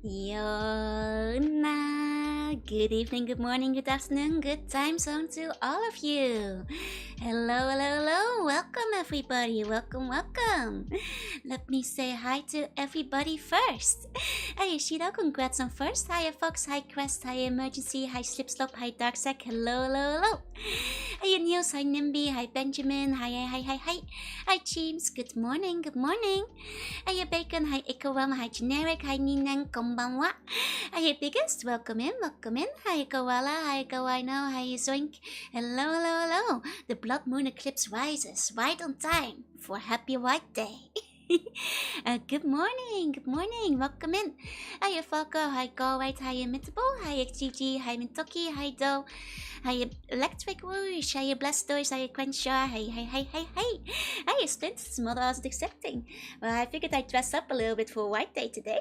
Yona. Good evening, good morning, good afternoon, good time zone to all of you. Hello, hello, hello. Welcome, everybody. Welcome, welcome. Let me say hi to everybody first. Hi, Shiro. Congrats on first. Hi, Fox. Hi, Quest. Hi, Emergency. Hi, Slipslop. Hi, Darksec. Hello, hello, hello. Hi, Niels. Hi, Nimby. Hi, Benjamin. Hi, hi, hi, hi, hi. Hi, James. Good morning, good morning. Hi, Bacon. Hi, Ikoram. Hi, Generic. Hi, Ninang. Konbanwa. Hi, Biggest. Welcome in, welcome in. Hi, Koala. Hi, Kawaino. Hi, Zoink. Hello, hello, hello. The blood moon eclipse rises right on time for Happy White Day. Good morning, welcome in. Hi, Falco, hi, Galwhite, hi, Imitable, hi, XGG, hi, Mintoki, hi, Do, hi, Electric Whoosh, hi, Blastoise, hi, Crenshaw, hi, hi, Splint, small I wasn't accepting. Well, I figured I'd dress up a little bit for White Day today.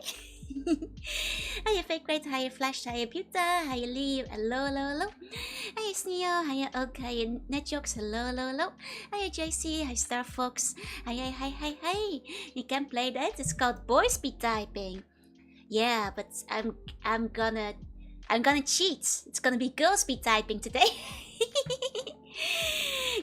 Hiya, Fake Rate, hiya, Flash, hiya, Buta, hiya, Lee, hello, hello, hello. Hiya, Sneo, hiya, Ugg, hiya, Netjokes, hello, hello, hello. Hiya, JC, hi, Star Fox, hi. You can play that, it's called Boy Speed Typing. Yeah, but I'm gonna cheat. It's gonna be Girl Speed Typing today.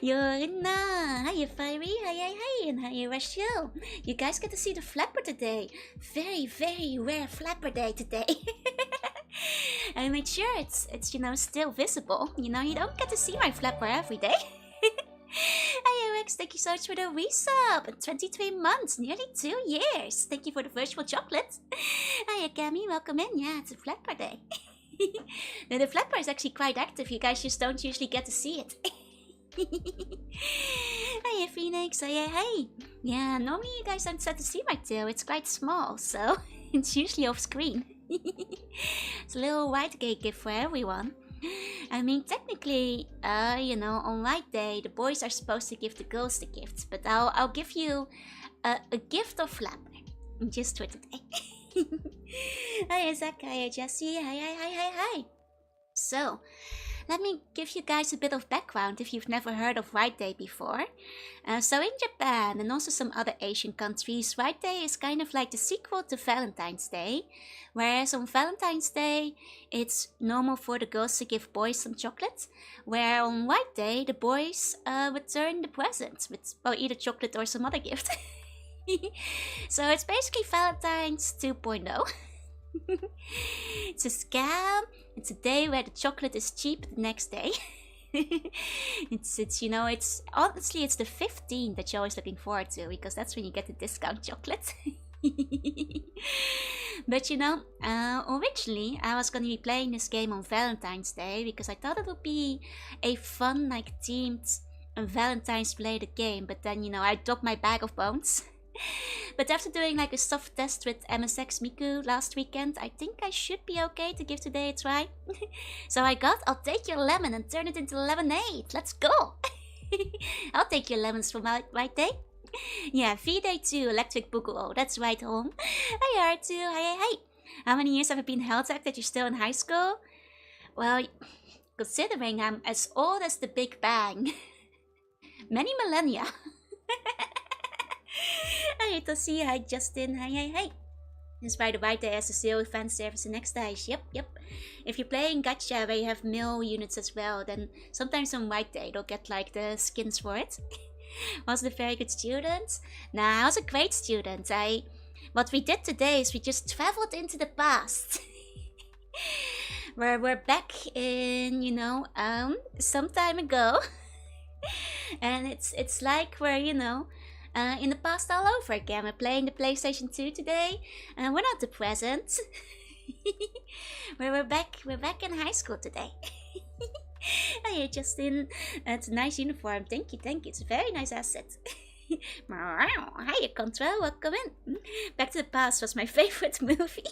Yorina, hiya Fiery, hi, and hiya Rachel. You guys get to see the flapper today. Very, very rare flapper day today. I made sure it's still visible. You don't get to see my flapper every day. Hiya Rex, thank you so much for the resub. 23 months, nearly 2 years. Thank you for the virtual chocolate. Hiya Cami, welcome in. Yeah, it's a flapper day. Now, the flapper is actually quite active. You guys just don't usually get to see it. Hiya Phoenix, hey. Yeah, normally you guys don't get to see my tail. It's quite small, so it's usually off screen. It's a little White Day gift for everyone. I mean, technically, on White Day, the boys are supposed to give the girls the gifts, but I'll give you a gift of flapper just for today. Hi, Zach. Hi, Jesse. Hi. So, let me give you guys a bit of background if you've never heard of White Day before. So in Japan and also some other Asian countries, White Day is kind of like the sequel to Valentine's Day. Whereas on Valentine's Day, it's normal for the girls to give boys some chocolate. Where on White Day, the boys return the presents with either chocolate or some other gift. So it's basically Valentine's 2.0. It's a scam. It's a day where the chocolate is cheap the next day. It's honestly it's the 15th that you're always looking forward to, because that's when you get the discount chocolate. But originally I was gonna be playing this game on Valentine's Day because I thought it would be a fun themed Valentine's related game, but then I dropped my bag of bones. But after doing a soft test with MSX Miku last weekend, I think I should be okay to give today a try. So I'll take your lemon and turn it into lemonade. Let's go! I'll take your lemons for my White Day. Yeah, V-Day 2, Electric Boogaloo. That's right, home. Hi, R2. Hi. How many years have I been held that you're still in high school? Well, considering I'm as old as the Big Bang. Many millennia. Hi Tosi, hi Justin, hi. Despite the White Day as a sale with fan service and next days. Yep. If you're playing gacha where you have male units as well, then sometimes on White Day they'll get the skins for it. Was it a very good student? Nah, I was a great student. What we did today is we just traveled into the past. We're back in, some time ago. And it's like we're, in the past all over again. We're playing the PlayStation 2 today, and we're not the present. We're back in high school today. Hey Justin, it's a nice uniform. Thank you. It's a very nice asset. Hiya Control, welcome in. Back to the Past was my favorite movie.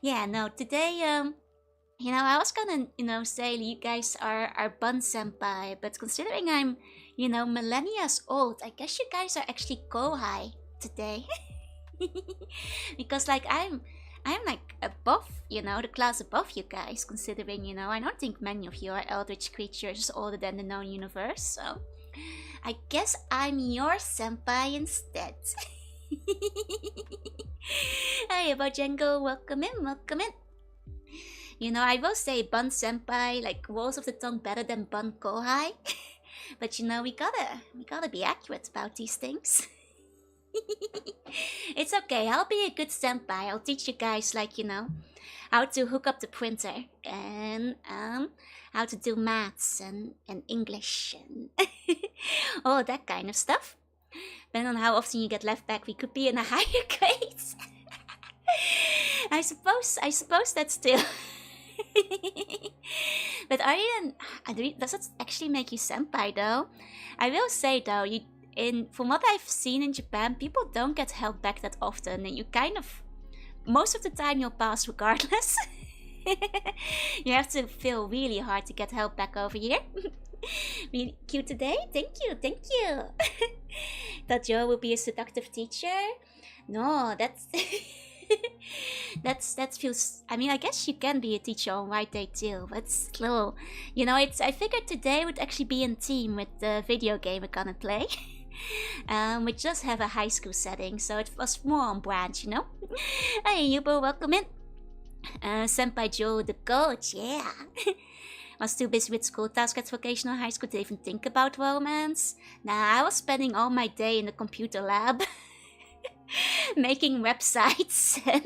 Yeah, no, today I was gonna say you guys are Bun Senpai, but considering I'm millennia old, I guess you guys are actually Kohai today. Because I'm above, the class above you guys, considering, I don't think many of you are eldritch creatures older than the known universe, so I guess I'm your senpai instead. Hey, Bojango, welcome in, welcome in. You know, I will say Bun Senpai like rolls off the tongue better than Bun Kohai. But you know, we gotta be accurate about these things. It's okay, I'll be a good senpai. I'll teach you guys, like, you know, how to hook up the printer and how to do maths and English and all that kind of stuff. Depending on how often you get left back, we could be in a higher grade. I suppose that's still. But does it actually make you senpai though? I will say though, from what I've seen in Japan, people don't get held back that often, and you kind of, most of the time you'll pass regardless. You have to feel really hard to get held back over here. Really cute today. Thank you. Thought Joe would be a seductive teacher. No, that feels. I mean, I guess you can be a teacher on White Day too, but still, you know, I figured today would actually be in theme with the video game we're gonna play. We just have a high school setting, so it was more on brand, you know. Hey, Yubo, welcome in. Senpai Joe, the coach, yeah. Was too busy with school tasks at vocational high school to even think about romance. Nah, I was spending all my day in the computer lab. Making websites and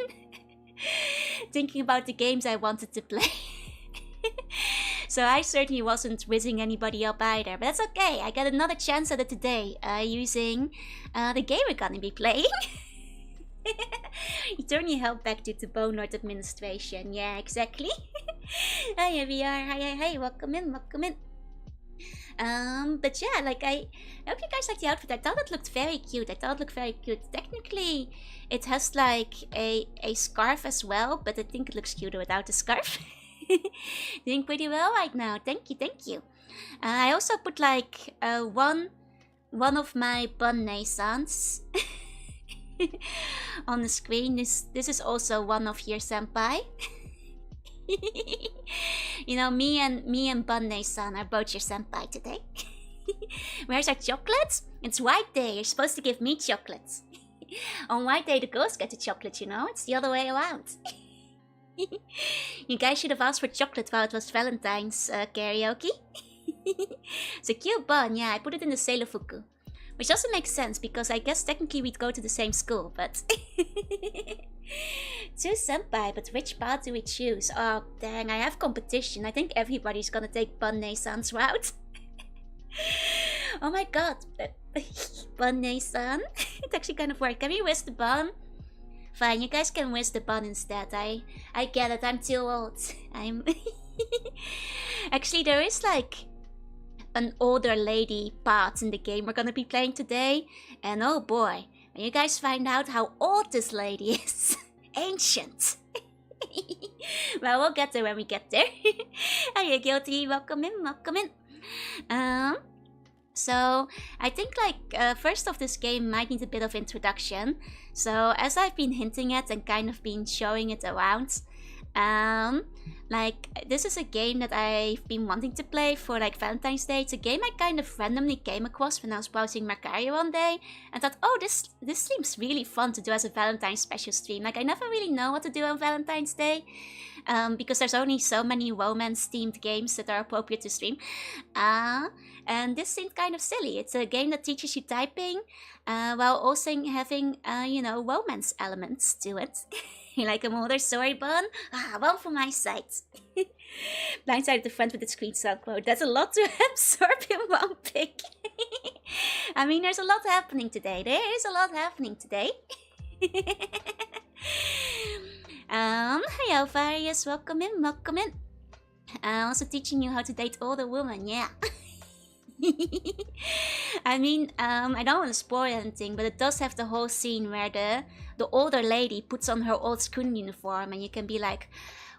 thinking about the games I wanted to play. So I certainly wasn't whizzing anybody up either, but that's okay. I got another chance at it today using the game we're gonna be playing. Eternally held back due to Bone Lord administration. Yeah, exactly. Hi, here we are. Hi, welcome in. But yeah, like I hope you guys like the outfit. I thought it looked very cute. Technically, it has like a scarf as well, but I think it looks cuter without the scarf. Doing pretty well right now. Thank you. I also put like one of my Bun Naisans on the screen. This is also one of your senpai. You know, me and Bun-san are both your senpai today. Where's our chocolates? It's White Day. You're supposed to give me chocolates. On White Day, the girls get the chocolate, you know? It's the other way around. You guys should have asked for chocolate while it was Valentine's karaoke. It's a cute bun, yeah. I put it in the Seilofuku. Which also makes sense, because I guess technically we'd go to the same school, but... Two senpai, but which path do we choose? Oh, dang, I have competition. I think everybody's gonna take Bun-san's route. Oh my god. Bun-san? It actually kind of worked. Can we whiz the bun? Fine, you guys can whiz the bun instead. I get it, I'm too old. Actually, there is like an older lady part in the game we're gonna be playing today. And oh boy, when you guys find out how old this lady is. Ancient. Well, we'll get there when we get there. Are you guilty? Welcome in. So I think like first off, this game might need a bit of introduction. So as I've been hinting at and kind of been showing it around, like this is a game that I've been wanting to play for like Valentine's Day. It's a game I kind of randomly came across when I was browsing Mercario one day and thought, oh, this seems really fun to do as a Valentine's special stream. Like I never really know what to do on Valentine's Day, because there's only so many romance themed games that are appropriate to stream. And this seemed kind of silly. It's a game that teaches you typing while also having you know, romance elements to it. Like a older story bun? One for my side. Blindside at the front with the screenshot quote. That's a lot to absorb in one pic. I mean, there's a lot happening today. Hi Alvarius, welcome in. Also teaching you how to date older women, yeah. I mean, I don't want to spoil anything, but it does have the whole scene where the older lady puts on her old school uniform and you can be like,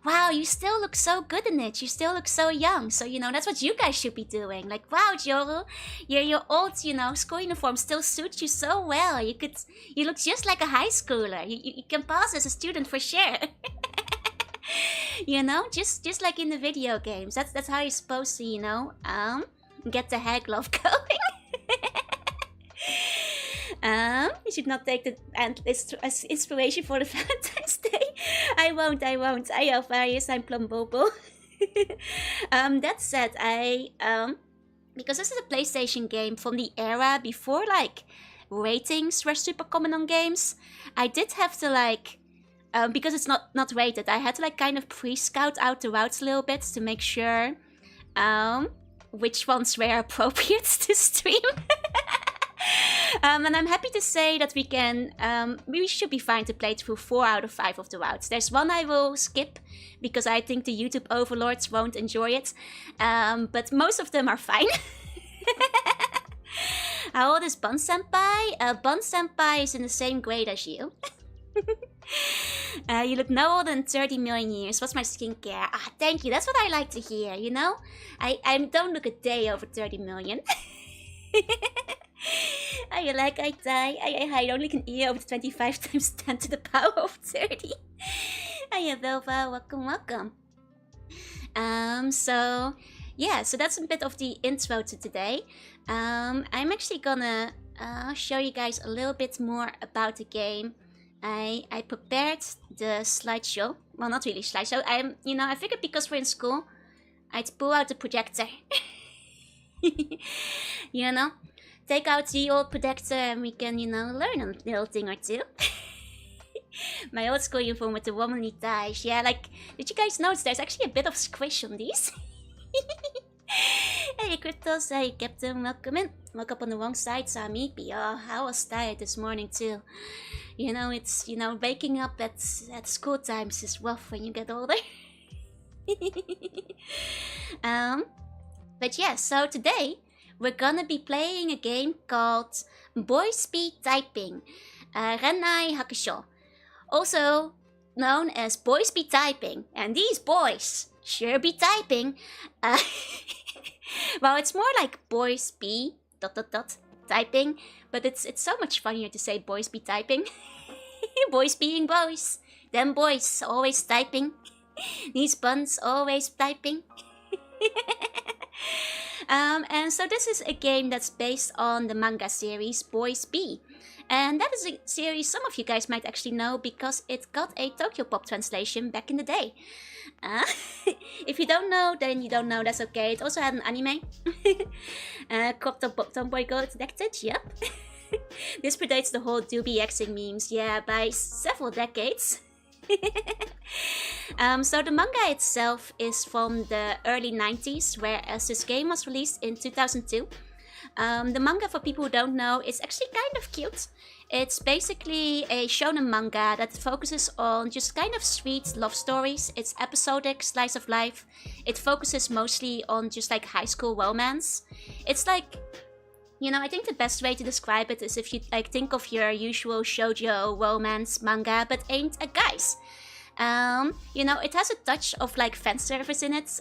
wow, you still look so good in it. You still look so young. So, you know, that's what you guys should be doing. Like, wow, Joru, your old, you know, school uniform still suits you so well. You look just like a high schooler. You can pass as a student for sure. You know, just like in the video games. That's how you're supposed to, you know, get the hair glove going. You should not take the list as inspiration for the Valentine's Day. I won't. I Various, I'm Plumbobo. That said, because this is a PlayStation game from the era before like ratings were super common on games, I did have to like, because it's not rated, I had to like kind of pre-scout out the routes a little bit to make sure which ones were appropriate to stream. And I'm happy to say that we should be fine to play through 4 out of 5 of the routes. There's one I will skip because I think the YouTube overlords won't enjoy it. But most of them are fine. How old is Bun Senpai? Bun Senpai is in the same grade as you. You look no older than 30 million years. What's my skincare? Thank you. That's what I like to hear, you know? I don't look a day over 30 million. I don't look an ear over 25 times 10 to the power of 30. Hiya, Velva. Welcome. So that's a bit of the intro to today. I'm actually gonna show you guys a little bit more about the game. I prepared the slideshow. Well, not really slideshow. I figured because we're in school, I'd pull out the projector. Take out the old projector and we can, learn a little thing or two. My old school uniform with the womanly ties. Yeah, like, did you guys notice there's actually a bit of squish on these? Hey, Cryptos. Hey, Captain. Welcome in. Woke up on the wrong side, saw meepy. Oh, I was tired this morning too. It's, waking up at school times is rough when you get older. But yeah, so today we're gonna be playing a game called Boy Speed Typing, Renai Hakusho, also known as Boy Speed Typing. And these boys sure be typing. Well, it's more like boys be ... typing, but it's so much funnier to say boys be typing. Boys being boys, them boys always typing. These buns always typing. And so this is a game that's based on the manga series Boys Be. And that is a series some of you guys might actually know because it got a Tokyo Pop translation back in the day. If you don't know, then you don't know, that's okay. It also had an anime. Crop Top Tomboy Girl Detected, yep. This predates the whole doobie Xing memes, yeah, by several decades. So the manga itself is from the early 90s, whereas this game was released in 2002. The manga, for people who don't know, is actually kind of cute. It's basically a shonen manga that focuses on just kind of sweet love stories. It's episodic, slice of life. It focuses mostly on just like high school romance. It's like, I think the best way to describe it is if you like think of your usual shoujo romance manga, but aimed at guys. It has a touch of like fan service in it.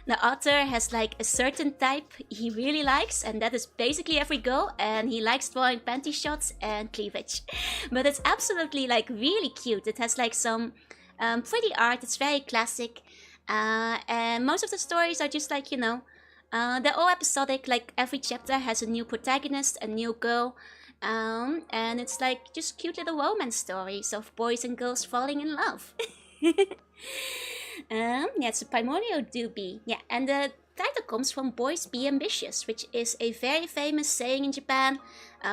The author has like a certain type he really likes, and that is basically every girl, and he likes drawing panty shots and cleavage. But it's absolutely like really cute. It has like some pretty art. It's very classic, and most of the stories are just like, they're all episodic. Like every chapter has a new protagonist, a new girl, and it's like just cute little romance stories of boys and girls falling in love. It's a primordial doobie. Yeah, and the title comes from Boys Be Ambitious, which is a very famous saying in Japan.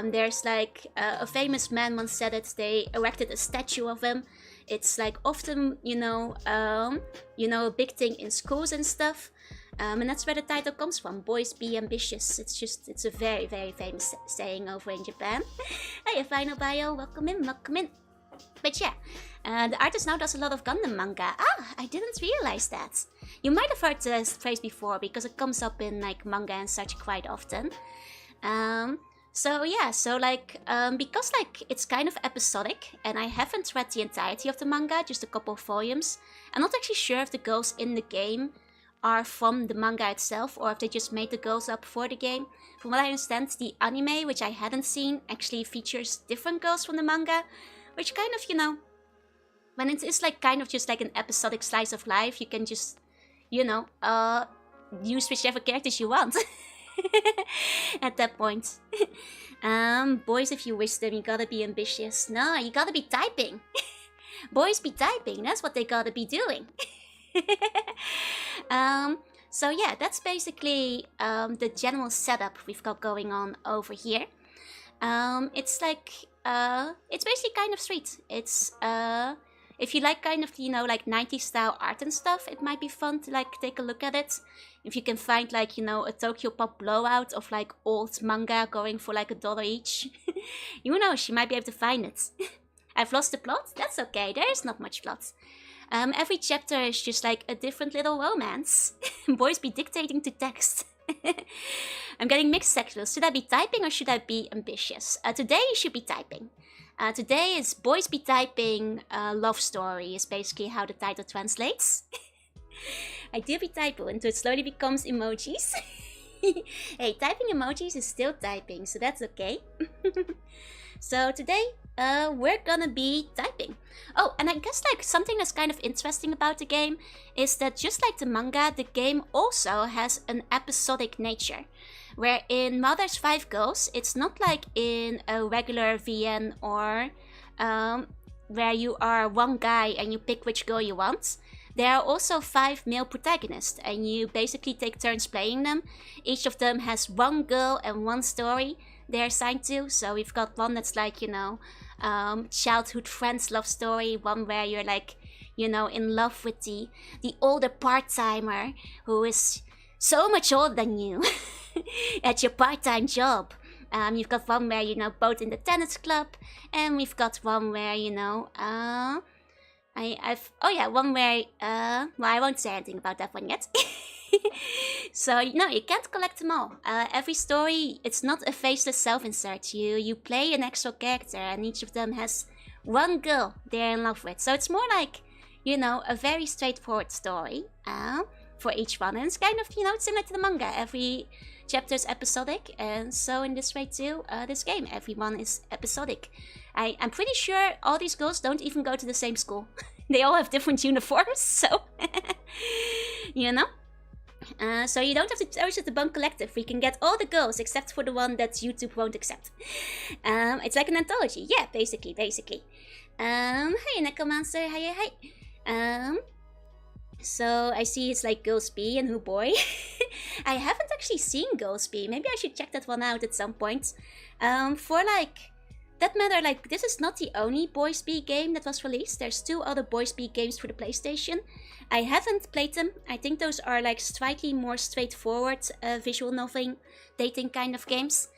There's like a famous man once said it. They erected a statue of him. It's like often, a big thing in schools and stuff. And that's where the title comes from. Boys Be Ambitious. It's a very, very famous saying over in Japan. Hey, Final Bio, welcome in. But yeah, the artist now does a lot of Gundam manga. I didn't realize that. You might have heard this phrase before because it comes up in like manga and such quite often. Because like it's kind of episodic, and I haven't read the entirety of the manga, just a couple of volumes. I'm not actually sure if the girls in the game are from the manga itself or if they just made the girls up for the game. From what I understand, the anime, which I hadn't seen, actually features different girls from the manga, which kind of, when it is like kind of just like an episodic slice of life, you can just, use whichever characters you want at that point. Boys, if you wisdom, you gotta be ambitious. No, you gotta be typing. Boys be typing, that's what they gotta be doing. So yeah, that's basically the general setup we've got going on over here. It's like, it's basically kind of street. It's, if you like kind of, you know, like 90s style art and stuff, it might be fun to like take a look at it. If you can find like, you know, a Tokyo Pop blowout of like old manga going for like $1 each, who knows, you might be able to find it. I've lost the plot? That's okay, there is not much plot. Every chapter is just like a different little romance. Boys be dictating to text. I'm getting mixed signals. Should I be typing or should I be ambitious? Today you should be typing. Today is Boys Be Typing Love Story is basically how the title translates. I do be typing until it slowly becomes emojis. Hey, typing emojis is still typing, so that's okay. So today, we're gonna be typing. Oh, and I guess like something that's kind of interesting about the game is that just like the manga, the game also has an episodic nature. Where in while there's 5 girls, it's not like in a regular VN or where you are one guy and you pick which girl you want. There are also 5 male protagonists and you basically take turns playing them. Each of them has 1 girl and 1 story they're assigned to. So we've got one that's like, you know, childhood friends love story, one where you're like, you know, in love with the older part-timer who is so much older than you at your part-time job. You've got one where, you know, both in the tennis club, and we've got one where, you know, one where, well, I won't say anything about that one yet. So, no, you can't collect them all. Every story, it's not a faceless self-insert. You play an actual character, and each of them has 1 girl they're in love with. So it's more like, you know, a very straightforward story for each one. And it's kind of, you know, similar to the manga. Every chapter is episodic, and so in this way too, this game, everyone is episodic. I'm pretty sure all these girls don't even go to the same school. They all have different uniforms, so, you know. So you don't have to search at the Bunk Collective. We can get all the girls except for the one that YouTube won't accept. It's like an anthology, yeah, basically. Hi, Necromancer, hi. So I see it's like Girls B and Who Boy. I haven't actually seen Girls B. Maybe I should check that one out at some point. For like that matter, like this is not the only Boys B game that was released. There's 2 other Boys B games for the PlayStation. I haven't played them. I think those are like slightly more straightforward visual novel dating kind of games.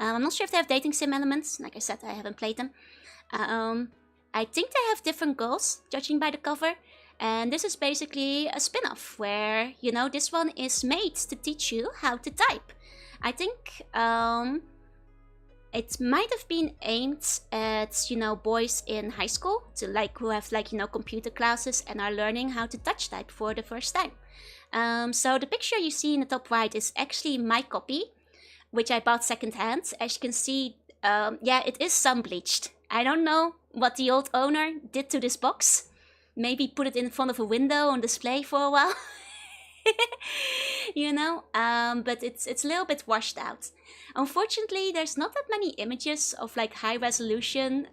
I'm not sure if they have dating sim elements. Like I said, I haven't played them. I think they have different goals, judging by the cover. And this is basically a spin-off where, you know, this one is made to teach you how to type. I think it might have been aimed at, you know, boys in high school to like who have like, you know, computer classes and are learning how to touch type for the first time. So the picture you see in the top right is actually my copy, which I bought secondhand. As you can see, yeah, it is sun bleached. I don't know what the old owner did to this box. Maybe put it in front of a window on display for a while. You know, but it's a little bit washed out. Unfortunately, there's not that many images of like high resolution,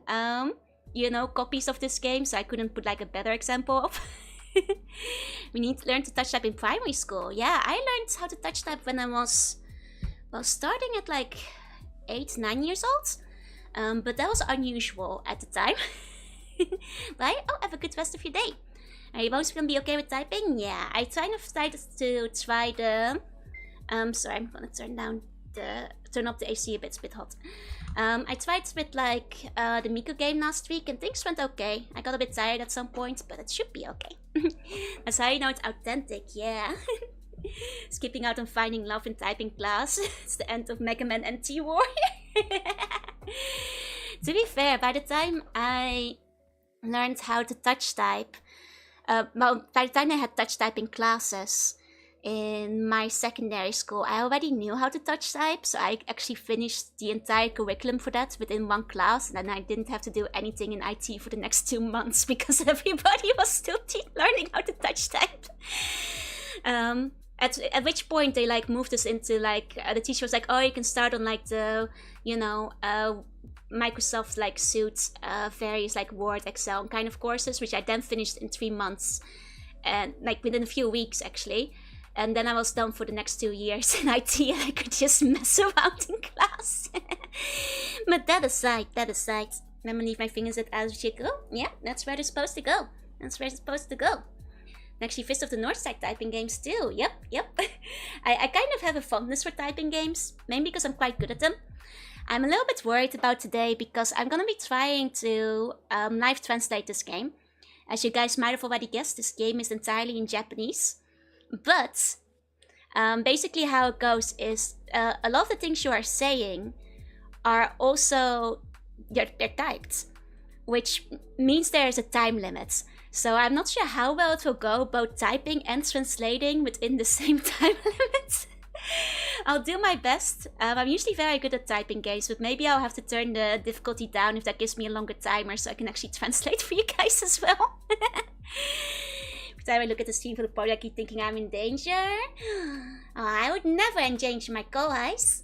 you know, copies of this game, so I couldn't put like a better example of. We need to learn to touch type in primary school. Yeah, I learned how to touch type when I was, well, starting at like 8-9 years old. But that was unusual at the time. Bye. Oh, have a good rest of your day. Are you both gonna be okay with typing? Yeah, I kind of tried to try the. Sorry, I'm gonna turn up the AC a bit. It's a bit hot. I tried with like the Miko game last week, and things went okay. I got a bit tired at some point, but it should be okay. That's how you know it's authentic. Yeah. Skipping out on finding love in typing class. It's the end of Mega Man and T-Warrior. To be fair, by the time I learned how to touch type, well, by the time I had touch typing classes in my secondary school, I already knew how to touch type, so I actually finished the entire curriculum for that within 1 class, and then I didn't have to do anything in IT for the next 2 months because everybody was still learning how to touch type. At which point they like moved us into like the teacher was like, oh, you can start on like the Microsoft like Suite, various like Word, Excel kind of courses, which I then finished in 3 months, and like within a few weeks actually. And then I was done for the next 2 years in IT, and I could just mess around in class. But that aside, let me leave my fingers at as you go. Yeah, that's where they're supposed to go. Actually, Fist of the North Side typing games too. Yep. I kind of have a fondness for typing games, mainly because I'm quite good at them. I'm a little bit worried about today because I'm gonna be trying to live translate this game. As you guys might have already guessed, this game is entirely in Japanese. But basically how it goes is a lot of the things you are saying are also, they're typed, which means there is a time limit. So I'm not sure how well it will go, both typing and translating within the same time limit. I'll do my best. I'm usually very good at typing games, but maybe I'll have to turn the difficulty down if that gives me a longer timer so I can actually translate for you guys as well. Every time I look at the screen for the party, I keep thinking I'm in danger. Oh, I would never endanger my co-eyes.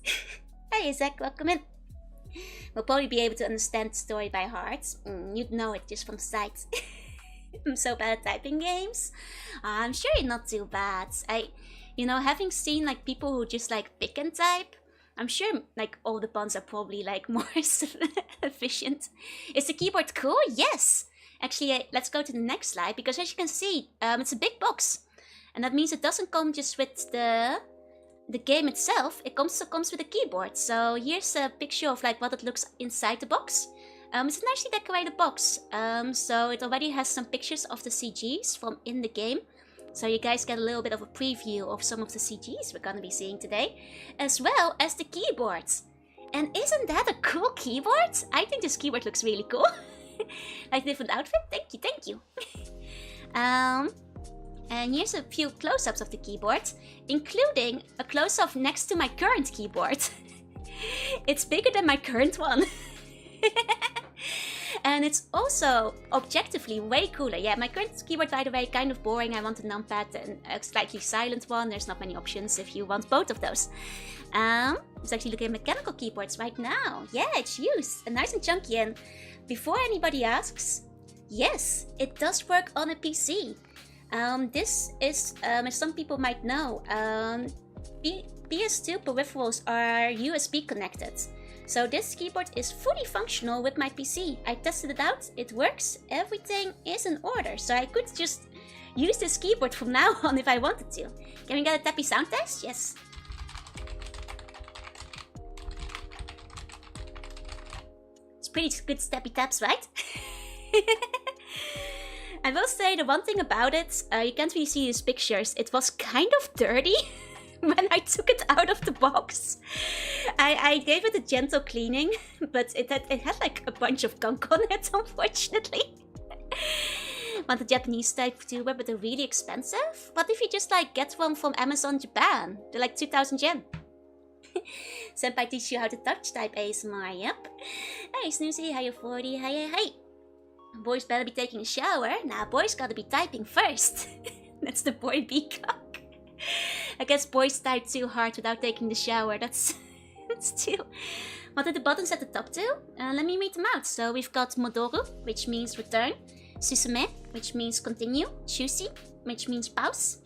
Hey, Zach, welcome in. We'll probably be able to understand the story by heart. You'd know it just from sight. I'm so bad at typing games. I'm sure you're not too bad. Having seen like people who just like pick and type, I'm sure like all the buttons are probably like more efficient. Is the keyboard cool? Yes. Actually, let's go to the next slide, because as you can see, it's a big box, and that means it doesn't come just with the game itself. It also comes with a keyboard. So here's a picture of like what it looks inside the box. It's a nicely decorated box. So it already has some pictures of the CGs from in the game. So you guys get a little bit of a preview of some of the CGs we're gonna be seeing today, as well as the keyboards. And isn't that a cool keyboard? I think this keyboard looks really cool. Like a different outfit. Thank you. And here's a few close-ups of the keyboard, including a close-up next to my current keyboard. It's bigger than my current one. And it's also objectively way cooler. Yeah, my current keyboard, by the way, kind of boring. I want a numpad and a slightly silent one. There's not many options if you want both of those. I was actually looking at mechanical keyboards right now. Yeah, it's used and nice and chunky. And before anybody asks, yes, it does work on a PC. This is, as some people might know, PS2 peripherals are USB connected. So this keyboard is fully functional with my PC. I tested it out, it works, everything is in order. So I could just use this keyboard from now on if I wanted to. Can we get a tappy sound test? Yes. It's pretty good tappy taps, right? I will say the one thing about it, you can't really see these pictures, it was kind of dirty. When I took it out of the box. I gave it a gentle cleaning, but it had like a bunch of gunk on it, unfortunately. Want a Japanese type Vtuber, but they're really expensive? What if you just like get one from Amazon Japan? They're like 2,000 yen. Senpai teach you how to touch type ASMR, yep. Hey Snoozy, hi 40, hi. Boys better be taking a shower. Nah, boys gotta be typing first. That's the boy B-cock. I guess boys type too hard without taking the shower. That's too. What are the buttons at the top do? Let me read them out. So we've got Modoru, which means return. Susume, which means continue. Chushi, which means pause.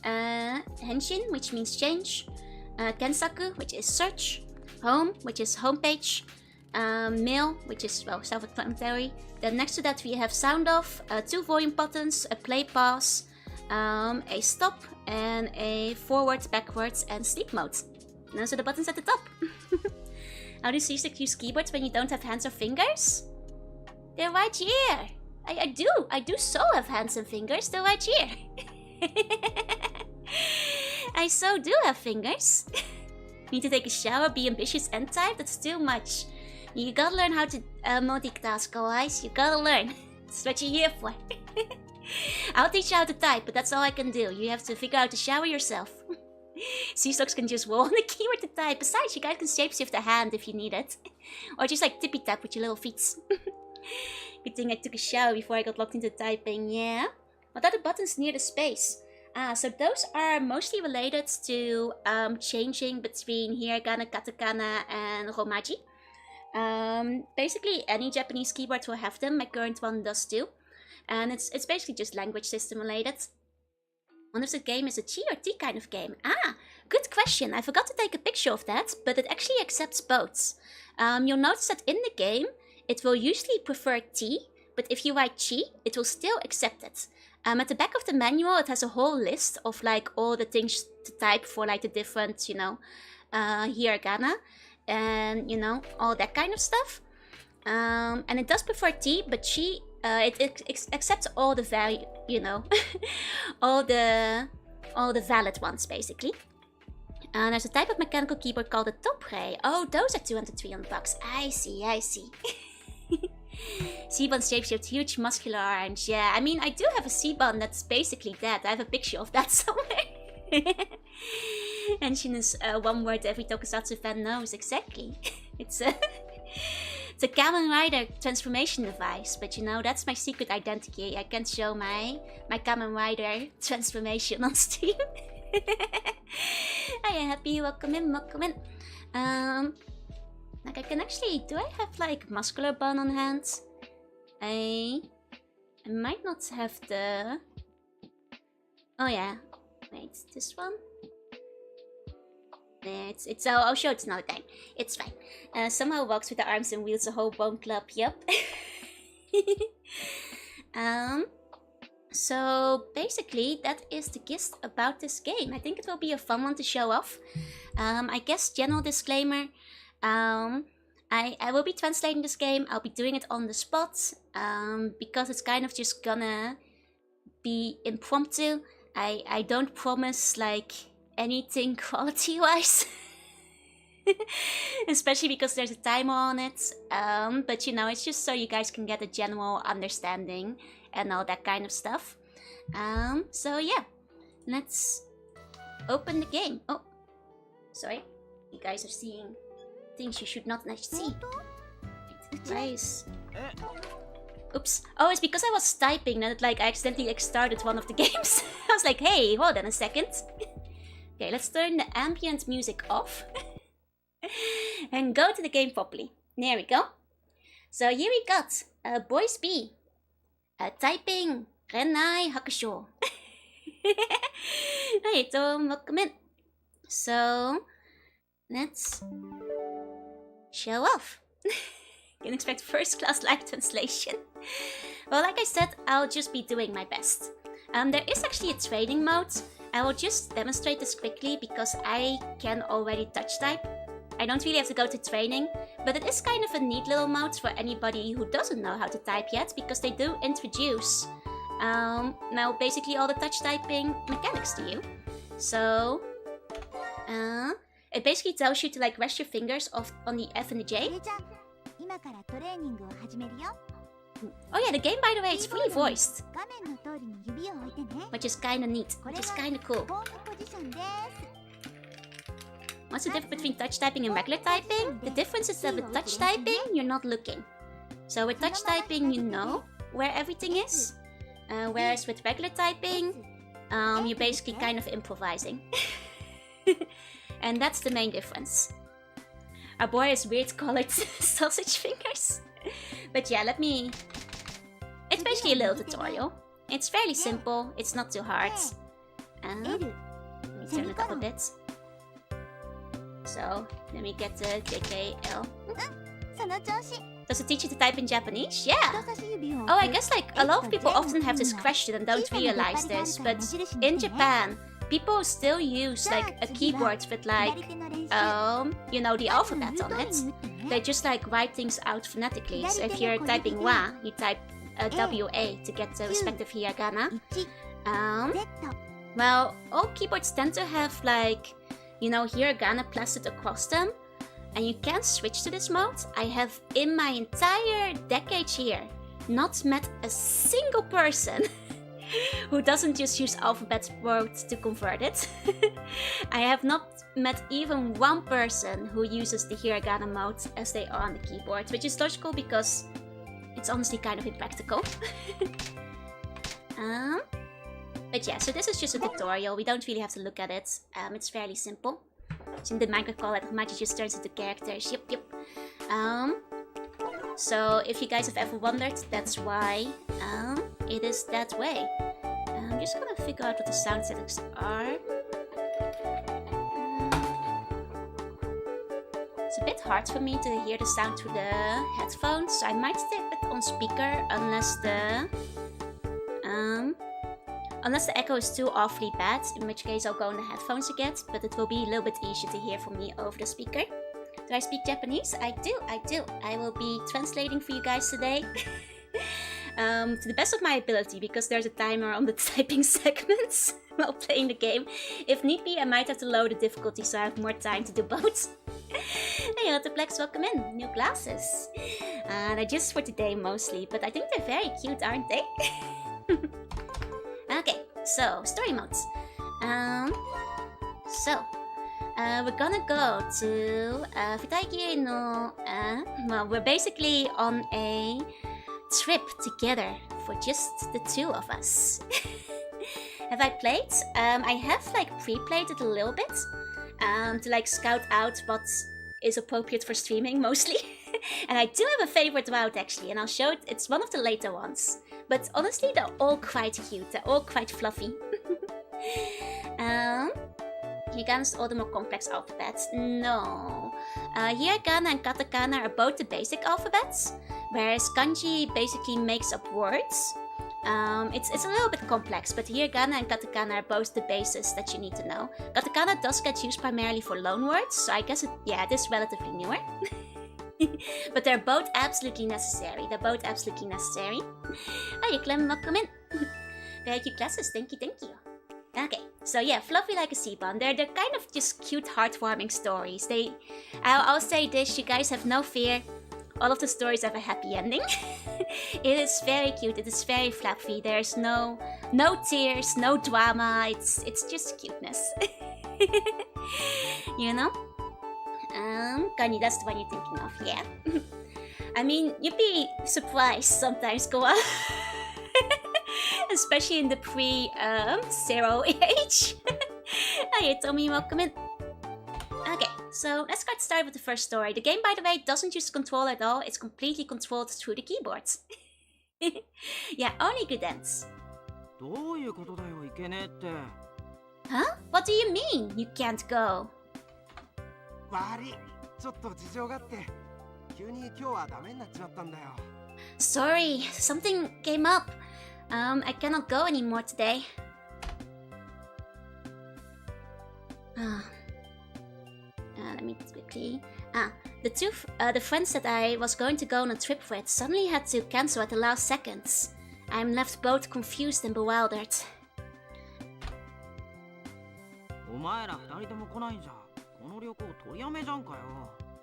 Henshin, which means change. Kensaku, which is search. Home, which is homepage. Mail, which is, well, self-explanatory. Then next to that we have sound off, 2 volume buttons, a play pause, a stop, and a forward, backwards, and sleep mode. Those are the buttons at the top. How do you use keyboards when you don't have hands or fingers? They're right here. I do so have hands and fingers. They're right here. I so do have fingers. Need to take a shower, be ambitious, and type? That's too much. You gotta learn how to multitask, guys. You gotta learn. That's what you're here for. I'll teach you how to type, but that's all I can do. You have to figure out to shower yourself. Seasocks can just roll on the keyboard to type. Besides, you guys can shapeshift a hand if you need it. Or just like tippy tap with your little feet. Good thing I took a shower before I got locked into typing, yeah? What are the buttons near the space? So those are mostly related to changing between hiragana, katakana, and romaji. Basically, any Japanese keyboard will have them. My current one does too. And it's basically just language system related. Wonder if the game is a G or T kind of game. Good question. I forgot to take a picture of that, but it actually accepts both. You'll notice that in the game, it will usually prefer T, but if you write Chi, it will still accept it. At the back of the manual, it has a whole list of like all the things to type for like the different, hiragana and, all that kind of stuff. And it does prefer T, but Chi, it accepts all the value, all the valid ones basically. And there's a type of mechanical keyboard called a Topre. Oh, those are 200, 300 bucks. I see. C-bond shaped huge muscular arms. Yeah, I mean, I do have a C-bond that's basically that. I have a picture of that somewhere. And she knows one word every Tokusatsu fan knows. Exactly. It's a Kamen Rider transformation device. But that's my secret identity. I can't show my Kamen Rider transformation on Steam. Hiya, happy. Welcome in. Like I can actually, do I have like muscular bone on hands? I might not have the... Oh yeah, wait, this one? It's I'll show it another time. It's fine. Somehow walks with the arms and wields a whole bone club, yep. So basically that is the gist about this game. I think it will be a fun one to show off. I guess general disclaimer. I will be translating this game. I'll be doing it on the spot because it's kind of just gonna be impromptu. I don't promise like anything quality wise. Especially because there's a timer on it. But it's just so you guys can get a general understanding and all that kind of stuff. So yeah, let's open the game. Oh, sorry, you guys are seeing things you should not see. Nice. Oops. Oh, it's because I was typing that I accidentally started one of the games. I was like, hey, hold on a second. Okay, let's turn the ambient music off. And go to the game properly. There we go. So here we got Boys B. Typing Renai Hakusho. Hey, Tom, welcome in. So, let's show off. Can expect first class live translation. Well, like I said, I'll just be doing my best. There is actually a training mode. I will just demonstrate this quickly because I can already touch type. I don't really have to go to training, but it is kind of a neat little mode for anybody who doesn't know how to type yet, because they do introduce now basically all the touch typing mechanics to you. So it basically tells you to rest your fingers on the F and the J. Oh yeah, the game, by the way, it's fully voiced, which is kind of neat, which is kind of cool. What's the difference between touch typing and regular typing? The difference is that with touch typing, you're not looking. So with touch typing, you know where everything is. Whereas with regular typing, you're basically kind of improvising. And that's the main difference. Our boy has weird colored sausage fingers. But yeah, it's basically a little tutorial. It's fairly simple, it's not too hard. Let me turn it up a bit. So, let me get the JKL. Does it teach you to type in Japanese? Yeah! Oh, I guess a lot of people often have this question and don't realize this, but in Japan, people still use a keyboard with the alphabet on it. They just write things out phonetically. So if you're typing wa, you type WA to get the respective hiragana. Well, all keyboards tend to have hiragana plastered across them, and you can switch to this mode. I have in my entire decade here not met a single person who doesn't just use alphabet mode to convert it. I have not met even one person who uses the hiragana mode as they are on the keyboard, which is logical because it's honestly kind of impractical. But yeah, so this is just a tutorial. We don't really have to look at it. It's fairly simple. So in the Minecraft call, it might just turns into characters. Yep. So if you guys have ever wondered, that's why it is that way. I'm just gonna figure out what the sound settings are. It's a bit hard for me to hear the sound through the headphones, so I might stick it on speaker unless the echo is too awfully bad, in which case I'll go on the headphones again, but it will be a little bit easier to hear for me over the speaker. Do I speak Japanese? I do. I will be translating for you guys today. To the best of my ability, because there's a timer on the typing segments while playing the game. If need be, I might have to lower the difficulty so I have more time to do both. Hey, Otterplex, welcome in. New glasses. They're just for today mostly, but I think they're very cute, aren't they? Okay, so story modes. We're gonna go to Futaigiri no. Well, we're basically on a trip together for just the two of us. Have I played? I have like pre-played it a little bit to like scout out what is appropriate for streaming mostly. And I do have a favorite route actually, and I'll show it. It's one of the later ones, but honestly they're all quite cute. They're all quite fluffy. Hiragana's all the more complex alphabets. No. Hiragana and katakana are both the basic alphabets, whereas kanji basically makes up words. It's a little bit complex, but hiragana and katakana are both the bases that you need to know. Katakana does get used primarily for loan words, so I guess it is relatively newer. But they're both absolutely necessary. Hi, Clem, welcome in. Very cute glasses, thank you. Okay, so yeah, fluffy like a sea bun. They're kind of just cute, heartwarming stories. I'll say this, you guys have no fear. All of the stories have a happy ending. It is very cute. It is very fluffy. There's no tears, no drama. It's just cuteness. You know? Kanye, that's the one you're thinking of, yeah. I mean, you'd be surprised sometimes, Goa. Especially in the pre-zero age. Hi, Tommy, welcome in. Okay, so let's get started with the first story. The game, by the way, doesn't use control at all. It's completely controlled through the keyboard. Yeah, only good ends. Huh? What do you mean, you can't go? Sorry, something came up. I cannot go anymore today. Let me quickly. The friends that I was going to go on a trip with suddenly had to cancel at the last seconds. I'm left both confused and bewildered.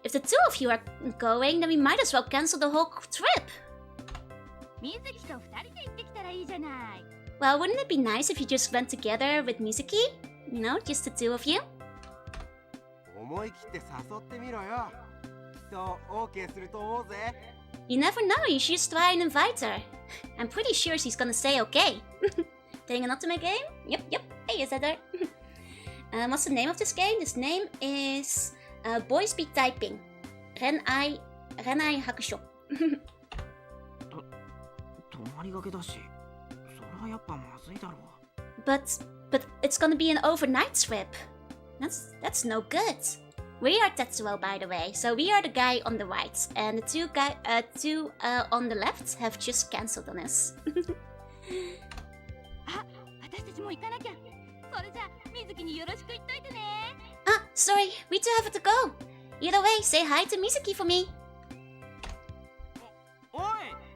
If the two of you are going, then we might as well cancel the whole trip. Well, wouldn't it be nice if you just went together with Mizuki? You know, just the two of you? You never know, you should just try and invite her. I'm pretty sure she's gonna say okay. Playing an Ultimate game? Yep. Hey, is that her? What's the name of this game? This name is Boys Be Typing. Renai Hakusho. But it's gonna be an overnight trip. That's no good. We are Tetsuo, by the way, so we are the guy on the right, and the two on the left have just cancelled on us. Sorry, we do have to go. Either way, say hi to Mizuki for me.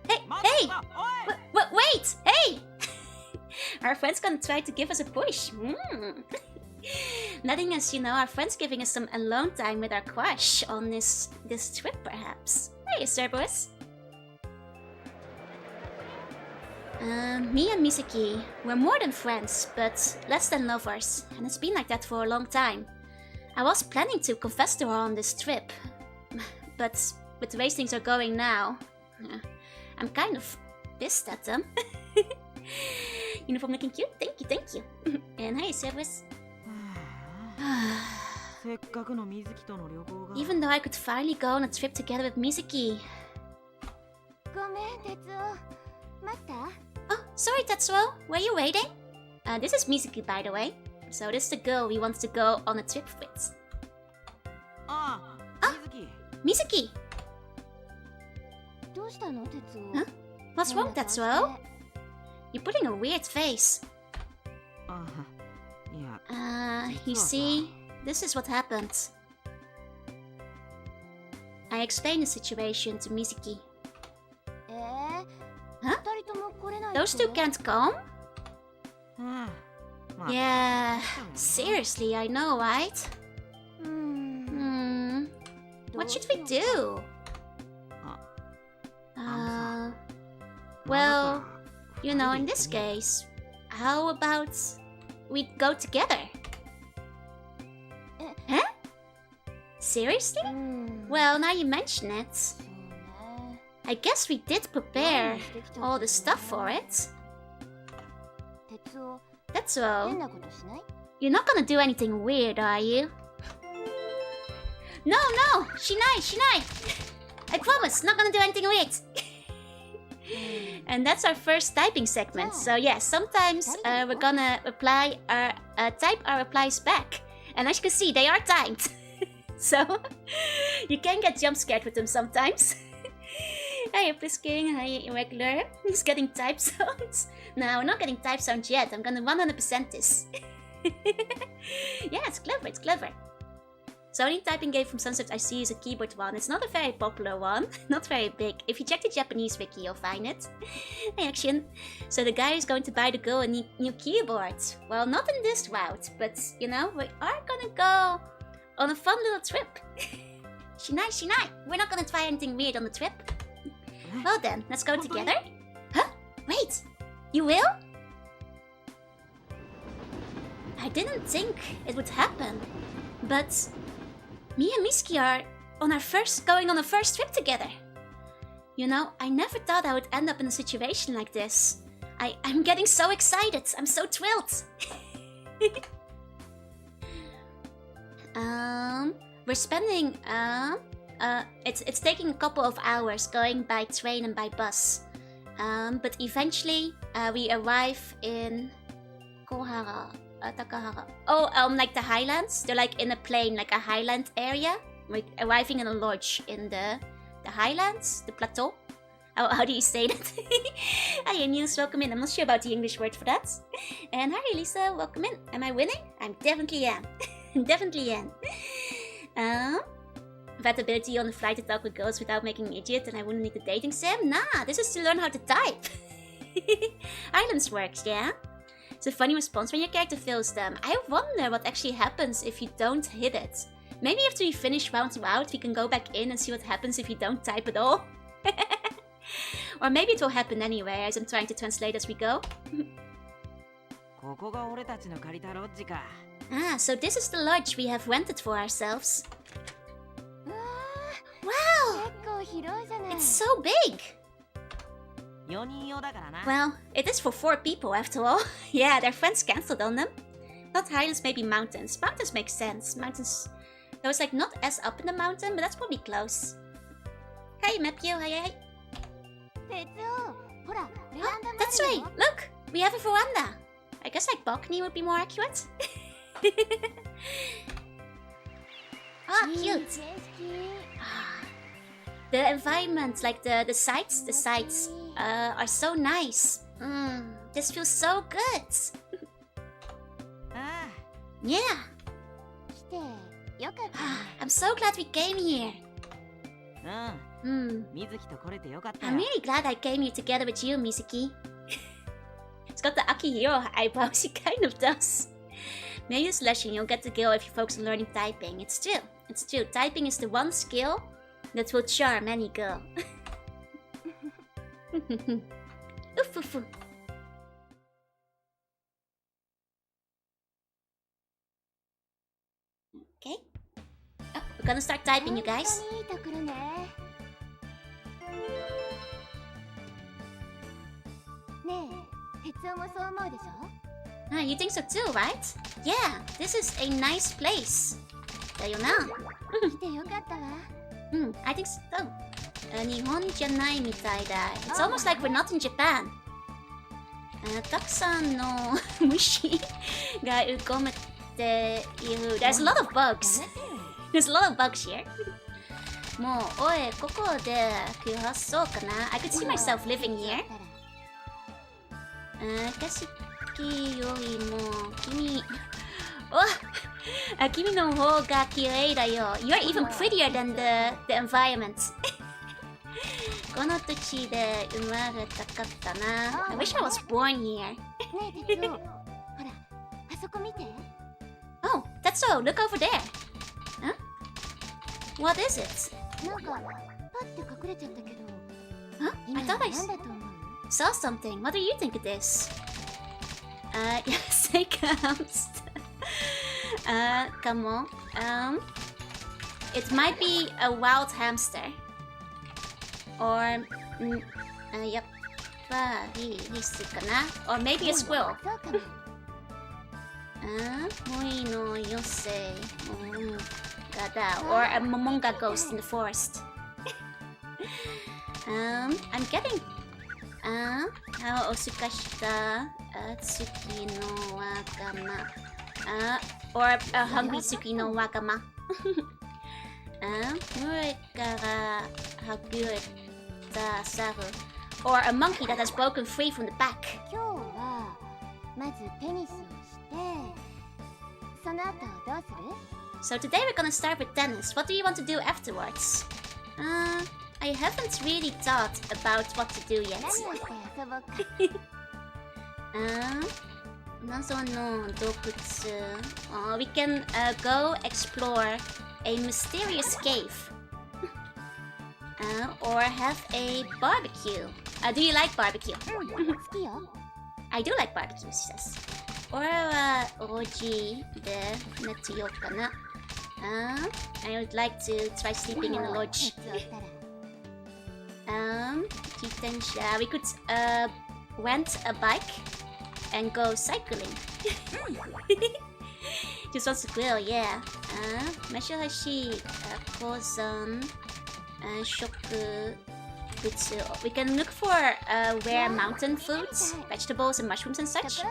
Hey! Wait! Hey! Our friend's gonna try to give us a push. Letting us, our friend's giving us some alone time with our crush on this trip, perhaps. Hey, Cerberus. Me and Mizuki, we're more than friends, but less than lovers, and it's been like that for a long time. I was planning to confess to her on this trip, but with the way things are going now, I'm kind of pissed at them. Uniform looking cute. Thank you, thank you. And hi, service. Even though I could finally go on a trip together with Mizuki. Oh, sorry, Tetsuo. Were you waiting? This is Mizuki, by the way. So this is the girl we want to go on a trip with. Ah, Mizuki. Huh? What's wrong, Tetsuo? You're putting a weird face. You see, this is what happened. I explained the situation to Mizuki. Huh? Those two can't come? Yeah, seriously, I know, right? What should we do? Well, you know, in this case, how about we go together? Huh? Seriously? Well, now you mention it. I guess we did prepare all the stuff for it. That's all. You're not gonna do anything weird, are you? No, Shinai! I promise, not gonna do anything weird. And that's our first typing segment. So yeah, sometimes we're gonna type our replies back. And as you can see, they are timed. So you can get jump scared with them sometimes. Hi, Plisking. Hi, Irregular. He's getting type sounds. No, we're not getting type sounds yet. I'm gonna 100% this. Yeah, it's clever, it's clever. So only typing game from Sunset I see is a keyboard one. It's not a very popular one, not very big. If you check the Japanese wiki, you'll find it. Hey, Action. So the guy is going to buy the girl a new keyboard. Well, not in this route, but you know, we are gonna go on a fun little trip. Shinai, we're not gonna try anything weird on the trip. Well then, let's go together. Huh? Wait, you will? I didn't think it would happen, but me and Miski are going on a first trip together. You know, I never thought I would end up in a situation like this. I'm getting so excited. I'm so thrilled. We're spending it's taking a couple of hours going by train and by bus. But eventually we arrive in Kohara. Takahara. Oh, like the highlands. They're like in a plain, like a highland area. We're arriving in a lodge in the highlands, the plateau. How do you say that? Hi, Niels, welcome in. I'm not sure about the English word for that. And hi, Lisa, welcome in. Am I winning? I definitely am. Definitely am. That ability on the fly to talk with girls without making an idiot, and I wouldn't need the dating sim. Nah, this is to learn how to type. Islands works, yeah? It's a funny response when your character fails them. I wonder what actually happens if you don't hit it. Maybe after we finish round out, we can go back in and see what happens if you don't type at all. Or maybe it will happen anyway, as I'm trying to translate as we go. Ah, so this is the lodge we have rented for ourselves. Wow! It's so big! Well, it is for 4 people after all. Yeah, their friends cancelled on them. Not highlands, maybe mountains. Mountains make sense. Mountains... Though it's like not as up in the mountain, but that's probably close. Hi, Mapio. Hi. Oh, that's right. Look! We have a veranda. I guess like balcony would be more accurate. Ah, cute. The environment, like the sights are so nice. This feels so good. Yeah. I'm so glad we came here. I'm really glad I came here together with you, Mizuki. It's got the Akihiro eyebrows, he kind of does. Maybe use slashing, you'll get the girl if you focus on learning typing. It's true. Typing is the one skill that will charm any girl. Oof, oof, oof. Okay. Oh, we're gonna start typing, you guys. You think so too, right? Yeah, this is a nice place. だよな。I think so. 日本じゃないみたいだ。It's almost like we're not in Japan. たくさんの虫が動くっていう。There's a lot of bugs. There's a lot of bugs here. もう、おい、ここで暮らそうかな。I could see myself living here. 景色よりも君の方が綺麗だよ。You're even prettier than the environment. この土地で生まれたかったな。I wish I was born here. Oh, that's all. Look over there. Huh? What is it? Huh? I thought I saw something. What do you think it is? Yes, I comes. Come on. It might be a wild hamster. Or, yep. Or maybe a squirrel. Or a momonga ghost in the forest. I'm getting. Tsuki no wakama. Or a hungry Tsuki no wakama. Or a monkey that has broken free from the pack. So today we're gonna start with tennis. What do you want to do afterwards? I haven't really thought about what to do yet. We can go explore a mysterious cave. Or have a barbecue. Do you like barbecue? I do like barbecue, she says. Or Oji de Netsuyo-kana. I would like to try sleeping in a lodge. Kitensha. We could rent a bike and go cycling. Just wants to grill, yeah. Meshohashi, kozan, shoku, butsu. We can look for rare mountain foods, vegetables and mushrooms and such.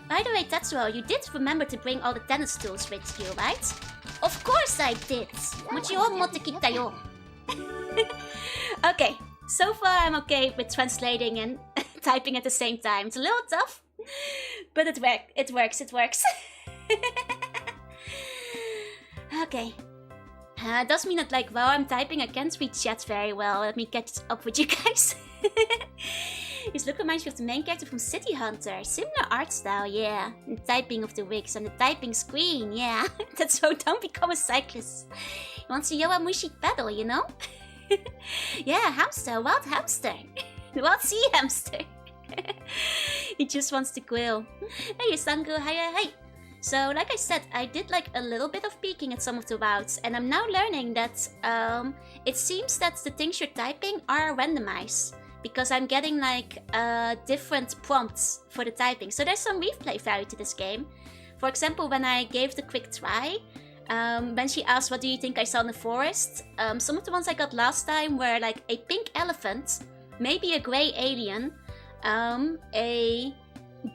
By the way, Tatsuo, you did remember to bring all the tennis tools with you, right? Of course I did! Okay, so far I'm okay with translating and typing at the same time. It's a little tough, but it works. Okay. Does mean that, like, while I'm typing, I can't read chat very well. Let me catch up with you guys. His look reminds me of the main character from City Hunter. Similar art style, yeah. And typing of the wigs on the typing screen, yeah. That's so don't become a cyclist. He wants a Yowamushi pedal, you know? Yeah, hamster, wild hamster. Wild sea hamster. He just wants to grill. Hey, Sangu, hi. So, like I said, I did like a little bit of peeking at some of the routes, and I'm now learning that it seems that the things you're typing are randomized, because I'm getting like different prompts for the typing. So there's some replay value to this game. For example, when I gave the quick try, when she asked what do you think I saw in the forest, some of the ones I got last time were like a pink elephant, maybe a grey alien, a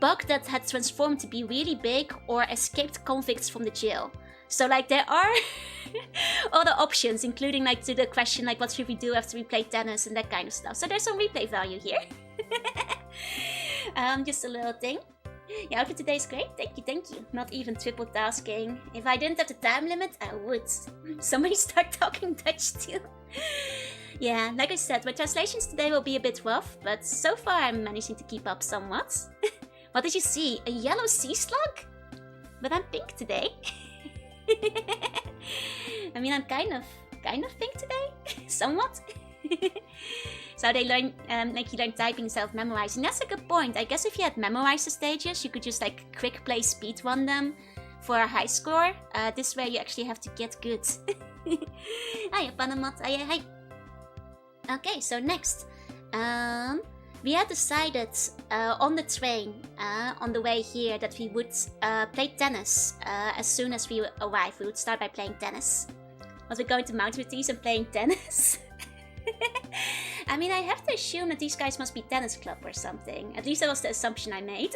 bug that had transformed to be really big, or escaped convicts from the jail. So like there are other options, including like to the question like what should we do after we play tennis and that kind of stuff. So there's some replay value here. Just a little thing. Your outfit today is great. Thank you. Not even triple tasking. If I didn't have the time limit, I would. Somebody start talking Dutch too. Yeah, like I said, my translations today will be a bit rough, but so far I'm managing to keep up somewhat. What did you see? A yellow sea slug? But I'm pink today. I mean, I'm kind of pink today, somewhat. So they learn, make you learn typing, self-memorizing. That's a good point. I guess if you had memorized the stages, you could just like quick play speedrun them for a high score. This way, you actually have to get good. Hi, Panamat. Hi. Okay, so next, we had decided on the train on the way here that we would play tennis as soon as we arrive. We would start by playing tennis. Was we going to Mount Matisse and playing tennis? I mean, I have to assume that these guys must be tennis club or something. At least that was the assumption I made.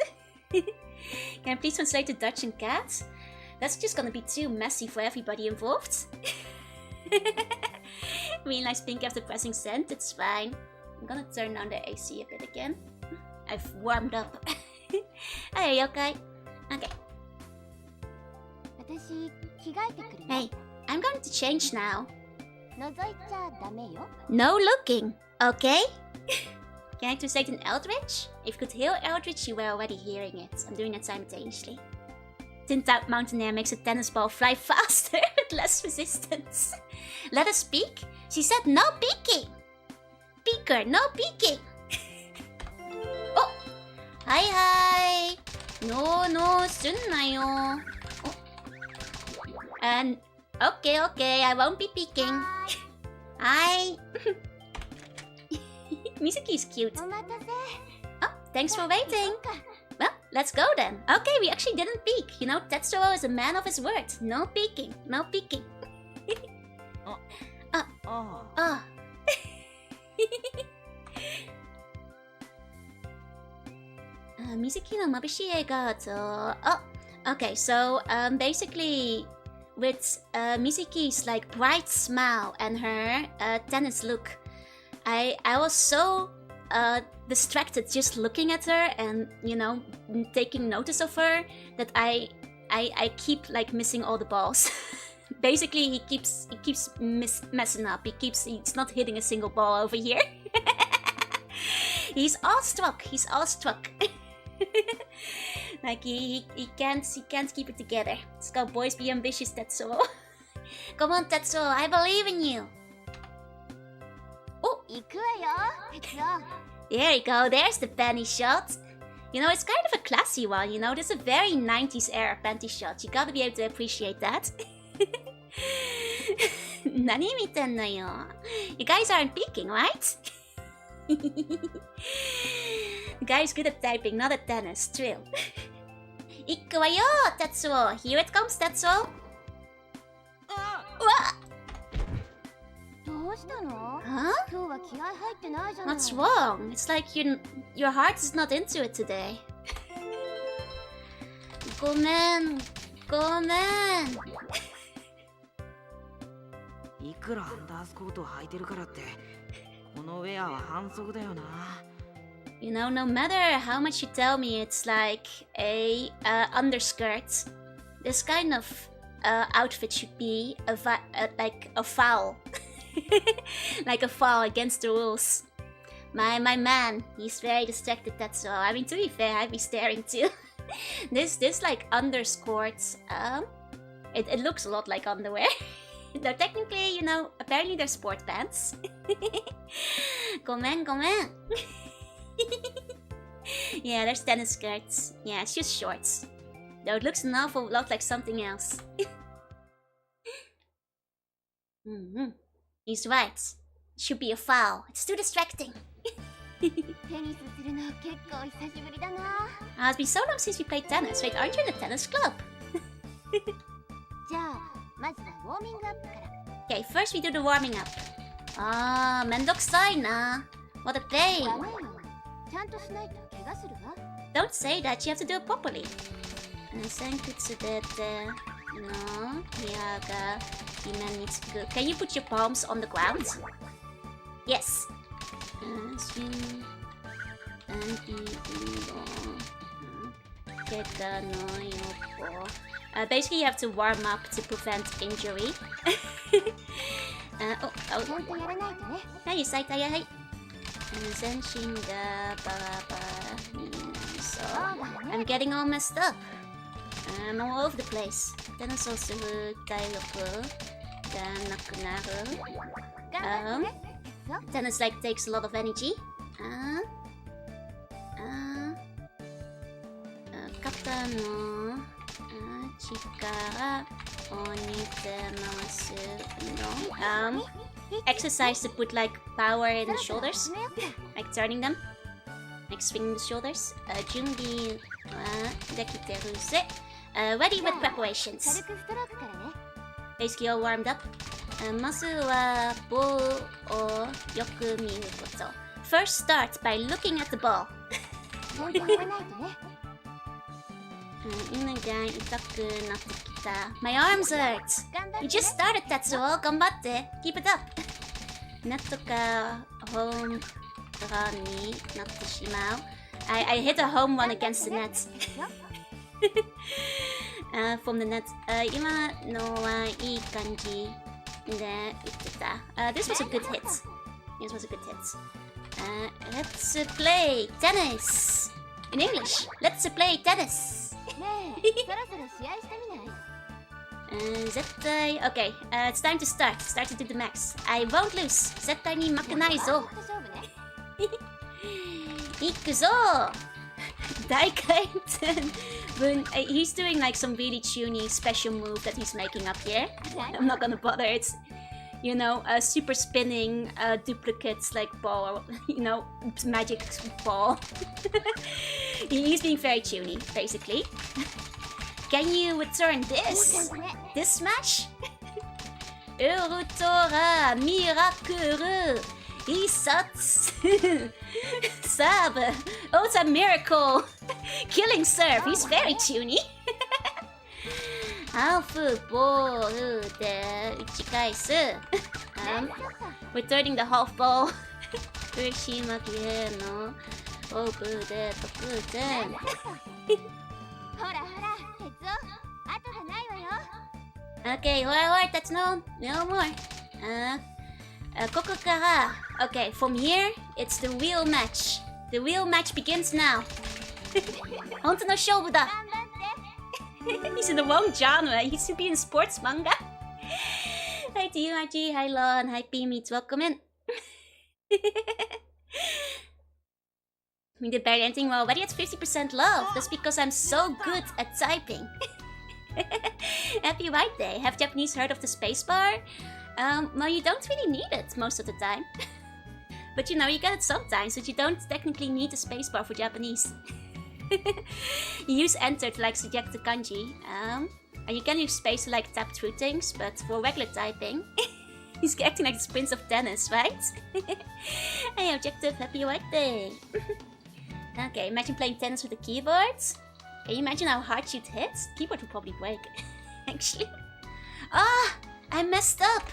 Can I please translate to Dutch and cat? That's just gonna be too messy for everybody involved. Realize pink after pressing send, it's fine. I'm gonna turn down the AC a bit again. I've warmed up. Hey, you okay? Okay. Hey, I'm going to change now. No looking, okay? Can I translate in Eldritch? If you could hear Eldritch, you were already hearing it. I'm doing it simultaneously. Tint out Mountaineer makes a tennis ball fly faster with less resistance. Let us speak? She said no peeking! Peeker, no peeking! Oh! Hi hi! No, no, すんなよ. Oh. And okay, I won't be peeking. Hi! Mizuki's cute. Oh, thanks for waiting. Well, let's go then. Okay, we actually didn't peek. You know, Tetsuro is a man of his word. No peeking, no peeking. Mizuki no mabushi eigato. Oh, okay, so basically with Mizuki's like bright smile and her tennis look, I was so distracted just looking at her and, you know, taking notice of her that I keep like missing all the balls. Basically, he keeps messing up. He's not hitting a single ball over here. He's awestruck. Like he can't keep it together. Let's go, boys. Be ambitious, Tetsuo. Come on, Tetsuo. I believe in you. Oh, there you go. There's the panty shot. You know, it's kind of a classy one. You know, there's a very 90s era panty shot. You gotta be able to appreciate that. Nani mitenno yo? You guys aren't peeking, right? The guy's good at typing, not at tennis. Thrill. Ikku wa yo, Tetsuo. Here it comes, Tetsuo. What? Huh? What's wrong? It's like your heart is not into it today. Gomen. いくらアンダースコートを履いてるからってこのウェアは反則だよな。You know, no matter how much you tell me it's like a underskirt, this kind of outfit should be like a foul. Like a foul against the rules. My man, he's very distracted, that's all. I mean, to be fair, I'd be staring too. This like underskirt, it looks a lot like underwear. Though technically, you know, apparently they're sport pants. Gomen. Yeah, there's tennis skirts. Yeah, it's just shorts. Though it looks an awful lot like something else. He's right. It should be a foul. It's too distracting. It's been so long since we played tennis. Wait, aren't you in the tennis club? Okay, first we do the warming up. Ah, mendokusai na. What a pain. Don't say that, you have to do it properly. Can you put your palms on the ground? Yes. Basically, you have to warm up to prevent injury. I'm getting all messed up. I'm all over the place. Tennis like takes a lot of energy. Kata no chikara onitemasu no. exercise to put like power in the shoulders, like turning them, like swinging the shoulders. 準備はできてるぜ。Ready with preparations. Basically all warmed up. まずはボールをよく見ること。First start by looking at the ball. 犬が痛くなってきた。My arms hurt. You just started, Tetsuo. 頑張って。Keep it up. ネットかホームランになってしまう。I hit a home run against the net. From the net. 今のはいい感じで言ってた。This was a good hit. This was a good hit. Let's play tennis. In English, let's play tennis. 絶対 Okay, it's time to start. Start to do the max. I won't lose. 絶対に負けないぞ。行くぞ。大回転。He's doing like some really tuney special move that he's making up here. I'm not gonna bother. It's, you know, super spinning duplicates like ball, you know, magic ball. He's being very tuney, basically. Can you return this? This smash? Ultra miracle! He sucks! Serve! Oh, it's a miracle! Killing serve! He's very tuney! ハーフボールで打ち返す。Returning the half ball. 苦し紛れのオープで得点。Okay, ほらほら、that's no more. ここから、Okay, from here, it's the real match. The real match begins now. 本当の勝負だ。He's in the wrong genre. He should be in sports manga. Hi to you, RG. Hi, Lon. Hi, P-Meets. Welcome in. We did barely anything. We're already at 50% love. That's because I'm so good at typing. Happy White Day. Have Japanese heard of the spacebar? Well, you don't really need it most of the time. But you know, you get it sometimes, but you don't technically need a spacebar for Japanese. You use enter to like suggest the kanji, and you can use space to like tap through things, but for regular typing, he's acting like the Prince of Tennis, right? Hey, objective, happy White Day. Okay, imagine playing tennis with a keyboard. Can you imagine how hard you'd hit? The keyboard would probably break, actually. Ah, I messed up.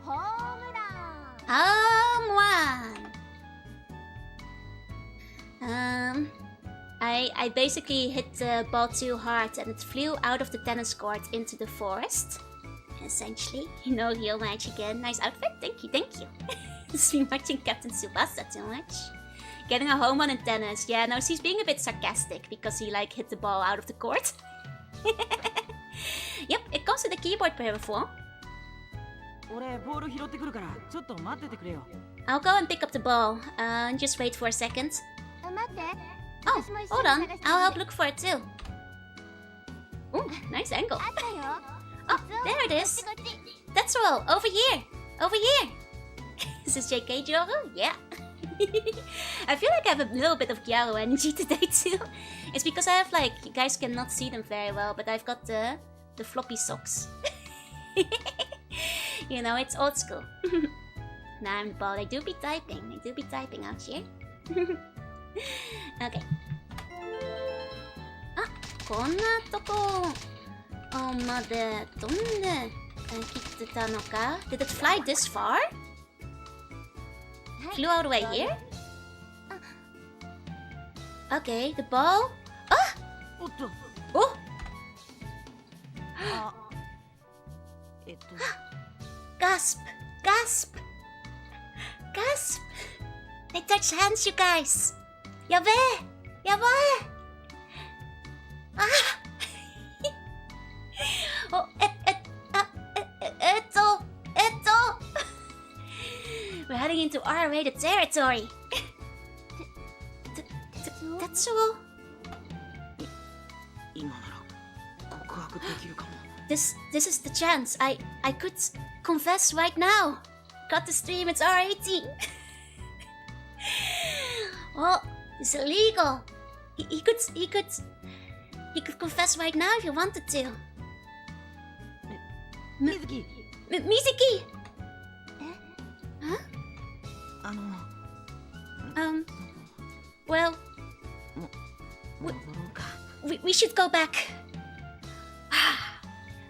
Home run. I basically hit the ball too hard and it flew out of the tennis court into the forest. Essentially, you know, real match again. Nice outfit, thank you, thank you. It's been watching Captain Tsubasa too much. Getting a home run in tennis. Yeah, no, he's being a bit sarcastic because he like hit the ball out of the court. Yep, it comes with a keyboard peripheral. I'll go and pick up the ball. Just wait for a second. Oh, hold on. I'll help look for it too. Ooh, nice angle. Oh, there it is. That's all. Over here. Over here. Is this JK Joru? Yeah. I feel like I have a little bit of Gyaro energy today too. It's because I have like, you guys cannot see them very well, but I've got the floppy socks. You know, it's old school. Nah, I'm bald. I do be typing out here. Okay. あ、こんなとこまで飛んで切ってたのか? Did it fly this far? Flew all the way here? Okay, the ball. Ah! Oh! Gasp! Gasp! Gasp! I touched hands, you guys! Yabe! Yabe! Ah! Oh, Eto! We're heading into R-rated territory! Tetsuo? This is the chance. I could confess right now. Cut the stream, it's R18. Oh, it's illegal. He could confess right now if he wanted to. 水木 Mizuki! あの Well, 戻ろうか we should go back.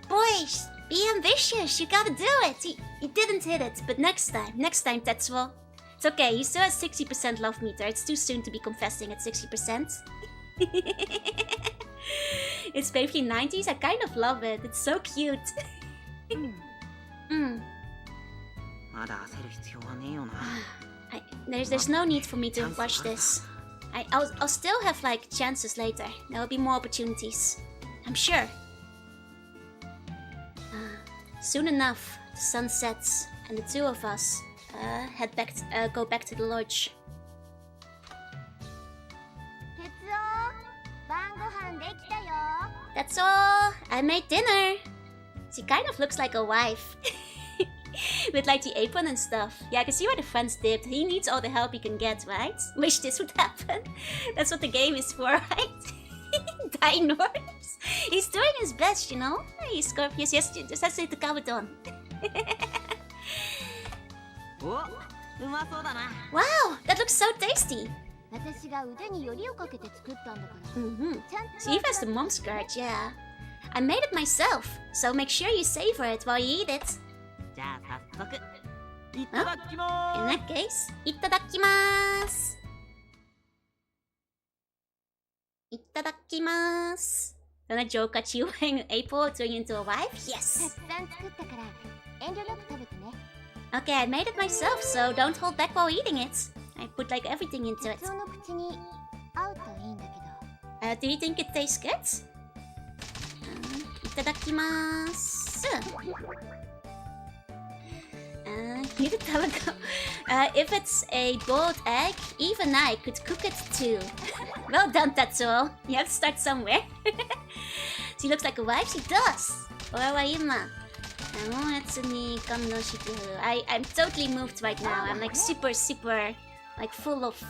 Boys, be ambitious. You gotta do it. He didn't hit it, but next time, Tetsuo. It's okay, he still has 60% love meter. It's too soon to be confessing at 60%. It's basically 90s. I kind of love it. It's so cute. まだ焦る必要はねえよな There's no need for me to rush this. I'll still have like chances later. There will be more opportunities. I'm sure. Soon enough, the sun sets, and the two of us go back to the lodge. 哲夫、晩ご飯できたよ。 That's all. I made dinner. She kind of looks like a wife. With like the apron and stuff. Yeah, I can see why the friends dipped. He needs all the help he can get, right? Wish this would happen. That's what the game is for, right? Dinosaurs. He's doing his best, you know? Hey, Scorpius, yes, just has to hit the Kabuton. おうまそうだな Wow, that looks so tasty. 私が腕によりをかけて作ったんだから。 Mm-hmm. ちゃんと So Eve has the mom skirt, yeah. I made it myself, so make sure you savor it while you eat it. じゃあ早速いただきま In ー that case, itadakimasu. Itadakimasu. Gonna joke at you wearing an apple turning into a wife? た Yes. くさん作ったから遠慮なく食べてね。 Okay, I made it myself, so don't hold back while eating it. I put like everything into it. 哲夫の口に合うといいんだけど。 Do you think it tastes good? Itadakimasu. You could tell it. If it's a boiled egg, even I could cook it too. Well done, Tatsuo. You have to start somewhere. She looks like a wife. She does. I'm totally moved right now. I'm like super, like full of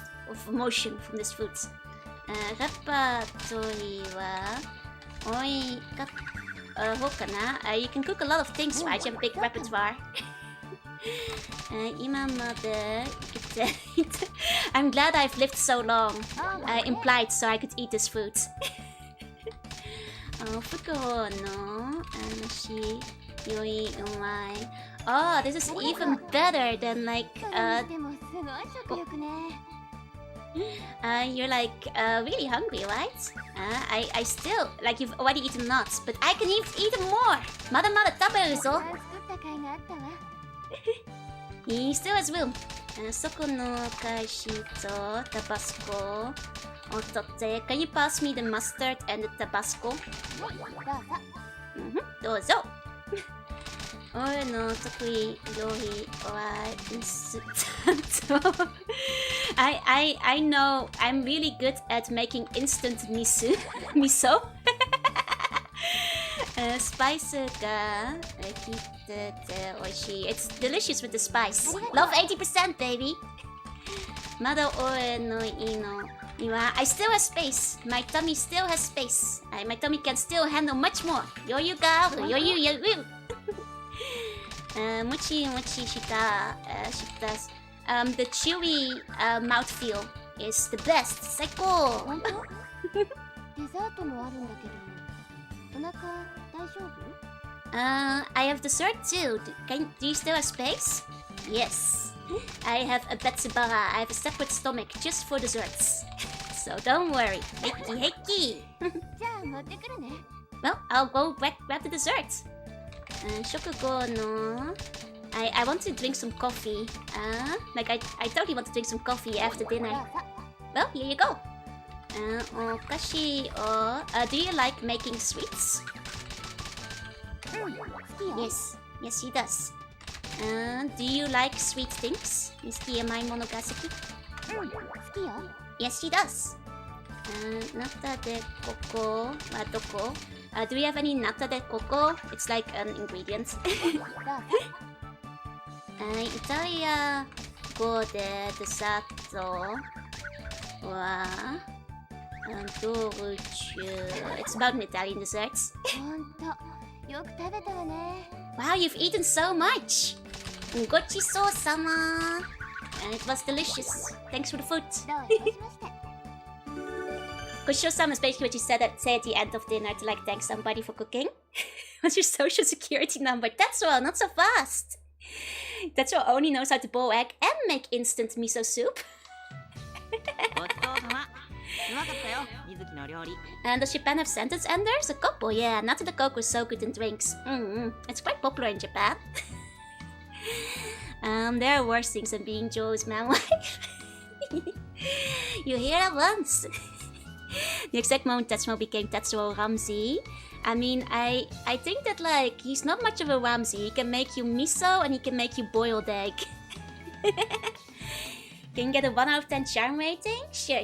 emotion from this food. Repertory wa oi you can cook a lot of things, right? You have a big repertoire. I'm glad I've lived so long. Implied, so I could eat this food. Oh, this is even better than like でもすごい食欲ね。 you're like really hungry, right? I still like you've already eaten lots, but I can eat more. Mada taberu た zo. くさん作った甲斐があったわ。 He still has room. そこの返しとTabasco. Can you pass me the mustard and the Tabasco? どうぞ。どうぞ。俺の得意料理はミス担当。I know I'm really good at making instant miso. Spice が効いてて美味しい。It's delicious with the spice. Love 80%, baby. まだ俺の胃のには I still have space. My tummy still has space. My tummy can still handle much more. 余裕がある。余裕。もちもちしたthe chewy mouthfeel is the best. 最高。本当？デザートもあるんだけど、お腹大丈夫？ I have dessert too. Do you still have space? Yes. I have a betsubara. I have a separate stomach just for desserts. So don't worry. Heiki. じゃあ持ってくるね。 Well, I'll go grab the dessert. 食後の I want to drink some coffee. Like I totally want to drink some coffee after dinner. Well, here you go. お菓子を do you like making sweets? 好きよ。 Yes, he does. Do you like sweet things? 好き甘いものが好き？好きよ。 Yes, he does. ナタデココはどこ？Do we have any nata de coco? It's like an ingredient. どうぞ。イタリア語でデザートはドルチュ It's about an Italian desserts. ほんとよく食べたわね。 Wow, you've eaten so much. Gochiso-sama. And it was delicious. Thanks for the food. どういたしまして。 Gochiso-sama is basically what you say at the end of dinner to like thank somebody for cooking. What's your social security number? Tetsuo, not so fast. Tetsuo only knows how to boil egg and make instant miso soup. ごちそうさま。うまかったよ、水木の料理。 And does Japan have sentence enders? A couple, yeah. Not that the Coke was so good in drinks. It's quite popular in Japan. There are worse things than being Joe's man wife. You hear that once. The exact moment Tetsuo became Tetsuo Ramsey. I mean, I think that like he's not much of a Ramsey. He can make you miso and he can make you boiled egg. Can you get a 1 out of 10 charm rating? Sure.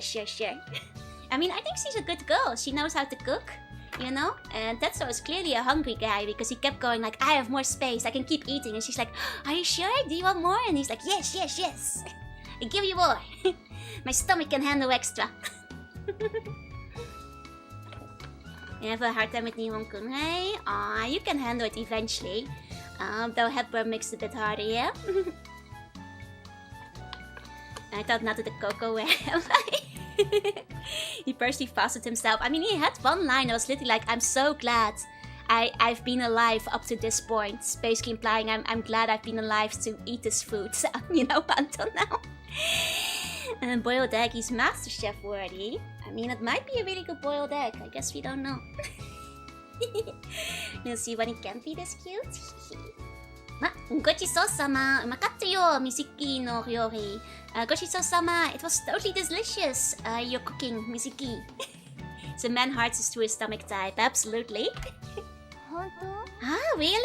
I mean, I think she's a good girl. She knows how to cook, you know? And Tetsuo is clearly a hungry guy because he kept going like, I have more space, I can keep eating. And she's like, are you sure? Do you want more? And he's like, yes. I give you more. My stomach can handle extra. You have a hard time with Nihon-kun, hey? Aw, you can handle it eventually. Though Hepburn makes it a bit harder, yeah? I thought not to the cocoa, where am I? He personally fasted himself. I mean, he had one line that was literally like, I'm so glad I've been alive up to this point. Basically implying I'm glad I've been alive to eat this food, you know, until now. And boiled egg is Master Chef worthy. I mean, it might be a really good boiled egg. I guess we don't know. We'll see when it can be this cute. ま、ごちそうさま。うまかったよ、Misikiの料理。ごちそうさま。It was totally delicious. Your cooking, Misiki. So man hearts is to his stomach type. Absolutely. 本当？ Ah, really?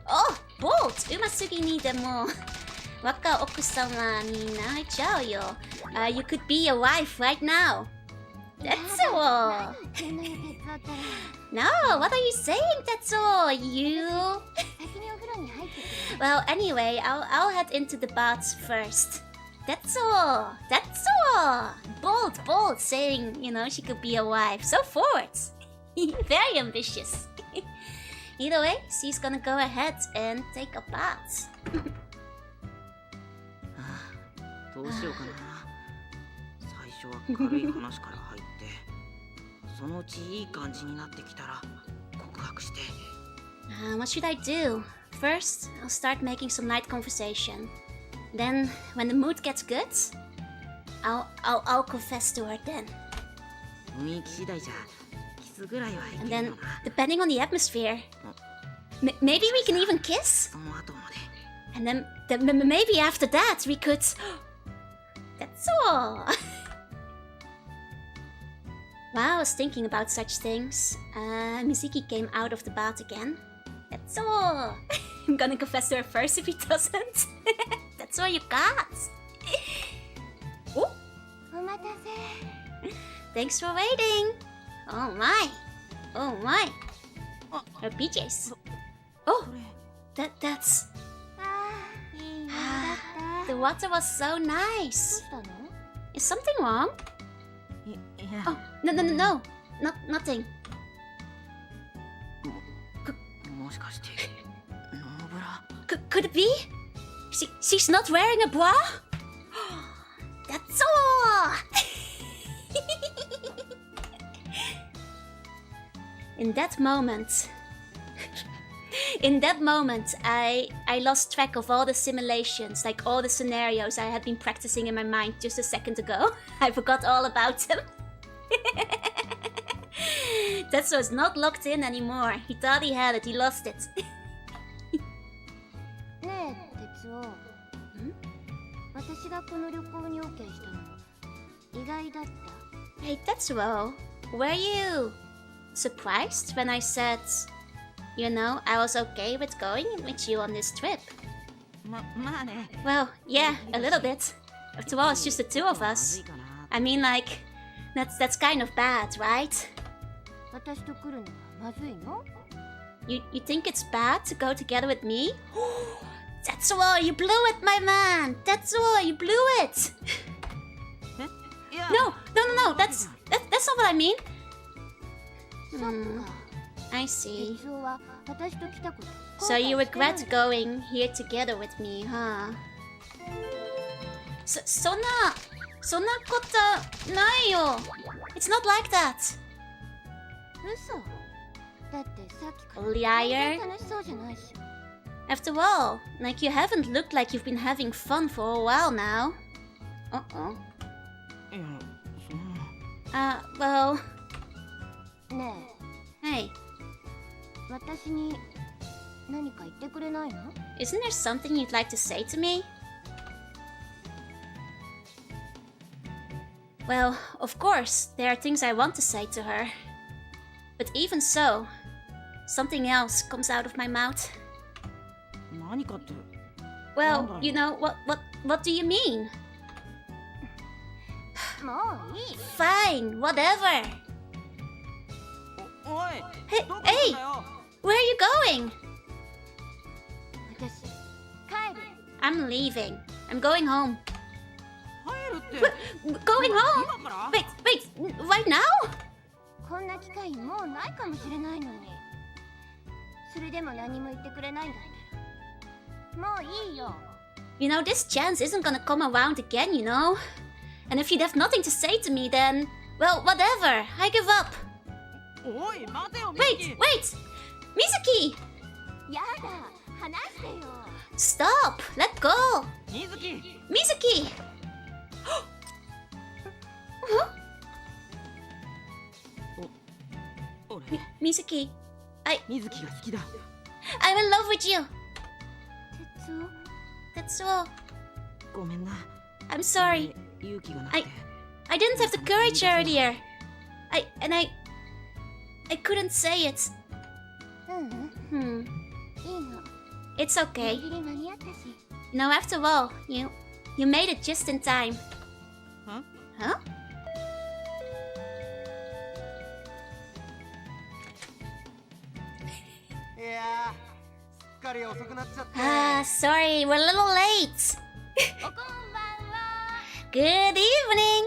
Oh, bolt! うますぎにでも。若奥様になれちゃうよ。You could be a wife right now. That's all. No, what are you saying? That's all. You. Well, anyway, I'll head into the baths first. That's all. Bold, saying, you know, she could be a wife. So forward. Very ambitious. Either way, she's gonna go ahead and take a bath. どうしようかな。最初は軽い話から入って、そのうちいい感じになってきたら告白して。What should I do? First, I'll start making some light conversation. Then, when the mood gets good, I'll confess to her then. 雰囲気次第じゃキスぐらいはいけ And る then, のな。 depending on the atmosphere, maybe we can even kiss. その後まで。 And then maybe after that we could. That's all. While I was thinking about such things, Misiki came out of the bath again. That's all. I'm gonna confess to her first if he doesn't. That's all you got. Oh. お待たせ。 Thanks for waiting. Oh my. Her PJs. Oh, that's. いい匂いだった。 The water was so どう nice. したの？ Is something wrong? いや、 Oh, no. Nothing. もしかしてノーブラ。 Could it be? She's not wearing a bra? That's all! In that moment, I lost track of all the simulations, like all the scenarios I had been practicing in my mind just a second ago. I forgot all about them. Tetsuo is not locked in anymore. He thought he had it, he lost it. ねえ、哲夫。私がこの旅行に OK したの意外だった。 Hey Tetsuo, were you surprised when I said, you know, I was okay with going with you on this trip? まあね。 Well, yeah, a little bit. After all, it's just the two of us. I mean, like, that's kind of bad, right? 私と来るのはまずいの？ You think it's bad to go together with me? Tetsuo, you blew it, my man! Tetsuo, you blew it! Yeah. No, that's not what I mean. そっか。 I see. 哲夫は私と来たこと。 So you regret going here together with me, huh? そんなことないよ。It's not like that. 嘘。だってさっきから Liar. 楽しそうじゃないし。 After all, like you haven't looked like you've been having fun for a while now. Uh-oh. いや、そんな。Well, ね hey, え、私に何か言ってくれないの？ isn't there something you'd like to say to me? Well, of course, there are things I want to say to her. But even so, something else comes out of my mouth. 何かって。 Well, you know, what do you mean? もういい。 Fine, whatever. おい。 Hey, どこ行くん hey, だよ。 where are you going? 私、帰る。 I'm leaving. I'm going home. 帰るって。 Going home? 今から？ Wait, right now? こんな機会もうないかもしれないのに。それでも何も言ってくれないんだったら。もういいよ。You know, this chance isn't gonna come around again, you know? And if you'd have nothing to say to me, then, well, whatever. I give up. おい、待てよ、ミ Wait, キ。 wait! Mizuki! やだ、話してよ。 Stop! Let go! ミズキ。 Mizuki! Huh? 俺、 Mizuki, ミズキが好きだ。 I'm in love with you! 哲夫、 That's all. ごめんな。 I'm sorry. 俺勇気がなくて。 I didn't have the courage earlier. I couldn't say it. う Hmm. ん、いいの。 It's ギ okay. リギリ間に合ったし。 No, after all, you made it just in time. Huh? Huh? いやー、すっかり遅くなっちゃって。 Sorry, we're a little late. おこんばんは。 Good evening.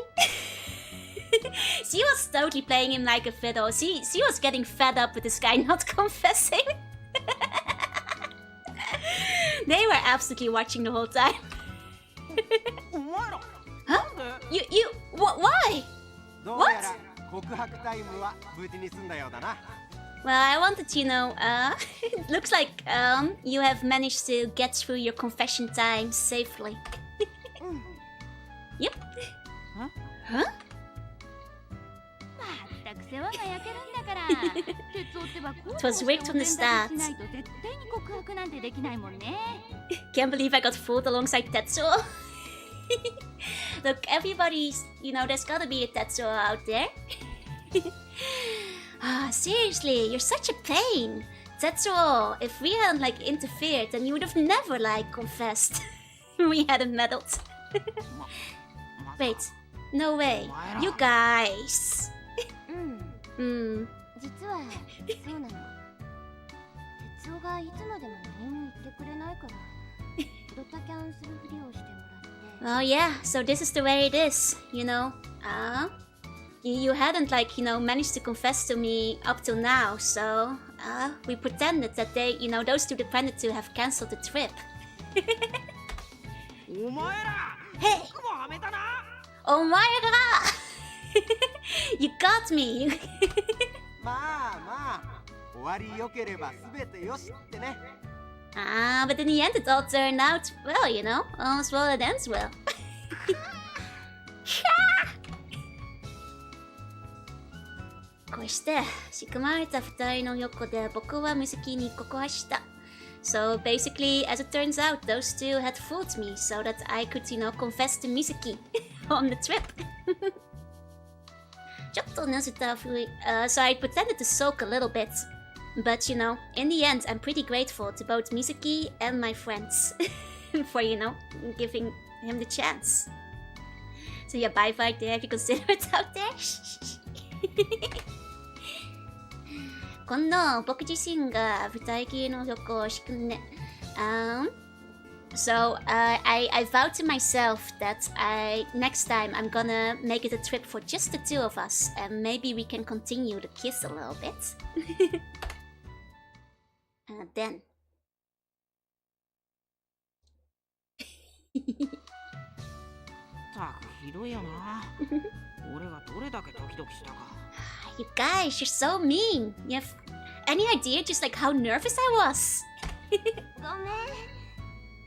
She was totally playing him like a fiddle. She was getting fed up with this guy not confessing. They were absolutely watching the whole time. お前ら。 Huh? なんで？ Why? どうやら告白タイムは無事に済んだようだな。 Well, I wanted to know, it looks like, you have managed to get through your confession time safely. Yep. Huh? まったく世話が焼けるんだから。哲夫ってばこう It was rigged from the start. しないと絶対に告白なんてできないもんね。 Can't believe I got fooled alongside Tetsuo. Look, everybody's, you know, there's gotta be a Tetsuo out there. Seriously, you're such a pain. Tetsuo, if we hadn't, like, interfered, then you would have never, like, confessed. We hadn't meddled. Wait, no way. You guys. うん、 Hmm. 実はそうなの。哲夫がいつまでも何も言ってくれないから、ドタキャンするふりをしてもらって。 Oh yeah, so this is the way it is, you know. You hadn't, like, you know, managed to confess to me up till now, so we pretended that they, you know, those two pretended to have cancelled the trip. お前ら。 Hey, 僕もはめたな。 oh my god! You got me. まあまあ、終わり良ければ全てよしってね。 But in the end it all turned out well, you know. All's well that ends well. こうして仕組まれた二人の横で僕は水木に告白した。So basically, as it turns out, those two had fooled me so that I could, you know, confess to Mizuki on the trip. ちょっとなぜたふり、so I pretended to sulk a little bit. But, you know, in the end, I'm pretty grateful to both Mizuki and my friends for, you know, giving him the chance. So yeah, bye bye there if you consider it out there. 今度僕自身が二人きりの旅行をしてね。So I vowed to myself that next time I'm gonna make it a trip for just the two of us, and maybe we can continue to kiss a little bit. Then. たくひどいよな。俺がどれだけドキドキしたか。You guys, you're so mean. You have any idea just like how nervous I was? ごめん。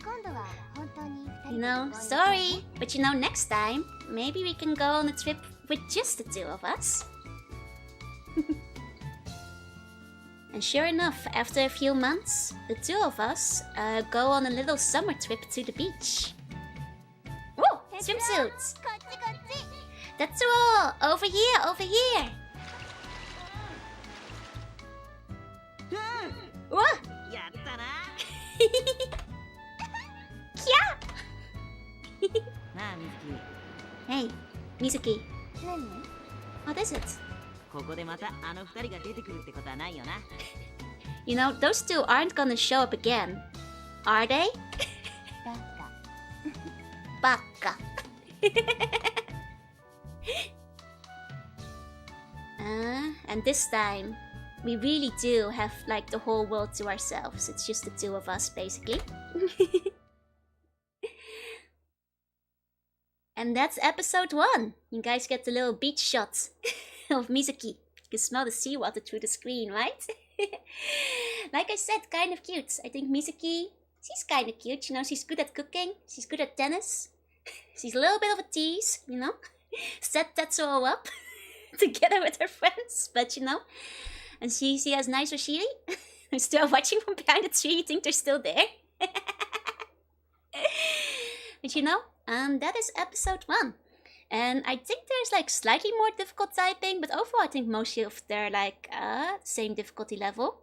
今度は本当に二人 You で know, 旅行に行こうね sorry, but you know, next time maybe we can go on a trip with just the two of us. And sure enough, after a few months, the two of us go on a little summer trip to the beach. Whoa, swimsuits! こっちこっち。 That's all! Over here, over here! Whoa! やったな。なあみず Hey, Mizuki, 何？ what is it? き、ここでまたあの二人が出てくるってことはないよな。You know, those two aren't gonna show up again, are they? バカ。 Baka. And this time, we really do have like the whole world to ourselves. It's just the two of us, basically. And that's episode 1. You guys get the little beach shot of Mizuki. You can smell the seawater through the screen, right? Like I said, kind of cute. I think Mizuki, she's kind of cute. You know, she's good at cooking. She's good at tennis. She's a little bit of a tease, you know. Set Tetsuo up together with her friends, but you know. And she has nice Oshiri. I'm still watching from behind the tree. You think they're still there? But you know, that is episode 1. And I think there's like slightly more difficult typing, but overall I think most of they're like same difficulty level.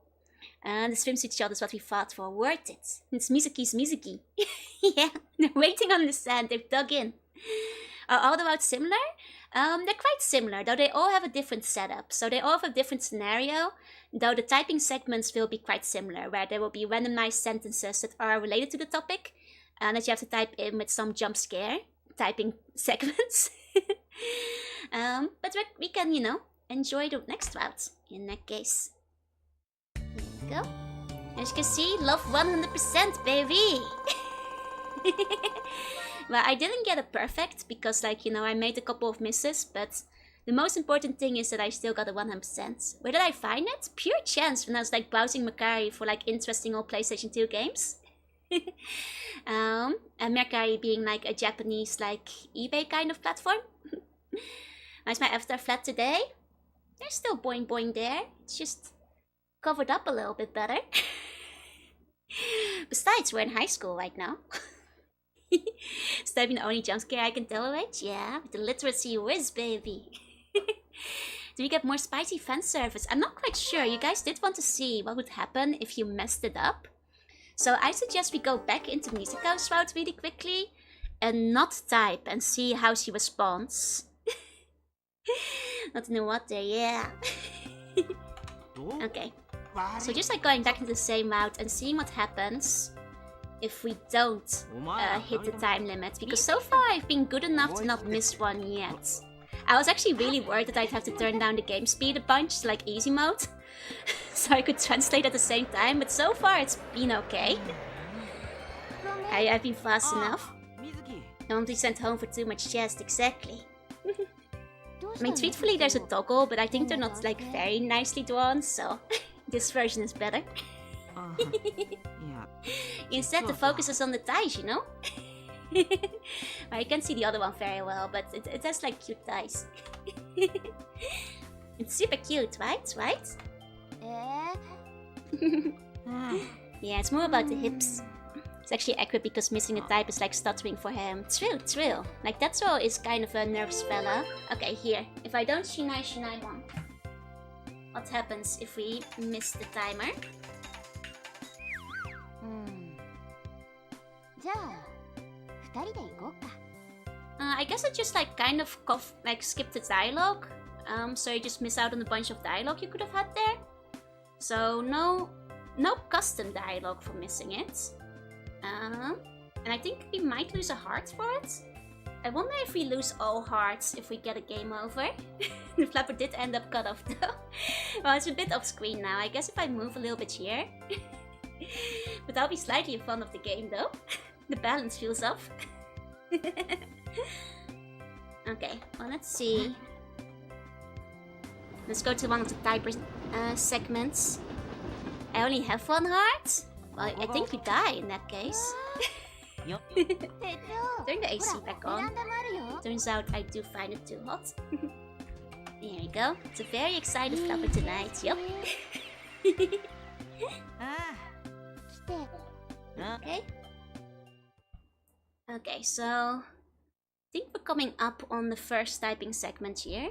And the swimsuit shot is what we fought for. Worth it. It's Mizuki's Mizuki. Yeah, they're waiting on the sand. They've dug in. Are all about similar? They're quite similar, though they all have a different setup. So they all have a different scenario, though the typing segments will be quite similar, where there will be randomized sentences that are related to the topic, and that you have to type in with some jump scare typing segments. But we can, you know, enjoy the next route in that case. Here we go. As you can see, love 100%, baby! Well, I didn't get it perfect because, like, you know, I made a couple of misses, but the most important thing is that I still got a 100%. Where did I find it? Pure chance when I was, like, browsing Mercari for, like, interesting old PlayStation 2 games. And Mercari being, like, a Japanese, like, eBay kind of platform. How's my avatar flat today? There's still boing boing there. It's just covered up a little bit better. Besides, we're in high school right now. Is that the only jump scare I can tolerate? Yeah, with the literacy whiz, baby. Do we get more spicy fan service? I'm not quite sure. You guys did want to see what would happen if you messed it up. So I suggest we go back into Mizuko's route really quickly and not type and see how she responds. Not in the water, yeah. Okay. So just like going back into the same route and seeing what happens if we don't hit the time limit, because so far I've been good enough to not miss one yet. I was actually really worried that I'd have to turn down the game speed a bunch to like easy mode so I could translate at the same time, but so far it's been okay. I've been fast enough. Don't be sent home for too much chest, exactly. I mean, truthfully there's a toggle, but I think they're not like very nicely drawn, so this version is better. Instead, the focus is on the ties, you know? I can't see the other one very well, but it has like cute ties. It's super cute, right? Right? Yeah, it's more about the hips. It's actually accurate because missing a type is like stuttering for him. True. Like Tetsuo is kind of a nervous fella. Okay, here. If I don't Shinai one. What happens if we miss the timer? I guess I just like kind of skip the dialogue. So you just miss out on a bunch of dialogue you could have had there. So no custom dialogue for missing it. And I think we might lose a heart for it. I wonder if we lose all hearts if we get a game over. The flapper did end up cut off though. Well, it's a bit off screen now. I guess if I move a little bit here. But I'll be slightly in front of the game though. The balance feels off. Okay, well let's see. Let's go to one of the typer segments. I only have one heart? Well, I think we die in that case. Turn the AC back on. Turns out I do find it too hot. There we go. It's a very excited flapper tonight. Yup. Okay. Okay, so I think we're coming up on the first typing segment here.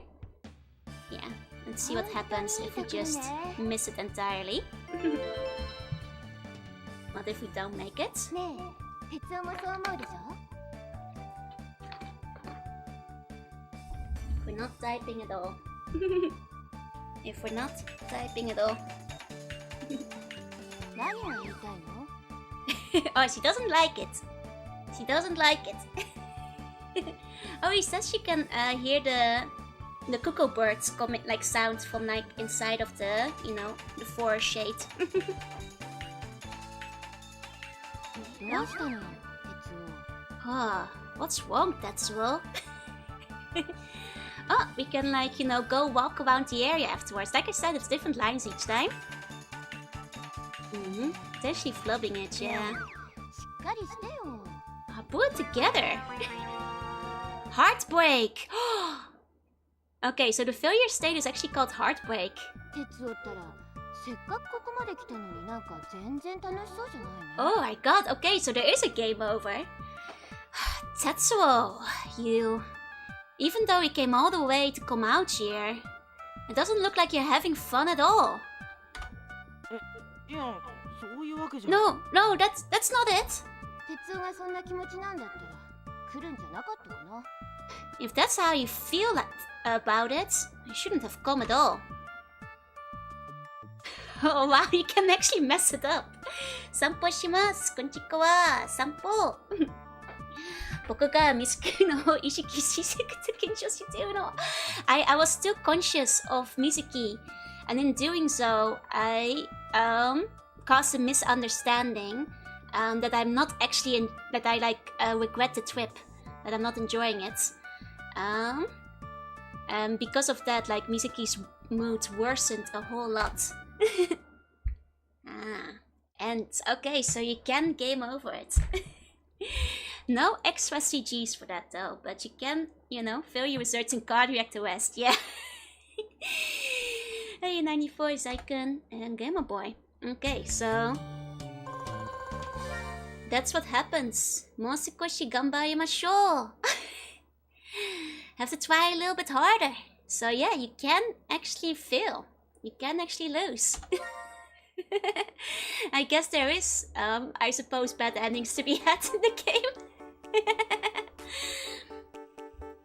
Yeah, let's see what happens if we just miss it entirely. What if we don't make it? If we're not typing at all. If we're not typing at all. Oh, she doesn't like it. She doesn't like it. Oh, he says she can hear the cuckoo birds coming, like sounds from like inside of the, you know, the forest shade. Oh, what's wrong, Tetsuo? Oh, we can like, you know, go walk around the area afterwards. Like I said, it's different lines each time. It's actually flubbing it, yeah. Oh, pull it together. Heartbreak! Okay, so the failure state is actually called heartbreak. Oh my god, okay, so there is a game over. Tetsuo, you... Even though we came all the way to come out here, it doesn't look like you're having fun at all. No, that's not it. If that's how you feel about it, you shouldn't have come at all. Oh wow, you can actually mess it up. Sanpo shimasu, konnichiwa, sanpo. 僕がミスキのを意識しすぎて緊張しているの。I was too conscious of Mizuki, and in doing so, I caused a misunderstanding that I'm not actually that I like regret the trip, that I'm not enjoying it. And because of that, like Mizuki's mood worsened a whole lot. And okay, so you can game over it. No extra CGs for that though, but you can, you know, fill you with certain cardiac arrest, yeah. Hey, 94 is Icon and Gamer Boy. Okay, so that's what happens. Mo sukoshi ganbarimashou. Have to try a little bit harder. So yeah, you can actually fail. You can actually lose. I guess there is, I suppose, bad endings to be had in the game.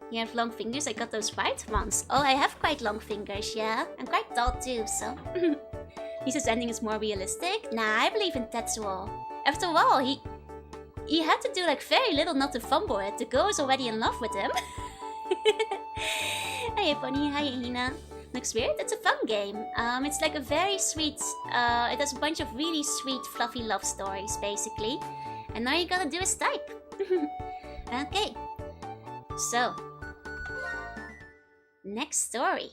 You have long fingers? I got those white ones. Oh, I have quite long fingers, yeah. I'm quite tall too, so... Lisa's ending is more realistic? Nah, I believe in Tetsuo. After all, he had to do like very little not to fumble it. The girl is already in love with him. Hi Bonnie, hi Hina. Looks weird? It's a fun game. It's like a very sweet... it has a bunch of really sweet, fluffy love stories, basically. And all you gotta do is type. Okay. So. Next story.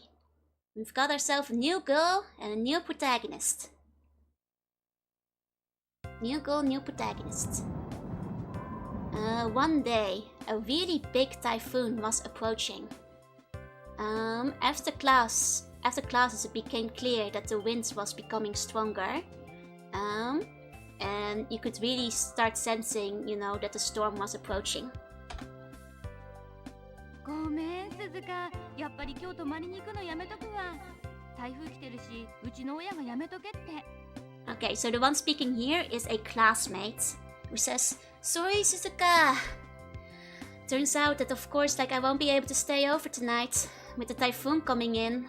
We've got ourselves a new girl and a new protagonist. New girl, new protagonist. One day, a really big typhoon was approaching. After classes, it became clear that the wind was becoming stronger. And you could really start sensing, you know, that the storm was approaching. Okay, so the one speaking here is a classmate who says, "Sorry, Suzuka." Turns out that, of course, like, I won't be able to stay over tonight. With the typhoon coming in,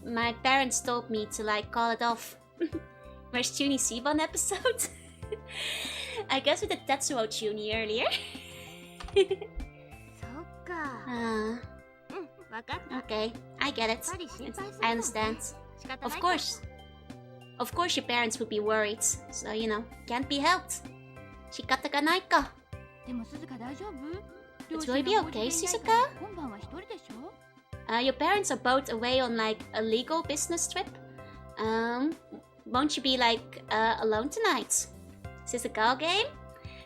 my parents told me to, like, call it off Where's Chuny Siban episode? I guess we did Tetsuo Chuny earlier. そっか。Ah, わかった。 okay, I get や it. っぱり心配する I のね。 understand. 仕方 Of ないか。 course. Of course your parents would be worried. So, can't be helped. 仕方がないか。でも鈴鹿大丈夫？ It's really be okay, 鈴鹿？ 今晩は一人でしょ？ Your parents are both away on like a legal business trip. Won't you be like alone tonight? Is this a girl game?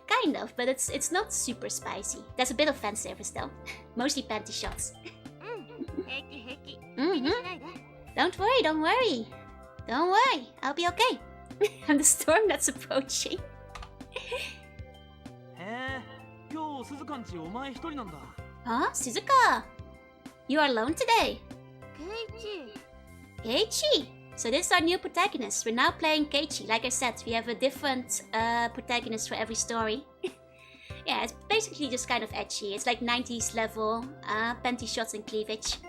Kind of, but it's not super spicy. There's a bit of fan service though. Mostly panty shots. 平気平気。 Mhm. 気にしないで。 Don't worry, don't worry. Don't worry, I'll be okay. I'm the storm that's approaching. へえ、今日鈴鹿んちお前一人なんだ。 Huh? Suzuka? You are alone today? ケイチ。 Keiichi! So this is our new protagonist. We're now playing Keiichi. Like I said, we have a different protagonist for every story. Yeah, it's basically just kind of edgy. It's like 90s level, panty shots and cleavage.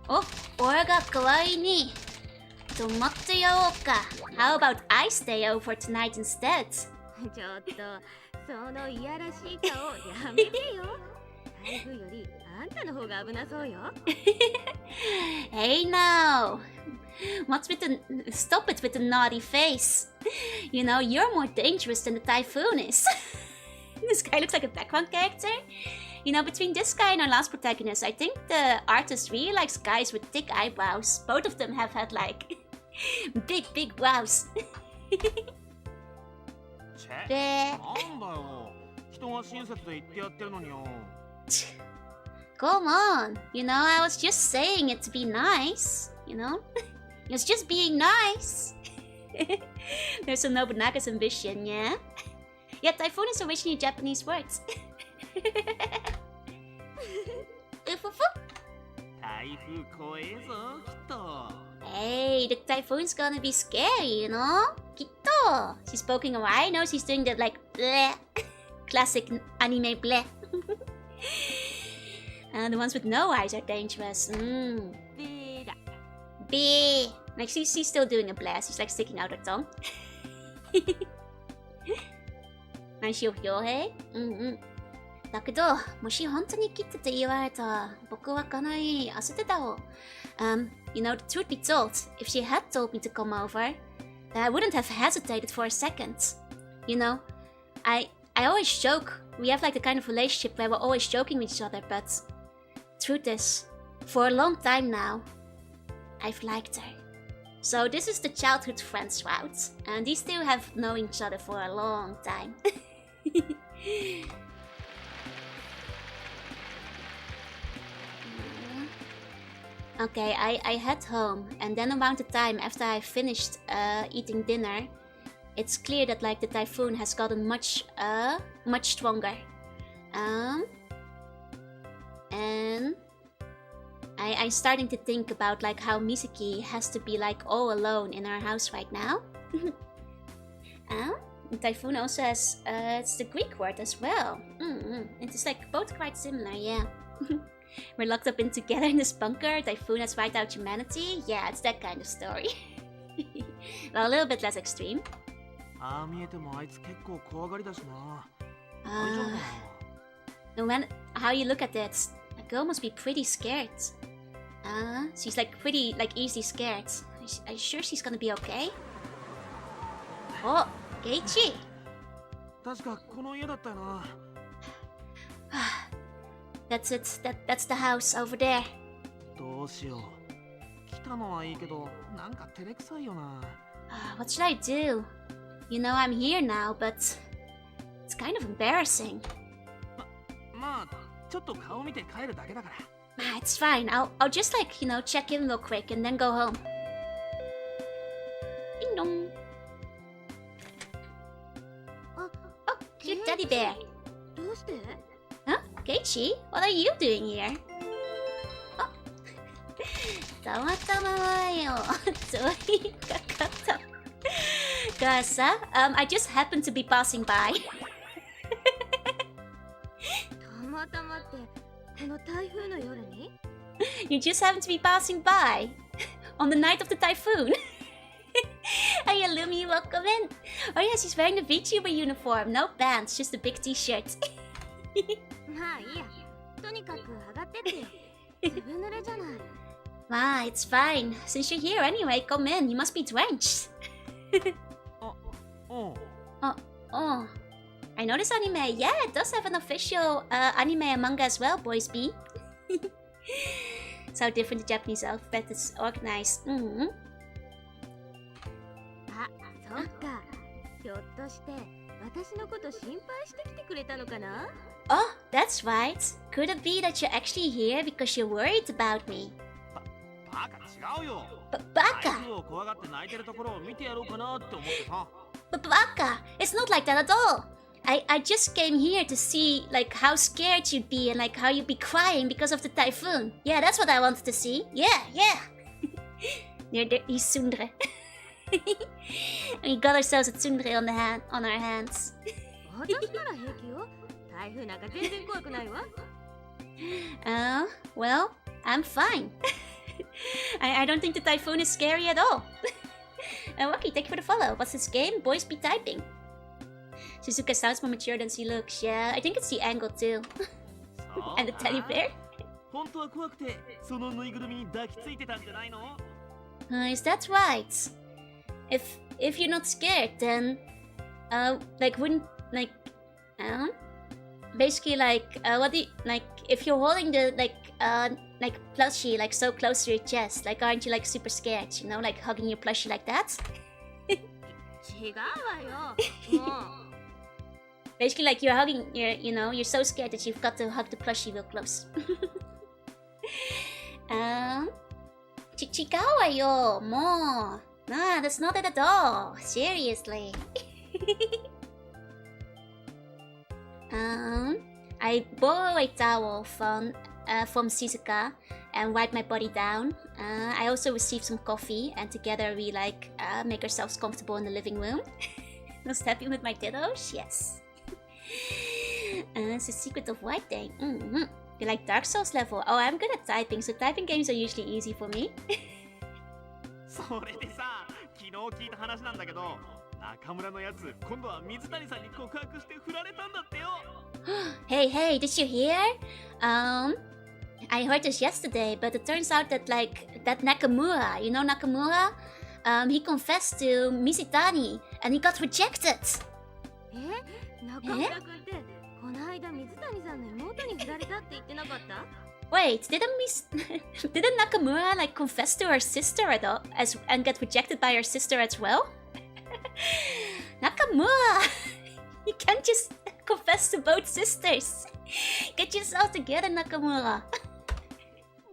Oh, Orga kawaii ni. Tomatte yaou ka. How about I stay over tonight instead? ちょっとそのいやらしい顔やめてよ。台風よりあんたの方が危なそうよ。Hey now! What's with the... Stop it with the naughty face. You're more dangerous than the typhoon is. This guy looks like a background character. Between this guy and our last protagonist, I think the artist really likes guys with thick eyebrows. Both of them have had like big brows. チェ、でなんだよ。人が親切で言ってやってるのによ。Come on, I was just saying it to be nice, It's just being nice. There's a Nobunaga's ambition, yeah? Yeah, typhoon is originally a Japanese word. 台風怖えぞ、きっと。 Hey, the typhoon's gonna be scary, Kitto. She's poking her eye, she's doing that like bleh. Classic anime bleh. And the ones with no eyes are dangerous. でだ。 B. Like she's still doing a blast. She's like sticking out her tongue. Nice of your hey? だけど、もし本当に来てて言われたら、僕はかなり焦ってたわ。The truth be told, if she had told me to come over, then I wouldn't have hesitated for a second. I always joke. We have like the kind of relationship where we're always joking with each other, but truth is, for a long time now, I've liked her. So this is the childhood friends route, and these two have known each other for a long time. Okay, I head home, and then around the time after I finished eating dinner, it's clear that like the typhoon has gotten much stronger. And I'm starting to think about like how Misaki has to be like all alone in her house right now. Typhoon also has it's the Greek word as well. It's like both quite similar, yeah. We're locked up in together in this bunker. Typhoon has wiped out humanity. Yeah, it's that kind of story. Well, a little bit less extreme. ああ見えてもあいつ結構怖がりだしな。大丈夫かな。 No matter how you look at it, a girl must be pretty scared. She's like pretty like easily scared. Are you sure she's gonna be okay? Oh, Keiichi. 確かこの家だったよな。That's it. That's the house over there. どうしよう。来たのはいいけど、なんか照れくさいよな。What should I do? I'm here now, but it's kind of embarrassing. まあ、ちょっと顔見て帰るだけだから。It's fine. I'll just like, check in real quick and then go home. Ding dong. Oh, cute teddy bear. どうして？ Huh? Keiichi? What are you doing here? Oh. たまたまはよ。通りかかった。Gasa, I just happened to be passing by. たまたまってこの台風の夜に？ You just happened to be passing by on the night of the typhoon. Hiya, Lumi, welcome in. Oh yeah, she's wearing the Vtuber uniform. No pants, just a big t-shirt. まあいいや。とにかく上がってってよ。ずぶ濡れじゃない。Ah, it's fine. Since you're here anyway, come in. You must be drenched. うん。 Oh. I know this anime. Yeah, it does have an official anime and manga as well, boys B. It's how different the Japanese alphabet is organized. Mm-hmm. あ、そっか。ひょっとして私のこと心配してきてくれたのかな？ Oh, that's right. Could it be that you're actually here because you're worried about me? バカ違うよ。Baka! 台風を怖がって泣いてるところを見てやろうかなって思ってさ。Baka! It's not like that at all. I just came here to see like how scared you'd be and like how you'd be crying because of the typhoon. Yeah, that's what I wanted to see. Yeah. He's tsundere. We got ourselves a tsundere on our hands. 私なら平気よ。台風なんか全然怖くないわ。Well, I'm fine. I don't think the typhoon is scary at all. Waki, thank you for the follow. What's this game? Boys be typing. Shizuka sounds more mature than she looks. Yeah, I think it's the angle too. And the teddy bear. 本当は怖くてそのぬいぐるみに抱きついてたんじゃないの？ Is that right? If you're not scared, then like wouldn't like basically like what do you, like if you're holding the like plushie like so close to your chest, like aren't you like super scared? You know, like hugging your plushie like that. 違うわよ。もう。Basically, like you're hugging, you're so scared that you've got to hug the plushie real close. Chikawa yo, mo. Nah, that's not it at all. Seriously. I borrow a towel from Shizuka and wipe my body down. I also received some coffee, and together we like make ourselves comfortable in the living room. Was happy with my dittos? Yes. It's the secret of white day. You like Dark Souls level? Oh, I'm good at typing, so typing games are usually easy for me. それでさ、昨日聞いた話なんだけど、中村のやつ、今度は水谷さんに告白して振られたんだってよ。Hey, did you hear? I heard this yesterday, but it turns out that that Nakamura, you know Nakamura? He confessed to Mizutani, and he got rejected. 中村君ってこの間水谷さんの妹に振られたって言ってなかった？ Wait, didn't Nakamura like confess to her sister and get rejected by her sister as well? Nakamura, you can't just confess to both sisters. Get yourself together, Nakamura.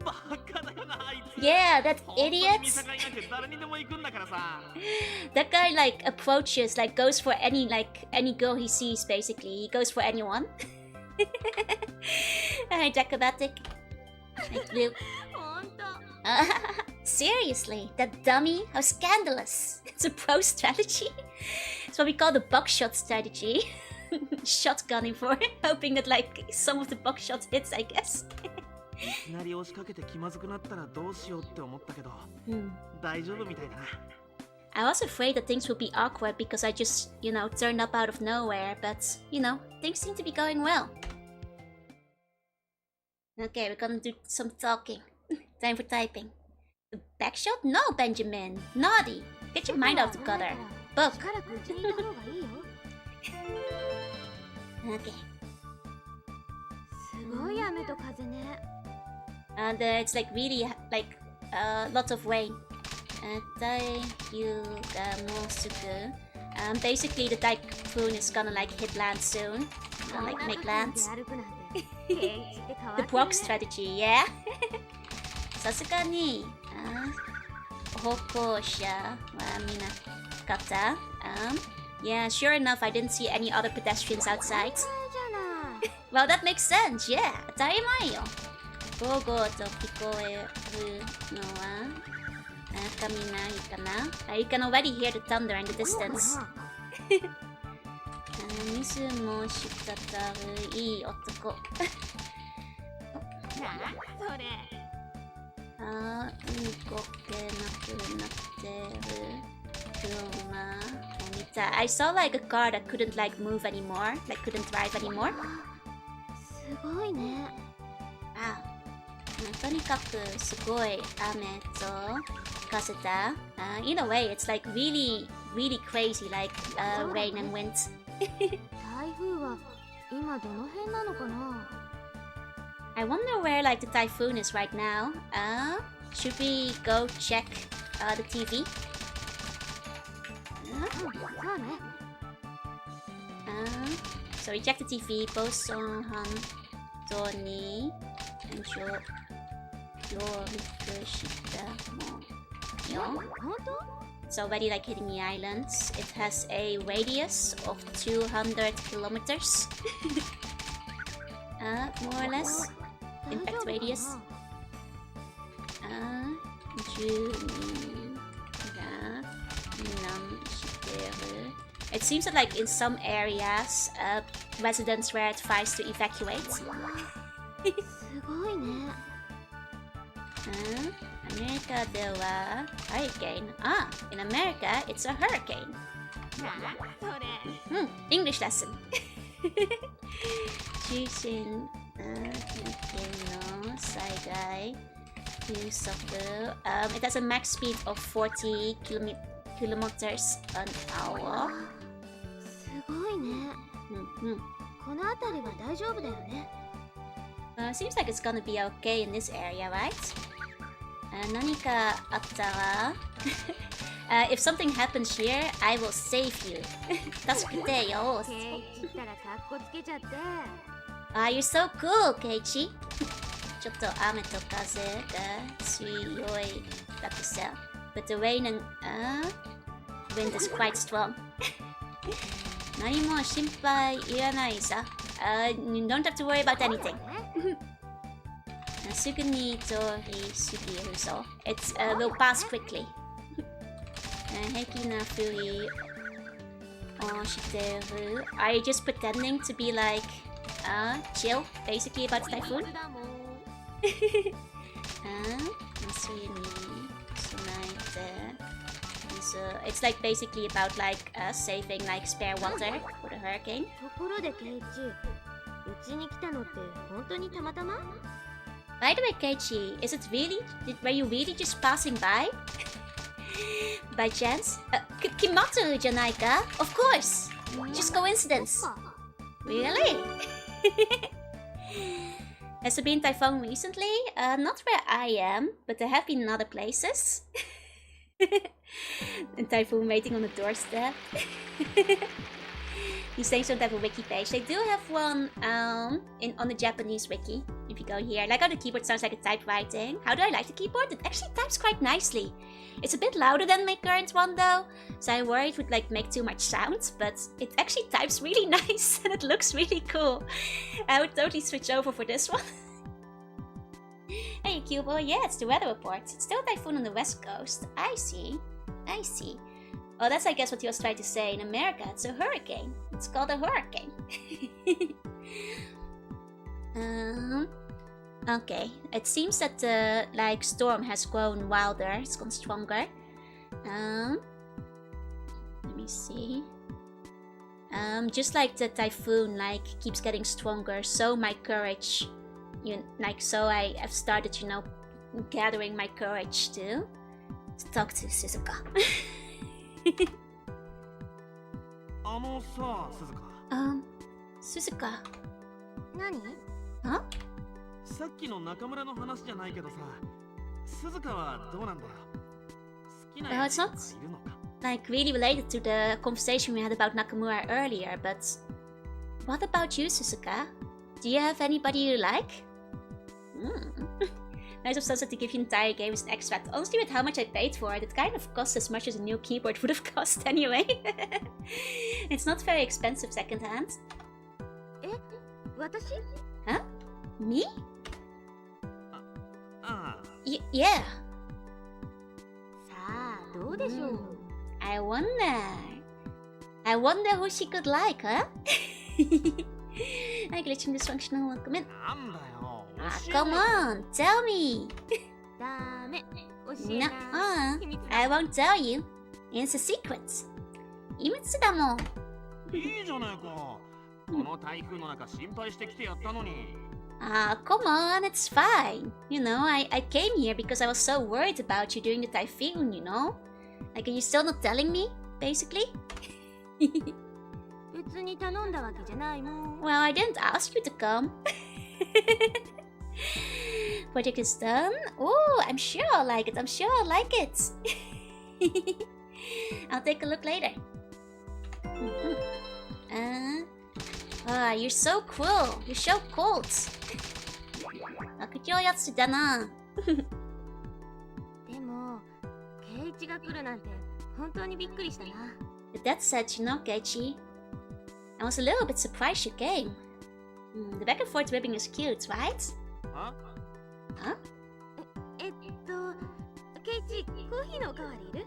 バカだよなあいつ。 Yeah, that 本当に idiot. 見境なく誰にでも行くんだからさ。That guy like approaches, like goes for any girl he sees. Basically, he goes for anyone. Alright, acrobatic. Like blue. 本当。Seriously, that dummy? How scandalous! It's a pro strategy. It's what we call the buckshot strategy. Shotgunning for it, hoping that like some of the buckshot hits, I guess. いきなり押しかけて気まずくなったらどうしようって思ったけど、大丈夫みたいだな。I was afraid that things would be awkward because I just, turned up out of nowhere, but, things seem to be going well. Okay, we're gonna do some talking. Time for typing. The backshot? No, Benjamin. Naughty. Get your mind out of the gutter. Book. しばらくうちにいた方がいいよ。 Okay. すごい雨と風ね。And it's like really lots of rain. Basically the typhoon is gonna like hit land soon. Gonna like make lands. The Brock strategy, yeah. さすがに歩行者はみんな方。Yeah, sure enough, I didn't see any other pedestrians outside. Well, that makes sense, yeah. 当たり前よ。ゴーゴーと聞こえるのは雷かな？ You can already hear the thunder in the distance. 水も滴るいい男。それ。動けなくなってる。I saw like a car that couldn't like move anymore, like couldn't drive anymore. すごいね。Wow. とにかくすごい雨と風だ。In a way, it's like really crazy, like rain and wind. 台風は今どの辺なのかな？ I wonder where like the typhoon is right now. Should we go check the TV? そうね。So we check the TV. 보송 한 돈이 조 요리를 시다 뭐. 本当？ It's already like hitting the islands. It has a radius of 200 kilometers. More or less. 大丈夫 Impact かな radius. It seems that like in some areas, residents were advised to evacuate. すごいね。Americaでは hurricane. In America, it's a hurricane. それ。English lesson. 地震、の災害、風速。It has a max speed of 40 kilometers an hour. すごいね。この辺りは大丈夫だよね。Seems like it's gonna be okay in this area, right? 何かあったらif something happens here, I will save you. 助けてよ。ケイチったらカッコつけちゃって。You're so cool, ケイチ。ちょっと雨と風が強いだけさ。But the rain and wind is quite strong. 何も心配いらないさ。You don't have to worry about anything. すぐに通り過ぎるぞ。It will pass quickly. 平気なふりをしてる。Are you just pretending to be like chill, basically about the typhoon? 水に備えて。So it's like basically about like saving like spare water for the hurricane. ところでケイチ、うちに来たのって本当にたまたま？ By the way, Keiichi, is it really? Were you really just passing by? By chance? Kimatu じゃないか? Of course! Just coincidence! Really? Has there been typhoon recently? Not where I am, but there have been in other places. A typhoon waiting on the doorstep. These things don't have a wiki page. They do have one on the Japanese wiki. If you go here, like how the keyboard sounds like a typewriting. How do I like the keyboard? It actually types quite nicely. It's a bit louder than my current one though, so I worried it would like make too much sound, but it actually types really nice and it looks really cool. I would totally switch over for this one. Hey Cubo, yeah, it's the weather report. It's still a typhoon on the west coast. I see. Oh, that's I guess what he was trying to say. In America, it's a hurricane. It's called a hurricane. Okay. It seems that the like storm has grown wilder. It's gone stronger. Let me see. Just like the typhoon like keeps getting stronger, so my courage, so I have started, gathering my courage to talk to Suzuka. さ、鈴鹿。Suzuka. 何？さっきの中村の話じゃないけどさ、鈴鹿はどうなんだよ。好きなやつがいるのか。Like really related to the conversation we had about Nakamura earlier, but what about you, Suzuka? Do you have anybody you like? Nice of Sunset to give you an entire game as an extract. Honestly, with how much I paid for it, it kind of costs as much as a new keyboard would have cost anyway. It's not very expensive secondhand. 私？ Huh? Me? ああ。Yeah. さあ、どうでしょう？ I wonder who she could like, huh? I glitching dysfunctional welcome in. なんだよ。 Come on, tell me. ダメ。教え No, ない。秘密だ。 I won't tell you. It's a secret. 秘密だもん。いいじゃないか。この台風の中心配してきてやったのに。Come on, it's fine. You know, I came here because I was so worried about you during the typhoon, you know? Like, are you still not telling me, basically? 別に頼んだわけじゃないもん。 Well, I didn't ask you to come. Project is done. Oh, I'm sure I'll like it. I'm sure I'll like it. I'll take a look later. You're so cruel. You're so cold. 悪情やつだな。でも、ケイイチが来るなんて本当にびっくりしたな。 But that said, you know, Keiichi, I was a little bit surprised you came. The back and forth ribbing is cute, right? あ Huh? ケイイチ、コーヒーのおかわりいる？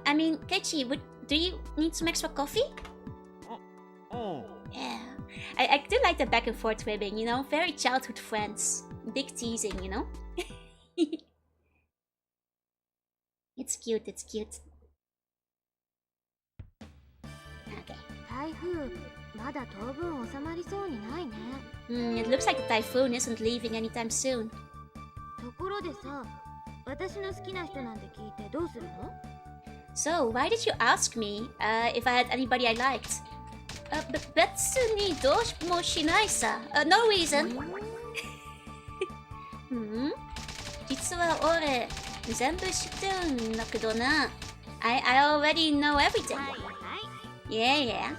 I mean, Keiichi, do you need some extra coffee? おう。 Yeah. I do like the back and forth ribbing, you know? Very childhood friends. Big teasing, you know? It's cute, it's cute. Okay. 台風、まだ当分収まりそうにないね。It looks like the typhoon isn't leaving anytime soon. ところでさ、私の好きな人なんて聞いてどうするの？ So, why did you ask me if I had anybody I liked? 別にどうもしないさ。No reason. 実は俺、全部知ってるんだけどな。I already know everything. はいはい。 Yeah.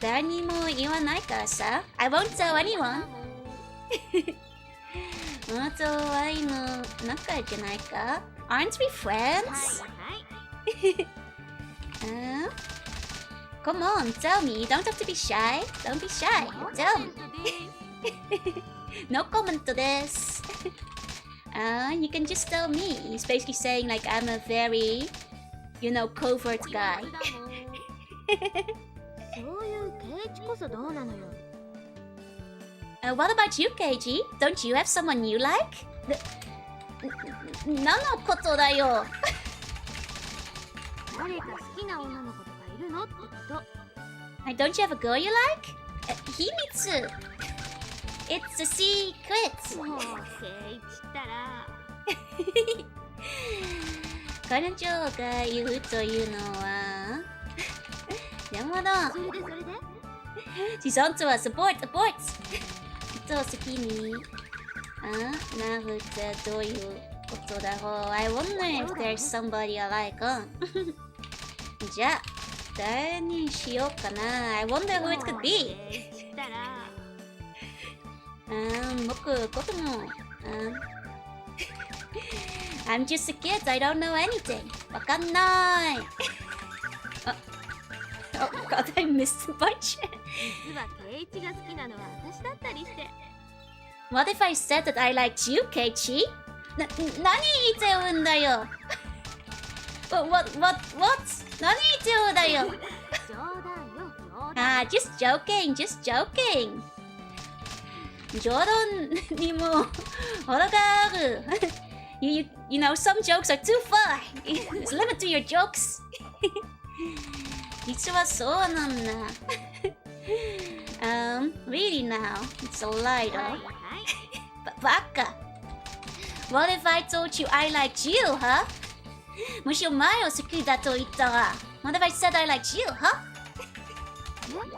誰にも言わないからさ。I won't tell anyone. あなたは愛の仲じゃないか？ Aren't we friends? はいはい。Come on, tell me. You don't have to be shy. Don't be shy. Tell me. No comment to this. You can just tell me. He's basically saying like I'm a very, you know, covert guy. そういうケイイチこそどうなのよ。What about you, Keiji? Don't you have someone you like? 何のことだよ。誰か好きな女の子とかいるのってこと。Don't you have a girl you like? 秘密。It's a secret. もうケイイチったら。彼女が言うというのはでもな。それでそれで She's on to us. Abort! Abort! 人を好きになるってどういうことだろう。I wonder if there's somebody I like, huh? じゃあ誰にしようかな。I wonder who it could be. ケイイチったら。僕もI'm just a kid. I don't know anything. わかんない。Oh God, I missed a bunch. 実はケイイチが好きなのは私だったりして。What if I said that I liked you, Keiichi? 何言ってるんだよ。What? 何言ってるんだよ。冗談よ、冗談。just joking, just joking. 冗談にも程がある。You know, some jokes are too far. There's a limit to your jokes. 実はそうなんだ。Really now? It's a lie, though. はいはい。バカ。What if I told you I liked you, huh? もしお前を好きだと言ったら What if I said I liked you, huh? 本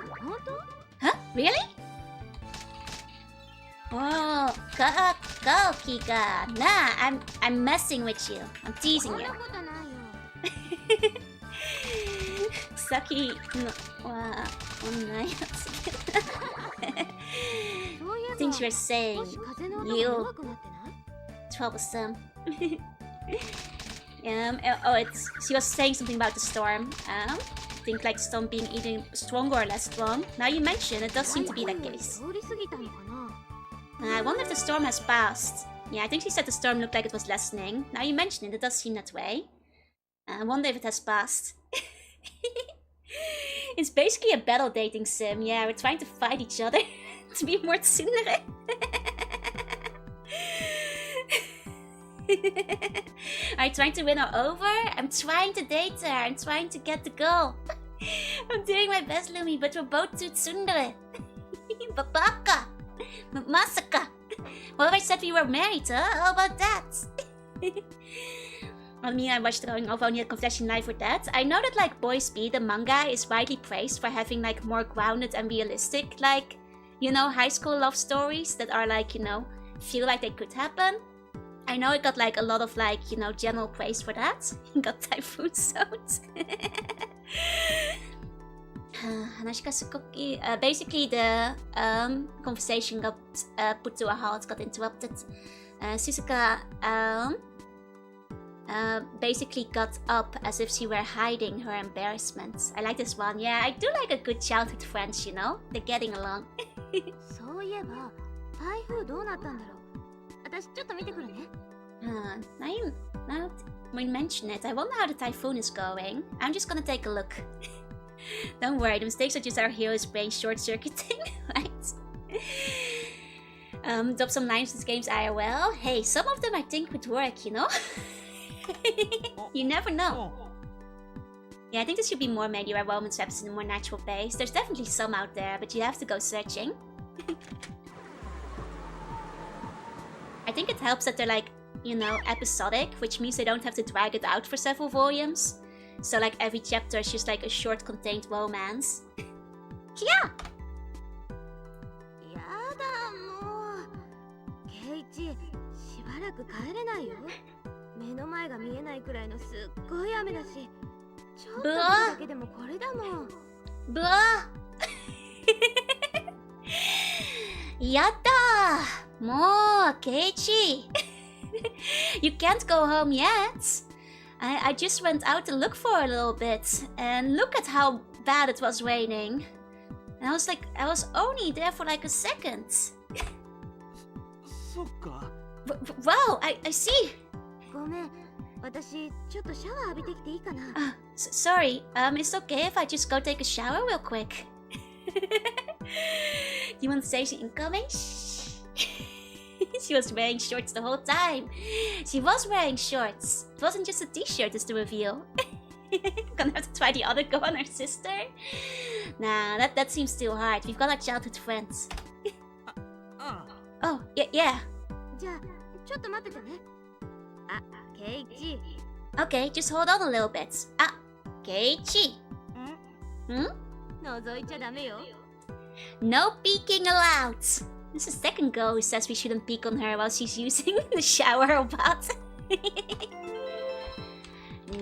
当？ Huh? Really? 顔がな。I'm messing with you. I'm teasing そん you. なことないよ。さっきのは女やつ。そういえば、 Think you were saying 少し風の音が you 弱くなってない？ troublesome. She was saying something about the storm. Think like the storm being either stronger or less strong. Now you mention it does seem to be that case. 通り過ぎたのかな。 I wonder if the storm has passed. Yeah, I think she said the storm looked like it was lessening. Now you mention it, it does seem that way. I wonder if it has passed. It's basically a battle dating sim. Yeah, we're trying to fight each other to be more tsundere. Are you trying to win her over? I'm trying to date her. I'm trying to get the girl. I'm doing my best, Lumi, but we're both too tsundere. Babaka. Masaka. What if I said we were married, huh? How about that? I mean, I watched Throwing Off only a confession live for that. I know that, like, Boys B, the manga, is widely praised for having, like, more grounded and realistic, like, you know, high school love stories that are, like, you know, feel like they could happen. I know it got, like, a lot of, like, you know, general praise for that. It got Typhoon sound. Basically, the conversation got put to a halt, got interrupted. Suzuka basically got up as if she were hiding her embarrassment. I like this one. Yeah, I do like a good childhood friends, you know? They're getting along. そういえば、台風どうなったんだろう。私ちょっと見てくるね。Now we mention it, I wonder how the typhoon is going. I'm just gonna take a look. Don't worry, the mistakes are just our hero's brain short-circuiting, right? Drop some lines in this game's IRL. Hey, some of them I think would work, you know? You never know. Yeah, I think there should be more maybe where romance happens in a more natural pace. There's definitely some out there, but you have to go searching. I think it helps that they're like, you know, episodic, which means they don't have to drag it out for several volumes. So like every chapter is just like a short contained romance. Yeah! やだもう。ケイチ、しばらく帰れないよ。目の前が見えないくらいのすっごい雨だし、ちょっとだけでもこれだもん。Blah! やだもう、ケイチYou can't go home yet. I just went out to look for a little bit, and look at how bad it was raining. And I was like, I was only there for like a second. そっか。 Wow, I see. ごめん、私ちょっとシャワー浴びてきていいかな。Sorry, it's okay if I just go take a shower real quick. Do you want to say she's incoming? She was wearing shorts the whole time. She was wearing shorts. It wasn't just a t-shirt, is the reveal. Gonna have to try the other go on her sister? Nah, that seems too hard. We've got our childhood friends. Oh, yeah. じゃあ、ちょっと待っててね。あ、ケイチ。Okay, just hold on a little bit. Keiichi. 覗いちゃダメよ。 No peeking allowed. This is the second girl who says we shouldn't peek on her while she's using the shower or bath.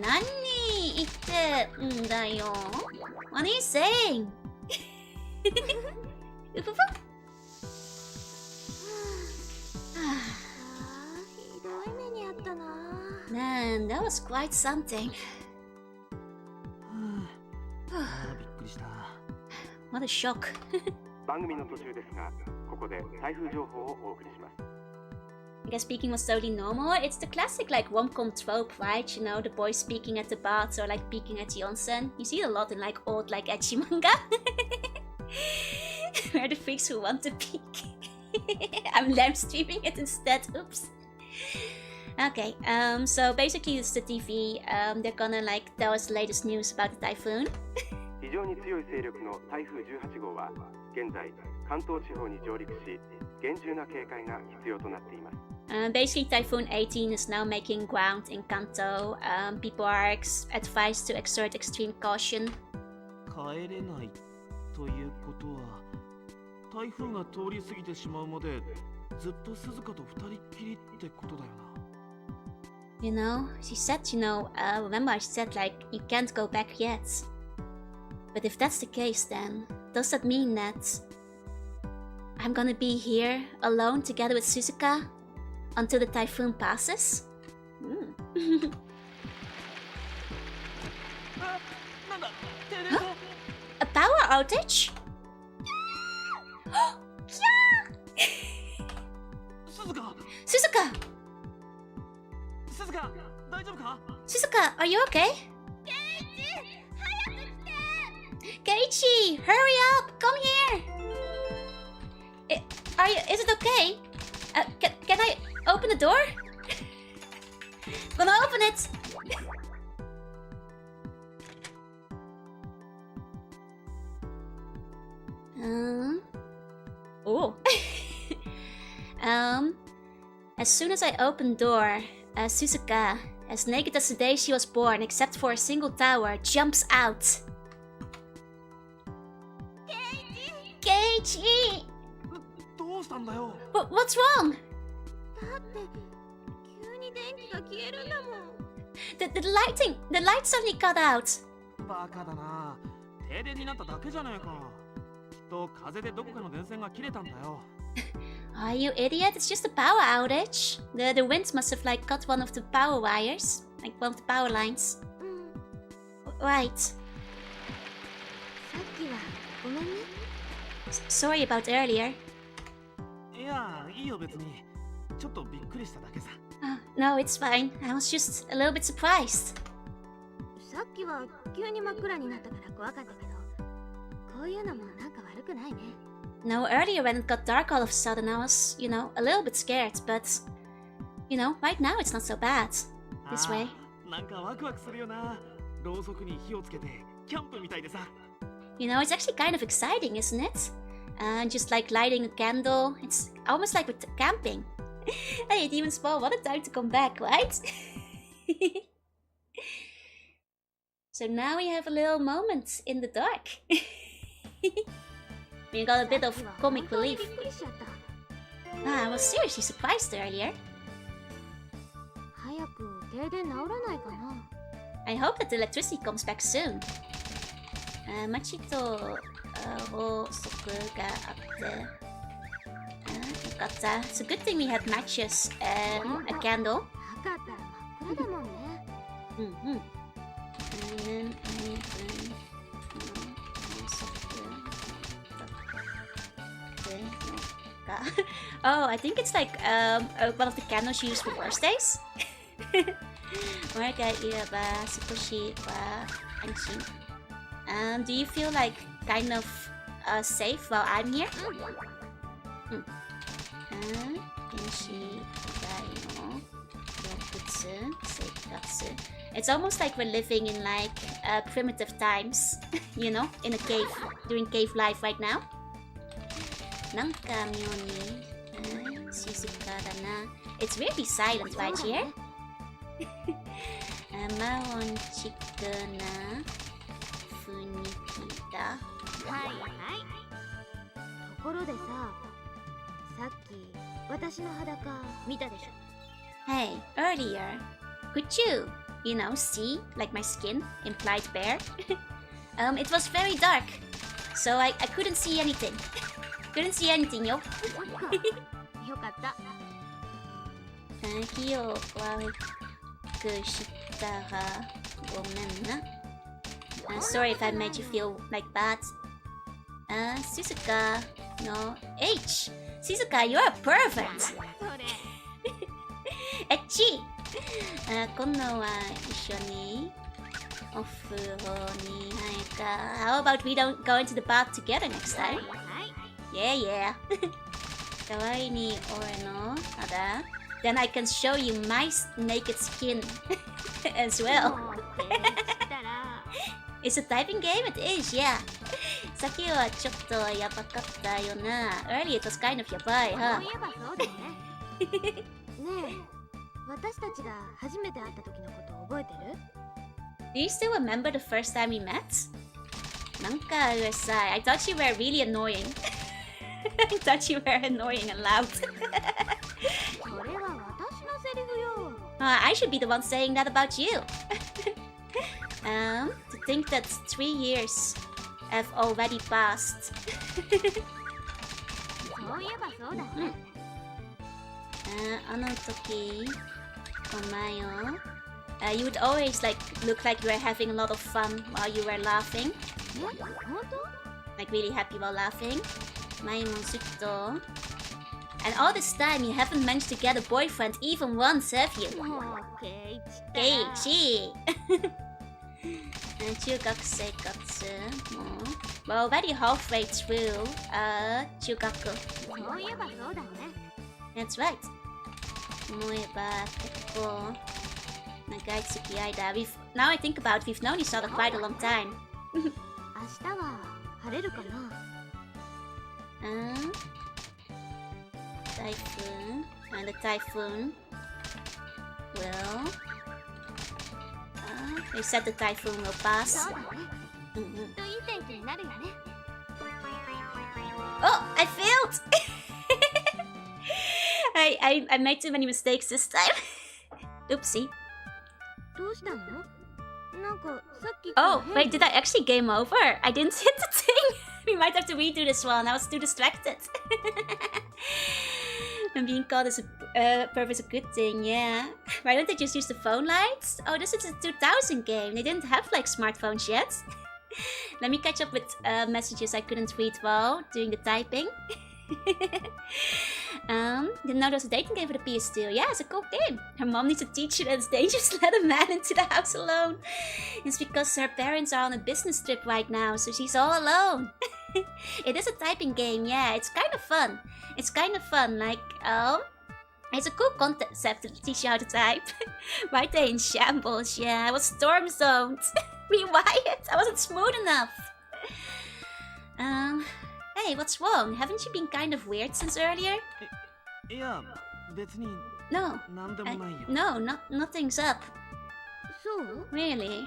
何言ってんだよ What are you saying? ひどい目にあったな。Man, that was quite something. びっくりした。 What a shock. 番組の途中ですが、ここで台風情報をお送りします。 I guess speaking was totally normal. It's the classic like rom-com trope, right? You know, the boy speaking at the bath or like peeking at the onsen. You see it a lot in like old like ecchi manga. Where the freaks who want to peek. I'm live streaming it instead. Oops. Okay, so basically it's the TV. They're gonna like tell us the latest news about the typhoon. 非常に強い勢力の台風18号は現在関東地方に上陸し、厳重な警戒が必要となっています。Basically, Typhoon 18 is now making ground in Kanto. People are advised to exert extreme caution. 帰れないということは、台風が通り過ぎてしまうまでずっと鈴鹿と二人っきりってことだよな。You know, she said, remember I said like, you can't go back yet. But if that's the case, then does that mean that I'm gonna be here alone together with Suzuka until the typhoon passes? なんだ、停電 A power outage? 鈴鹿 Suzuka! 大丈夫か Suzuka, are you okay? Keiichi, hurry up! Come here! Is it okay? Can I open the door? gonna open it! Oh. As soon as I open door, Suzuka, as naked as the day she was born, except for a single tower, jumps out. Keiichi! どうしたんだよ。 What's wrong? だって急に電気が消えるんだもん。 The light suddenly cut out. バカだな。停電になっただけじゃねえか。きっと風でどこかの電線が切れたんだよ。Oh, you idiot, it's just a power outage. The winds must have like cut one of the power wires. Like one of the power lines. うん。 Right. さっきはごめんね。 Sorry about earlier. いや、いいよ別に。ちょっとびっくりしただけさ。Oh, no, it's fine. I was just a little bit surprised. さっきは急に真っ暗になったから怖かったけど、こういうのもなんか悪くないね。 No, earlier when it got dark all of a sudden, I was, a little bit scared, but, right now it's not so bad. This way. なんかワクワクするよな。ろうそくに火をつけてキャンプみたいでさ。It's actually kind of exciting, isn't it? Just like lighting a candle. It's almost like with camping. Hey, Demon Spawn, what a time to come back, right? So now we have a little moment in the dark. We got a bit of comic relief. びっくりしちゃった。 I was seriously surprised earlier. 早く停電治らないかな。 I hope that the electricity comes back soon. 街とろうそくがあって、よかった。It's a good thing we had matches and a candle. なかったら真っ暗だもんね。And then oh, I think it's like one of the candles used for birthdays. お前がいれば少しは安心。Do you feel like kind of safe while I'm here? 天使以外の動物生活 It's almost like we're living in like primitive times, in a cave, doing cave life right now. なんか妙に静かだな。It's really silent right here. マロンチックな雰囲気だ。はいはい。ところでさ、さっき私の裸見たでしょ。 Hey, earlier, could you, see, like my skin, implied bare? It was very dark, so I couldn't see anything. Couldn't see anything, yo. そっか。よかった。火を悪くしたらごめんな。Sorry if I made you feel like bad. Suzuka, no H. Suzuka, you're a pervert. それ。エッチ。今度は一緒にお風呂に入るか。How about we don't go into the bath together next はい time? はい。 Yeah, yeah. 代わりに俺の肌 Then I can show you my naked skin as well. もう停電したら。 It's a typing game? It is, yeah. さっきはちょっとやばかったよな。Earlier it was kind of やばい、そうhuh? いえばそうだね。ねえ、私たちが初めて会った時のこと覚えてる？ Do you still remember the first time we met? なんかうるさい。I thought you were really annoying. I thought you were annoying and loud. それは私のセリフよ。I should be the one saying that about you. To think that 3 years have already passed. そういえばそうだね。あの時、お前よ。You would always look like you were having a lot of fun while you were laughing. え、本当？ Like really happy while laughing. 前もずっと。And all this time you haven't managed to get a boyfriend even once, have you? もうケイチったら。ケイチ中学生活も We're already halfway through 中学そういえばそうだね。 That's right 思えば結構 Nagai Tsukiaida. Now I think about it, we've known each other quite a long time. 明日は晴れるかな。Typhoon. And the typhoon will... they said the typhoon will pass. そうだね。きっといい天気になるよね。Oh, I failed! I made too many mistakes this time. Oopsie. どうしたの？なんかさっき。Oh, wait, did I actually game over? I didn't hit the thing. We might have to redo this one. I was too distracted. And being called as a purpose a good thing, yeah. Why don't they just use the phone lights? Oh, this is a 2000 game. They didn't have like smartphones yet. Let me catch up with messages I couldn't read while doing the typing. Didn't know there was a dating game for the PS2. Yeah, it's a cool game. Her mom needs a teacher that it's dangerous to let a man into the house alone. It's because her parents are on a business trip right now, so she's all alone. It is a typing game, yeah. It's kind of fun. It's kind of fun, like, it's a cool concept to teach you how to type. Right there in shambles, yeah. I was storm zoned. Rewired. I wasn't smooth enough. Hey, what's wrong? Haven't you been kind of weird since earlier? いや、別に No. なんでもないよ。 No, nothing's up. そう？ Really?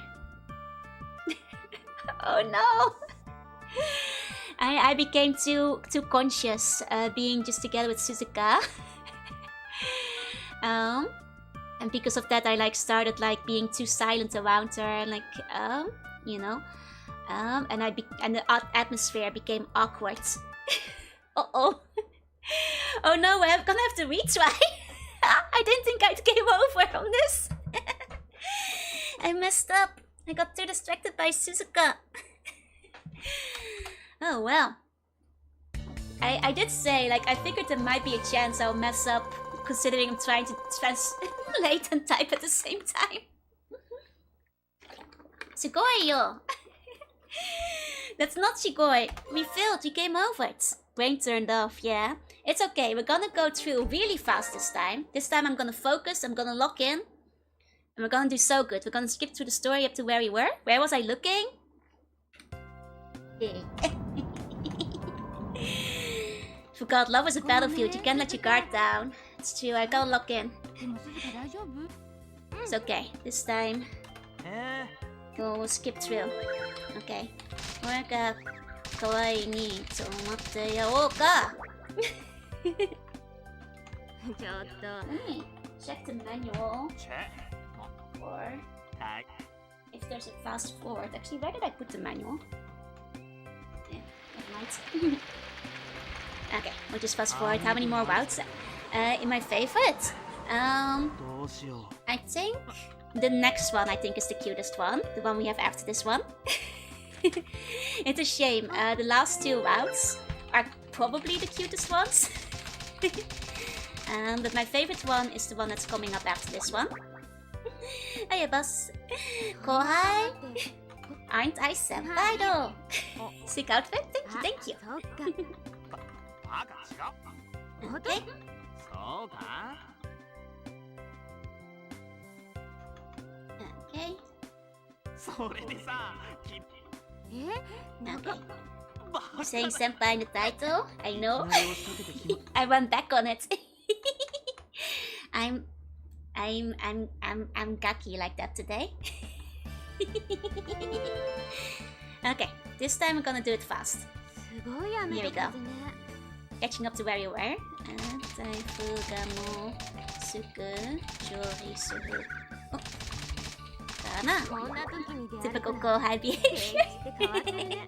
Oh no! I became too conscious being just together with Suzuka. And because of that I like started like being too silent around her and like you know. And the atmosphere became awkward. Uh-oh. Oh no, I'm gonna have to retry. I didn't think I'd game over on this. I messed up. I got too distracted by Suzuka. Oh well. I did say, like, I figured there might be a chance I'll mess up, considering I'm trying to translate and type at the same time. Sugoi yo! That's not Shigoi. We failed, we game over it. Brain turned off, yeah. It's okay, we're gonna go through really fast this time. This time I'm gonna focus, I'm gonna lock in. And we're gonna do so good. We're gonna skip through the story up to where we were. Where was I looking? Forgot, love is a battlefield. You can't let your guard down. It's true, I gotta lock in. It's okay. This time, we'll skip through. Okay. 俺が可愛いにと思ってやろうか。ちょっと。Check the manual. Check. Or if there's a fast forward. Actually, where did I put the manual? Yeah, never mind. Okay, we'll just fast forward. How many more routes? In my favorite? どうしよう。 I think the next one I think is the cutest one. The one we have after this one. It's a shame. The last two routes are probably the cutest ones. But my favorite one is the one that's coming up after this one. Hey, boss. Kohai. Aren't I senpai though? Sick outfit? Thank you, thank you. バカ違う。 Okay. そうか。 Okay. それでさ、Okay. バカ Saying senpai in the title? I know. 内容仕掛けてきま I went back on it. I'm gaki like that today. Okay, this time I'm gonna do it fast. すごい雨と風ね。Catching up to where you were. 台風がもうすぐ上陸する。お、かな。こんな時に出会えた Typical ら。後輩 behavior. 景気って変わってるね。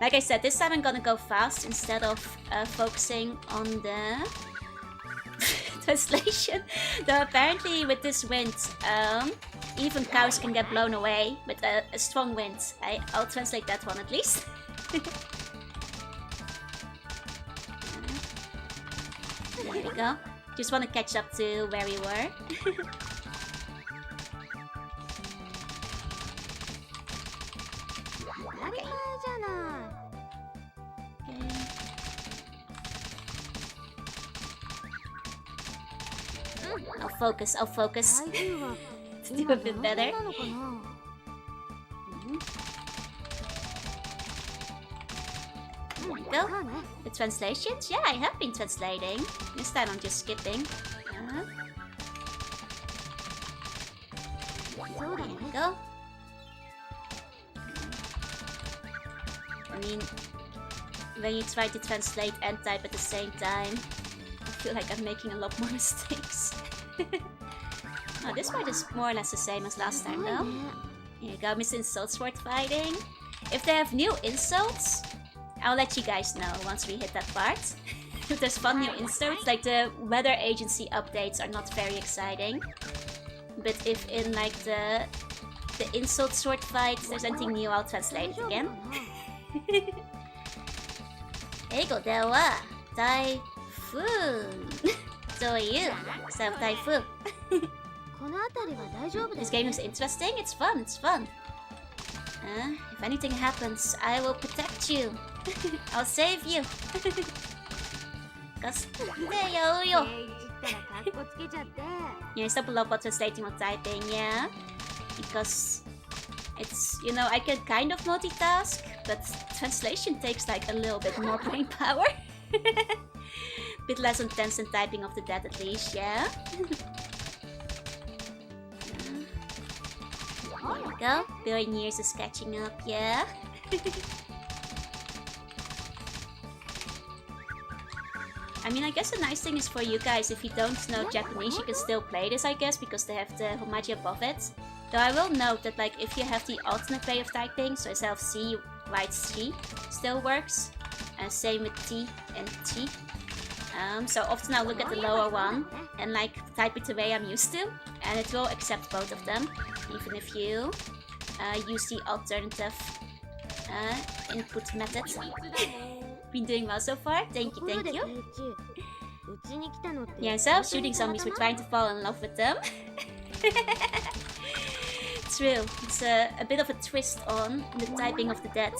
Like I said, this time I'm gonna go fast instead of focusing on the translation. Though apparently with this wind, even cows can get blown away with a strong wind. I'll translate that one at least. There we go. Just want to catch up to where we were. I'll focus, I'll focus. 台風は To do 今 a ど bit の better. 辺なのかな。 There we go. そうね。 The translations? Yeah, I have been translating. This time I'm just skipping. そうだ There ね。 we go. I mean, when you try to translate and type at the same time, I feel like I'm making a lot more mistakes. Oh, this part is more or less the same as last すご time い though. ね。 Here you go, Miss Insult Sword Fighting. If they have new insults, I'll let you guys know once we hit that part. If there's fun new insults, like the weather agency updates are not very exciting. But if in like the insult sword fight there's anything new, I'll translate 大 it 丈夫 again. かな。英語では台風というself typhoon. この辺りは大丈夫で This す。 game is interesting. It's fun. It's fun. If anything happens, I will protect you. I'll save you. ガスでやうよ。ケイチったらカッコつけちゃって。 Yeah, I still love what translating or typing, yeah. Because it's, you know, I can kind of multitask, but translation takes like a little bit more brain power. Bit less intense than typing of the dead at least, yeah. There we go. Billion years is catching up, yeah. I mean, I guess the nice thing is for you guys, if you don't know Japanese, you can still play this, I guess, because they have the Homaji above it. Though I will note that, like, if you have the alternate way of typing, so instead of C, you write C, still works. And same with T and T. So often I'll look at the lower one and, like, type it the way I'm used to, and it will accept both of them, even if you use the alternative input method. Been doing well so far. Thank と you, ころ thank で you. ケイチ、うちに来たのって Yeah, instead of shooting zombies, we're trying to fall in love with them. True. It's a bit of a twist on the typing of the dead.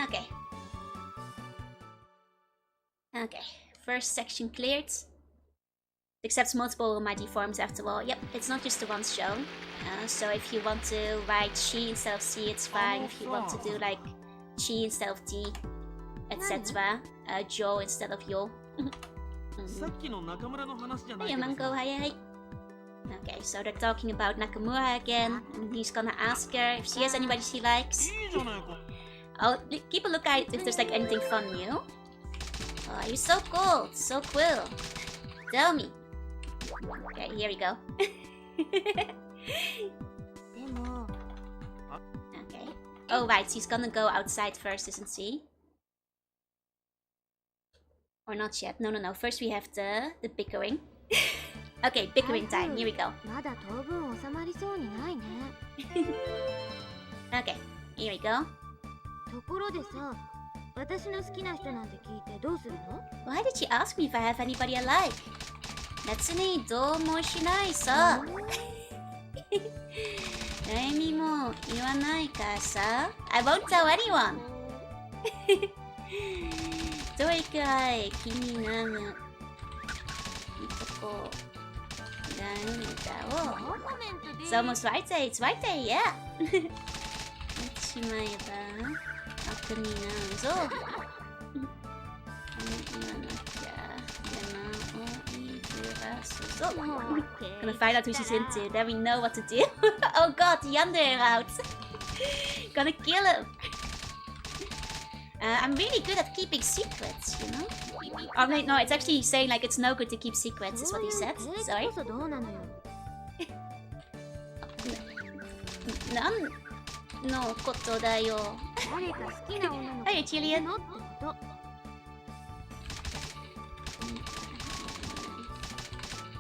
Okay. Okay. First section cleared. It accepts multiple Homaji forms after all. Yep, it's not just the ones shown. So if you want to write she instead of C, it's fine. If you want to do like chi instead of T, etc. Jo instead of yo. さっきの中村の話じゃない Hey, けど Mango, hi, hi. Okay, so they're talking about Nakamura again, and he's gonna ask her if she has anybody she likes. いいじゃないか I'll keep a lookout if there's like anything fun new. Oh, you're so cool, so cool. Tell me. Okay, here we go. でも Okay. Oh, right, she's gonna go outside first, isn't she? Or not yet. No, no, no. First we have the bickering. Okay, bickering time. Here we go. まだ当分収まりそうにないね。 Okay, here we go. ところでさ、私の好きな人なんて聞いてどうするの？ Why did she ask me if I have anybody I like? 別にどうもしないさ。何も言わないからさ。I won't tell anyone. どれくらい気になるとこがあるんだろう。It's almost right day. It's right day, yeah. 言ってしまえば悪になるぞ。言わなきゃ山を揺らすぞ。Gonna find out who she's into. Then we know what to do. Oh god, the Yandere out. Gonna kill him. I'm really good at keeping secrets, you know? Oh wait, no, it's actually saying like it's no good to keep secrets, is what he said. そういうケイチ Sorry. こそどうなのよ。なんのことだよ。誰か好きな女の子 Hey, いる Chilean. のってこと。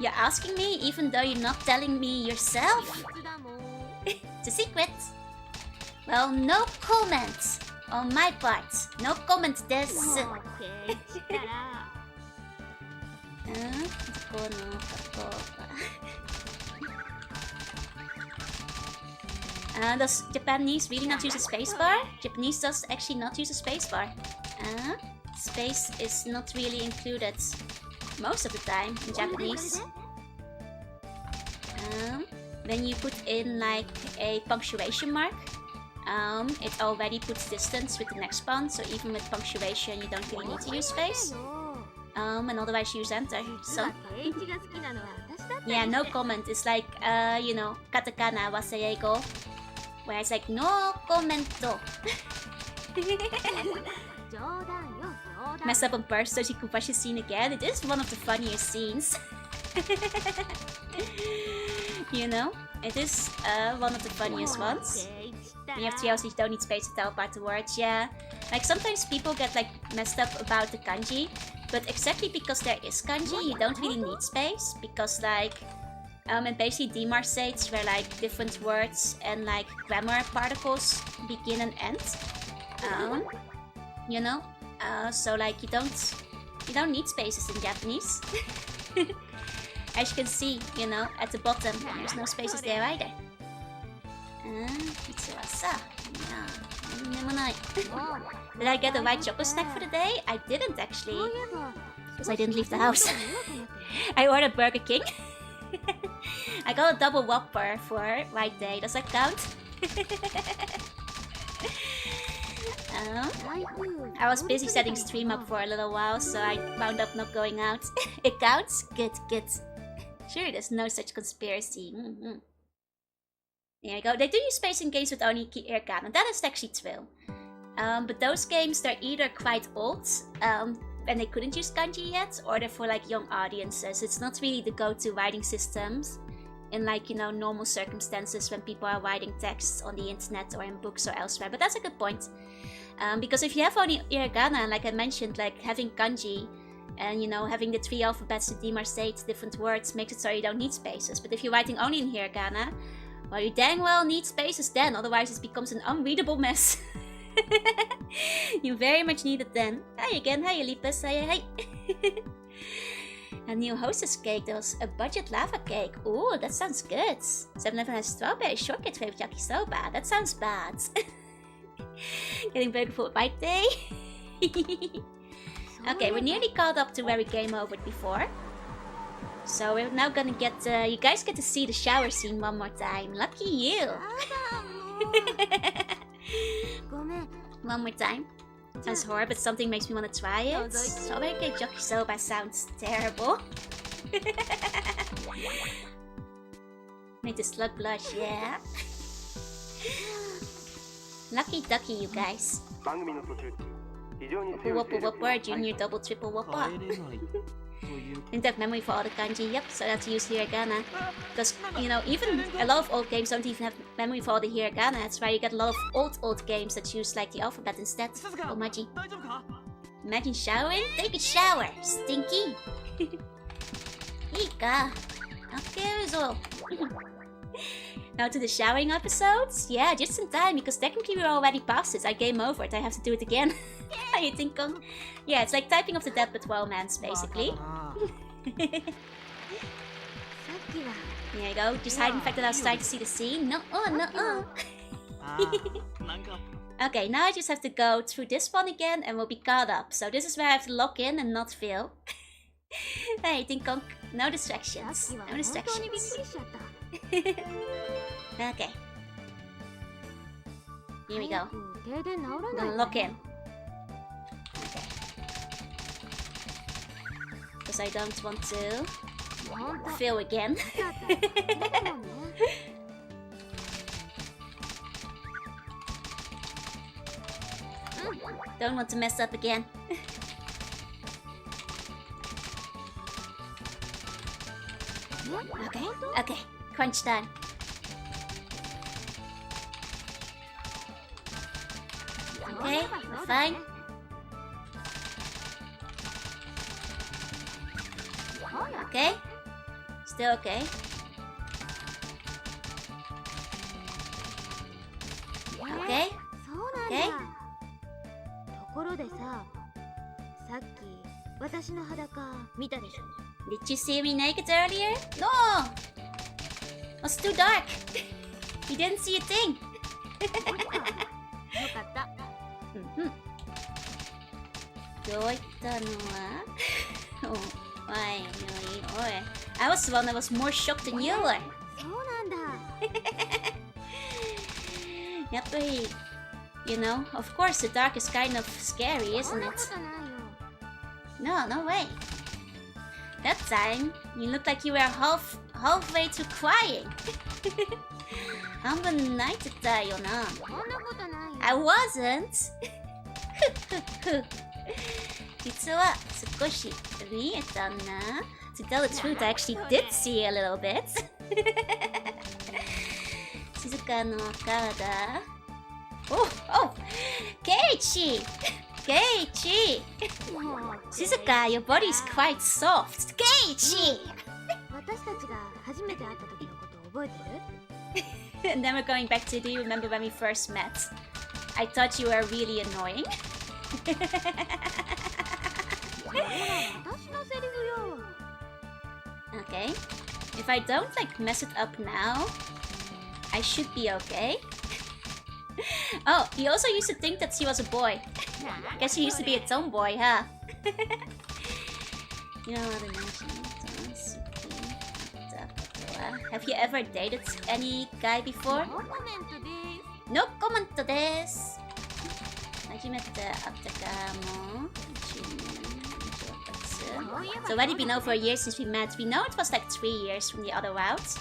You're asking me even though you're not telling me yourself? いつだもん。 It's a secret. Well, no comment on my part. No comment です。もうケイチったら。この言葉。Does Japanese really not use a spacebar? Japanese does actually not use a spacebar. Space is not really included most of the time in Japanese. When you put in like a punctuation mark, it already puts distance with the next one, so even with punctuation you don't really need to use space. And otherwise use enter. So yeah, no comment. It's like you know, katakana waseigo, where it's like no commento. Mess up on purpose so she could watch the scene again. It is one of the funniest scenes. You know, it is one of the funniest ones. When you have TLC, you don't need space to tell apart the words. Yeah, like sometimes people get like messed up about the kanji, but exactly because there is kanji, you don't really need space, because like and basically DMAR states where like different words and like grammar particles begin and end. You know, so like you don't need spaces in Japanese. As you can see, you know, at the bottom, there's no spaces there either. Did I get the right chocolate snack for the day? I didn't actually, because I didn't leave the house. I ordered Burger King. I got a double Whopper for right day. Does that count? I was busy setting stream up for a little while, so I wound up not going out. It counts? Good, good. Sure, there's no such conspiracy. There you go. They do use space in games with only hiragana. That is actually true. But those games, they're either quite old, and they couldn't use kanji yet, or they're for like young audiences. It's not really the go-to writing systems in like, you know, normal circumstances when people are writing texts on the internet or in books or elsewhere. But that's a good point. Because if you have only hiragana, like I mentioned, like having kanji and, you know, having the 3 alphabets to demarcate different words makes it so you don't need spaces. But if you're writing only in hiragana, well, you dang well need spaces then, otherwise it becomes an unreadable mess. You very much need it then. Hi again, hi Elipus, hi. A new hostess cake, there was a budget lava cake. Ooh, that sounds good. 7-Eleven has strawberry shortcake flavored yakisoba. That sounds bad. Getting ready for white day. Okay, we're nearly caught up to where we came over before. So we're now gonna get, you guys get to see the shower scene one more time. Lucky you! One more time. Sounds horrible, but something makes me want to try it. Strawberry cake yakisoba sounds terrible. Made the slug blush, yeah. Lucky ducky, you guys. Whopper whopper, junior double triple whopper. Didn't have memory for all the kanji, yep, so I have to use hiragana. Because, you know, even a lot of old games don't even have memory for all the hiragana. That's why you get a lot of old games that use like the alphabet instead. Oh, Maji. Imagine showering? Take a shower, stinky! Ika! Akeruzo! Now to the showering episodes? Yeah, just in time, because technically we're already past it. I game over it, I have to do it again. How you think, Kong? Yeah, it's like Typing of the Dead but romance, basically. There you go, just hiding the fact that I was trying to see the scene. No, Okay, now I just have to go through this one again and we'll be caught up. So this is where I have to log in and not fail. Hey, Ding Kong, no distractions. No distractions. Okay. Here we go. I'm gonna log in. Okay. Because I don't want to fail again. Don't want to mess up again. Okay, crunch time. Okay, we're fine. Okay, still okay. Okay, okay. ところでさ、さっき私の裸見たでしょ Did you see me naked earlier? No! It was too dark. You didn't see a thing. よかった。どういったのは Why? Or I was the one that was more shocked than you were. そうなんだ。 Yappy, you know, of course the dark is kind of scary, そん isn't なこ it? とないよ。 No, no way. That time, you looked like you were halfway to crying. 半分泣いてたよな。そんなことないよ。 I wasn't. 実は少し見えたな。To tell the truth, I actually did see a little bit. 静かの体。Oh, Keiichi! Keiichi! もう Shizuka, your body is quite soft. Keiichi! 私たちが初めて会った時のこと覚えてる？ And then we're going back to, do you remember when we first met? I thought you were really annoying. それは私のセリフよ。 Okay. If I don't like mess it up now, I should be okay. Oh, he also used to think that he was a boy. Guess he used to be a tomboy, huh? You know what I mentioned? Have you ever dated any guy before? ノーコメントです。 No comment です。初めて会ったかも。So already been over a year since we met. We know it was like 3 years from the other route.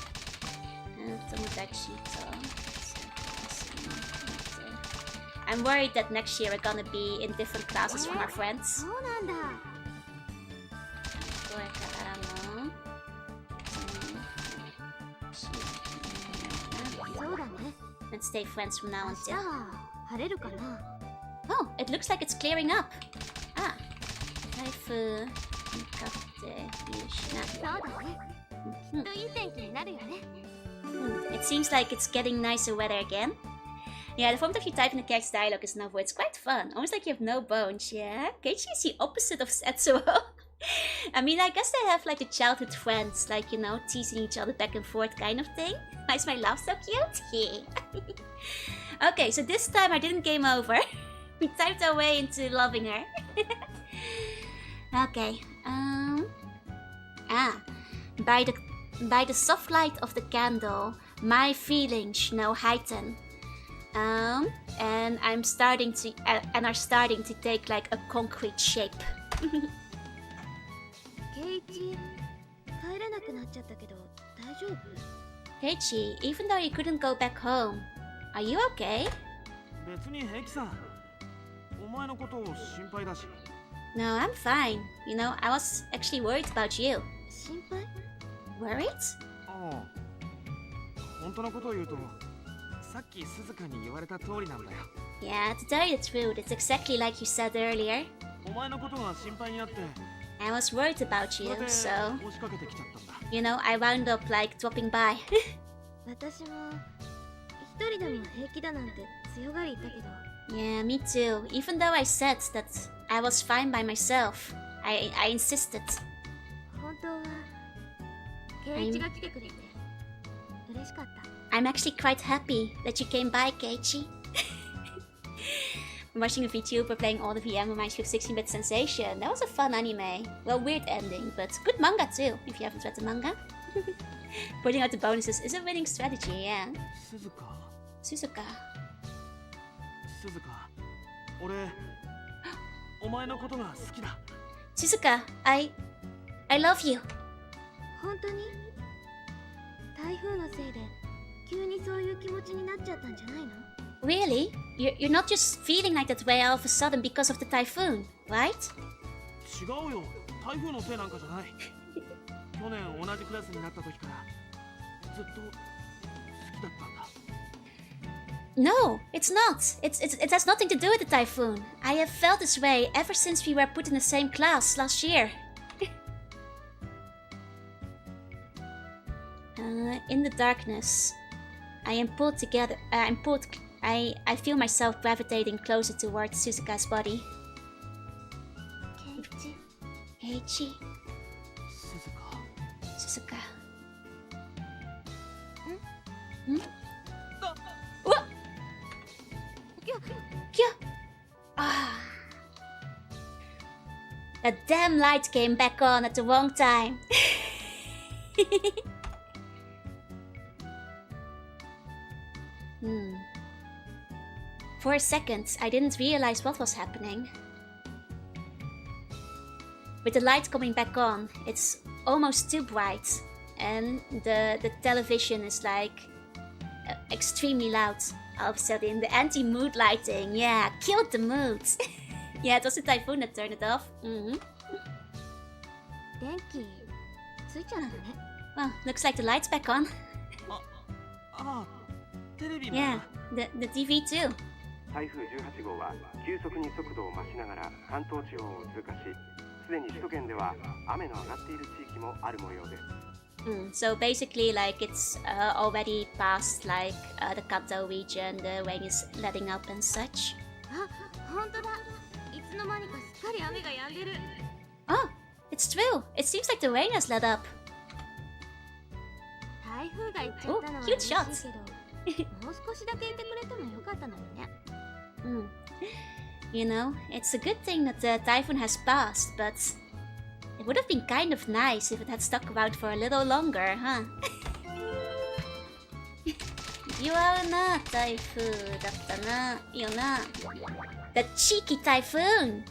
友達と I'm worried that next year we're gonna be in different classes from our friends. そうなんだ。これからもそうだね。 Let's stay friends from now 明 on 日 till. は晴れるかな。 Oh, it looks like it's clearing up. Ah, 台風に向かっているしな。そうだね。きっといい天気になるよね。 It seems like it's getting nicer weather again. Yeah, the form of you type in the character's dialogue is novel. It's quite fun. Almost like you have no bones, yeah? Keiichi is the opposite of Setsuo. I mean, I guess they have like the childhood friends, like, you know, teasing each other back and forth kind of thing. Why is my laugh so cute? Yeah. Okay, so this time I didn't game over. We typed our way into loving her. Okay, by the soft light of the candle, my feelings now heighten. And I'm starting to are starting to take like a concrete shape. ケイチ、帰れなくなっちゃったけど大丈夫？ Keiichi, even though you couldn't go back home, are you okay? 別に平気さ。お前のことを心配だし。 No, I'm fine. You know, I was actually worried about you. 心配？ Worried? ああ。本当のことを言うと、さっき鈴鹿に言われた通りなんだよ。 Yeah, to tell you the truth, it's exactly like you said earlier. お前のことが心配になって、 I was worried about そ you, れで so, 押しかけてきちゃったんだ。 you know, I wound up like dropping by. 私も一人でも平気だなんて強がり言ったけど、 Yeah, me too. Even though I said that I was fine by myself, I insisted. 本当はケイチが来てくれて嬉しかった。 I'm actually quite happy that you came by, Keiichi. Watching a Vtuber playing all the VM reminds me of 16-bit Sensation. That was a fun anime. Well, weird ending, but good manga too, if you haven't read the manga. Putting out the bonuses is a winning strategy, yeah. 鈴鹿。 Suzuka. 鈴鹿。俺、お前のことが好きだ。 Suzuka, I love you. 本当に？台風のせいで急にそういう気持ちになっちゃったんじゃないの？ Really? You're not just feeling like that way all of a sudden because of the typhoon, right? 違うよ。台風のせいなんかじゃない。去年同じクラスになった時からずっと好きだったんだ。 No, it's not. It has nothing to do with the typhoon. I have felt this way ever since we were put in the same class last year. In the darkness, I am pulled together. I feel myself gravitating closer towards Suzuka's body. ケイチ、 Keiichi, 鈴鹿。 Suzuka. A damn light came back on at the wrong time. For a second, I didn't realize what was happening. With the light coming back on, it's almost too bright, and the television is like extremely loud. All of a sudden, the anti-mood lighting, yeah, killed the mood. Yeah, it was the typhoon that turned it off. 電気ついちゃったね。 Well, looks like the light's back on. ああ、テレビも。 Yeah, the TV too. 台風18号は急速に速度を増しながら関東地方を通過し、すでに首都圏では雨の上がっている地域もある模様です。So basically, like it's already past like the Kanto region. The rain is letting up and such. あ、本当だ。いつの間にかすっかり雨が止んでる。 Oh, it's true. It seems like the rain has let up. 台風が行っちゃったのは Oh, 嬉 cute しい shots. けど、もう少しだけいてくれてもよかったのにね。You know, it's a good thing that the typhoon has passed, but it would have been kind of nice if it had stuck around for a little longer, huh? 弱うな台風だったな、よな。The cheeky typhoon!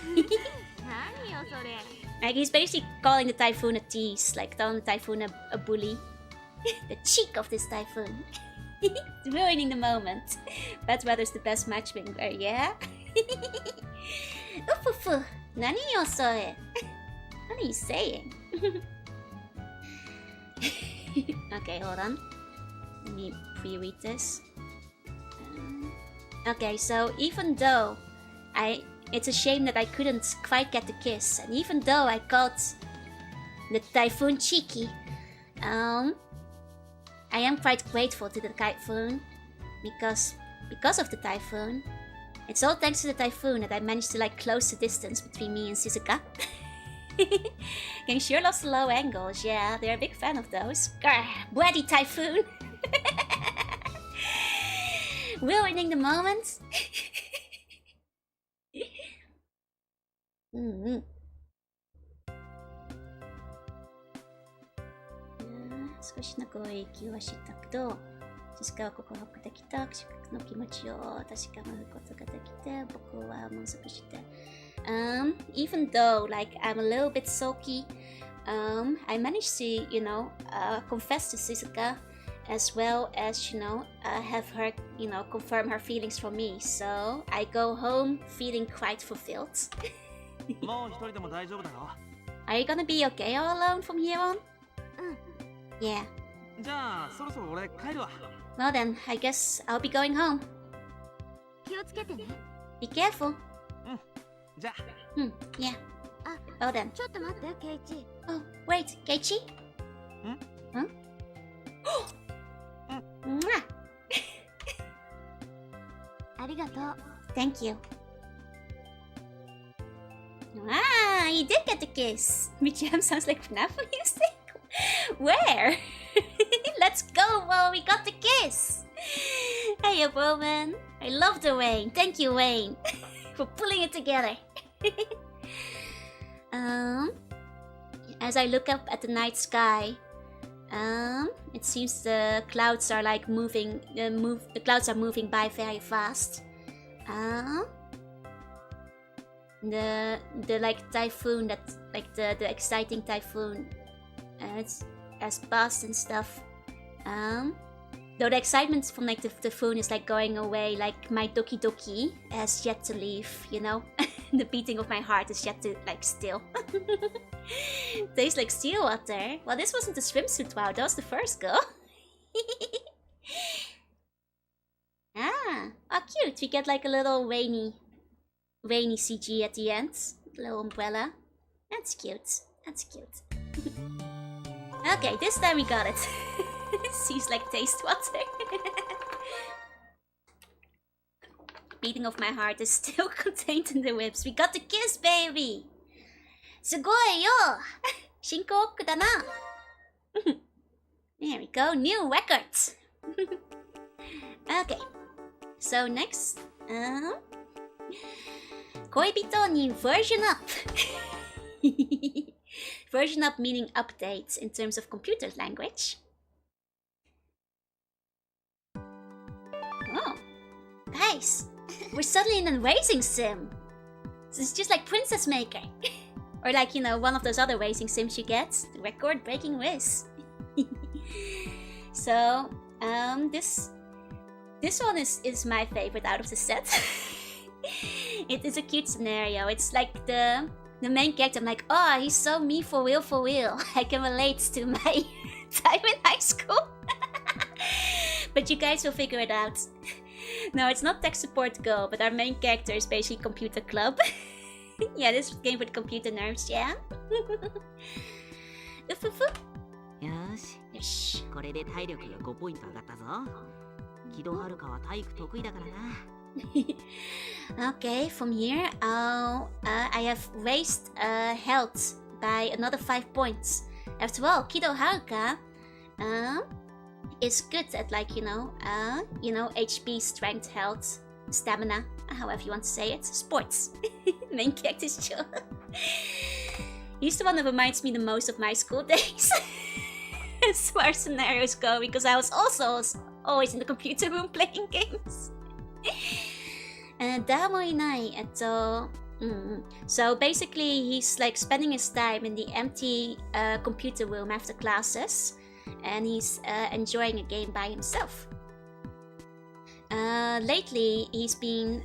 何よそれ。 Like he's basically calling the typhoon a tease, like calling the typhoon a bully. The cheek of this typhoon. It's ruining the moment. Bad weather's the best matchmaker, yeah? Ufufu, nani yo soe? What are you saying? Okay, hold on. Let me pre-read this. Okay, so even though it's a shame that I couldn't quite get the kiss, and even though I called the typhoon cheeky, I am quite grateful to the typhoon because of the typhoon. It's all thanks to the typhoon that I managed to like close the distance between me and Shizuka. Gang sure loves the low angles, yeah, they're a big fan of those. Grr, bloody typhoon! Ruining the moment. 少しの攻撃はしたけど、ジェシカは告白できたの気持ちを確かめることができて、僕は満足して。Even though like I'm a little bit sulky, I managed to, you know, confess to Shizuka as well as, you know, have her, you know, confirm her feelings for me. So I go home feeling quite fulfilled. もう一人でも大丈夫だよ。 Are you gonna be okay all alone from here on? Yeah. じゃあそろそろ俺帰るわ。 Well then, I guess I'll be going home. 気をつけてね。 Be careful. じゃあ。Yeah. あ、 Oh then. ちょっと待って、ケイチ。 Oh, wait, Keiichi? Mwah. ありがとう。 Thank you. Ah, you did get the kiss. Michiam sounds like FNAF music. Where? Let's go while we got the kiss. Hey, Roman. I love the Wayne. Thank you, Wayne, for pulling it together. As I look up at the night sky, it seems the clouds are like moving. The clouds are moving by very fast. The like typhoon that like the exciting typhoon, it's has passed and stuff. Though the excitement from like the typhoon is like going away, like my doki doki has yet to leave. You know, the beating of my heart is yet to like still. Tastes like sea water. Well, this wasn't the swimsuit. Wow, that was the first go. Oh cute. We get like a little rainy CG at the end. Little umbrella. That's cute. That's cute. Okay, this time we got it. Seems like taste water. Beating of my heart is still contained in the whips. We got the kiss, baby! すごいよ! 進行奥だな! There we go, new records! Okay, so next, 恋人に version up. Version up meaning updates in terms of computer language. Oh, guys, we're suddenly in a racing sim. So it's just like Princess Maker. Or like, you know, one of those other racing sims you get. The record-breaking race. So, this one is my favorite out of the set. It is a cute scenario. It's like the main character. I'm like, oh, he's so me for real, for real. I can relate to my time in high school. But you guys will figure it out. No, it's not tech support go, but our main character is basically computer club. Yeah, this game with computer nerds, yeah. よし、よし。これで体力が5ポイント上がったぞ。木戸遥は体育得意だからな。Okay, from here, I have raised health by another 5 points. After all, Kido Haruka is good at like, you know, HP, strength, health, stamina, however you want to say it, sports. Main character's chill. He's the one that reminds me the most of my school days. As far as scenarios go, because I was also always in the computer room playing games. So basically he's like spending his time in the empty computer room after classes, and he's enjoying a game by himself. Lately he's been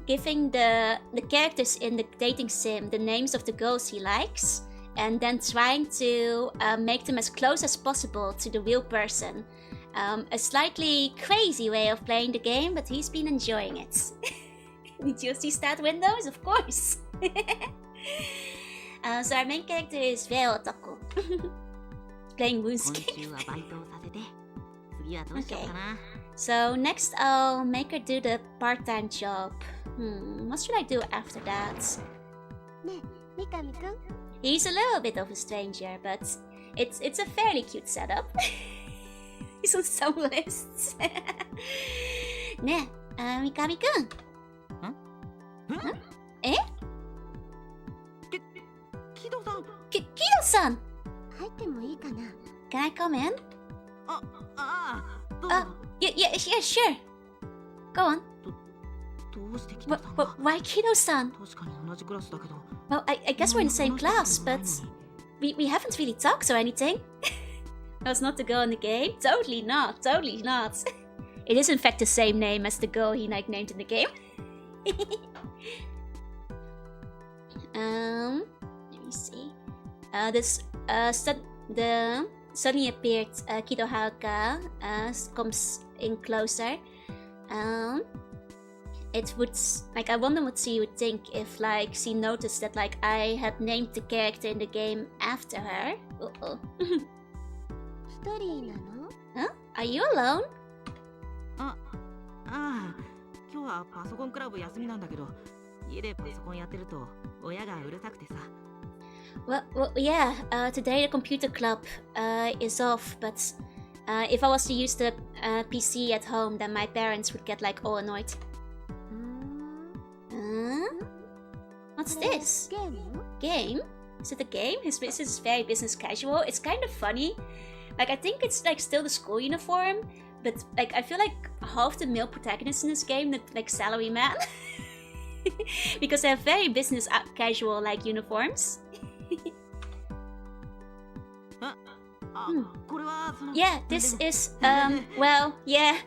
giving the characters in the dating sim the names of the girls he likes, and then trying to make them as close as possible to the real person. A slightly crazy way of playing the game, but he's been enjoying it. Did you see stat windows? Of course. So our main character is Veo Otoko. Playing 今 RuneScape. 週はバイトをさせて、次はどうしようかな。So next I'll make her do the part-time job. What should I do after that? ねえ、三上くん。 He's a little bit of a stranger, but it's a fairly cute setup. He's on some lists. ねえ、三上くん。え？木戸さん。キドさん。入ってもいいかな。 Can I come in? どうぞ。 Yeah, sure. Go on. どうして木戸さんが。 Why Kido-san? 確かに同じクラスだけど。 Well, I guess we're in the same class, but we haven't really talked or anything. No, it's not the girl in the game. Totally not. It is in fact the same name as the girl he like named in the game. Let me see. The suddenly appeared Kido Haruka comes in closer. It would like I wonder what she would think if like she noticed that like I had named the character in the game after her. Uh-oh. 一人なの？ Huh? Are you alone? 今日はパソコンクラブ休みなんだけど、家でパソコンやってると親がうるさくてさ。Well, yeah. Today the computer club is off, but if I was to use the PC at home, then my parents would get like all annoyed. What's this? ゲーム？ Game? Is it a game? This is very business casual. It's kind of funny. Like I think it's like still the school uniform, but like I feel like half the male protagonists in this game look like salaryman. Because they have very business casual like uniforms. これはその。 Yeah, this is well, yeah.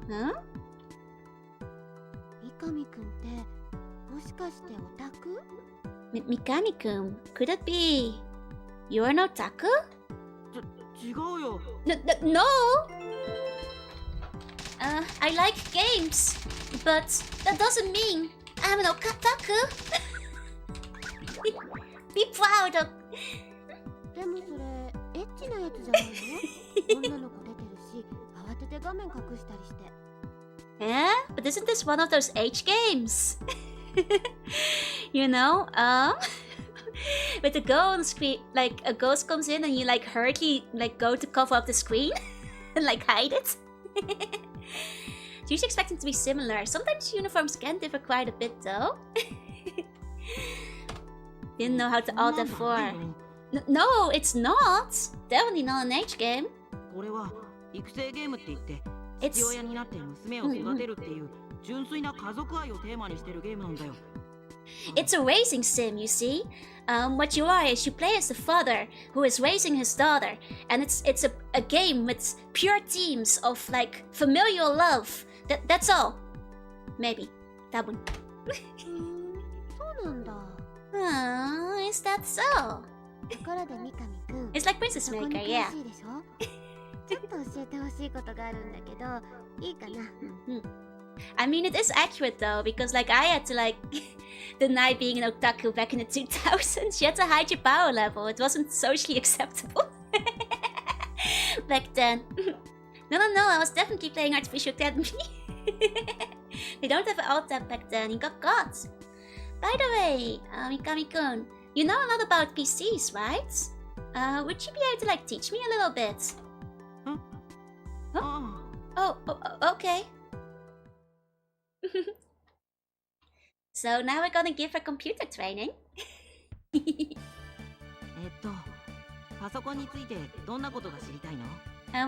Huh? 三上くんってもしかしてオタク？ Mikami-kun, could it be you're an otaku? 違うよ。 No! I like games, but that doesn't mean I'm an otaku. Be proud of... でもそれエッチなやつじゃないの？女の子出てるし、慌てて画面隠したりして。 Yeah, but isn't this one of those H games? You know, with the girl on the screen, like a ghost comes in and you like hurriedly like go to cover up the screen and like hide it. She's expecting to be similar. Sometimes uniforms can differ quite a bit though. Didn't know how to alter for. No, it's not. Definitely not an age game. これは育成ゲームって言って父親になって娘を育てるっていう純粋な家族愛をテーマにしてるゲームなんだよ。 It's a raising sim, you see. What you are is you play as the father who is raising his daughter, and it's a game with pure themes of like familial love. That's all. Maybe. 多分。そうなんだ。Is that so? ところで三上くん。 It's like Princess そこに Maker, 詳 yeah. しいでしょちょっと教えてほしいことがあるんだけど、いいかな I mean, it is accurate though, because like I had to like deny being an otaku back in the 2000s. You had to hide your power level. It wasn't socially acceptable back then. No, I was definitely playing Artificial Academy. They don't have alt tab back then. You got caught. By the way, Mikami-kun, you know a lot about PCs, right? Would you be able to like teach me a little bit? あ Oh, okay. So now we're gonna give her computer training. パソコンについてどんなことが知りたいの？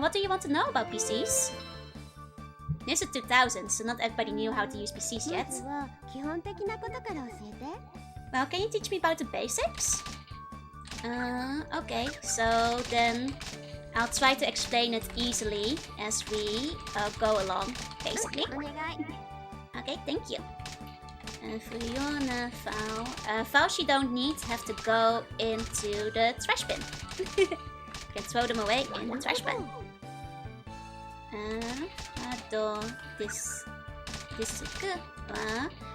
What do you want to know about PCs? This is 2000, so not everybody knew how to use PCs ま yet. ずは基本的なことから教えて Well, can you teach me about the basics? Okay, so then I'll try to explain it easily as we go along, basically. お願い Okay, thank you. Fiona files you don't need have to go into the trash bin. You can throw them away in the trash bin. This is good.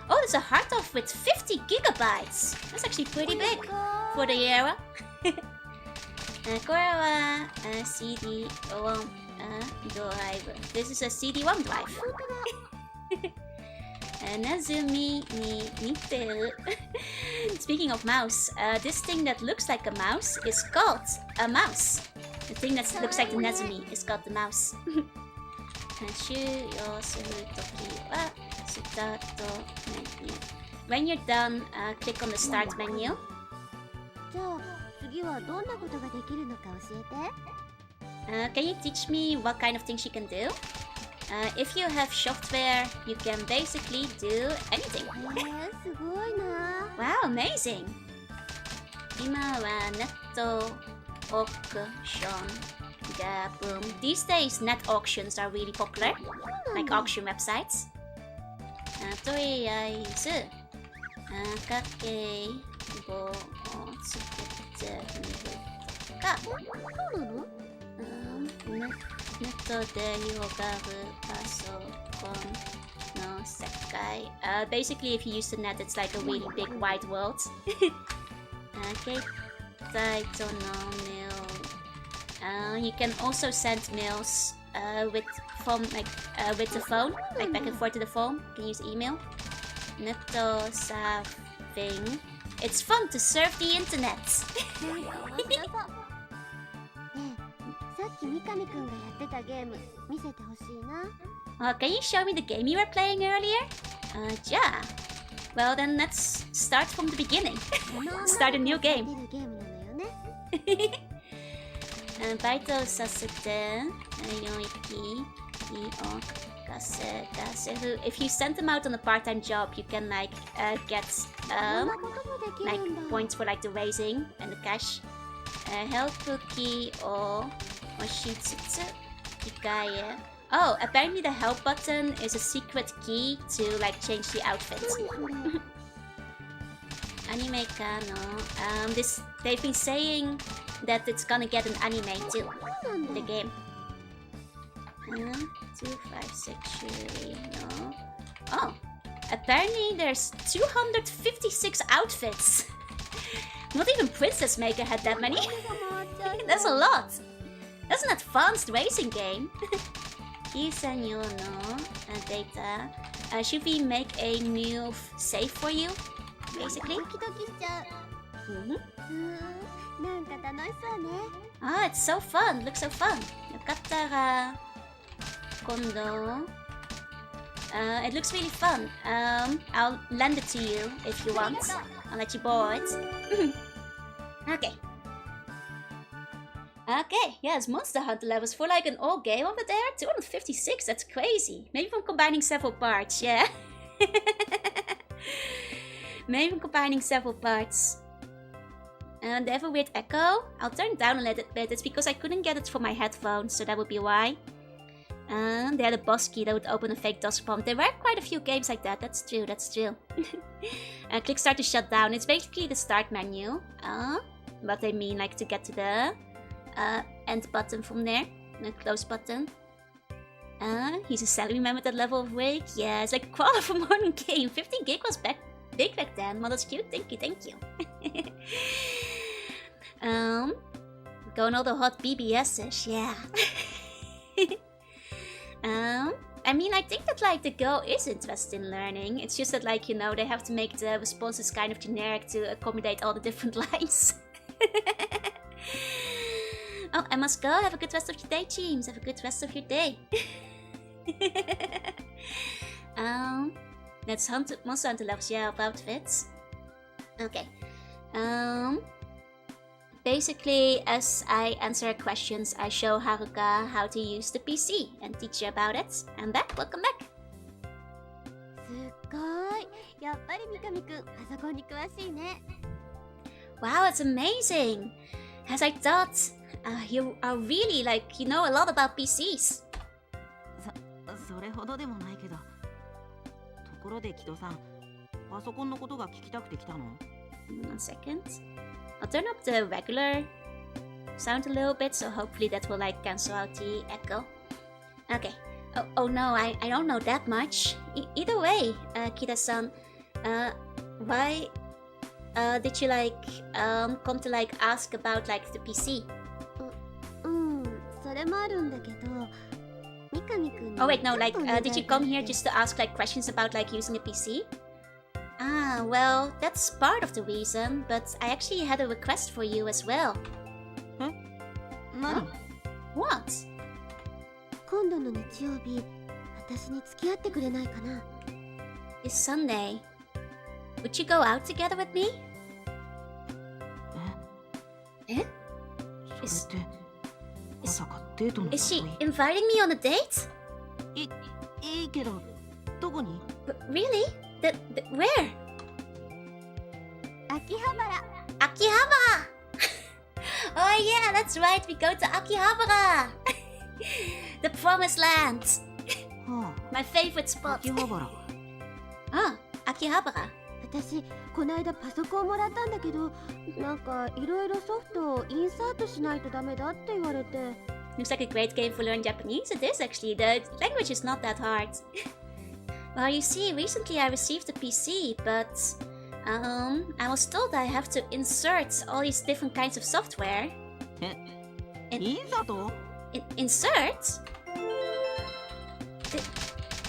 Oh, there's a hard off with 50 gigabytes. That's actually pretty big for the era. これはCD-ROM drive. This is a CD-ROM drive. Nazumi ni niteru. Speaking of mouse, this thing that looks like a mouse is called a mouse. The thing that looks like the Nazumi is called the mouse. 終了するときは Start menu. When you're done, click on the Start menu. じゃあ次はどんなことができるのか教えて Can you teach me what kind of things you can do? If you have software, you can basically do anything. すごいな Wow, amazing! 今はネットオークションがブーム These days, net auctions are really popular, like auction websites. とりあえず、家計簿を作ってみるとか、そうなのネットで広がるパソコンの世界。Basically, if you use the net, it's like a really big wide world. 携帯とのメール。You can also send mails with the phone, like back and forth to the phone. You can use email. ネットサーフィン。It's fun to surf the internet. 面白そうねえさっき三上くんがやってたゲーム見せてほしいな Can you show me the game you were playing earlier? Yeah. Well, then let's start from the beginning. Start a new game. 出るゲームなのよねバイトをさせて、領域を稼がせる。If you send them out on a part-time job, you can like get こんなこともでき like るんだ points for like the raising and the cash. Help key を押しつつ機械へ。Oh, apparently the help button is a secret key to like change the outfit. アニメ化の、they've been saying that it's gonna get an anime too. The game. 256 no. Oh, apparently there's 256 outfits. Not even Princess Maker had that many. That's a lot. That's an advanced racing game. Kisanyo no data. Should we make a new save for you? Basically. ドキドキしちゃうなんか楽しそうね Ah, it's so fun. Looks so fun. よかったらこ secondo. It looks really fun. I'll lend it to you if you want. I'll let you borrow it. Okay. Okay, yes, Monster Hunter levels for like an old game over there. 256, that's crazy. Maybe from combining several parts, yeah. Maybe from combining several parts. And they have a weird echo. I'll turn it down a little bit. It's because I couldn't get it from my headphones, so that would be why. And they had a boss key that would open a fake DOS prompt. There were quite a few games like that. That's true, that's true. Click start to shut down. It's basically the start menu. What I mean, like to get to the end button from there. The close button. He's a salary man with that level of rig. Yeah, it's like a crawler from modern game. 15 gig was big back then. Well, that's cute. Thank you, thank you. Going all the hot BBS's, yeah. I mean, I think that like the girl is interested in learning. It's just that like, you know, they have to make the responses kind of generic to accommodate all the different lines. Oh, I must go. Have a good rest of your day, teams. Have a good rest of your day. That's Monster Hunter levels, yeah, of outfits. Okay. Basically, as I answer questions, I show Haruka how to use the PC and teach her about it. I'm back. Welcome back. すっごい。やっぱり三上くん、パソコンに詳しいね。Wow, it's amazing. As I thought, you are really like, you know a lot about PCs. それほどでもないけど。ところで木戸さん、パソコンのことが聞きたくて来たの？ 1 second. I'll turn up the regular sound a little bit, so hopefully that will like cancel out the echo. Okay. Oh no, I don't know that much. Either way, Kida-san, why did you like come to like ask about like the PC? それもあるんだけど、三上くんに Oh wait, no, like ちょっとお願い did you があ come って here just to ask like questions about like using a PC? Ah, well, that's part of the reason, but I actually had a request for you as well. 何？ What? 今度の日曜日、私に付き合ってくれないかな。 This Sunday. Would you go out together with me? え？それってまさかデートの Is 誘 she い？ inviting me on a date? いいけどどこに？ Really? Where? 秋葉原。 Akihabara! Oh yeah, that's right, we go to Akihabara! The promised land! は My favorite あ、 spot! 秋葉原。 Ah, Akihabara. 私、この間パソコンもらったんだけど、なんかいろいろソフトをインサートしないとダメだって言われて。 Looks like a great game for learning Japanese. It is actually. The language is not that hard. Well, you see, recently I received a PC, but I was told I have to insert all these different kinds of software. インサート？ Insert?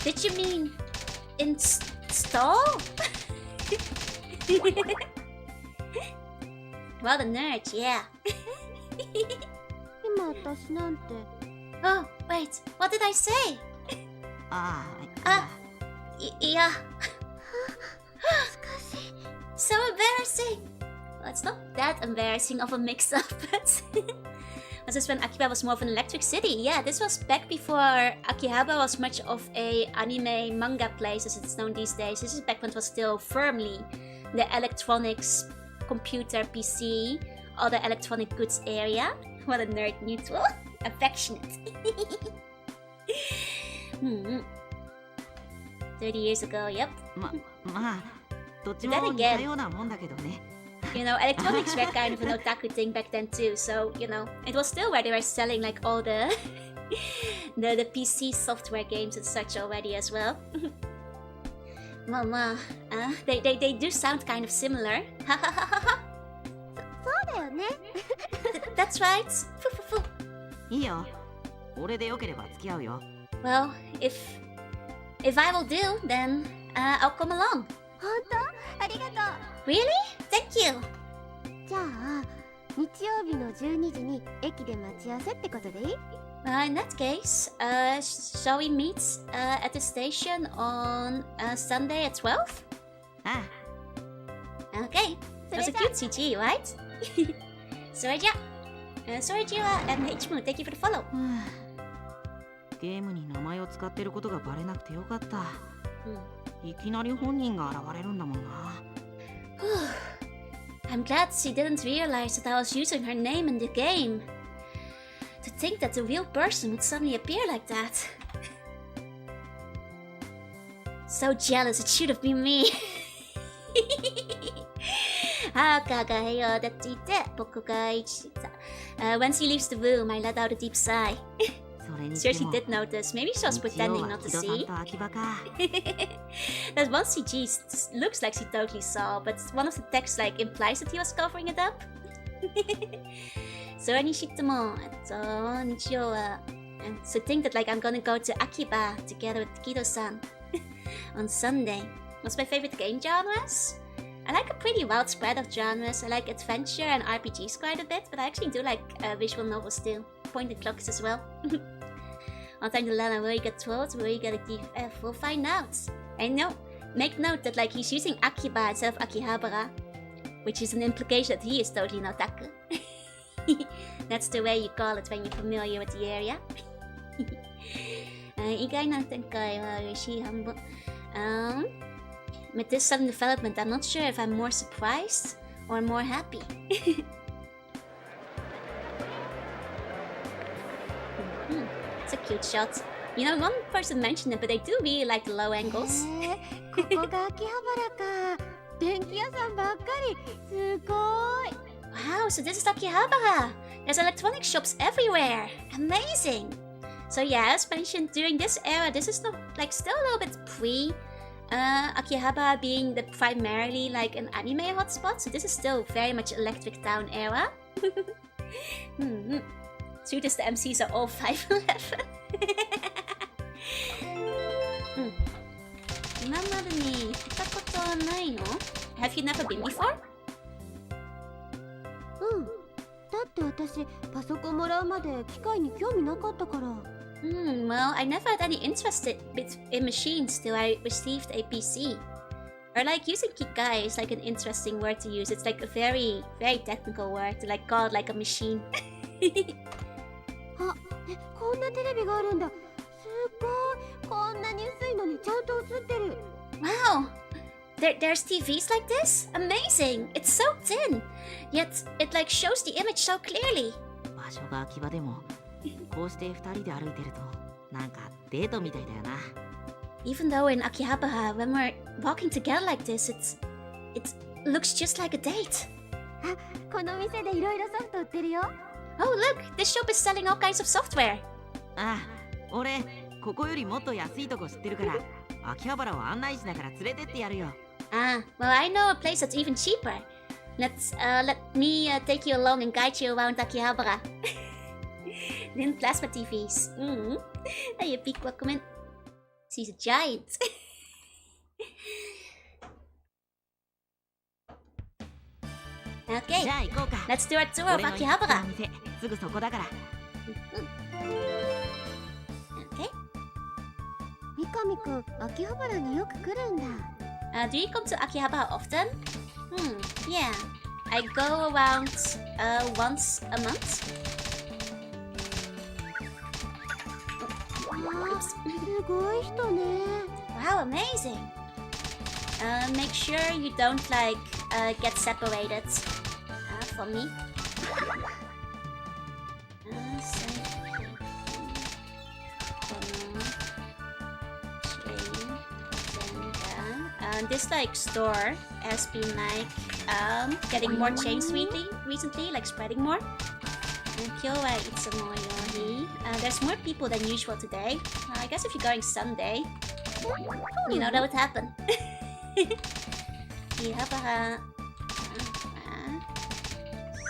Did you mean install? Well, the nerd, yeah. 今私なんて。 Oh, wait, what did I say? ああYeah. 恥ずかしい。 So embarrassing. Well, it's not that embarrassing of a mix-up, but this is when Akihabara was more of an electric city. Yeah, this was back before Akihabara was much of a anime manga place as it's known these days. This is back when it was still firmly the electronics, computer, PC, other electronic goods area. What a nerd neutral. Affectionate. 30 years ago, yep. まあどっち Then も again- 似たようなもんだけどね。 You know, electronics were kind of an otaku thing back then too, so, you know, it was still where they were selling like all the the PC software games and such already as well. Well, they do sound kind of similar. そうだよね。That's right. Fu. いいよ。俺でよければ付き合うよ。 Well, if I will do, then I'll come along. 本当？ありがと Really? Thank you. う。じゃあ、日曜日の12時に駅で待ち合わせってことでいい？ In that case, shall we meet at the station on Sunday at 12? あ Okay, that's a cute CG, right? それじゃ、それじゃあ、H も thank you for the follow. あゲームに名前を使ってることがバレなくてよかった、いきなり本人が現れるんだもんな。I'm glad she didn't realize that I was using her name in the game. To think that a real person would suddenly appear like that. So jealous, it should have been me. 赤が部屋を出ていて、僕が一した。When she leaves the room, I let out a deep sigh. それに Sure, して she も did notice. Maybe she was 日曜 pretending は not to 木戸さん see. と秋葉か。That one CG looks like she totally saw, but one of the texts like implies that he was covering it up. それにしても、日曜は、so think that like I'm gonna go to Akiba together with Kido-san on Sunday. What's my favorite game genres? I like a pretty wide spread of genres. I like adventure and RPGs quite a bit, but I actually do like visual novels too. Point and clocks as well. On time to learn where you get told, where you get a DF, we'll find out. And no, make note that like he's using Akiba instead of Akihabara, which is an implication that he is totally an otaku. That's the way you call it when you're familiar with the area. 意外な展開は嬉しい半分。With this sudden development, I'm not sure if I'm more surprised or more happy. It's a cute shot. You know, one person mentioned it, but I do really like the low angles. ここが秋葉原か。電気屋さんばっかり。すごい。Wow, so this is Akihabara. There's electronic shops everywhere. Amazing. So yeah, as mentioned, during this era, this is not like still a little bit pre Akihabara being the primarily like an anime hotspot. So this is still very much Electric Town era. Sweet as the MCs are all 5'11". 今までに行ったことはないの? Have you never been before? うん。だって私パソコンもらうまで機械に興味なかったから。Well, I never had any interest in machines till I received a PC. Or like using kikai is like an interesting word to use. It's like a very, very technical word to like call it like a machine. あ、こんなテレビがあるんだ。すごい。こんなに薄いのにちゃんと映ってる。Wow! There's TVs like this? Amazing! It's so thin! Yet it like shows the image so clearly. 場所が秋葉でもこうして2人で歩いてるとなんかデートみたいだよな。 Even though in Akihabara, when we're walking together like this, it looks just like a date. あ、この店でいろいろソフト売ってるよ。Oh look! This shop is selling all kinds of software. ああ、俺ここよりもっと安いとこ知ってるから秋葉原を案内しながら連れてってやるよ。Ah, well I know a place that's even cheaper. Let me take you along and guide you around Akihabara. Then plasma TVs. Hey, a big Aquaman. She's a giant. Okay, じゃあ行こうか。 let's do our tour of 俺の行きつけの Akihabara. 店すぐそこだから。 Okay. 三上くん、秋葉原によく来るんだ。Do you come to Akihabara often? Yeah. I go around once a month. Oops. すごい人ね。 Wow, amazing. Make sure you don't like get separated from me. This like store has been like getting more chains recently, like spreading more. There's more people than usual today. I guess if you're going Sunday, you know that would happen.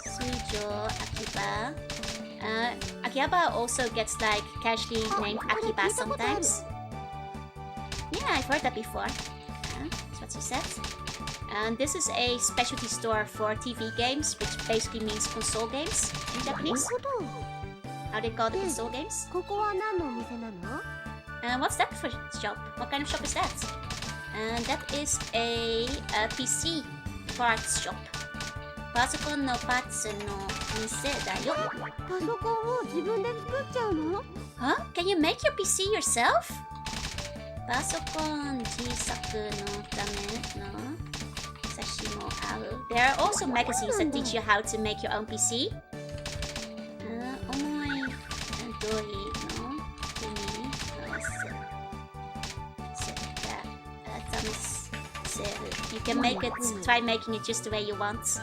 Sujo, Akiba. Akihabara also gets like casually named Akiba sometimes. Yeah, I've heard that before. That's what she said. And this is a specialty store for TV games, which basically means console games in Japanese. なるほど。How do you call the console games? ここは何のお店なの？ What's that for shop? What kind of shop is that? That is a PC parts shop. パソコンのパーツの店だよ。パソコンを自分で作っちゃうの？ Huh? Can you make your PC yourself? パソコン自作のための冊子もある。There are also magazines that teach you how to make your own PC. 重い土井の手に合わせた試せる。You can make it, try making it just the way you want.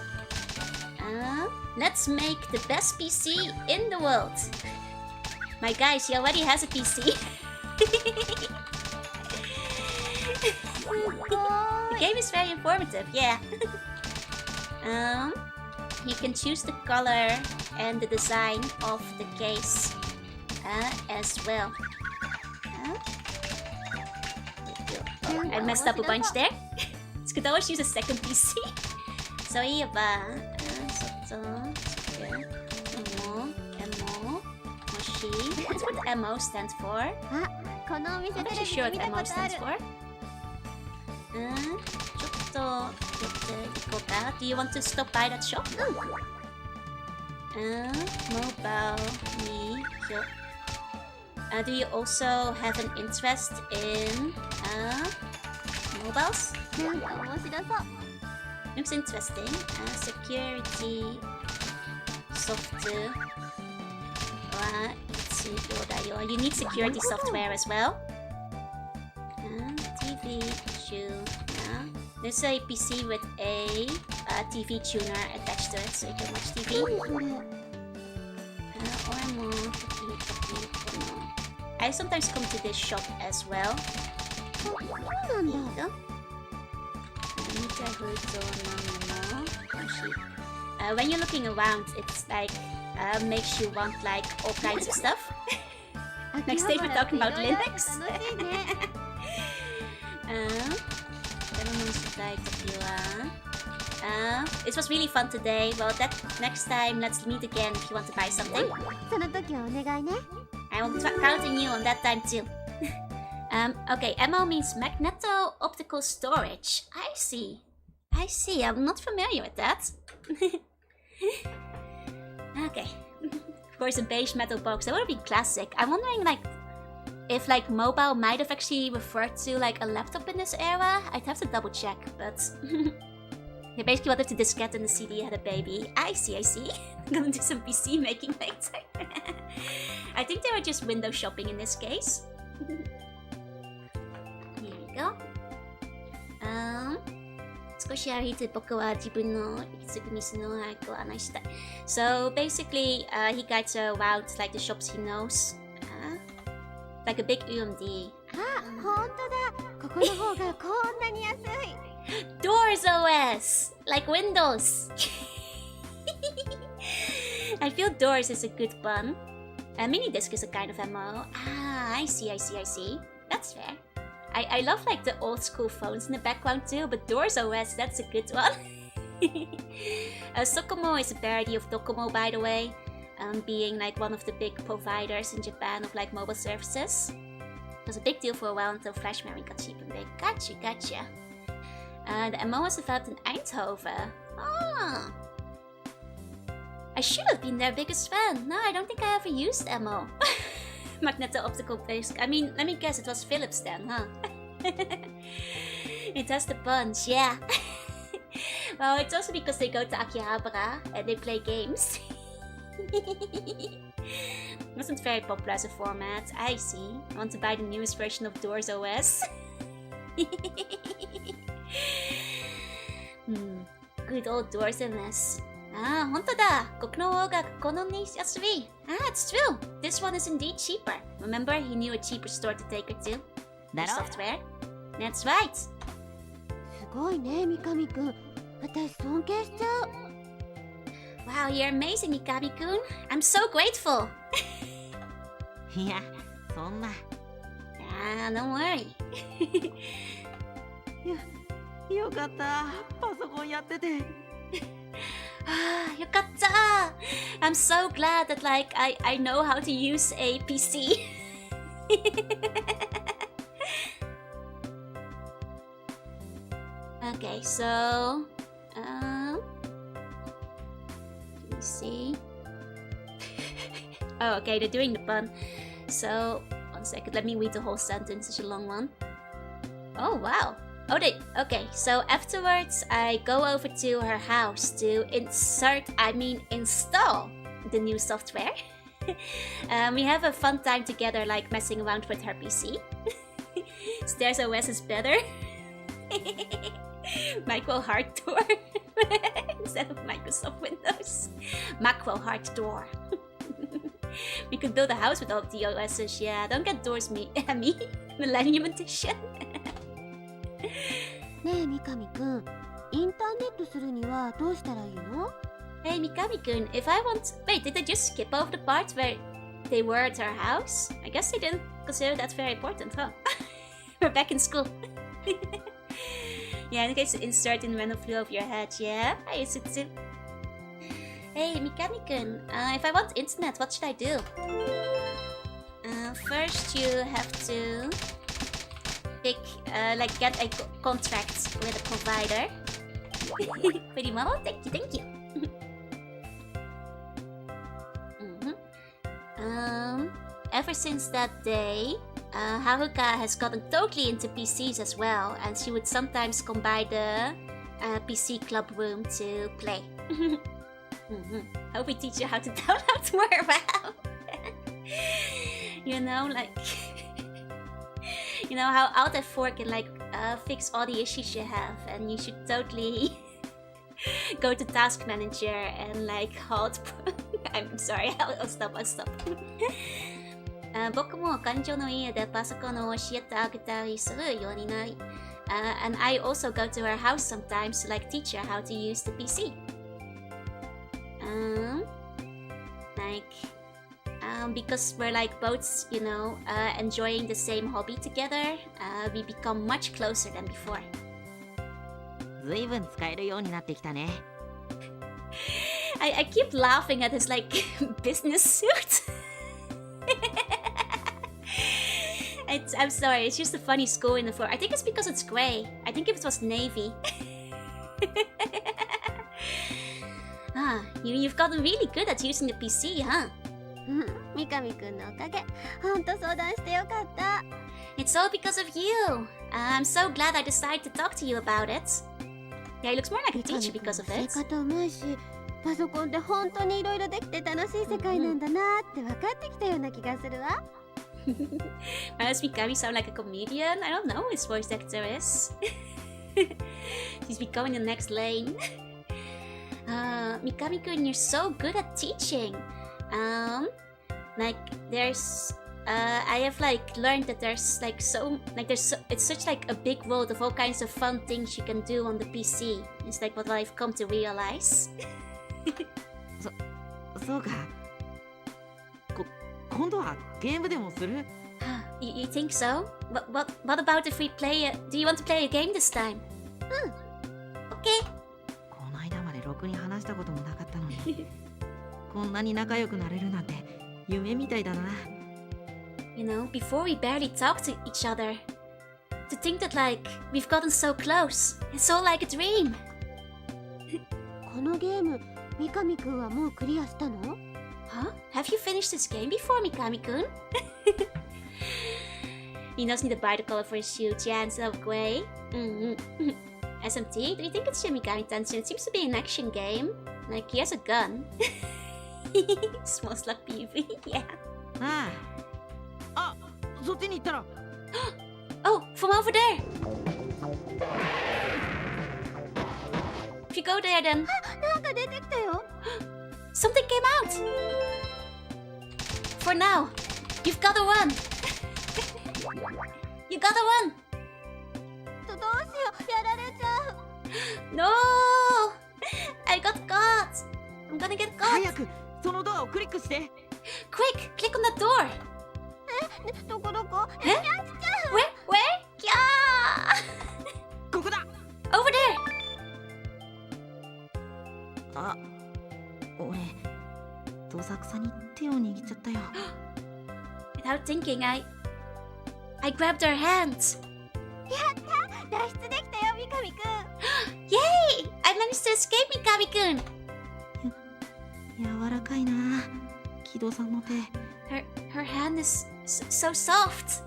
Let's make the best PC in the world. My guy, she already has a PC. The game is very informative, yeah. You can choose the color and the design of the case as well. I messed up a bunch there. It's good, I always use a second PC. So, yeah, What's what MO stands for? あ、このお店 I'm テ not レ sure ビで what 見た MO ことあ stands る。 for. ちょっと寄っていこうか。Do you want to stop by that shop? Mobile me. Do you also have an interest in mobiles? なんか面白そう。 Looks interesting. Security software. You need security software as well. TV tuner. There's a PC with a TV tuner attached to it, so you can watch TV. 何それ？ Or more. I sometimes come to this shop as well. そうなんだ。When you're looking around, it's like makes you want like all kinds of stuff. Next day we're talking about Linux. It was really fun today. Well, next time let's meet again if you want to buy something. その時はお願いね。 I will count on you on that time too. Okay, MO means magneto-optical storage. I see. I'm not familiar with that. Okay. Of course, a beige metal box. That would be classic. I'm wondering, like, if like mobile might have actually referred to like a laptop in this era. I'd have to double check, but yeah, basically, what if the diskette and the CD had a baby? I see. I'm gonna do some PC making later. I think they were just window shopping in this case. Here we go. 少し歩いて僕は自分のすぐ店の早く話したい。So basically, he guides her around like the shops he knows. Like a big UMD. あ、ほんとだ。ここの方がこんなに安い。Doors OS! Like Windows! I feel Doors is a good one. Mini disc is a kind of MO. I see. That's fair. I love like the old school phones in the background too, but Doors OS, that's a good one. Sokomo is a parody of Docomo, by the way, being like one of the big providers in Japan of like mobile services. It was a big deal for a while until Flash memory got cheap and big. Gotcha. The MO was developed in Eindhoven. Oh. I should have been their biggest fan. No, I don't think I ever used MO. Magneto-optical disc. I mean, let me guess, it was Philips then, huh? It has the punch, yeah. Well, it's also because they go to Akihabara and they play games. Wasn't very popular as a format. I see. I want to buy the newest version of Doors OS. Good old Doors OS. 本当だ。この方がこのに安い。It's true. This one is indeed cheaper. Remember, he knew a cheaper store to take her to. The software. That's right. すごいね、三上くん。私尊敬しちゃう。Wow, you're amazing, Mikami-kun. I'm so grateful. いや、そんな。Don't worry. よかった。パソコンやってて。よかった I'm so glad that like I know how to use a PC. Okay, so let me see. Oh, okay, they're doing the pun. So, 1 second, let me read the whole sentence, such a long one. Oh, wow. Okay, so afterwards, I go over to her house to install the new software. We have a fun time together, like messing around with her PC. Stairs OS is better. Micro hard door instead of Microsoft Windows. Macro hard door. We could build a house with all of the OSs. Yeah, don't get doors me, Millennium Edition. ねえ三上くん、インターネットするにはどうしたらいいの？ Hey Mikami-kun, if I want... Wait, did they just skip over the part where they were at our house? I guess they didn't consider that very important, huh? We're back in school. Yeah, in case to insert in random flew over your head, yeah? I used it too. Hey Mikami-kun, if I want internet, what should I do? First you have to pick, get a contract with a provider. Pretty well, thank you. Ever since that day, Haruka has gotten totally into PCs as well, and she would sometimes come by the PC club room to play. Hope we teach you how to download more. Wow. You know, like you know how Alt F4 can like fix all the issues you have, and you should totally go to Task Manager and like halt. I'm sorry, I'll stop. 僕も彼女の家でパソコンを教えてあげたりするようになり、and I also go to her house sometimes to like teach her how to use the PC. Because we're like both, you know, enjoying the same hobby together, we become much closer than before. ずいぶん使えるようになってきたね。I keep laughing at his like business suit. I'm sorry, it's just a funny school uniform. I think it's because it's gray. I think if it was navy. You've gotten really good at using the PC, huh? 三上くんのおかげ。ほんと相談してよかった。It's all because of you. I'm so glad I decided to talk to you about it. Yeah, he looks more like a teacher because of 教え it. 方うまいし、パソコンって本当にいろいろできて楽しい世界なんだなって分かってきたような気がするわ。Why does Mikami sound like a comedian? I don't know who his voice actor is. He's becoming the next lane. Mikami-kun, you're so good at teaching. Like there's I have like learned that there's it's such like a big world of all kinds of fun things you can do on the PC. It's like what I've come to realize. そうか。今度はゲームでもする？ You think so? What about if we play do you want to play a game this time? Okay. この間までろくに話したこともなかったのにこんなに仲良くなれるなんて夢みたいだな。 You know, before we barely talked to each other. To think that like we've gotten so close. It's all like a dream. このゲーム、三上くんはもうクリアしたの？ Huh? Have you finished this game before, Mikami-kun? He knows need to buy the color for his shoes, yeah, instead of gray. SMT, do you think it's Shin Megami Tensei? It seems to be an action game. Like, he has a gun. Smells like PV, yeah. ああ、そっちに行ったら。Oh, from over there! If you go there, then... なんか出てきたよ。Something came out! For now, you've gotta run! You gotta run! どうしよう、やられちゃう。 No! I got caught! I'm gonna get caught! 早くそのドアをクリックして。 Quick! Click on that door! どこどこ？ Where? Yeah! ここだ。 Over there! あ、俺どさくさに手を握っちゃったよ。 Without thinking, I grabbed her hand. 脱出できたよ、三上くん。 Yay! I managed to escape Mikami-kun. 柔らかいな木戸さんの手。 Her hand is so soft.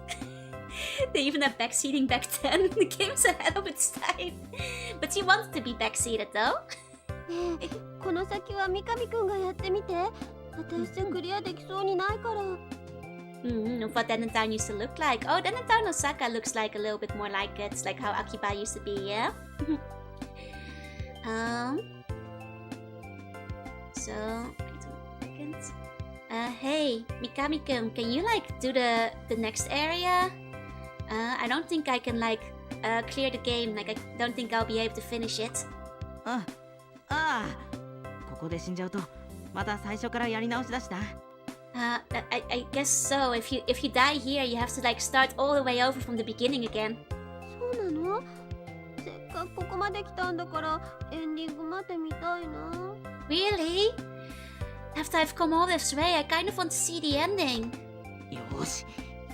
They even had backseating back then. The game's ahead of its time. But she wanted to be backseated though. ねえ、この先は三上くんがやってみて。私じゃクリアできそうにないから。What Denentown used to look like. Oh, Denentown Osaka looks like a little bit more like it. It's like how Akiba used to be, yeah? So, wait a second. Hey, Mikami-kun, can you like do the next area? I don't think I can like clear the game. Like I don't think I'll be able to finish it. ああ、ここで死んじゃうとまた最初からやり直しだしな。I guess so. If you die here, you have to like start all the way over from the beginning again. そうなの？せっかくここまで来たんだからエンディング待ってみたいな。 Really? After I've come all this way, I kind of want to see the ending. よし、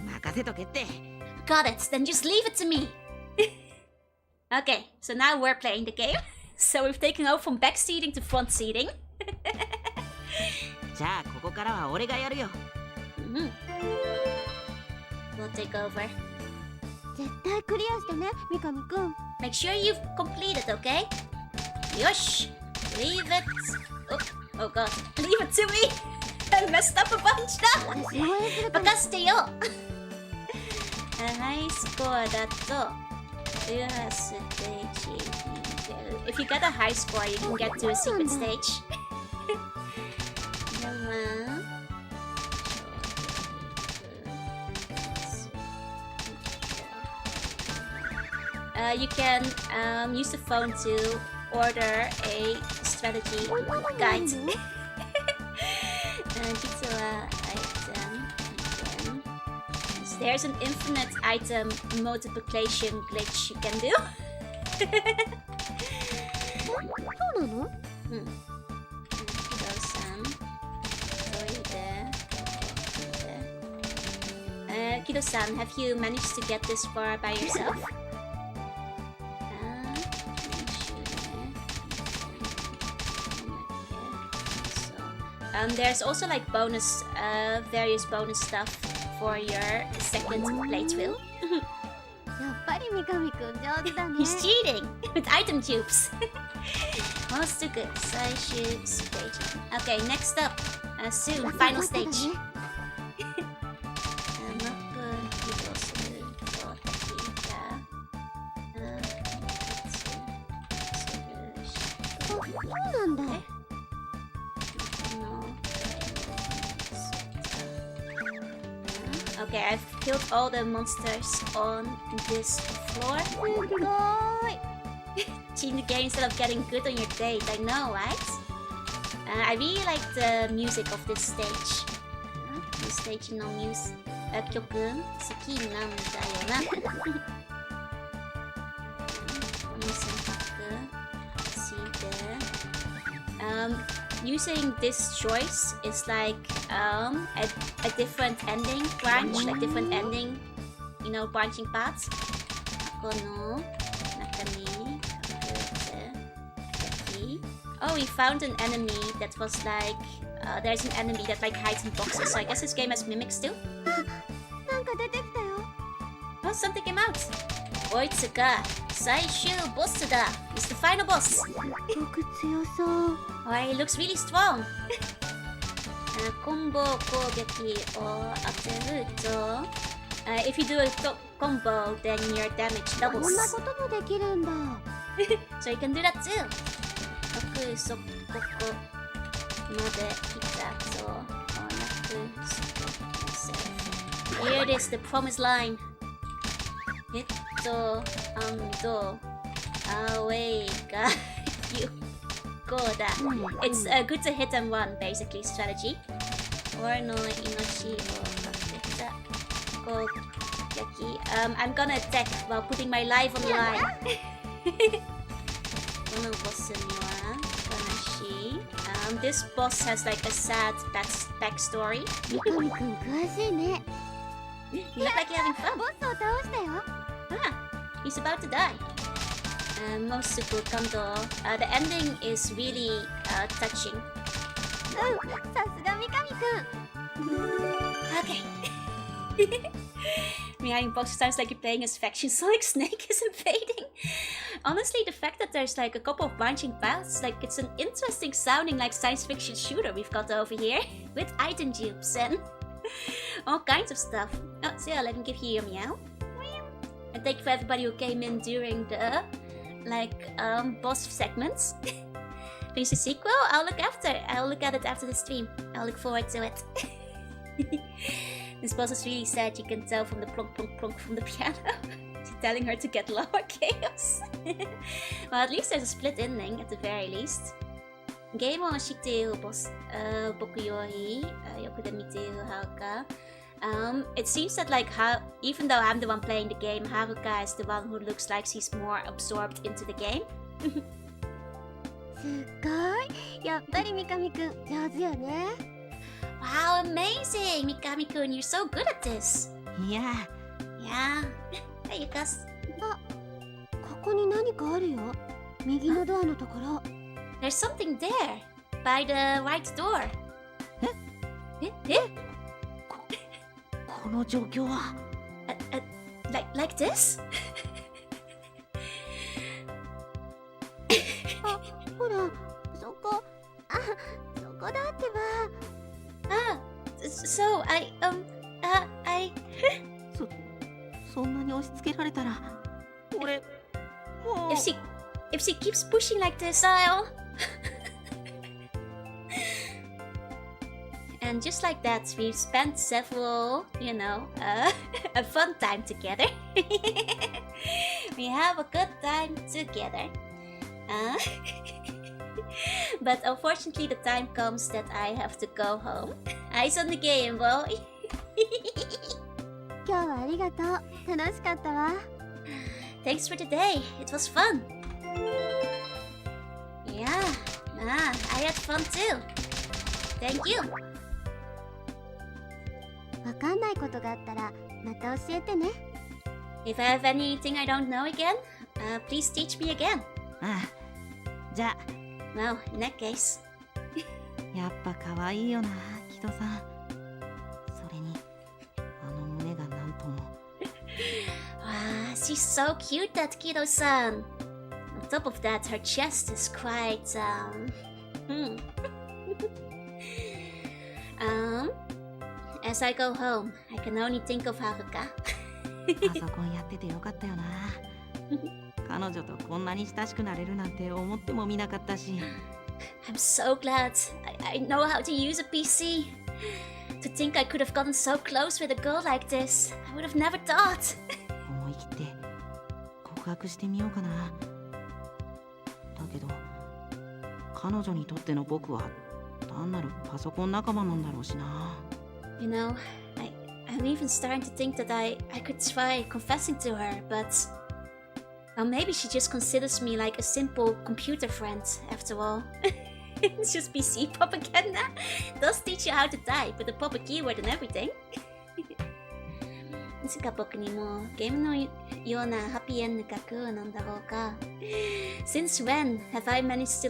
任せとけって。 Got it. Then just leave it to me. Okay, so now we're playing the game. So we've taken over from back seating to front seating. じゃあここからは俺がやるよ。We'll take over. 絶対クリアしてね、三上くん。 Make sure you've completed, okay? Yosh! Leave it. Oh god. Leave it to me! I messed up a bunch now! 私応援するから。任せてよハイスコアだとステージに出る If you get a high score, you can get to a secret stage. You can use the phone to order a strategy guide. 実は item There's an infinite item multiplication glitch you can do. そうなの？Kido-san, have you managed to get this far by yourself? There's also like bonus, various bonus stuff for your second playthrough. やっぱり三上くん上手だね。 He's cheating with item tubes. Most good. 最終ステージ. Okay, next up. Soon, final stage. そうなんだ。 Okay, I've killed all the monsters on this floor. すごい。 Cheating the game instead of getting good on your date. I know, right? I really like the music of this stage. This stageの曲好きなんだよな。Using this choice is like a different ending branch, like different ending, you know, branching paths. この中に Oh, we found an enemy that was like there's an enemy that like hides in boxes. So I guess this game has mimics too. なんか出てきたよ。 Oh, something came out. こいつが最終ボスだ. It's the final boss. すごく強そう。 Oh, he looks really strong. コンボ攻撃を当てると if you do a combo, then your damage こん doubles. なこともできるんだ。 So you can do that too. 僕そこまで来たと Here it is, the promised line. Hit and away ga you go that. It's good to hit and run, basically, strategy. Or no inochi wo kaketa kogeki. I'm gonna attack while putting my life on the line. このボスには悲しい This boss has like a sad backstory. 三上くん詳しいね。 You look like you're having fun. ボスを倒したよ。 Ah, he's about to die. Mosuku Kondo. The ending is really touching. うん、さすが三上くん。 Okay. Meowing boss sounds like you're playing as faction Sonic Snake is invading. Honestly, the fact that there's like a couple of branching paths, like it's an interesting sounding like science fiction shooter we've got over here. With item dupes and all kinds of stuff. Oh, so let me give you your meow. And thank you for everybody who came in during the boss segments. Please a sequel? I'll look at it after the stream. I'll look forward to it. This boss is really sad, you can tell from the plonk plonk plonk from the piano. She's telling her to get lower chaos. Well, at least there's a split ending at the very least. Gameを知っているboss僕よりよくで見ているHaruka. It seems that like even though I'm the one playing the game, Haruka is the one who looks like she's more absorbed into the game. すっごい。やっぱり三上くん上手よね。 Wow, amazing! Mikami-kun, you're so good at this. Yeah. Yeah. Hey, Yukas. あ、ここに何かあるよ。右のドアのところ。 There's something there. By the right door. え この状況は Like this? あ、ほら、そこ。あ、そこだってば。 Ah, so I そんなに押し付けられたら俺もう if she keeps pushing like this, I'll And just like that, we've spent several, a fun time together. We have a good time together. But unfortunately, the time comes that I have to go home. Eyes on the game, boy. 今日はありがとう。楽しかったわ。 Thanks for today. It was fun. Yeah, I had fun too. Thank you. わかんないことがあったらまた教えてね。 If I have anything I don't know again, please teach me again. ああじゃ Well, in that case. あやっぱ可愛いよなキドさんそれにあの胸がなんとも Wow, she's so cute, that Kido-san. On top of that, her chest is quite, As I go home, I can only think of Haruka. パソコンやっててよかったよな彼女とこんなに親しくなれるなんて思ってもみなかったし I'm so glad I know how to use a PC. To think I could have gotten so close with a girl like this, I would have never thought. 思い切って告白してみようかなだけど彼女にとっての僕は単なるパソコン仲間なんだろうしな You know, I'm even starting to think that I could try confessing to her, but... Well, maybe she just considers me like a simple computer friend, after all. It's just PC propaganda. Does teach you how to type with a proper keyword and everything. いつか僕にもゲームのようなハッピーエンドが来るのだろうか Since when have I managed to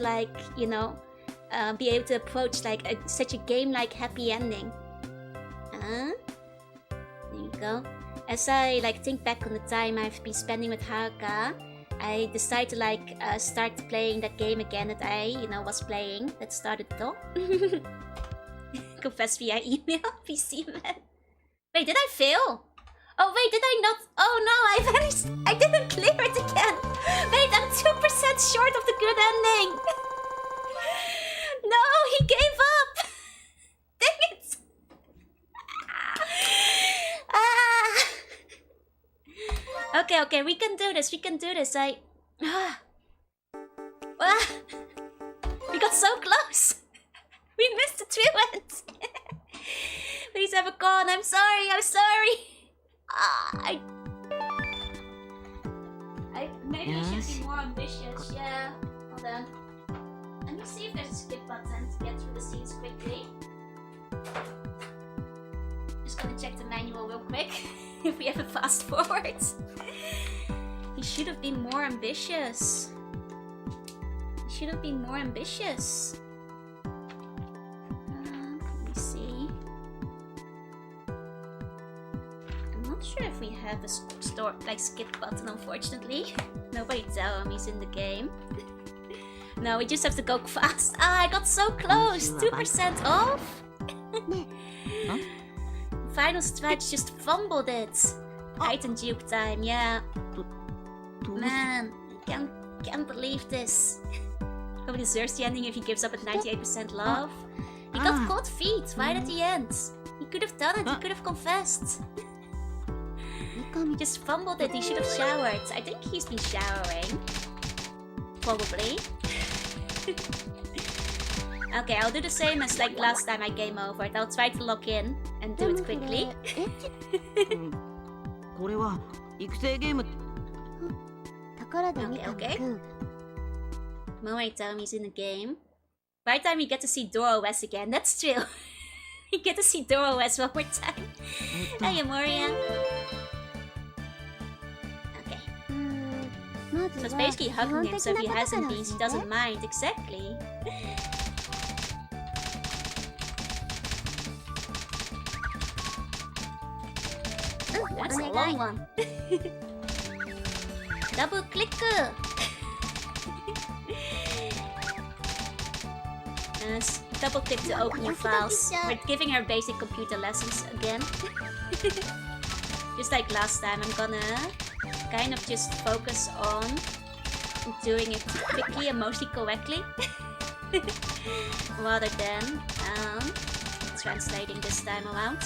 be able to approach such a game-like happy ending? There you go. As I think back on the time I've been spending with Haruka, I decided to start playing that game again that I was playing. That started though. Confess via email, PC man. Wait, did I fail? Oh wait, did I not? Oh no, I vanished. I didn't clear it again. Wait, I'm 2% short of the good ending. No, he gave up. Dang it. Okay, we can do this. We got so close. We missed the truant. Please have a con. I'm sorry. Maybe I should be more ambitious. Yeah. Hold on. Let me see if there's a skip button to get through the scenes quickly. Just gonna check the manual real quick if we have a fast forward. He should have been more ambitious. He should have been more ambitious. Let me see. I'm not sure if we have a skip button, unfortunately. Nobody tell him he's in the game. No, we just have to go fast. Ah, I got so close. 2% off. Huh? Final stretch just fumbled it. Item dupe time, yeah. Man, I can't believe this. Probably deserves the ending if he gives up at 98% love. He got cold feet right at the end. He could have done it. He could have confessed. He just fumbled it. He should have showered. I think he's been showering. Probably. Okay, I'll do the same as like last time I game over it. I'll try to log in and do it quickly. これは育成ゲーム。Okay. Moment I tell him he's in the game. By the time we get to see DoorOS again, that's true. We get to see DoorOS one more time. Hey, Moria. Okay. So it's basically hugging him, so if he hasn't been, he doesn't mind. Exactly. That's a long one. Double click. Double click to open your files. We're giving her basic computer lessons again. Just like last time, I'm gonna kind of just focus on doing it quickly and mostly correctly. Rather than translating this time around.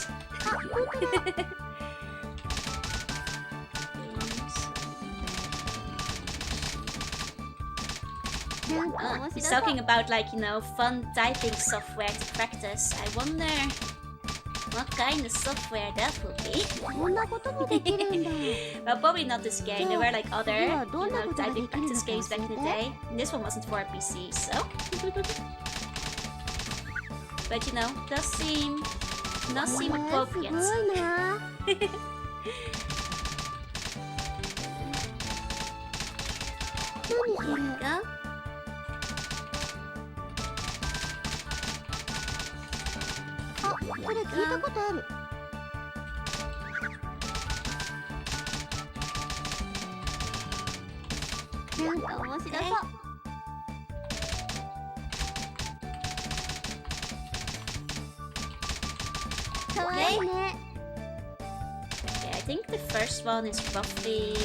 He's talking about like, you know, fun typing software to practice. I wonder what kind of software that will be. Well, probably not this game. There were like other, you know, typing practice games back in the day. And this one wasn't for a PC, so. But you know, does seem appropriate. Here we go. Okay, I think the first one is roughly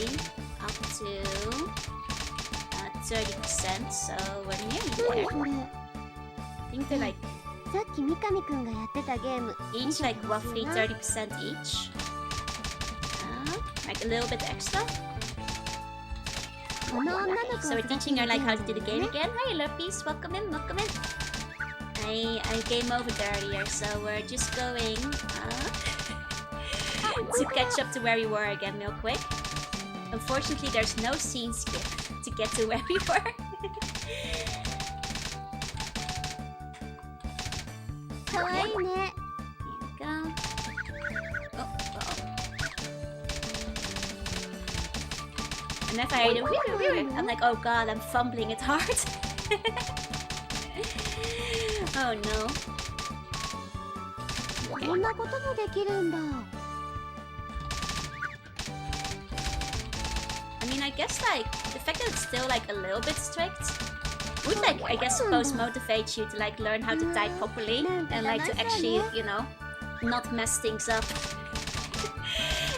up to 30%, so we're nearly there. I think they're like each like roughly 30% each. Like a little bit extra. Okay, so we're teaching her like how to do the game again. Hi Luppies, welcome in, welcome in. I game over earlier, so we're just going to catch up to where we were again real quick. Unfortunately, there's no scene skip to get to where we were. Here we go. And if I do, I'm like, oh god, I'm fumbling it hard. Oh no. I mean, I guess like the fact that it's still like a little bit strict would like, I guess, suppose motivate you to like learn how to type properly and like to actually, you know, not mess things up.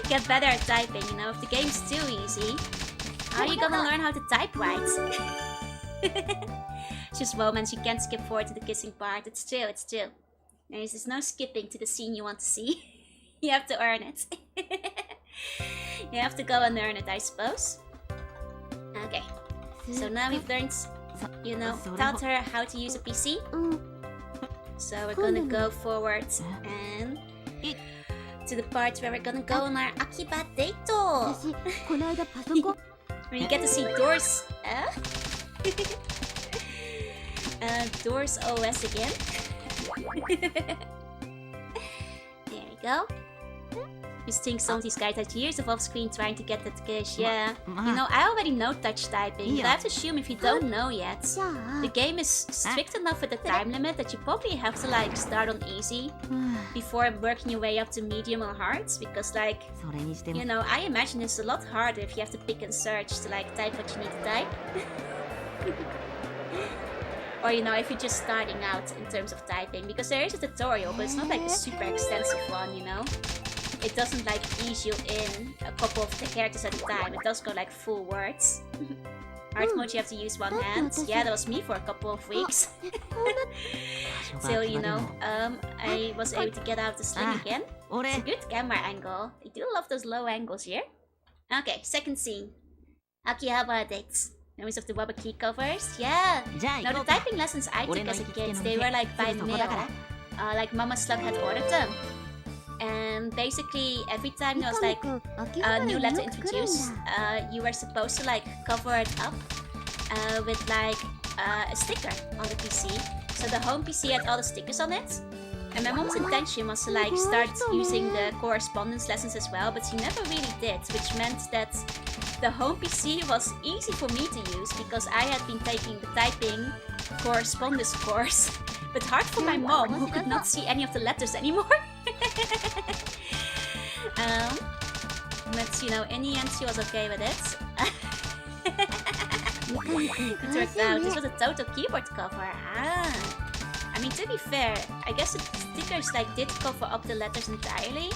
Get better at typing, you know. If the game's too easy, how are you gonna learn how to type right? It's just romance, you can't skip forward to the kissing part. It's true, it's true. There's no skipping to the scene you want to see. You have to earn it. You have to go and earn it, I suppose. Okay, so now we've learned, you know, taught her how to use a PC. So we're gonna go forward and to the part where we're gonna go on our Akiba date. Where you get to see doors. Doors OS again. There we go. You think some of these guys had years of off-screen trying to get that cash, yeah. You know, I already know touch typing, but I have to assume if you don't know yet, じゃあ the game is strict enough with the time limit that you probably have to like start on easy before working your way up to medium or hard, because like, それにしても you know, I imagine it's a lot harder if you have to pick and search to like type what you need to type. Or you know, if you're just starting out in terms of typing, because there is a tutorial, but it's not like a super extensive one, you know. It doesn't like ease you in a couple of the characters at a time. It does go like full words. Hard mode, you have to use one hand. Yeah, that was me for a couple of weeks. Till you know, I was able to get out the sling again. It's 俺 a good camera angle. I do love those low angles here. Okay, second scene. Akihabara dates. Memories of the rubber key covers. Yeah. じゃあ Now 行 the こうか typing lessons I took俺の as a 行きつけ kid, の they 店 were like by すぐそこ mail. だから Like Mama Slug had ordered them. And basically every time there was like 三上君秋 a 葉原 new に letter よく来るんだ introduced, you were supposed to like cover it up with like a sticker on the PC. So the home PC had all the stickers on it. And my mom's intention was to like start using the correspondence lessons as well, but she never really did, which meant that the home PC was easy for me to use because I had been taking the typing correspondence course, but hard for my mom who could not see any of the letters anymore. But you know, in the end she was okay with it. 三上君 It 詳 worked しい out. ね This was a total keyboard cover. Ah. I mean, to be fair, I guess the stickers like did cover up the letters entirely.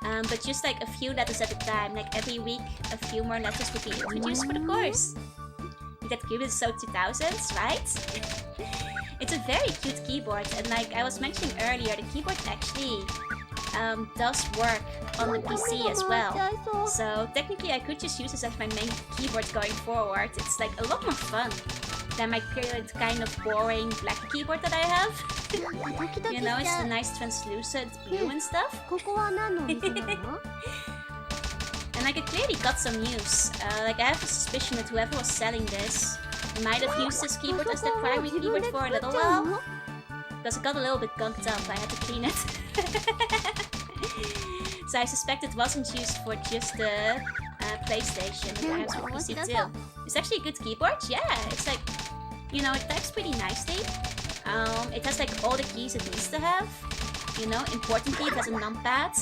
But just like a few letters at a time. Like every week, a few more letters would be introduced for the course. That keyboard is so 2000s, right? It's a very cute keyboard, and like I was mentioning earlier, the keyboard actually does work on the PC as well. So technically I could just use this as my main keyboard going forward. It's like a lot more fun than my current kind of boring black keyboard that I have. ドキドキ You し know, ち it's ゃ the う nice translucent blue and stuff. ここは何のお店なの And like it clearly got some use. Like I have a suspicion that whoever was selling this might have used this keyboard as their primary keyboard for a little while. Because it got a little bit gunked up, I had to clean it. So I suspect it wasn't used for just the PlayStation, but perhaps for PC too. It's actually a good keyboard, yeah. It's like, you know, it types pretty nicely. It has like all the keys it needs to have. You know, importantly, it has a numpad.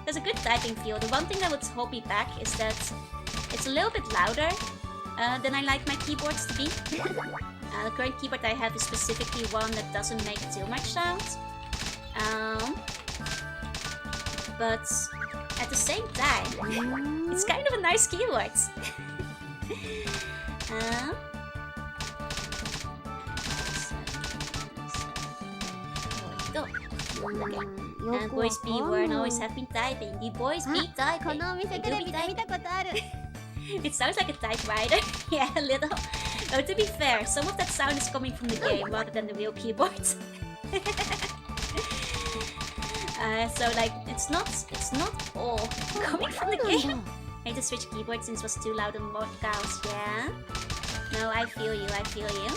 There's a good typing feel. The one thing that would hold me back is that it's a little bit louder than I like my keyboards to be. The current keyboard I have is specifically one that doesn't make too much sound. But at the same time, it's kind of a nice keyboard. Go. Okay. よくわ Boys か be ん were and ない always have been typing. The boys be あこ typing. のお店 They テ do レ be ビで見 typing. たことある It sounds like a typewriter. Yeah, a little. Though to be fair, some of that sound is coming from the game rather than the real keyboards. So like, it's not all coming from the そうなん game. だ I had to switch keyboard since it was too loud on both counts. Yeah. No, I feel you. I feel you.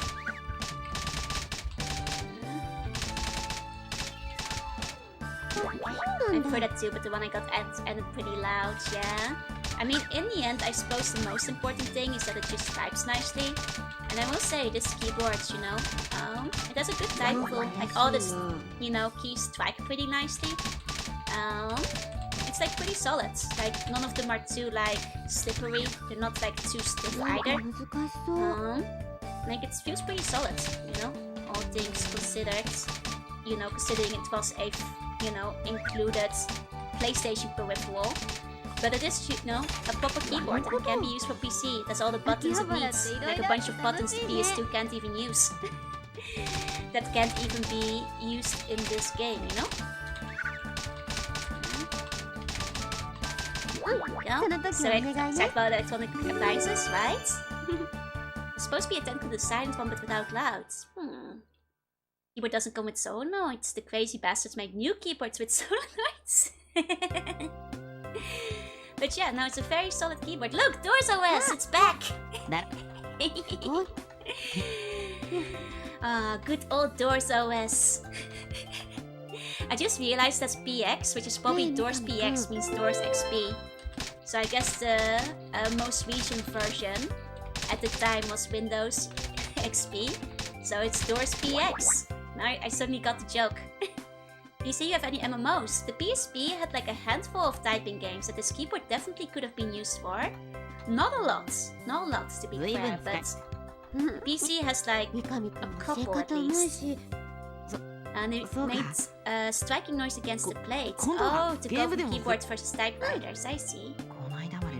I've heard that too, but the one I got ended pretty loud. Yeah. I mean, in the end, I suppose the most important thing is that it just types nicely. And I will say, this keyboard, you know, it has a good type feel. Like all this, you know, keys strike pretty nicely. It's like pretty solid. Like none of them are too like slippery. They're not like too stiff なんか either. 難しそう Like it feels pretty solid, you know, all things considered. You know, considering it was a, you know, included PlayStation peripheral. But it is, you know, a proper keyboard and it can be used for PC. It has all the buttons it needs. Like a bunch of buttons the PS2 can't even use. That can't even be used in this game, you know? Yeah. その時 So は I お願い talked ね about electronic appliances, right? It's supposed to be identical to the silent one, but without louds. Keyboard doesn't come with solenoids. The crazy bastards make new keyboards with solenoids. But yeah, no, it's a very solid keyboard. Look, Doors OS, it's back. だ お Good old Doors OS. I just realized that's PX, which is probably Doors PX means Doors XP. So I guess the most recent version at the time was Windows XP. So it's Doors PX. Now I suddenly got the joke. Do you see you have any MMOs? The PSP had like a handful of typing games that this keyboard definitely could have been used for. Not a lot to be fair, but PC has like a couple at least. And it made a striking noise against the plates. Oh, to go for keyboards versus typewriters, I see.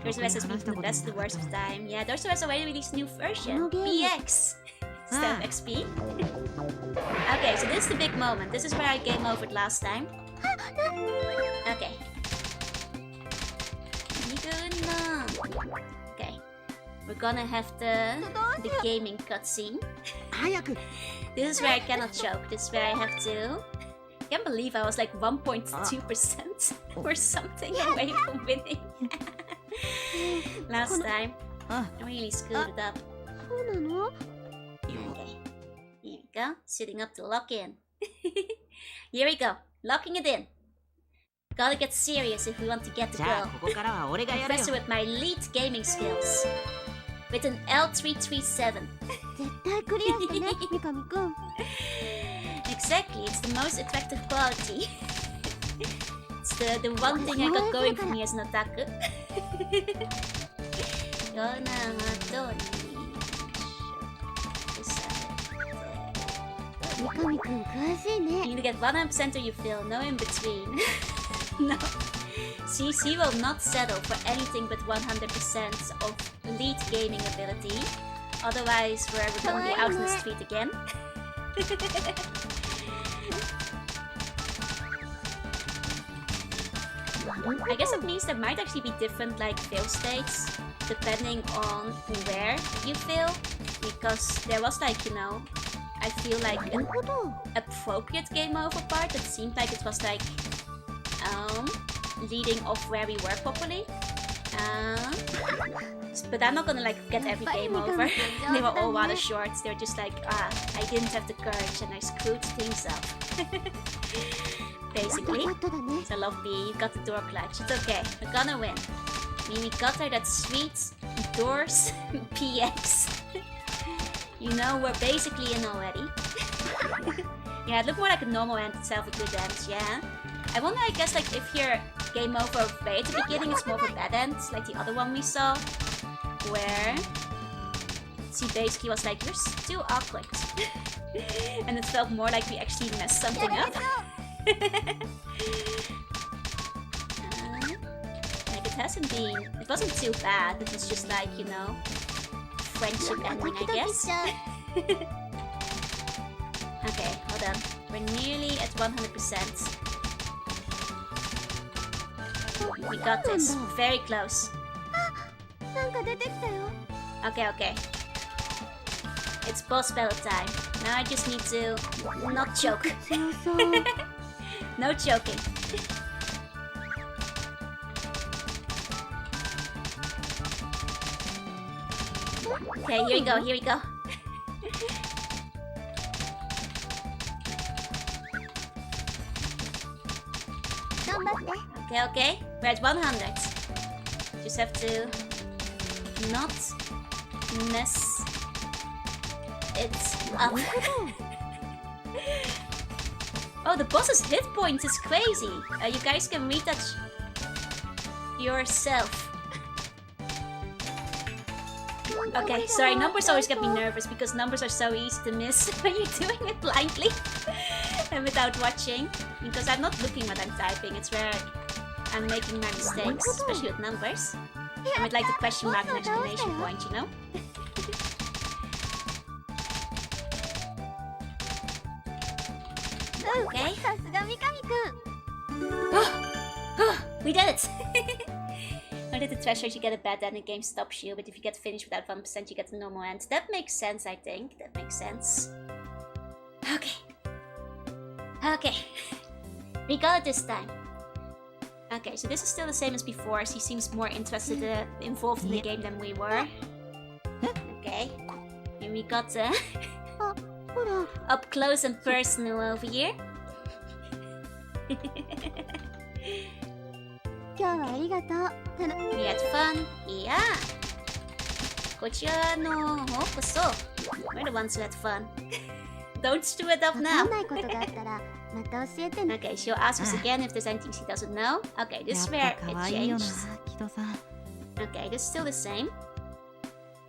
There's the recipe from the best to the worst of time. Yeah, there's already released a new version. PX. Instead of XP. Okay, so this is the big moment. This is where I game overed last time. Okay. Okay. We're gonna have the gaming cutscene. This is where I cannot choke. This is where I have to... I can't believe I was like 1.2% or something away from winning. Last time. I really screwed it up. Okay. Here we go. Setting up the lock-in. Here we go. Locking it in. Gotta get serious if we want to get the girl. Professor with my elite gaming skills. With an L337. Exactly, it's the most attractive quality. It's the one thing I got going for me as an otaku. You need to get 100% or you fail, no in between. No. CC will not settle for anything but 100% of elite gaming ability. Otherwise, we're gonna be out in the street again. I guess it means there might actually be different like fail states depending on where you fail. Because there was like, you know, I feel like an appropriate game over part that seemed like it was like leading off where we were properly. But I'm not gonna like get every game over. They were all rather short. They were just like, I didn't have the courage and I screwed things up. Basically. So love B, you got the door clutch. It's okay, we're gonna win. I mean, we got her that sweet Doors PX. You know, we're basically in already. Yeah, it looked more like a normal end itself, a good end, yeah. I wonder, I guess, like, if you're game over way at the beginning, it's more of a bad end, like the other one we saw. Where... she basically was like, you're too awkward. And it felt more like we actually messed something up. Like, it hasn't been... it wasn't too bad, it was just like, you know... friendship ending, I guess. Okay, hold on. We're nearly at 100%. We got this. Very close. Okay, okay. It's boss battle time. Now I just need to not choke. No choking. Okay, here we go, here we go. Okay, okay. We're at 100. Just have to not mess it up. Oh, the boss's hit point is crazy. You guys can read that yourself. Okay, sorry, numbers always get me nervous because numbers are so easy to miss when you're doing it blindly and without watching. Because I'm not looking what I'm typing, it's where I'm making my mistakes, especially with numbers. And with like the question mark and exclamation point, you know? Okay. We did it! Under the threshold, you get a bad end, the game stops you, but if you get finished without 1%, you get a normal end. That makes sense, I think. That makes sense. Okay. Okay. We got it this time. Okay, so this is still the same as before. He seems more interested, involved in the game than we were. Okay. And we got ほら、 Up close and personal over here. 今日はありがとう。We had fun. Yeah. こちらの方こそ We're the ones who had fun. Don't screw it up わか now. んないことがあったらまた教えてね。 Okay, she'll ask us again if there's anything she doesn't know. Okay, や this っ is where ぱ it 可愛いよな changed. 木戸さん。 Okay, this is still the same.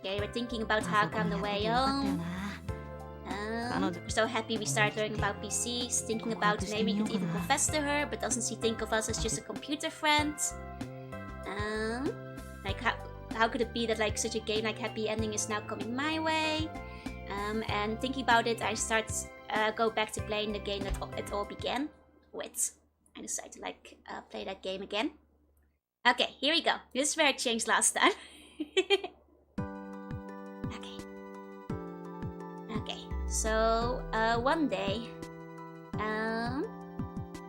Okay, we're thinking about パ how ソコ come ン the やって way てよかったよ home. な。 We're so happy we started learning about PCs, thinking about maybe we could even confess to her, but doesn't she think of us as just a computer friend? Like how could it be that like such a game like Happy Ending is now coming my way? And thinking about it, I go back to playing the game that it all began with. I decided to like play that game again. Okay, here we go. This is where it changed last time. Okay, so one day,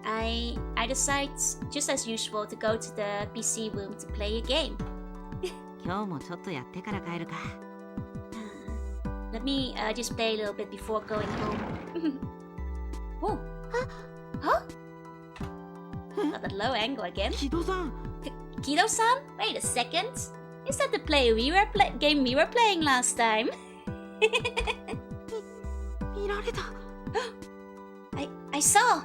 I decide, just as usual, to go to the PC room to play a game. 今日もちょっとやってから帰るか。Let me just play a little bit before going home. Oh, huh? Got that low angle again. 木戸さん、 Kido-san? Wait a second. Is that the game we were playing last time? 見られた。I saw.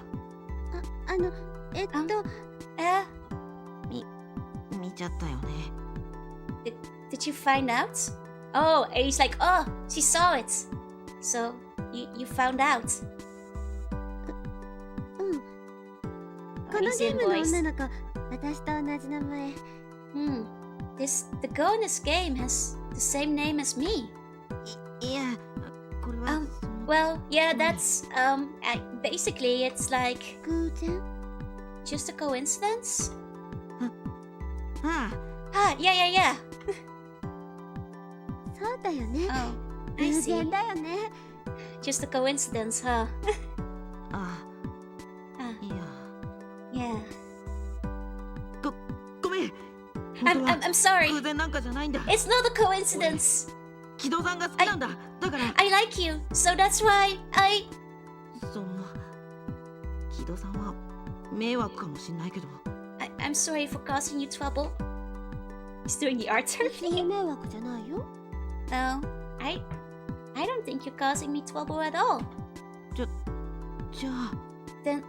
見ちゃったよね。Did you find out? Oh, and he's like, oh, she saw it. So you found out. うん。 Oh, この he's ゲー in ムの voice. 女の子、私と同じ名前。The girl in this game has the same name as me. いや、これは。Well, yeah, that's basically it's like 偶然 just a coincidence. あ Ah, yeah. そうだよね。 Oh, I 偶 see. 然だよね。 Just a coincidence, huh? あ、 Ah, いや。 yeah. ごめん。 I'm sorry. 偶然なんかじゃないんだ。 It's not a coincidence. 木戸さんが好きなんだ。だから。 I like you, so that's why I. その木戸さんは迷惑かもしんないけど。I'm sorry for causing you trouble. He's doing the art 別に迷惑じゃないよ。 No, I don't think you're causing me trouble at all. じゃあ。 Then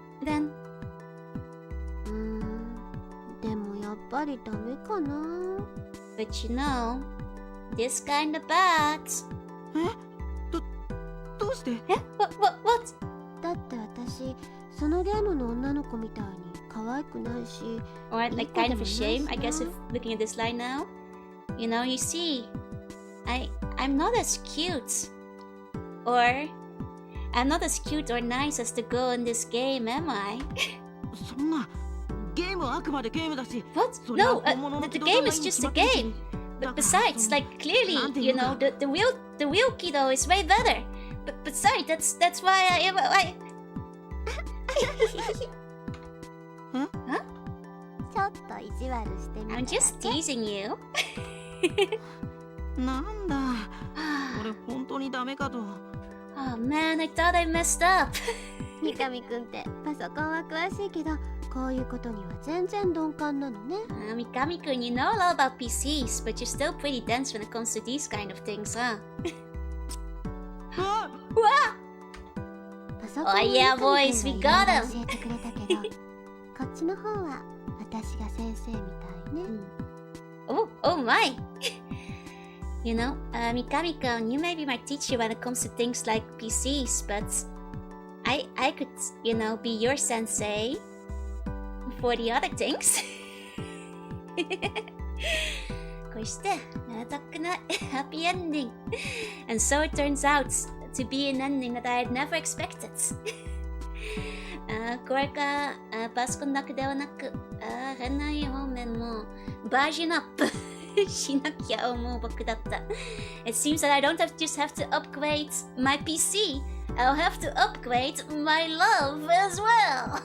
でもやっぱりダメかな。 but you know, this kind of bad. どうして？ What? だって私、そのゲームの女の子みたいに可愛くないし。 Or like kind of a shame, I guess, if looking at this line now. You know, you see, I'm not as cute. Or I'm not as cute or nice as the girl in this game, am I? そんな。ゲームはあくまでゲームだし。 What? それは No, 本物の the 木戸 game さん is に just 決ま a ってるし。 game. だ But から besides, その like clearly, なんてい you うの know, か。 the real Kido is way better. But besides, that's why I ちょっと意地悪してみた I'm だけ。 just teasing you. なんだ。俺本当にダメかと。 Oh man, I thought I messed up. 三上くんってパソコンは詳しいけど、こういうことには全然鈍感なのね。Mikami-kun, you know a lot about PCs, but you're still pretty dense when it comes to these kind of things, huh? パソコン Oh は yeah, 三上 boys, く we ん got が him. 教えてくれたけど、こっちの方は私が先生みたいね。Oh my. You know, Mikami-kun, you may be my teacher when it comes to things like PCs, but I could, you know, be your sensei for the other things. こうしてなたくないハッピーエンディング And so it turns out to be an ending that I had never expected. これからパソコンだけではなく変な方面もバージョンアップしなきゃ思う僕だった。It seems that I don't just have to upgrade my PC, I'll have to upgrade my love as well.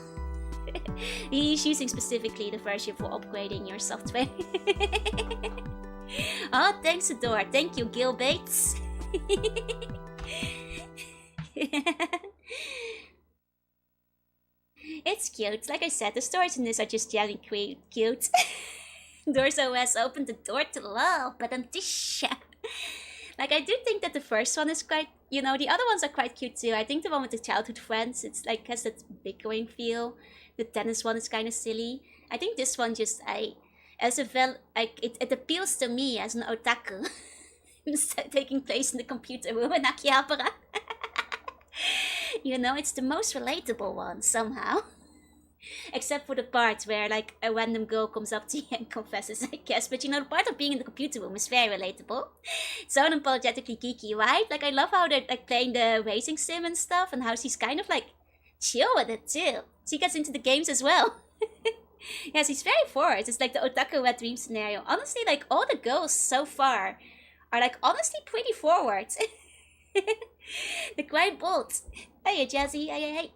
He's using specifically the version for upgrading your software. Oh, thanks Adore. Thank you, Gil Bates. It's cute. Like I said, the stories in this are just young and cute. Doors OS opened the door to love, but I'm this. Like, I do think that the first one is quite, the other ones are quite cute too. I think the one with the childhood friends, it's like has that bickering feel. The tennis one is kind of silly. I think this one just, it appeals to me as an otaku. Taking place in the computer room in Akihabara. It's the most relatable one somehow. Except for the part where like a random girl comes up to you and confesses, I guess. But the part of being in the computer room is very relatable. So unapologetically geeky, right? Like I love how they're like playing the racing sim and stuff, and how she's kind of like chill with it too. She gets into the games as well. Yeah, she's very forward. It's like the otaku wet dream scenario. Honestly, like all the girls so far are like honestly pretty forward. They're quite bold. Hey, Jazzy. Hey.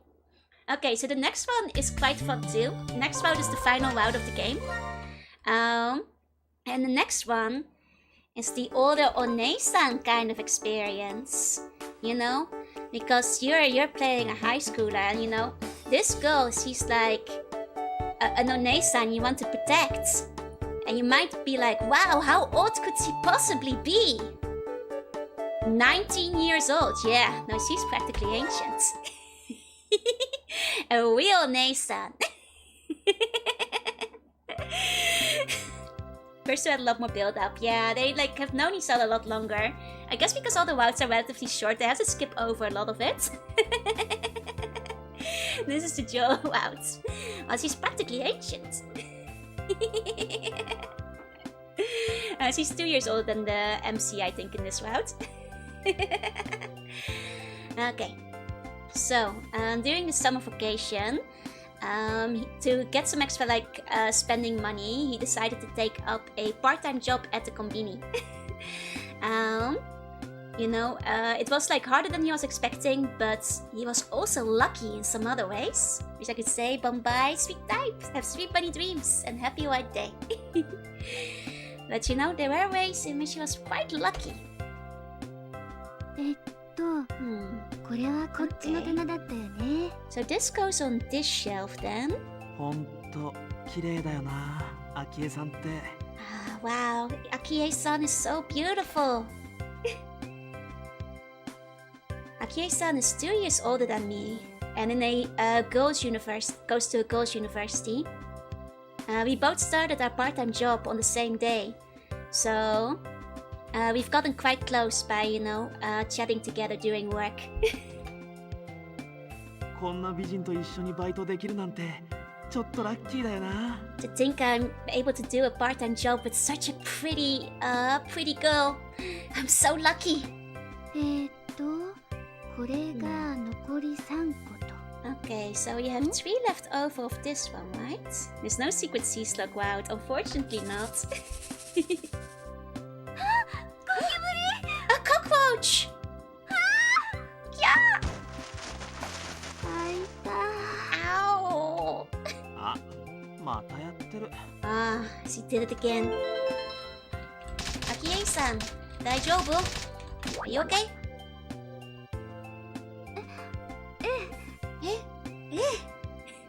Okay, so the next one is quite fun too. The next route is the final route of the game. And the next one is the older One-san kind of experience. Because you're playing a high schooler, and this girl, she's like an One-san you want to protect. And you might be like, wow, how old could she possibly be? 19 years old, yeah. No, she's practically ancient. A real One-san. First we had a lot more build up. Yeah, they like have known each other a lot longer. I guess because all the routes are relatively short, they have to skip over a lot of it. This is the Joe route. Well, she's practically ancient. She's 2 years older than the MC, I think, in this route. Okay. So, during the summer vacation, to get some extra spending money, he decided to take up a part-time job at the conveni. It was like harder than he was expecting, but he was also lucky in some other ways. Which I could say, Bombay, sweet type, have sweet bunny dreams, and happy white day. But there were ways in which he was quite lucky. これはこっちの棚だったよね。So this goes on this shelf then. ほんと綺麗だよな、アキエさんって。Wow, Akie-san is so beautiful. Akie-san is 2 years older than me, and in a goes to a girls' university. We both started our part-time job on the same day, so we've gotten quite close by, chatting together during work. こんな美人と一緒にバイトできるなんてちょっとラッキーだよな。To think I'm able to do a part-time job with such a pretty girl. I'm so lucky. これが残り3個と。Okay, so we have 3 left over of this one, right? There's no secret sea slug route, unfortunately not. A cockroach! Yeah! 開いた。Ow! あ、またやってる。Ah, she did it again. Akie-san, 大丈夫? Are you okay?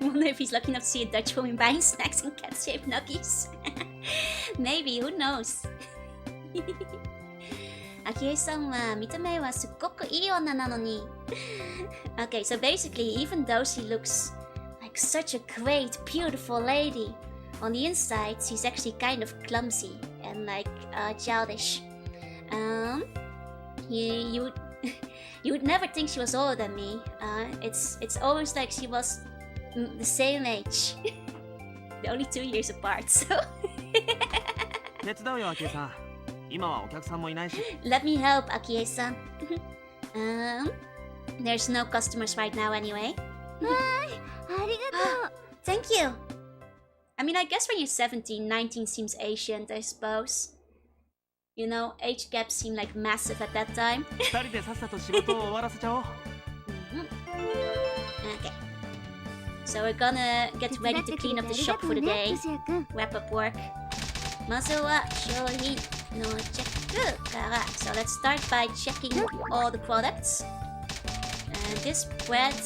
Wonder if he's lucky enough to see a Dutch woman buying snacks and cat-shaped nuggies. Maybe, who knows? Akie-san は見た目はすっごくいい女なのに。Okay, so basically, even though she looks like such a great, beautiful lady, on the inside, she's actually kind of clumsy and childish. You would never think she was older than me. It's almost like she was the same age. They're only 2 years apart, so. 手伝うよ、アキエさん。今はお客さんもいないし。Let me help, Akie-san. There's no customers right now anyway. ありがとう。Thank you. I mean, I guess when you're 17, 19 seems ancient, I suppose. Age gaps seem like massive at that time. 2人でさっさと仕事を終わらせちゃおう。Okay. So we're gonna get ready to clean up the shop for the day. Wrap up work. まずは商品のチェックから。So let's start by checking all the products. And this bread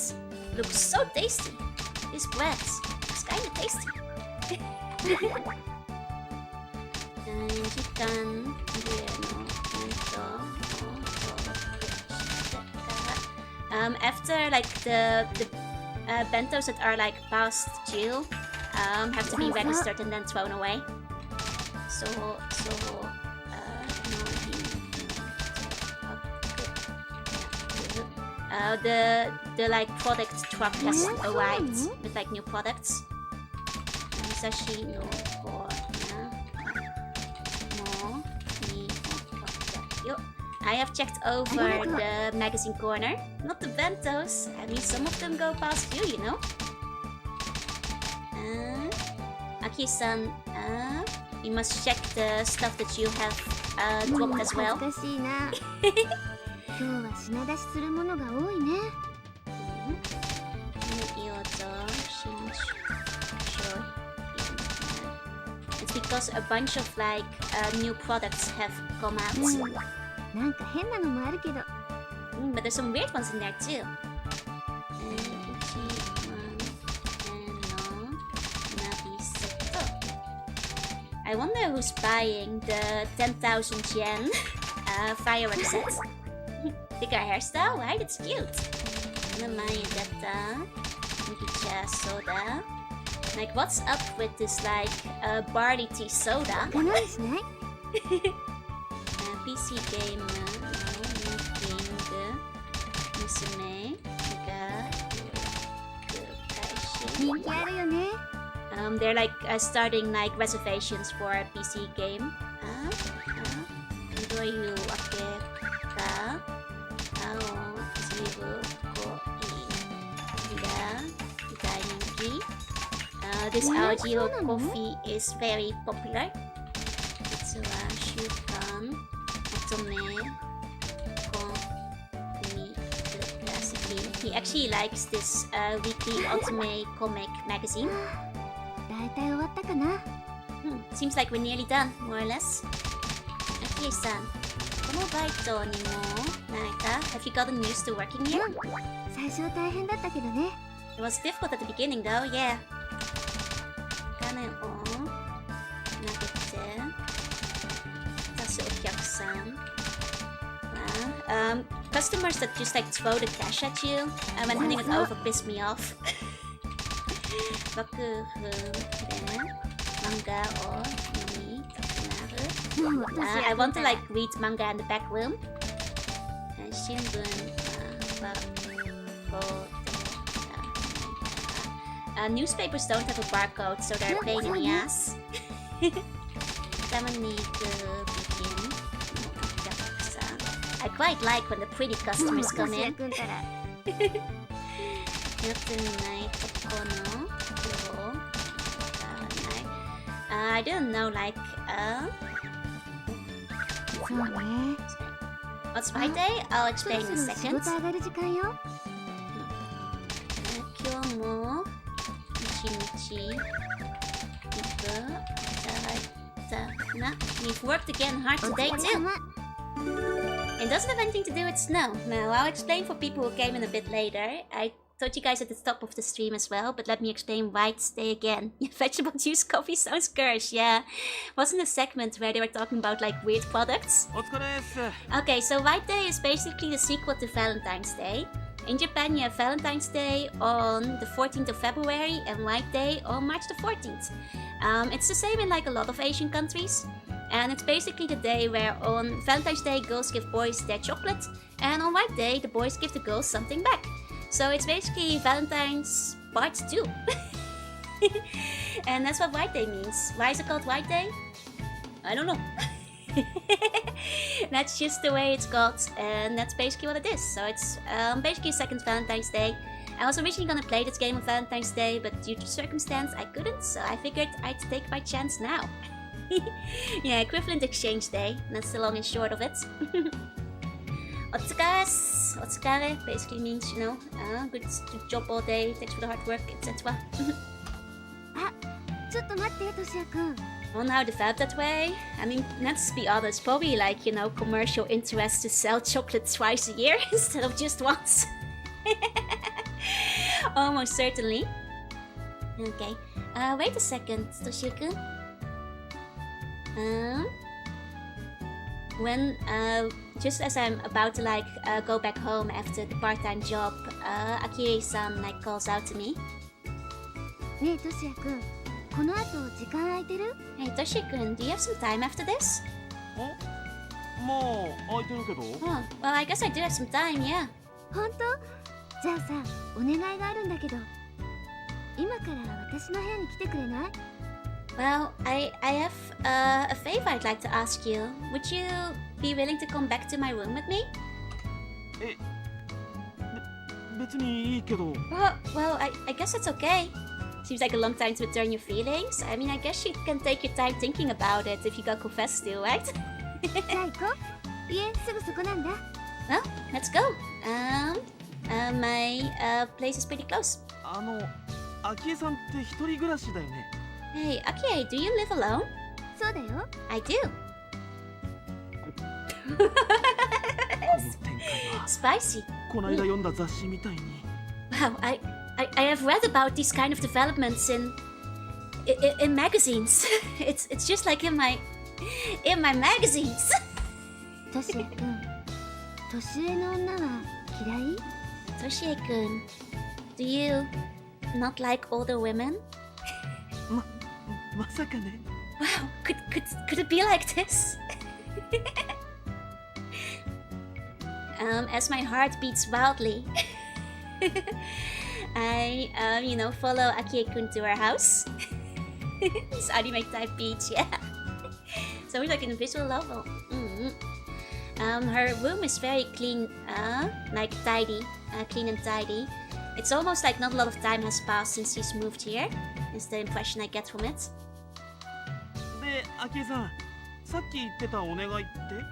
looks so tasty. This bread is kind of tasty. Chicken, after like the bentos that are like past due have to be registered and then thrown away. So the like product truck has arrived with like new products. Sashi no more. I have checked over the magazine corner, not the bentos. I mean, some of them go past you know. Aki-san, you must check the stuff that you have dropped as well. 今日は品出しするものが多いね。It's because a bunch of like new products have come out. なんか変なのもあるけど。But there's some weird ones in there too. I wonder who's buying the 10,000 yen firework set. Bigger hairstyle, right? It's cute. Soda. Like, what's up with this like barley tea soda? PC game, they're like starting like reservations for a PC game. This Aojiro coffee is very popular. It's Shukan Otome Recipe. He actually likes this weekly Otome comic magazine. Seems like we're nearly done, more or less. Okay-san, have you gotten used to working here? It was difficult at the beginning though, yeah. Customers that just like throw the cash at you when handing it over piss me off. I want to like read manga in the back room. Newspapers don't have a barcode, so they're a pain in the ass. I quite like when the pretty customers come in. I don't know, like, what's my day? I'll explain in a second. We've worked again hard today too. It doesn't have anything to do with snow. No, I'll explain for people who came in a bit later. I told you guys at the top of the stream as well, but let me explain White Day again. Vegetable juice coffee sounds scarce, yeah. Wasn't a segment where they were talking about like weird products? Okay, so White Day is basically the sequel to Valentine's Day. In Japan, you have Valentine's Day on the 14th of February and White Day on March the 14th. It's the same in like a lot of Asian countries. And it's basically the day where on Valentine's Day, girls give boys their chocolate. And on White Day, the boys give the girls something back. So it's basically Valentine's Part 2. And that's what White Day means. Why is it called White Day? I don't know. That's just the way it's called, and that's basically what it is. So it's basically a second Valentine's Day. I was originally gonna play this game on Valentine's Day, but due to circumstance I couldn't, so I figured I'd take my chance now. Yeah, equivalent exchange day. That's the long and short of it. Otsukares. Otsukare basically means, you know, good job all day, thanks for the hard work, etc. Well, now developed that way. I mean, let's be honest, probably like, you know, commercial interest to sell chocolate twice a year instead of just once. Almost certainly. Okay. Wait a second, Toshio-kun. When just as I'm about to go back home after the part-time job, Akira-san calls out to me. ねえトシヤくん、この後時間空いてる？ Hey Toshio-kun, do you have some time after this? まあ空いてるけど。 Oh, well, I guess I do have some time, yeah. 本当？じゃあさ、お願いがあるんだけど、今から私の部屋に来てくれない？ Well, I have a favor I'd like to ask you. Would you be willing to come back to my room with me? 別にいいけど。 Well, I guess it's okay. Seems like a long time to return your feelings. I mean, I guess you can take your time thinking about it if you got confessed to, right? じゃあ行こう。家すぐそこなんだ。Well, let's go. My place is pretty close. 昭恵さんって一人暮らしだよね。Hey, Akie, do you live alone? そうだよ。I do. この展開は Spicy. この間読んだ雑誌みたいに。 Wow, I have read about these kind of developments in magazines. It's just like in my magazines. トシヤくん、年上の女は嫌い？ Toshie-kun, do you not like older women? まさかね。 Wow, could it be like this? As my heart beats wildly, I follow Akie-kun to her house. This anime type beach, yeah. So we're like in a visual novel. Her room is very clean, tidy, clean and tidy. It's almost like not a lot of time has passed since she's moved here. Is the impression I get from it. で、昭恵さん、さっき言ってたお願いって？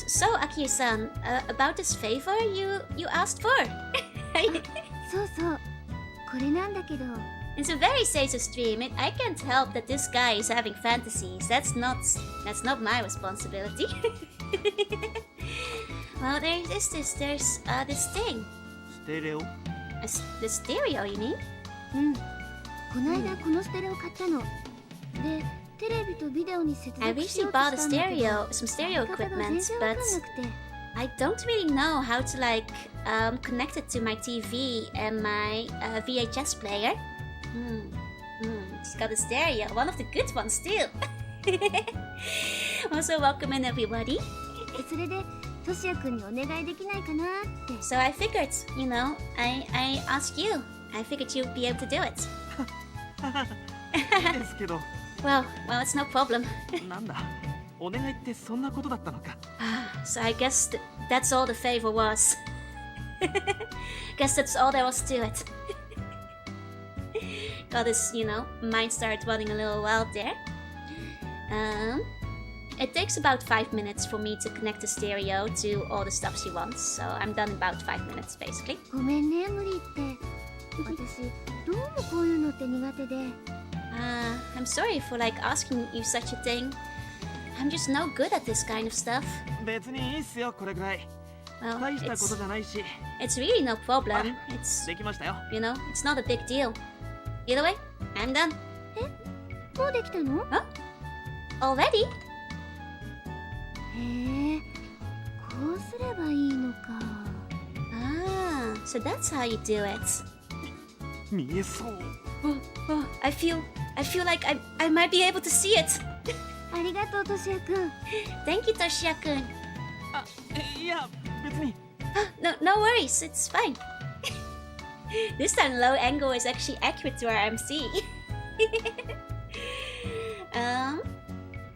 So, Akie-san, about this favor you asked for. そうそう。これなんだけど。 It's a very seiso stream. I can't help that this guy is having fantasies. That's not my responsibility. Well, there's this thing. ステレオ？ The stereo, you mean? うん。この間このステレオ買ったの。で、テレビとビデオに接 I 続しよ recently うと bought したんだけど、 some stereo 使い方が equipment, 全然わかん but なくて。 I don't really know how to connect it to my TV and my VHS player. She's got a stereo, one of the good ones too. Also, welcome in everybody. それで、トシヤくんにお願いできないかなって。 So I figured, I asked you. I figured you'd be able to do it. いいですけど。 Well, it's no problem. なんだ、お願いってそんなことだったのか。So I guess that's all the favor was. Guess that's all there was to it. Got his, mind started running a little wild there. It takes about 5 minutes for me to connect the stereo to all the stuff she wants. So I'm done in about 5 minutes, basically. ごめんね、無理言って。私、どうもこういうのって苦手で。I'm sorry for asking you such a thing. I'm just no good at this kind of stuff. 別にいいっすよ、これぐらい。 Well, 大したことじゃないし。 it's really no problem. It's, できましたよ。 it's not a big deal. Either way, I'm done. もうできたの？ Already? へえ、こうすればいいのか。So that's how you do it. 見えそう。 I feel like I might be able to see it. ありがとう、トシヤくん。 Thank you, Toshia-kun. いや、別に。 No worries, it's fine. This time low angle is actually accurate to our MC.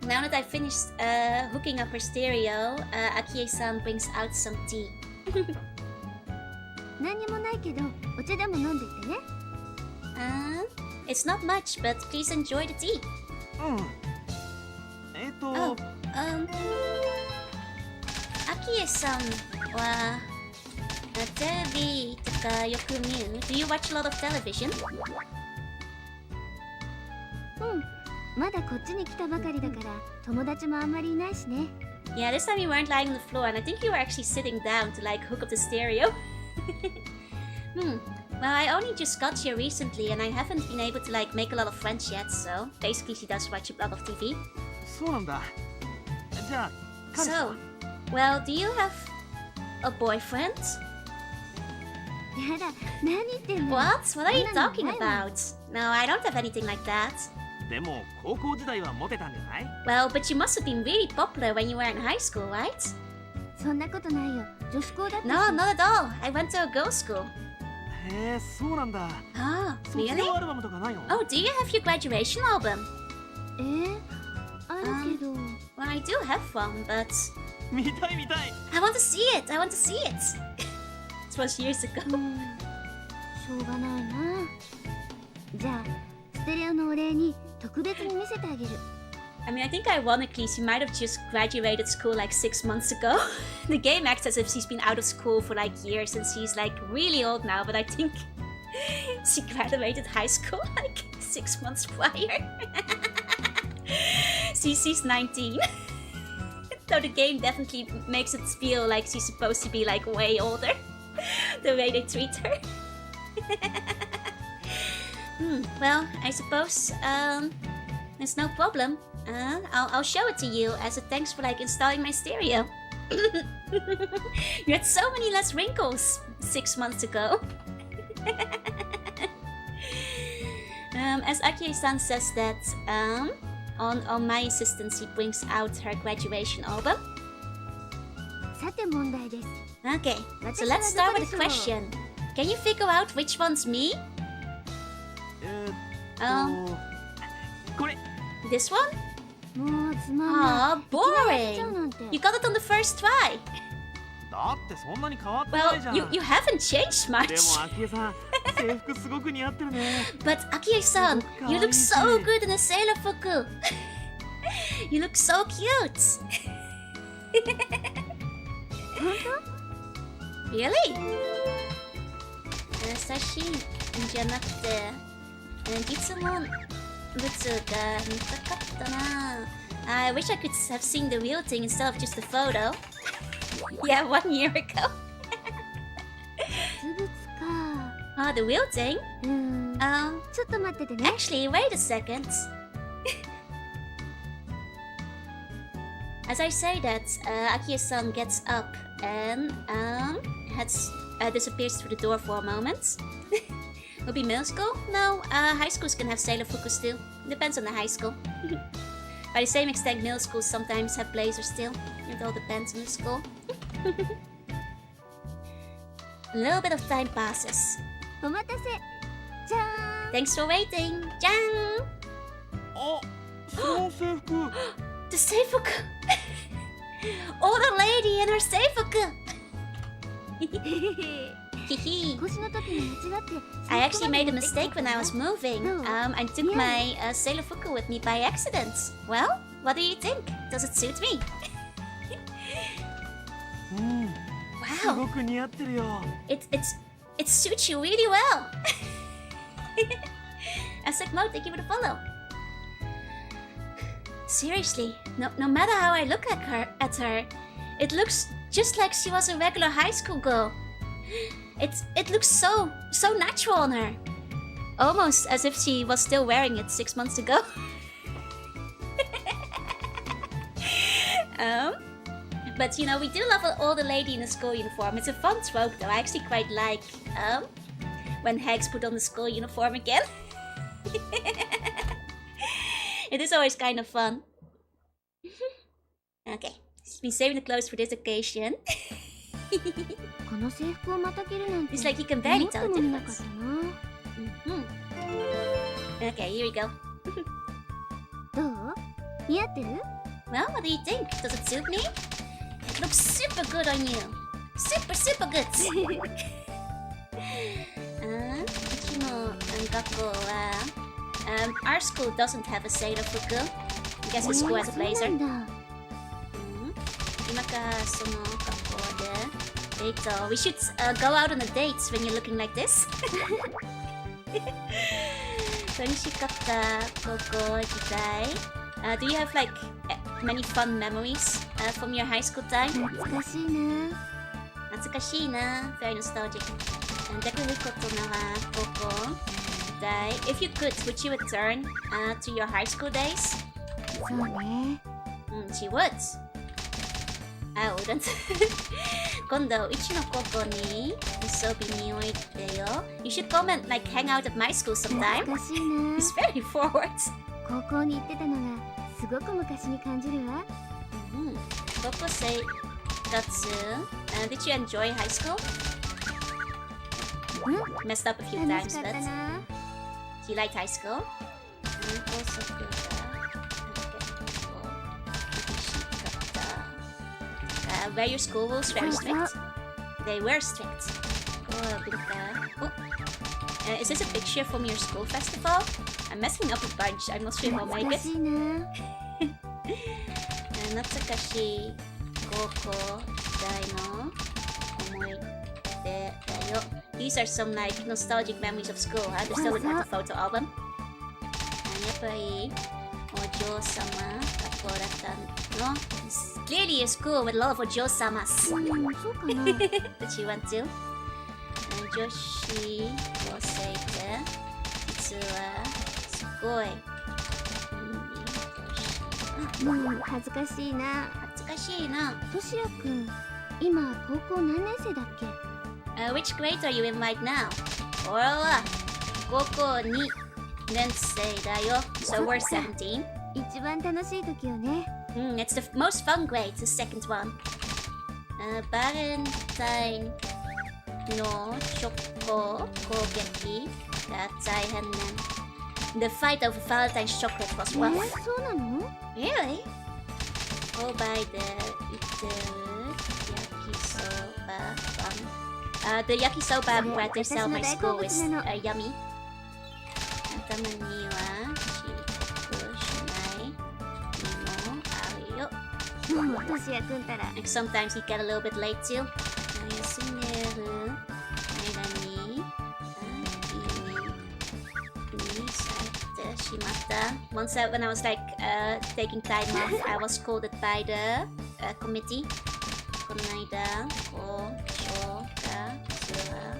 Now that I finished hooking up her stereo, Akie-san brings out some tea. 何にもないけど、お茶でも飲んでってね。It's not much, but please enjoy the tea. うん。Akie-san はテレビとかよく見る？ Do you watch a lot of television? うん。まだこっちに来たばかりだから、友達もあんまりいないしね。Yeah, this time you weren't lying on the floor, and I think you were actually sitting down to hook up the stereo. Well, I only just got here recently and I haven't been able to like make a lot of friends yet, so basically she does watch a lot of TV. そうなんだ。じゃあ、彼氏 So, well, do you have a boyfriend? やだ、何言ってんの？ What? What are you そんなの talking ないわ。 about? No, I don't have anything like that. でも高校時代はモテたんじゃない？ Well, but you must have been really popular when you were in high school, right? そんなことないよ。女子校だったし。 No, not at all. I went to a girls' school. へえ、そうなんだ。 Oh, 卒 really? 業アルバムとかないの？ Oh, do you have your graduation album? あるけど。Well, I do have one, but 見たい見たい。 I want to see it. I want to see it. It was years ago. しょうがないな。じゃあ、ステレオのお礼に特別に見せてあげる。I mean, I think ironically, she might have just graduated school like 6 months ago. The game acts as if she's been out of school for like years and she's like really old now, but I think she graduated high school like 6 months prior. She's 19. So the game definitely makes it feel like she's supposed to be like way older. The way they treat her. Well, I suppose there's no problem. I'll show it to you as a thanks for like installing my stereo. You had so many less wrinkles 6 months ago. As Akie-san says that on my insistence, he brings out her graduation album. さて問題です。 Okay, so let's start with a question. Can you figure out which one's me? これ。 This one? もうつまんない。 Aw, いきなりやっちゃう boring. なんて。 You got it on the first try. だってそんなに変わってな Well, いじゃん。 you haven't changed でも much. アキエさん、制服すごく似合ってるね。 But Akie-san, you look so good in a sailor fuku. You look so cute. Really? 優しいんじゃなくて、実も物が見たかったな。I wish I could have seen the real thing instead of just the photo. Yeah, 1 year ago. 実物か。 Ah, the real thing? ちょっと待っててね。 Actually, wait a second. As I say that, Akie-san gets up and disappears through the door for a moment. Will be middle school? No, high schools can have sailor fuku still. Depends on the high school. By the same extent, middle schools sometimes have blazers still. It all depends on the school. A little bit of time passes. お待たせ。じゃーん。 Thanks for waiting. Jang! あ、その制服。 The seifuku! Older lady in her seifuku! Hehe. 腰の時に間違って。 I actually made a mistake when I was moving. I took Yeah. my sailor fuku with me by accident. Well, what do you think? Does it suit me? うん。す Wow, ごく似合ってるよ。it suits you really well. Asakmo, thank you for the follow. Seriously, no matter how I look at her, it looks just like she was a regular high school girl. It looks so natural on her. Almost as if she was still wearing it 6 months ago. But you know, we do love an older lady in a school uniform. It's a fun trope though. I actually quite like when hags put on the school uniform again. It is always kind of fun. Okay, she's been saving the clothes for this occasion. この制服をまた着るなんて。 It's like you can barely 思って tell も the みなかっ difference. たな。 Okay, here we go. どう？似合ってる？ Well, what do you think? Does it suit me? It looks super good on you. Super good. うちの学校は our school doesn't have a sailor fuku. I guess the school has a そう blazer. なんだ。今からその学校でデート We should go out on a date when you're looking like this. 楽しかった高校時代 Do you have like many fun memories from your high school time? 懐かしいな。懐かしいな Very nostalgic. できることなら高校大 If you could, would you return to your high school days? そうね。She would. I wouldn't. 今度うちの高校に遊びにおいてよ。You should come and like hang out at my school sometime. 懐かしいな。 It's very forward. 高校に行ってたのがすごく昔に感じるわ。高校生活 Did you enjoy high school? Messed up a few 楽 times, しかった but な。 do you like high school? 高速がWere your school rules very strict? They were strict. Is this a picture from your school festival? I'm messing up a bunch. I'm not sure if I'll 懐 make か it. しいな。懐かしい高校大の思い出だよ。These are some like nostalgic memories of school. I just still look at the photo album. やっぱりお嬢様がこうだったの。Clearly a school with a lot of お嬢様そうかな。that she went to. 女子高生で実はすごい恥ずかしいな。恥ずかしいな。としやくん、今高校何年生だっけ？ Which grade are you in right now? 俺は高校2年生だよ。So we're 17. 一番楽しい時よね。It's the most fun grade, the second one. バレンタインのチョコ攻撃が大変ね。The fight over Valentine's chocolate was rough. そうなの？ Really? Go by the yakisoba bun. The yakisoba bread they sell at my school is yummy. たまには遅刻しない日もあるよ。もうとしやくんたら。And sometimes he get a little bit late too. 休んでる間にしまった。Once when I was like taking time off, I was scolded by the committee. この間、こう、消化ツアー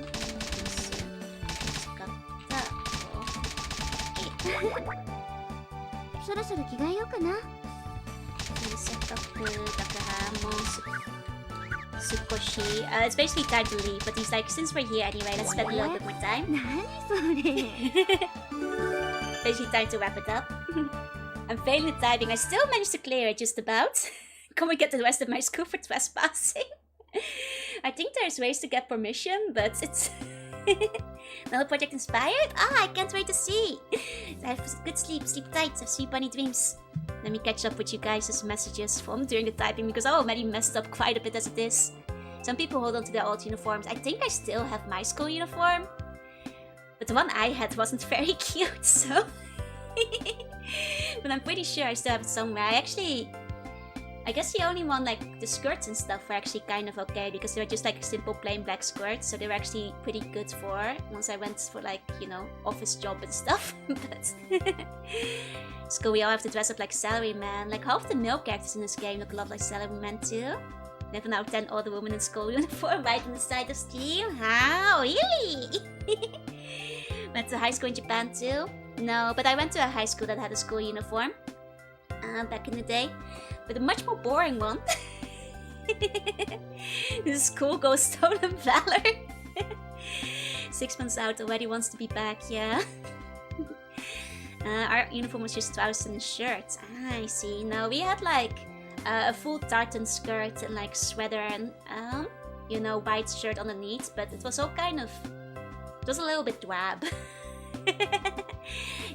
使ったそろそろ着替えようかな。せっかくだからもう少し、it's basically time to leave, but he's like, since we're here anyway, let's spend a little bit more time. 何それ。Basically time to wrap it up. I'm failing the typing. I still managed to clear it just about. Come and get the rest of my school for trespassing. I think there's ways to get permission, but it's another project inspired. I can't wait to see. Have good sleep, sleep tight, have sweet bunny dreams. Let me catch up with you guys' messages from during the typing because I already messed up quite a bit as it is. Some people hold on to their old uniforms. I think I still have my school uniform. But the one I had wasn't very cute, so... But I'm pretty sure I still have it somewhere. I guess the only one, like, the skirts and stuff were actually kind of okay because they were just like simple plain black skirts, so they were actually pretty good for once I went for like, you know, office job and stuff. But school, we all have to dress up like salaryman. Like half the male characters in this game look a lot like salarymen too. 11 out of 10 older women in school uniform right on the side of Steam. How? Really? Went to high school in Japan too? No, but I went to a high school that had a school uniform back in the day, but a much more boring one. This school goes stolen valor. 6 months out, already wants to be back, yeah. Our uniform was just trousers and shirts. I see. No, we had like a full tartan skirt and like sweater and you know, white shirt underneath, but it was all kind of, it was a little bit drab.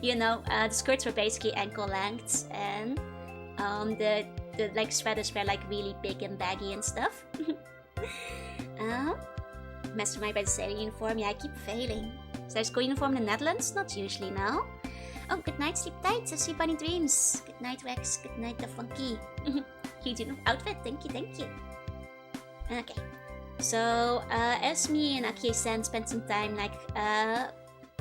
You know, the skirts were basically ankle lengths and the like sweaters were like really big and baggy and stuff. Mastermind by the sailor uniform. Yeah, I keep failing. Is there a school uniform in the Netherlands? Not usually, no. Oh, good night, sleep tight. Sweet bunny dreams. Good night, Rex. Good night, the funky. Cute outfit. Thank you, thank you. Okay. So, as me and Akie-san spent some time like,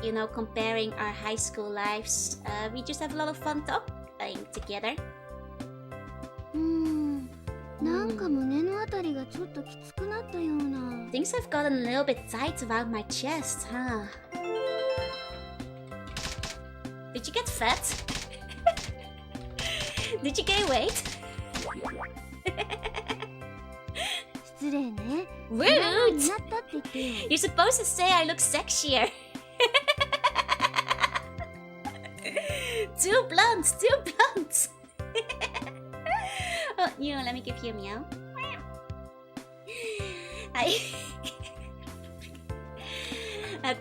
you know, comparing our high school lives, we just have a lot of fun talking together. なんか胸のあたりがちょっときつくなったような。 Things have gotten a little bit tight around my chest, huh? Did you get fat? Did you gain weight? 失礼ね。 Rude! になったって言ってよ。 You're supposed to say I look sexier. Too blunt, too blunt. Oh, you, let me give you a meow.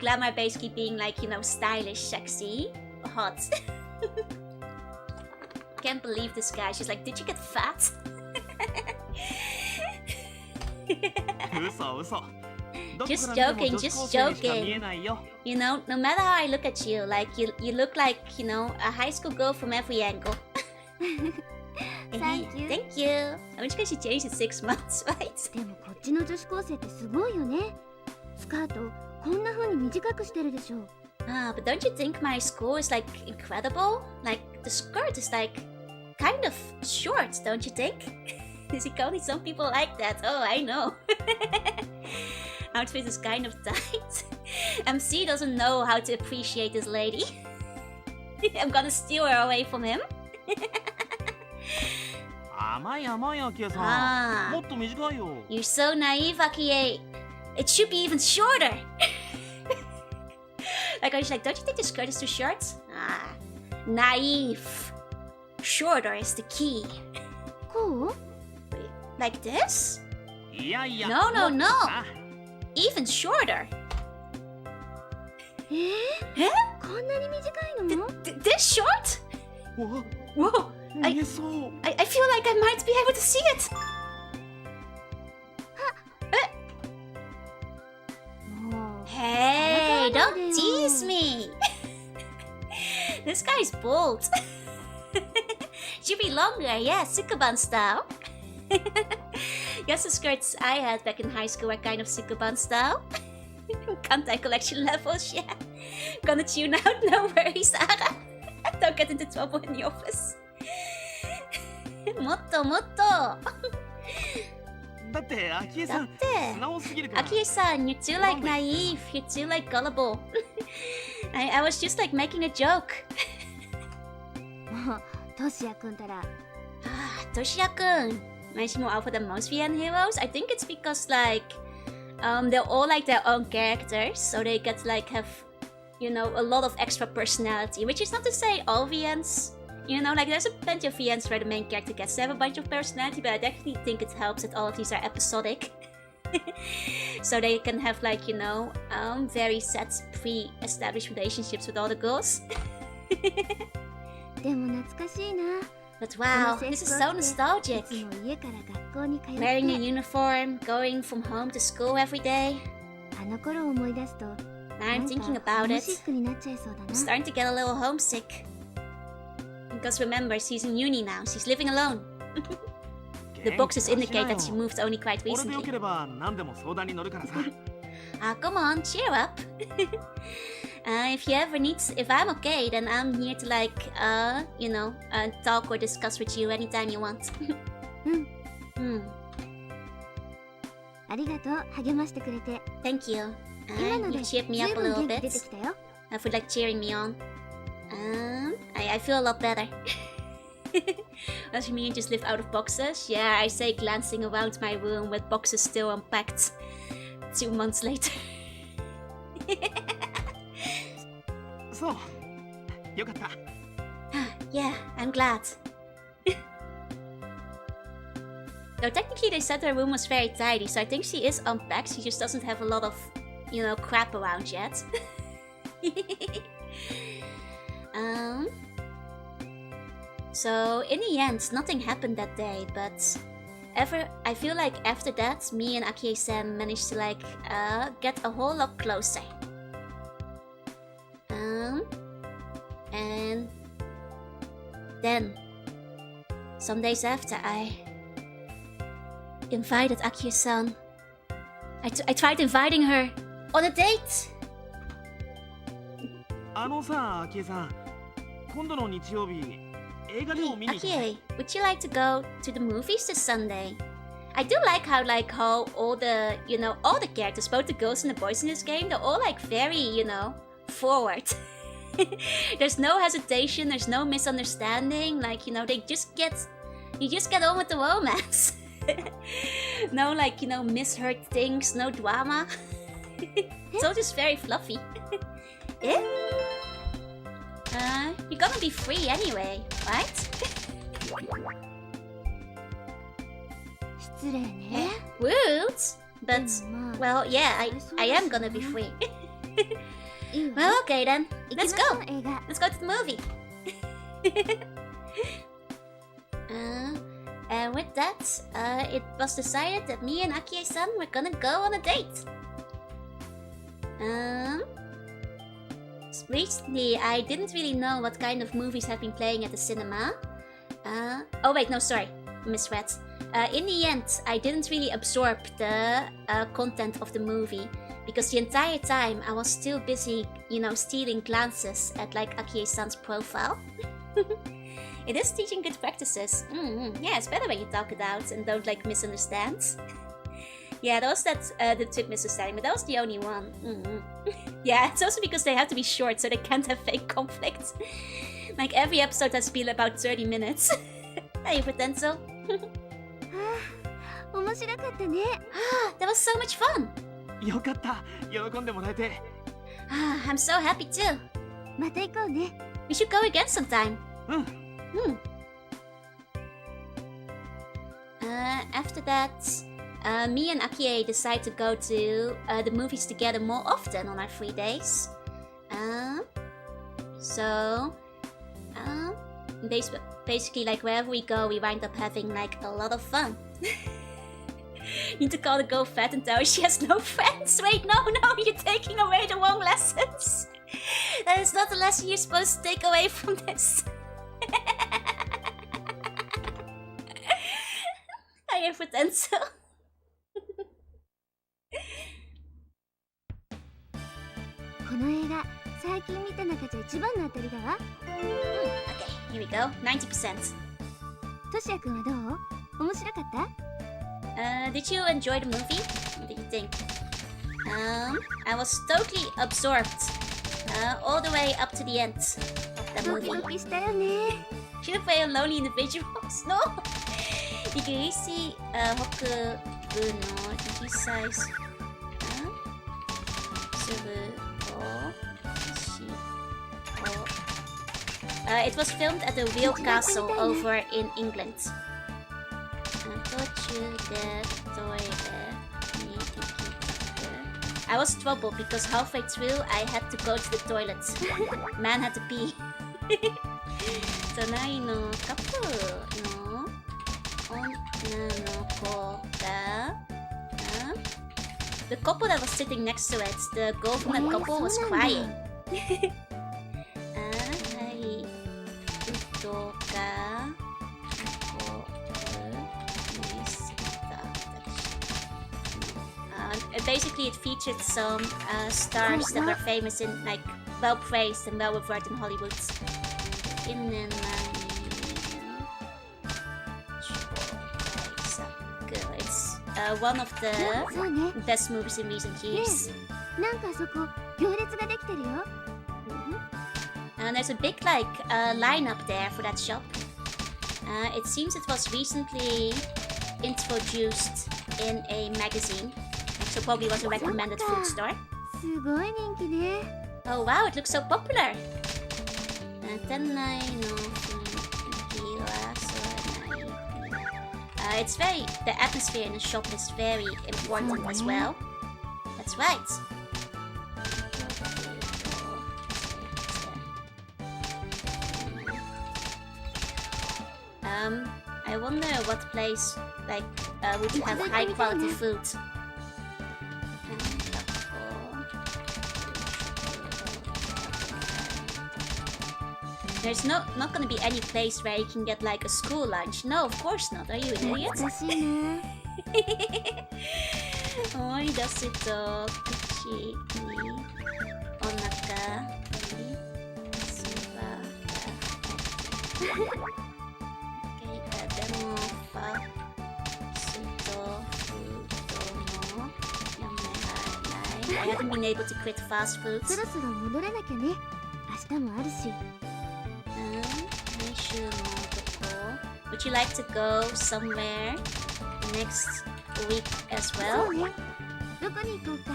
Glamour basically being like, you know, stylish, sexy, hot. Can't believe this guy. She's like, did you get fat? 嘘嘘。 Just joking, just joking. You know, no matter how I look at you, like you look like, you know, a high school girl from every angle. Thank you. Thank you. I'm just she changed in 6 months, right? でもこっちの女子高生ってすごいよね。スカートこんな風に短くしてるでしょ。 Ah, but don't you think my school is like incredible? Like the skirt is like kind of short, don't you think? There's only some people like that. Oh, I know. Outfit is kind of tight. MC doesn't know how to appreciate this lady. I'm gonna steal her away from him. 甘い甘いアキエさあーん。もっと短いよ。 You're so naive, Akie. It should be even shorter. Like I was like, don't you think the skirt is too short? Ah, naive. Shorter is the key. こう？ Like this? いやいや。 No, no, もっと no. な Even shorter. えこんなに短いの？ This short? わ Whoa. 見えそう。 I feel like I might be able to see it. もう Hey, don't tease me. This guy's bald. Should be longer, yeah, Sukuban style. Guess the skirts I had back in high school were kind of Sukuban style. Kantai collection levels, yeah. Gonna tune out, no worries, Ara. Don't get into trouble in the office. もっともっと。だってアキエさんだって素直すぎるから。 Akie-san, you're too like naive. You're too like gullible. I was just like making a joke. もうトシヤくんたら Ah, Toshiya-kun. Makes more out for the most VN heroes. I think it's because like they're all like their own characters, so they get like have, you know, a lot of extra personality. Which is not to say all VNs. You know, like there's a plenty of VNs where the main character gets to have a bunch of personality, but I definitely think it helps that all of these are episodic. So they can have like, you know, very set pre-established relationships with all the girls. でも懐かしいな。 But wow, this is so い nostalgic. つも家から学校に通っ Wearing a て uniform, going from home to school every day. あの頃を思い出すと Now な I'm ん thinking か about ホーム it. シックになっちゃいそうだ I'm な。 starting to get a little homesick. Because remember, she's in uni now. She's living alone. The boxes indicate that she moved only quite 俺でよ recently. ければ何でも相談に乗るからさ。 Ah, come on, cheer up. If you ever need, if I'm okay, then I'm here to like, you know, talk or discuss with you anytime you want. うんありがとう励ましてくれて。 Thank you. 今の You で cheered ず me い up a ぶん little 元気 bit. 出てきたよ。 For like cheering me on. I feel a lot better. Does it mean you just live out of boxes? Yeah, I say glancing around my room with boxes still unpacked 2 months later. そう。よかった。 Yeah, I'm glad. Though technically they said her room was very tidy, so I think she is unpacked. She just doesn't have a lot of, you know, crap around yet. So in the end, nothing happened that day, but I feel like after that, me and Akie-san managed to like get a whole lot closer. And then some days after, I invited Akie-san. I tried inviting her on a date. あのさ、アキエさん。今度の日曜日、映画でも見に行こう。 Akie, would you like to go to the movies this Sunday? I do like how all the all the characters, both the girls and the boys in this game, they're all like very forward. There's no hesitation, there's no misunderstanding. Like you just get on with the romance. No misheard things, no drama. It's all just very fluffy. Eh? You're gonna be free anyway, right? 失礼ね。 Rude, but でもまあ well, yeah, I am gonna be free. いいわ Well, okay then, 行き let's ましょ go. う映画 Let's go to the movie. And with that, it was decided that me and Akie-san were gonna go on a date. Recently, I didn't really know what kind of movies have been playing at the cinema. Oh wait, no, sorry, misread. In the end, I didn't really absorb the content of the movie because the entire time I was still busy, stealing glances at like Akie-san's profile. It is teaching good practices. Yeah, it's better when you talk it out and don't like misunderstand. Yeah, there was the trick misunderstanding, but that was the only one. Yeah, it's also because they have to be short, so they can't have fake conflict. Like every episode has been about 30 minutes. Hey, pretend so. 面白かったね。 That was so much fun. よかった。喜んでもらえて。 I'm so happy too. また行こうね。 We should go again sometime. うん。 After that, me and Akie decide to go to the movies together more often on our free days. So, basically, like wherever we go, we wind up having like a lot of fun. Need to call the girl fat and tell her she has no friends. Wait, no, you're taking away the wrong lessons. That is not the lesson you're supposed to take away from this. I pretend so. この映画、最近見た中じゃ一番の当たりだわ。 Okay, here we go. 90%. としやくんはどう？面白かった？ Did you enjoy the movie? What did you think? I was totally absorbed all the way up to the end of the ドキ movie. ドキしたよね。 Should have played on lonely individuals. No. イギリス北部の小さいすぐをIt was filmed at the real castle over in England. 途中でトイレに行きたく I was troubled because halfway through I had to go to the toilet. Man had to pee. 隣のカップルの女の子が The couple that was sitting next to it, the girl from that couple was crying. はい人がこう見せた Basically it featured some stars that were famous in like well praised and well revered in Hollywood. It's one of the そうね。 best movies in recent years. なんかあそこ行列ができてるよ。 And there's a big lineup there for that shop. It seems it was recently introduced in a magazine, so probably was a recommended food store. すごい人気ね。 Oh wow, it looks so popular. 店内の雰囲気はそうない。It's very the atmosphere in the shop is very important as well. That's right. I wonder what place would have high quality food. There's not gonna be any place where you can get like a school lunch. No, of course not. Are you an idiot? 懐かしいな。思い出すと口にお腹に唾がでもファスト I haven't been able to quit fast food. そろそろ戻らなきゃね。明日もあるし。来週のどこ Would you like to go somewhere next week as そ well? うね。どこに行こうか。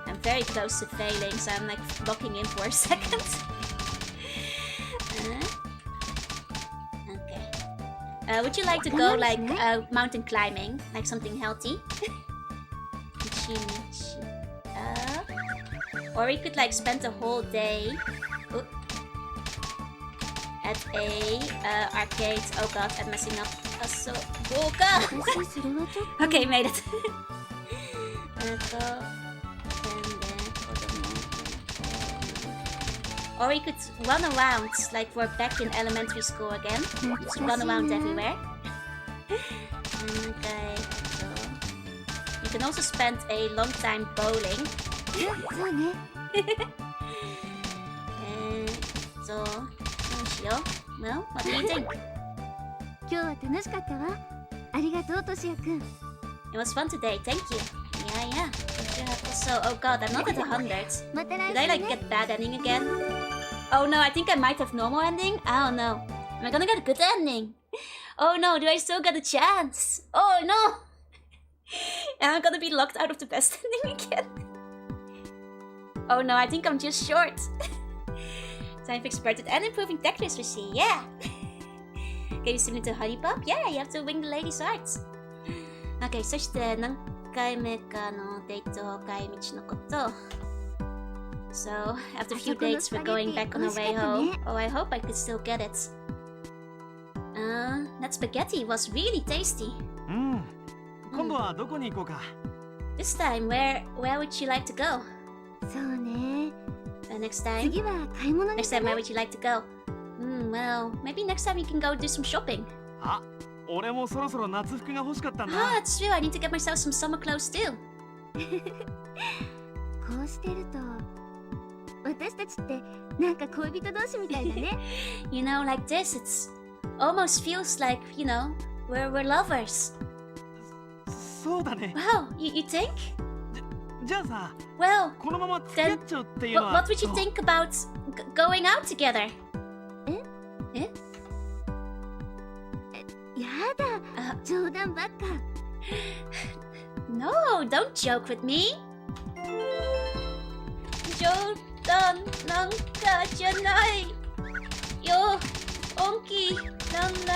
I'm very close to failing, so I'm like locking in for a second. Okay. Would you like to go like mountain climbing, like something healthy? Or we could like spend the whole day at a arcade. Oh god, I'm messing up. So Okay, made it. Or we could run around like we're back in elementary school again. Just run around everywhere. Okay, so you can also spend a long time bowling. そうね。So, どうしよう? Well, what do you think? 今日は楽しかったわ。ありがとう、としやくん。It was fun today, thank you. Yeah. So, oh god, I'm not at 100. また来 Did I 週 like ね。 get bad ending again? Oh no, I think I might have normal ending. I don't know. Am I gonna get a good ending? Oh no, do I still get a chance? Oh no! Am I gonna be locked out of the best ending again? Oh no, I think I'm just short. Time experted and improving tech literacy, yeah! Can you swim into Honey Pop? Yeah, you have to wing the lady's hearts. Okay, そして何回目かのデート帰り道のこと。So, after a few dates, we're going back on our way home. Oh, I hope I could still get it. That spaghetti was really tasty. 今度はどこに行こうか。 This time, where would you like to go? そうね。 Next time? 次は買い物に Next time, where would you like to go? Well, maybe next time we can go do some shopping. あ、俺もそろそろ夏服が欲しかったんだ。 Ah, that's true. I need to get myself some summer clothes too. こうしてると私たちってなんか恋人同士みたいだね。You know, like this, it's almost feels like, you know, we're lovers. そうだね。 Wow, you think? じゃあさ、 Well, このまま付き合っちゃうっていうのは。 what would you think about going out together? やだ、冗談ばっか。No, don't joke with me. 冗談なんかじゃないよ。本気なんだ。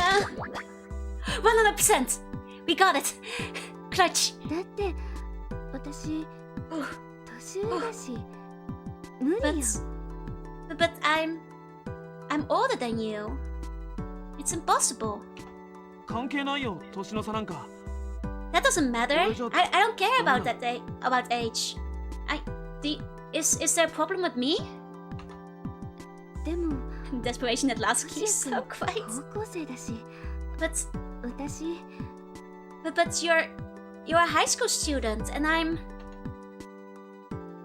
100%. We got it. Clutch. だって私年上だし無理よ。 But I'm older than you. It's impossible. 関係ないよ、年の差なんか。 That doesn't matter. I don't care about that about age. Is there a problem with me? でも Desperation at last keeps so 高 quiet. 校生だし But 私 you're a high school student and I'm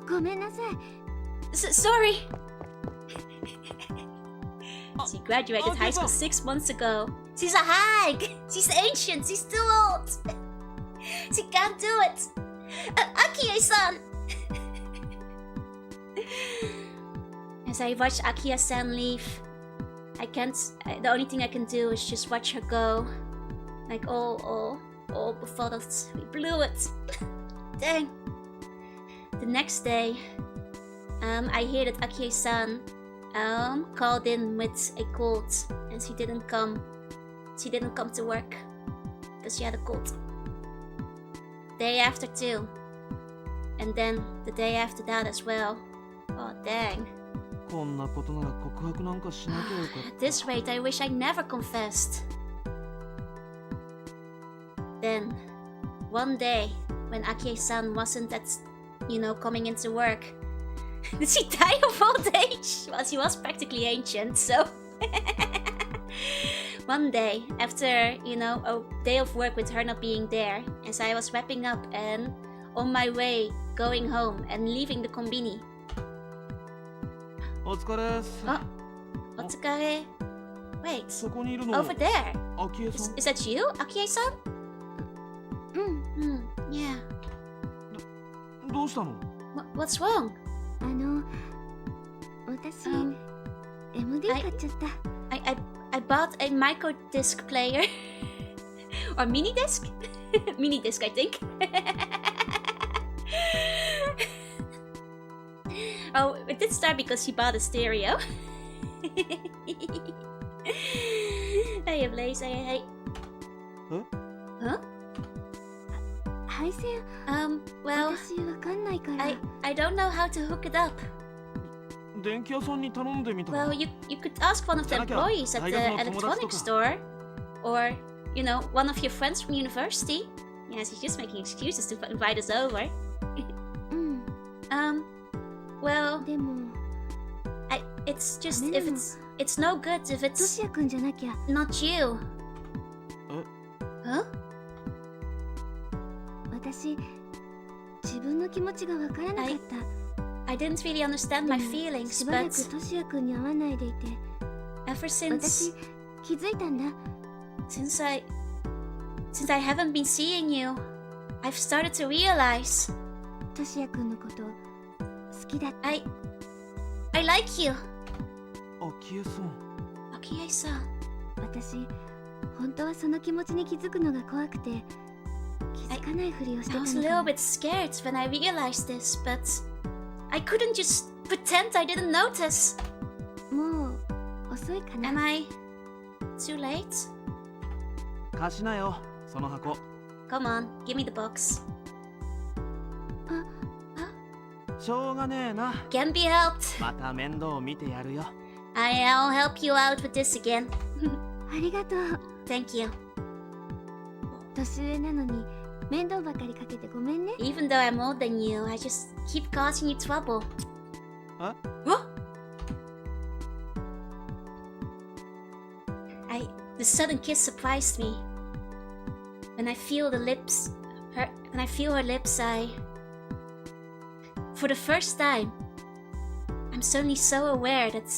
ごめんなさい。 sorry. She graduated high school 6 months ago. She's a hag. She's ancient. She's too old. She can't do it. Akie-san. As I watch Akia-san leave, I can't. The only thing I can do is just watch her go. Like all befuddled. We blew it. Dang. The next day, I hear that Akie-san called in with a cold, and she didn't come. She didn't come to work because she had a cold. Day after too, and then the day after that as well. Oh dang. こんなことなら告白なんかしなきゃよかっ At this rate, I wish I never confessed. Then, one day, when Akie-san wasn't coming into work, did she die of old age? Well, she was practically ancient, so... One day, after, a day of work with her not being there, as I was wrapping up and on my way, going home and leaving the konbini. た。お疲れっす。 Otsukare. Wait, そこにいるの。 over there. アキエさん。 Is that you, Akie-san? うん。 Yeah. どうしたの？ What's wrong? 私、Um, MD 買っちゃった。I bought a micro disc player. Or mini disc? Mini disc, I think. Oh, it did start because she bought a stereo. Hey, Blaze, hey. Huh? 配線、 Well, 私わかんないから。I don't know how to hook it up. 電気屋さんに頼んでみたら。 Well, you could ask one of the employees at the electronics store. Or, you know, one of your friends from university. Yeah, she's just making excuses to invite us over. うん。 Well, でも、 it's just if it's no good if ト it's シヤくんじゃなきゃ。 not you. Huh? 私、自分の気持ちがわからなかった。 I didn't really understand my feelings, しばら but くトシヤくんに会わないでいて、 ever since 私気づいたんだ。 since I haven't been seeing you, I've started to realize トシヤくんのこと好きだって。 I like you. 昭恵さん。Akie-san. 私、本当はその気持ちに気づくのが怖くて、気づかないふりをして I た was a の little かも。 bit scared when I realized this, but I couldn't just pretend I didn't notice. もう遅いかな。 Am I too late? 貸しなよ、その箱。Come on, give me the box. しょうがねえな。 Can be helped. また面倒見てやるよ。I'll help you out with this again. ありがとう。 Thank you. 年上なのに面倒ばかりかけてごめんね。 Even though I'm older than you, I just keep causing you trouble. Huh? What? The sudden kiss surprised me. When I feel her lips, for the first time, I'm suddenly so aware that,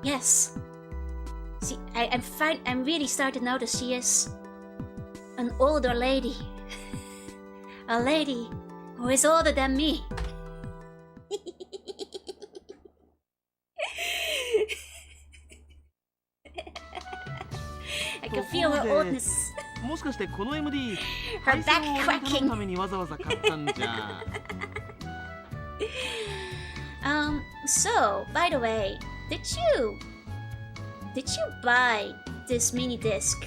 yes, see, I'm really starting to notice she is an older lady. A lady who is older than me. I can feel her oldness. もしかしてこの MD、 Her 配線 back を俺に頼 cracking. むためにわざわざ買ったんじゃ。So, by the way, did you buy this mini disc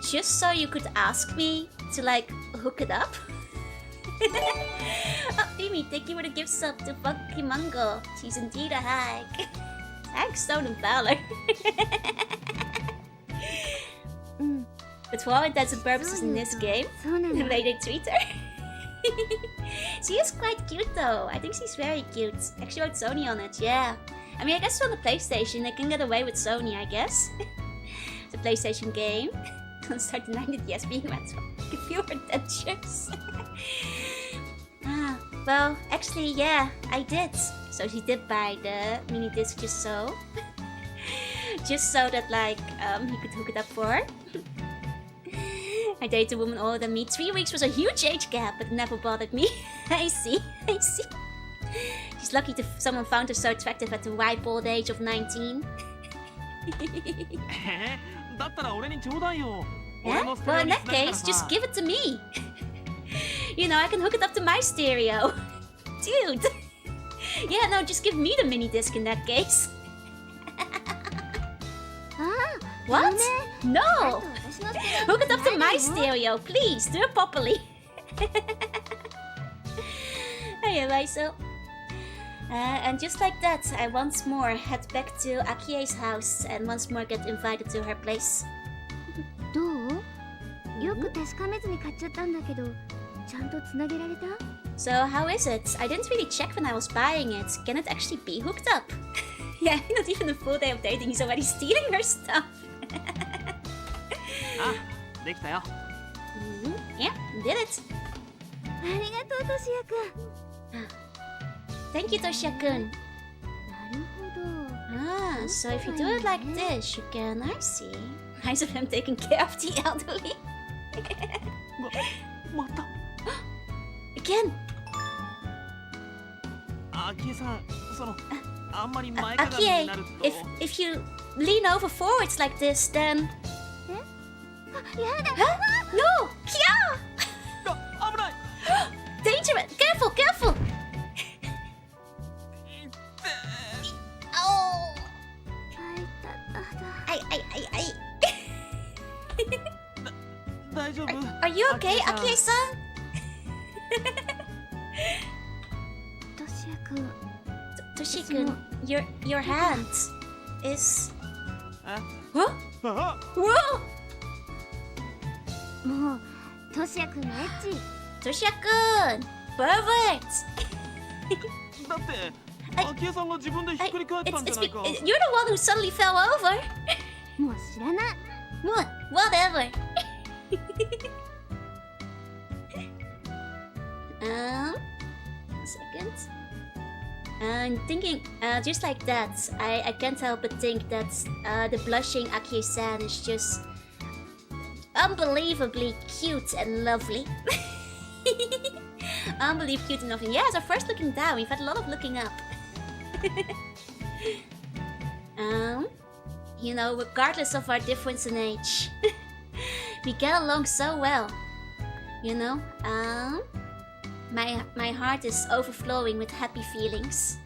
just so you could ask me to like hook it up? Oh, Mimi, thank you for the gift sub to Funky Mango. She's indeed a hack. Thanks, Stone and Valor. うん、 But for all intents and purposes in this game, そうなの。 lady tweeter. She is quite cute though. I think she's very cute. Actually wrote Sony on it, yeah. I mean, I guess on the PlayStation they can get away with Sony, I guess. It's a PlayStation game. Don't start denying it, yes, being wet. Give you her dentures. Well, actually, yeah, I did. So she did buy the mini disc just so. Just so that, like, he could hook it up for her. I dated a woman older than me. 3 weeks was a huge age gap, but it never bothered me. I see. She's lucky someone found her so attractive at the ripe old age of 19. だったら俺にちょうだいよ。 Yeah? Well, in that case, just give it to me. You know, I can hook it up to my stereo. Dude. Yeah, no, just give me the mini disc in that case. あ What? あ、 No! 私のステレオ Hook it up to じゃ my ないの stereo, please. Do it properly. Anyway, so... and just like that, I once more head back to Akie's house and once more get invited to her place. どう？よく確かめずに買っちゃったんだけど、ちゃんとつなげられた？ So, how is it? I didn't really check when I was buying it. Can it actually be hooked up? Yeah, not even a full day of dating, he's already stealing her stuff. あ、できたよ。Yeah, did it. ありがとう、としやくん。 Thank you, Toshiya-kun. なるほど。 Ah, so if you do it like this, you can... I see. Nice of him taking care of the elderly. また。 Again. アキエさん、あんまり前かがみに Akie, なると。 if you lean over forwards like this, then. Huh? No, Kia! 危ない。 Dangerous! Careful, careful! Oh! I. 大丈夫？ Are you okay, Akie-san? トシヤ君 Toshi-kun, your hand is. あ Huh? あ Whoa! もうトシヤ君のエッチ Toshi-kun! Perfect! だってアキエさんが自分でひっくり返ったんじゃないか。 You're the one who suddenly fell over. もう知らない Whatever. Second. I'm thinking, just like that, I can't help but think that the blushing Akie-san is just unbelievably cute and lovely. Unbelievably cute and lovely. Yeah, it's our first looking down. We've had a lot of looking up. You know, regardless of our difference in age, we get along so well. You know, my heart is overflowing with happy feelings.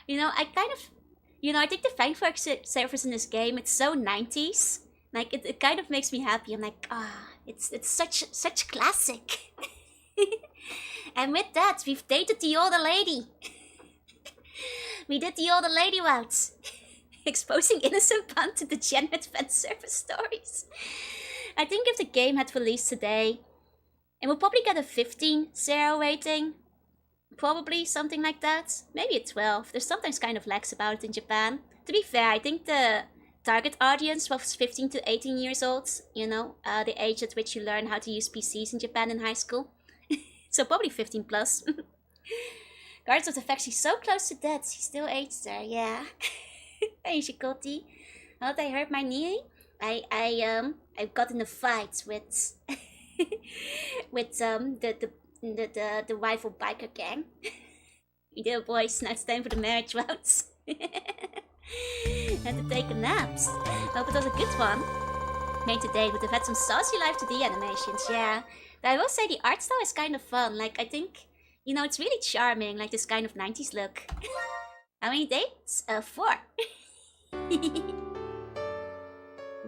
You know, I think the fanfic service in this game, it's so 90s. Like, it kind of makes me happy. I'm like, it's such classic. And with that, we've dated the older lady. We did the older lady route. Exposing innocent pun to degenerate fan service stories. I think if the game had released today, it would probably get a 15-0 rating. Probably something like that. Maybe a 12. There's sometimes kind of lax about it in Japan. To be fair, I think the target audience was 15 to 18 years old. You know, the age at which you learn how to use PCs in Japan in high school. So probably 15 plus. Guardians of the Fact, she's so close to death. She still aged there, yeah. Hey, Shikoti. How did I hurt my knee? I got in a fight with with the rival biker gang. We did, boys. Now it's time for the marriage routes. Had to take a nap. Hope it was a good one. Made today would have had some saucy Life 2D animations, yeah. But I will say the art style is kind of fun. Like, I think, you know, it's really charming, like this kind of 90s look. How many dates? 4.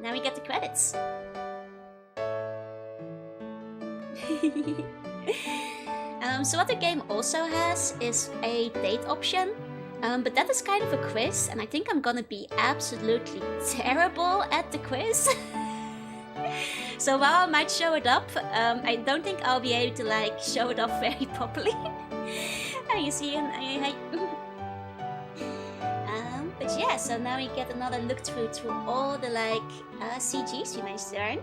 Now we get the credits. So what the game also has is a date option. But that is kind of a quiz, and I think I'm gonna be absolutely terrible at the quiz. So while I might show it up, I don't think I'll be able to like show it off very properly. You see, but yeah, so now we get another look through all the like CGs we managed to earn.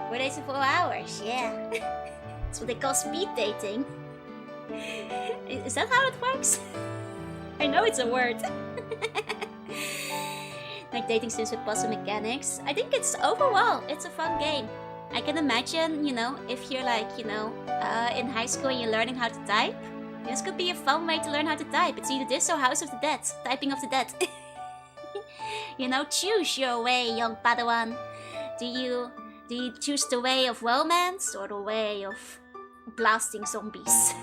4 days and 4 hours, yeah. That's what they call speed dating. Is that how it works? I know it's a word. Like dating sims with puzzle mechanics. I think it's overall, it's a fun game. I can imagine, you know, if you're like, you know, in high school and you're learning how to type, this could be a fun way to learn how to type. It's either this or House of the Dead, Typing of the Dead. You know, choose your way, young Padawan. Do you choose the way of romance or the way of blasting zombies?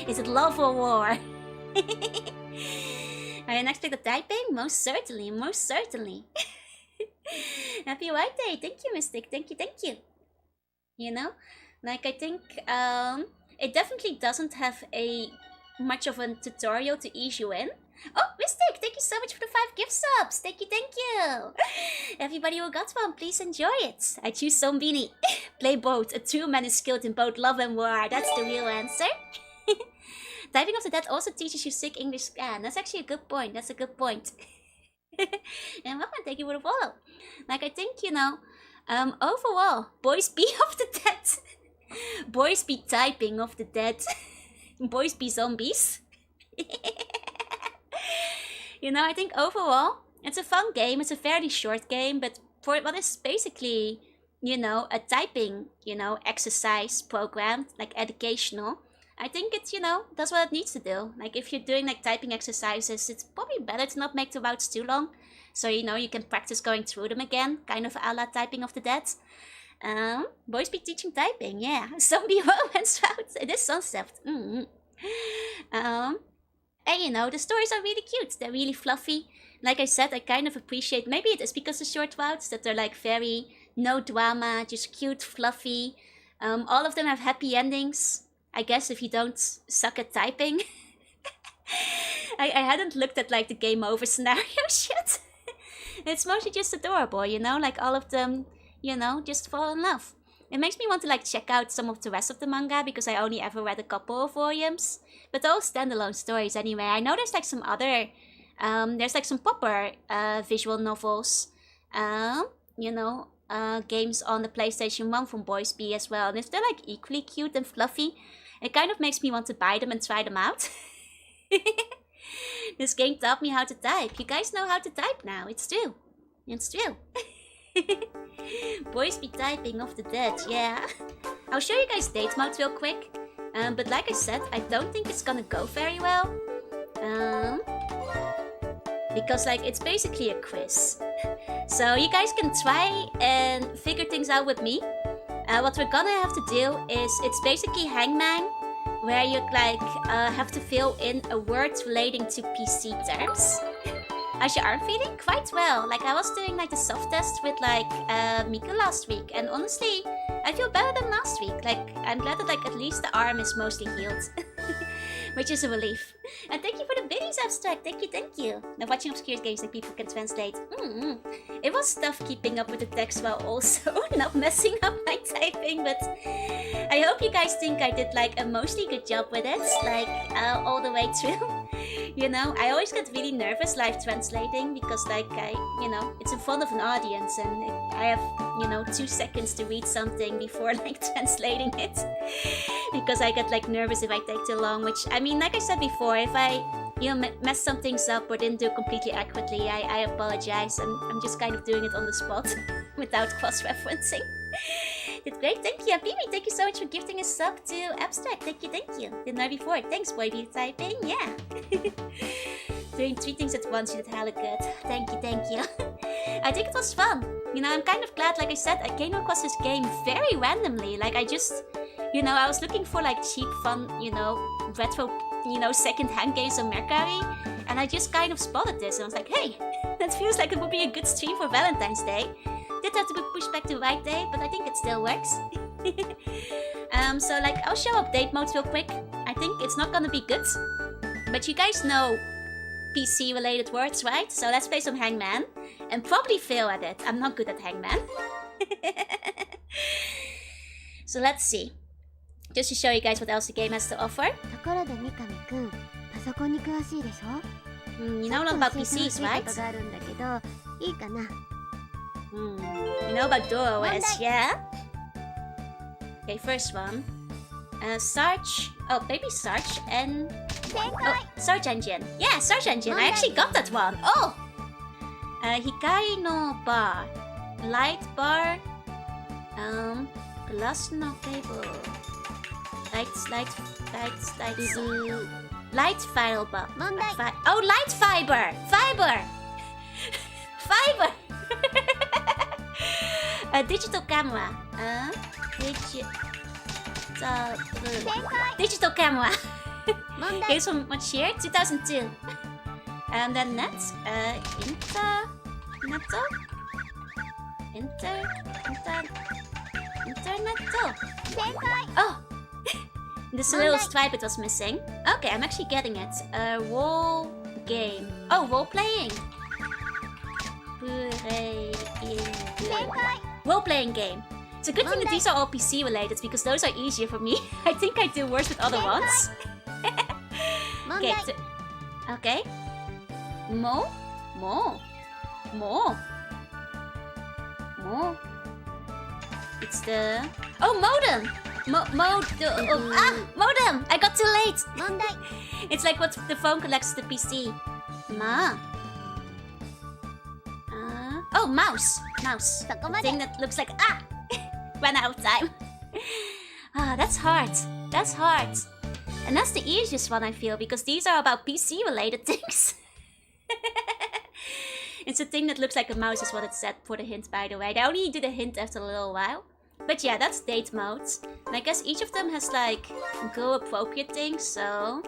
Is it love or war? Are you next pick the typing? Most certainly, most certainly. Happy White Day, thank you, Mystic, thank you. You know, like I think it definitely doesn't have much of a tutorial to ease you in. Oh, Mystic, thank you so much for the 5 gift subs. Thank you. Everybody who got one, please enjoy it. I choose Zombini. Play both. A true man is skilled in both love and war. That's the real answer. Typing of the Dead also teaches you sick English scan. That's actually a good point. That's a good point. And welcome, thank you for the follow. Like, I think, you know, overall, boys be of the dead. Boys be typing of the dead. Boys be zombies. You know, I think overall, it's a fun game. It's a fairly short game, but for what is basically a typing, exercise program, like educational. I think it's, that's what it needs to do. Like if you're doing like typing exercises, it's probably better to not make the routes too long. So, you can practice going through them again, kind of a la Typing of the Dead. Boys be teaching typing, yeah. Zombie romance routes. It is concept. And the stories are really cute. They're really fluffy. Like I said, I kind of appreciate, maybe it is because of short routes, that they're like very no drama, just cute, fluffy. All of them have happy endings. I guess if you don't suck at typing. I hadn't looked at like the game over scenarios yet. It's mostly just adorable, like all of them, just fall in love. It makes me want to like check out some of the rest of the manga because I only ever read a couple of volumes. But they're all standalone stories anyway. I know there's like some other, there's like some proper visual novels, games on the PlayStation 1 from Boys B as well. And if they're like equally cute and fluffy, it kind of makes me want to buy them and try them out. This game taught me how to type. You guys know how to type now. It's true. It's true. Boys be typing of the dead, yeah. I'll show you guys date mode real quick. But like I said, I don't think it's gonna go very well. Because like it's basically a quiz. So you guys can try and figure things out with me. What we're gonna have to do is, it's basically Hangman, where you like have to fill in a word relating to PC terms. How's your arm feeling? Quite well. Like I was doing like the soft test with like Mika last week, and honestly, I feel better than last week. Like I'm glad that like at least the arm is mostly healed, which is a relief. And thank you for the biddies, Abstract. Thank you. Now watching obscure games that people can translate. It was tough keeping up with the text while also not messing up my typing, but I hope you guys think I did like a mostly good job with it, like all the way through. I always get really nervous live translating because like it's in front of an audience and I have 2 seconds to read something before like translating it because I get like nervous if I take too long, which I mean, like I said before, if I mess some things up or didn't do completely accurately, I apologize, and I'm just kind of doing it on the spot without cross-referencing. It's great, thank you. Bibi, thank you so much for gifting a sub to Abstract. Thank you. Didn't know before. Thanks, boy, be typing. Yeah. Doing 3 things at once, you did hella good. Thank you. I think it was fun. I'm kind of glad, like I said, I came across this game very randomly. Like I just, I was looking for like cheap, fun, retro, second-hand games on Mercari, and I just kind of spotted this and I was like, hey, that feels like it would be a good stream for Valentine's Day. Did have to be pushed back to the right day, but I think it still works. So like I'll show update modes real quick. I think it's not gonna be good, but you guys know PC related words, right? So let's play some Hangman and probably fail at it. I'm not good at Hangman. So let's see. Just to show you guys what else the game has to offer. You know a lot about PCs, right? You know about DualOS, yeah? Okay, first one. Search. Oh, maybe search and... Oh, search engine. Yeah, search engine. I actually got that one. Oh! Hikari no bar. Light bar. Glass no cable. Light file bar. Oh, light fiber! Fiber! A digital camera. Digital camera. Here's from much year? 2002. And then net. Internet. Oh! This little stripe it was missing. Okay, I'm actually getting it. Wall game. Oh, role playing. Role playing game. It's a good thing that these are all PC related because those are easier for me. I think I do worse with other ones. Okay. Okay. More. It's the... Oh, modem! Modem! I got too late! It's like what the phone connects to the PC. Oh, mouse! The thing that looks like... ran out of time. Ah, that's hard. That's hard. And that's the easiest one, I feel, because these are about PC-related things. It's a thing that looks like a mouse is what it said for the hint, by the way. They only did a hint after a little while. But yeah, that's date mode. And I guess each of them has like girl-appropriate things, so...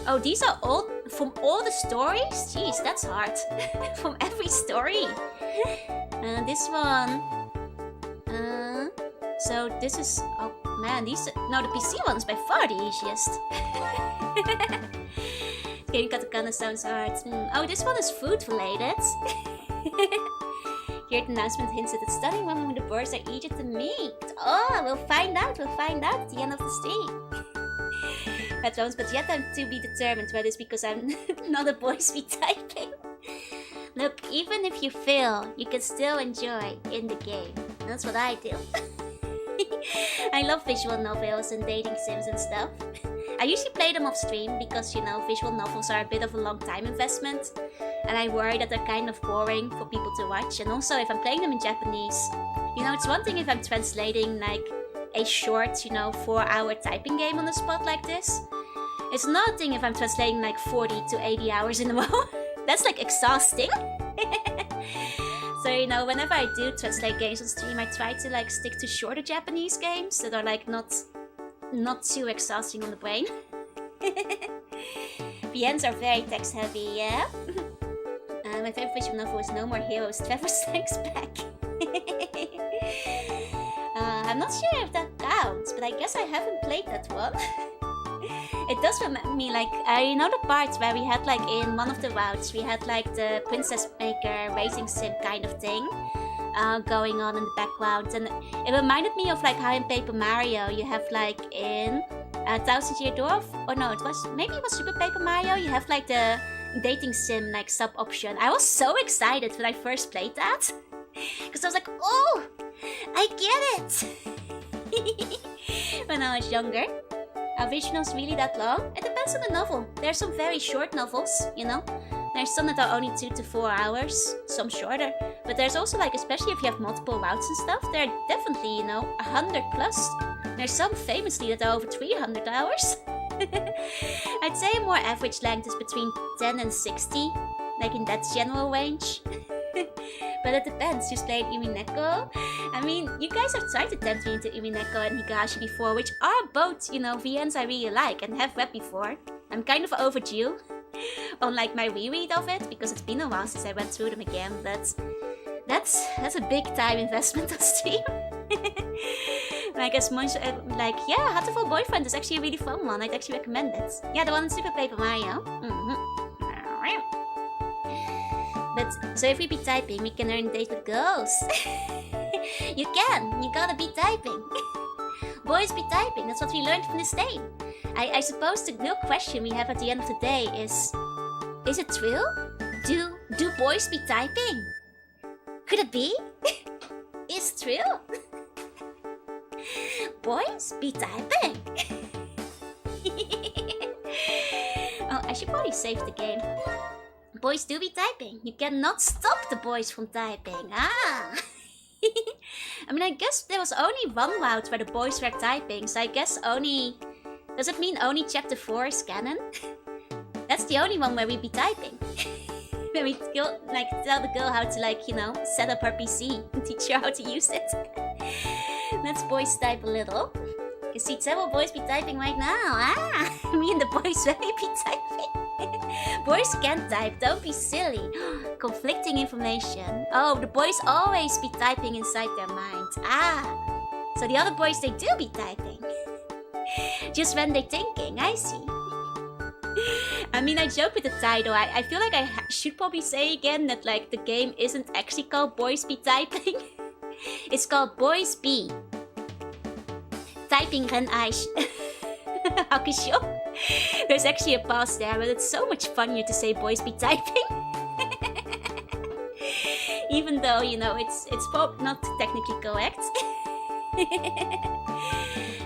Oh, these are all from all the stories? Jeez, that's hard. From every story. This one... So this is... Oh man, these... No, the PC one's by far the easiest. Getting katakana sounds hard. Oh, this one is food-related. Here the announcement hints at the stunning woman with the boys are eager to meet. Oh, we'll find out at the end of the stream. That ones, but yet I'm to be determined whether it's because I'm not a boy speed typing. Look, even if you fail, you can still enjoy in the game. That's what I do. I love visual novels and dating sims and stuff. I usually play them off stream because, you know, visual novels are a bit of a long time investment. And I worry that they're kind of boring for people to watch. And also, if I'm playing them in Japanese, you know, it's one thing if I'm translating like a short, you know, 4-hour typing game on the spot like this. It's another thing if I'm translating like 40 to 80 hours in a row. That's like exhausting. So, you know, whenever I do translate games on stream, I try to like stick to shorter Japanese games that are like not too exhausting on the brain. The ends are very text heavy, yeah? My favorite visual novel is No More Heroes, Trevor Strikes Back. I'm not sure if that counts, but I guess I haven't played that one. It does remind me, like, you know the parts where we had, like, in one of the routes, we had, like, the Princess Maker racing sim kind of thing going on in the background. And it reminded me of, like, how in Paper Mario you have, like, in Thousand Year Door, or no, maybe it was Super Paper Mario, you have, like, the dating sim, like, sub-option. I was so excited when I first played that. Because I was like, oh, I get it! When I was younger. Are visuals really that long? It depends on the novel. There are some very short novels, you know? There's some that are only 2 to 4 hours, some shorter. But there's also, like, especially if you have multiple routes and stuff, they're definitely, you know, 100 plus. There's some famously that are over 300 hours. I'd say a more average length is between 10 and 60, like in that general range. But it depends, who's played Umineko? I mean, you guys have tried to tempt me into Umineko and Higashi before, which are both, you know, VNs I really like and have read before. I'm kind of overdue on like my reread of it, because it's been a while since I went through them again, but that's a big time investment on stream. Like, as much, like, yeah, How to Fall Boyfriend is actually a really fun one. I'd actually recommend it. Yeah, the one in Super Paper Mario. But, so if we be typing, we can earn dates with girls. You can. You gotta be typing. Boys be typing. That's what we learned from this day. I suppose the real question we have at the end of the day is it true? Do boys be typing? Could it be? It's true. Boys be typing. Oh, I should probably save the game. Boys do be typing. You cannot stop the boys from typing. Ah! I mean, I guess there was only one route where the boys were typing, so I guess only... Does it mean only chapter 4 is canon? That's the only one where we be typing. When we go, like, tell the girl how to, like, you know, set up her PC and teach her how to use it. Let's boys type a little. You see several boys be typing right now. Ah! Me and the boys really be typing. Boys can type, don't be silly. Conflicting information. Oh, the boys always be typing inside their minds. Ah! So the other boys, they do be typing. Just when they're thinking, I see. I mean, I joke with the title. I feel like I should probably say again that, like, the game isn't actually called Boys Be Typing. It's called Boys Be Typing Renai Hakusho. There's actually a pause there, but it's so much funnier to say boys be typing. Even though, you know, it's probably not technically correct.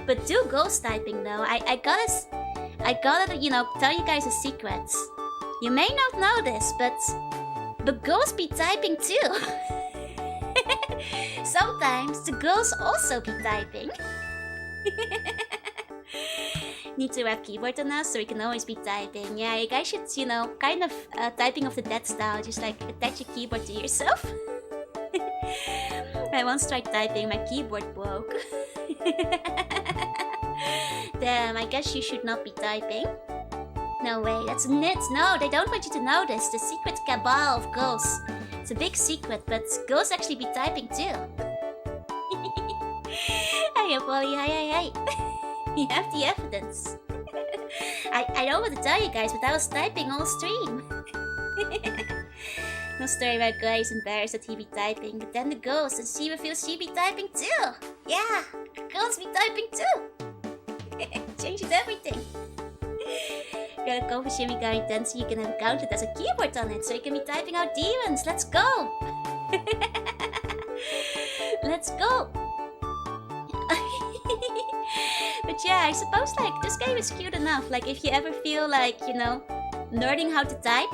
But do girls typing though. I gotta, you know, tell you guys a secret. You may not know this, but girls be typing too. Sometimes the girls also be typing. Need to wrap keyboard on us so we can always be typing. Yeah, you guys should, kind of typing of the dead style. Just like attach your keyboard to yourself. I once tried typing, my keyboard broke. Damn, I guess you should not be typing. No way, that's a nit. No, they don't want you to know this. The secret cabal of girls. It's a big secret, but girls actually be typing too. Hey, Polly, hi. You have the evidence. I don't want to tell you guys, but I was typing all stream. No story about guys embarrassed that he be typing, but then the girls, and she reveals she be typing too. Yeah, girls be typing too. Changes everything. Gotta go for Shimmy Guy 10 so you can have a counted as a keyboard on it, so you can be typing out demons. Let's go. Let's go. But yeah, I suppose like this game is cute enough. Like if you ever feel like, learning how to type,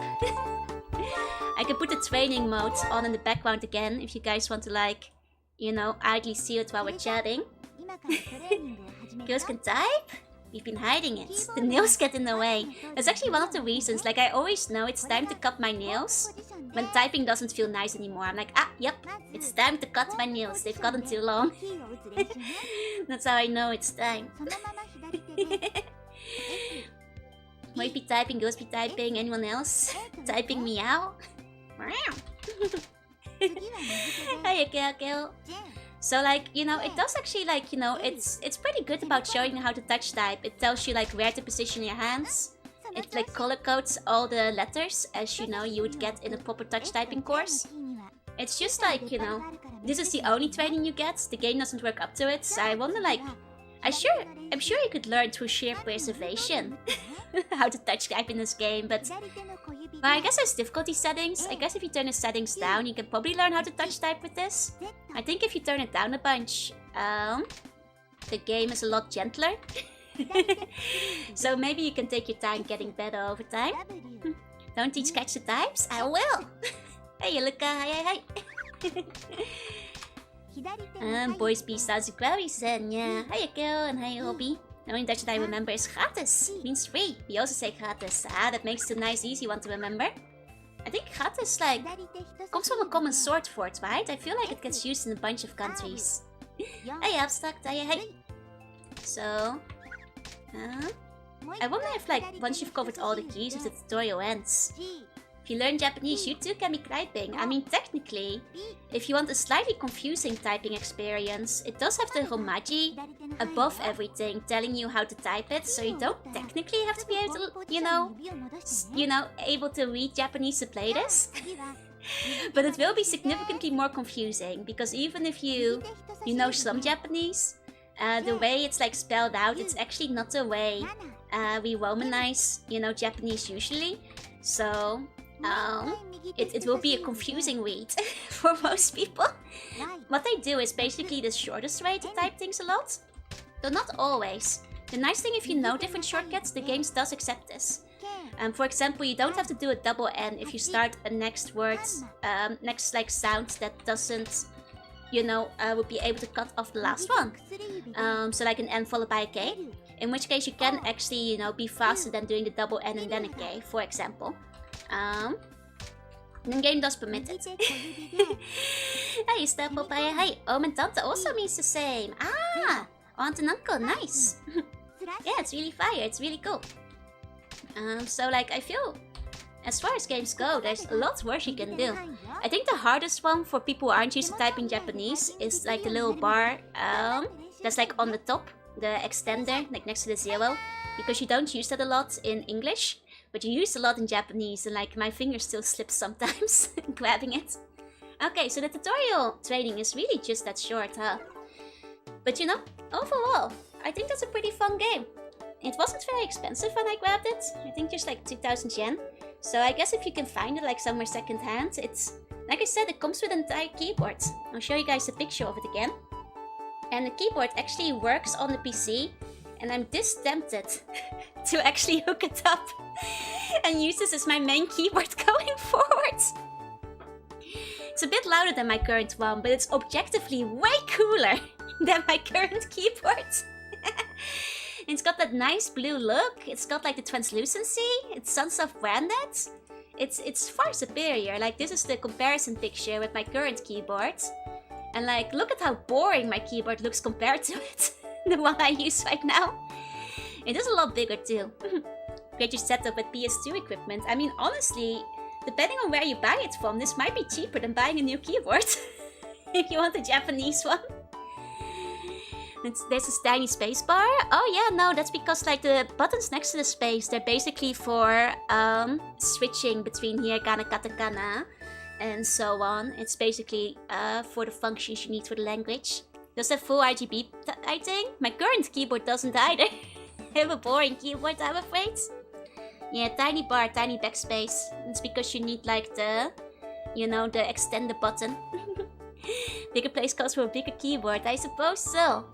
I can put the training mode on in the background again if you guys want to like, idly see it while we're chatting. Girls can type? We've been hiding it. The nails get in the way. That's actually one of the reasons. Like I always know it's time to cut my nails when typing doesn't feel nice anymore. I'm like, yep, it's time to cut my nails. They've gotten too long. That's how I know it's time. Might be typing, girls be typing, anyone else? Typing meow? Hey, okay. So like, it does actually like, it's pretty good about showing you how to touch type. It tells you like where to position your hands. It like color codes all the letters as you would get in a proper touch typing course. It's just like, this is the only training you get. The game doesn't work up to it. So I wonder like, I'm sure you could learn through sheer preservation how to touch type in this game, but I guess there's difficulty settings. I guess if you turn the settings down, you can probably learn how to touch type with this. I think if you turn it down a bunch, the game is a lot gentler. So maybe you can take your time getting better over time. Don't teach catch the types? I will! Hey, Luca, hi. Boys be South Zen, yeah. Hi, Akil, and hi, Hobby. The only Dutch that I remember is gratis. Means free. We also say gratis. That makes it a nice, easy one to remember. I think gratis, like, comes from a common sword for it, right? I feel like it gets used in a bunch of countries. Hey, abstract, hi. So, I wonder if, like, once you've covered all the keys, if the tutorial ends. If you learn Japanese, you too can be typing. I mean, technically, if you want a slightly confusing typing experience, it does have the romaji above everything, telling you how to type it, so you don't technically have to be able to, able to read Japanese to play this. But it will be significantly more confusing, because even if you know some Japanese, the way it's like spelled out, it's actually not the way we Romanize, Japanese usually. So, it will be a confusing read for most people. What I do is basically the shortest way to type things a lot. Though not always. The nice thing, if you know different shortcuts, the game does accept this. For example, you don't have to do a double N if you start a next word, next like sound that doesn't, would be able to cut off the last one. So like an N followed by a K. In which case you can actually, be faster than doing the double N and then a K, for example. The game does permit it. Hey, step up, hi. Oom and Tante also means the same. Aunt and uncle, nice. Yeah, it's really fire, it's really cool. So like, I feel, as far as games go, there's a lot worse you can do. I think the hardest one for people who aren't used to typing Japanese is like the little bar that's like on the top, the extender, like next to the 0, because you don't use that a lot in English, but you use a lot in Japanese, and like my fingers still slip sometimes grabbing it. Okay, so the tutorial training is really just that short, huh? But overall, I think that's a pretty fun game. It wasn't very expensive when I grabbed it. I think just like 2000 yen. So I guess if you can find it like somewhere second hand, it's, like I said, it comes with an entire keyboard. I'll show you guys a picture of it again. And the keyboard actually works on the PC, and I'm this tempted to actually hook it up and use this as my main keyboard going forward. It's a bit louder than my current one, but it's objectively way cooler than my current keyboard. It's got that nice blue look. It's got like the translucency. It's Sunsoft branded. It's far superior. Like, this is the comparison picture with my current keyboard. And like, look at how boring my keyboard looks compared to it. The one I use right now. It is a lot bigger too. Great setup with PS2 equipment. I mean, honestly, depending on where you buy it from, this might be cheaper than buying a new keyboard. If you want a Japanese one. There's this tiny space bar. Oh yeah, no, that's because like the buttons next to the space, they're basically for switching between hiragana, katakana, and so on. It's basically for the functions you need for the language. Does have full RGB, I think? My current keyboard doesn't either. I have a boring keyboard, I'm afraid. Yeah, tiny bar, tiny backspace. It's because you need like the, you know, the extender button. Bigger place calls for a bigger keyboard, I suppose so.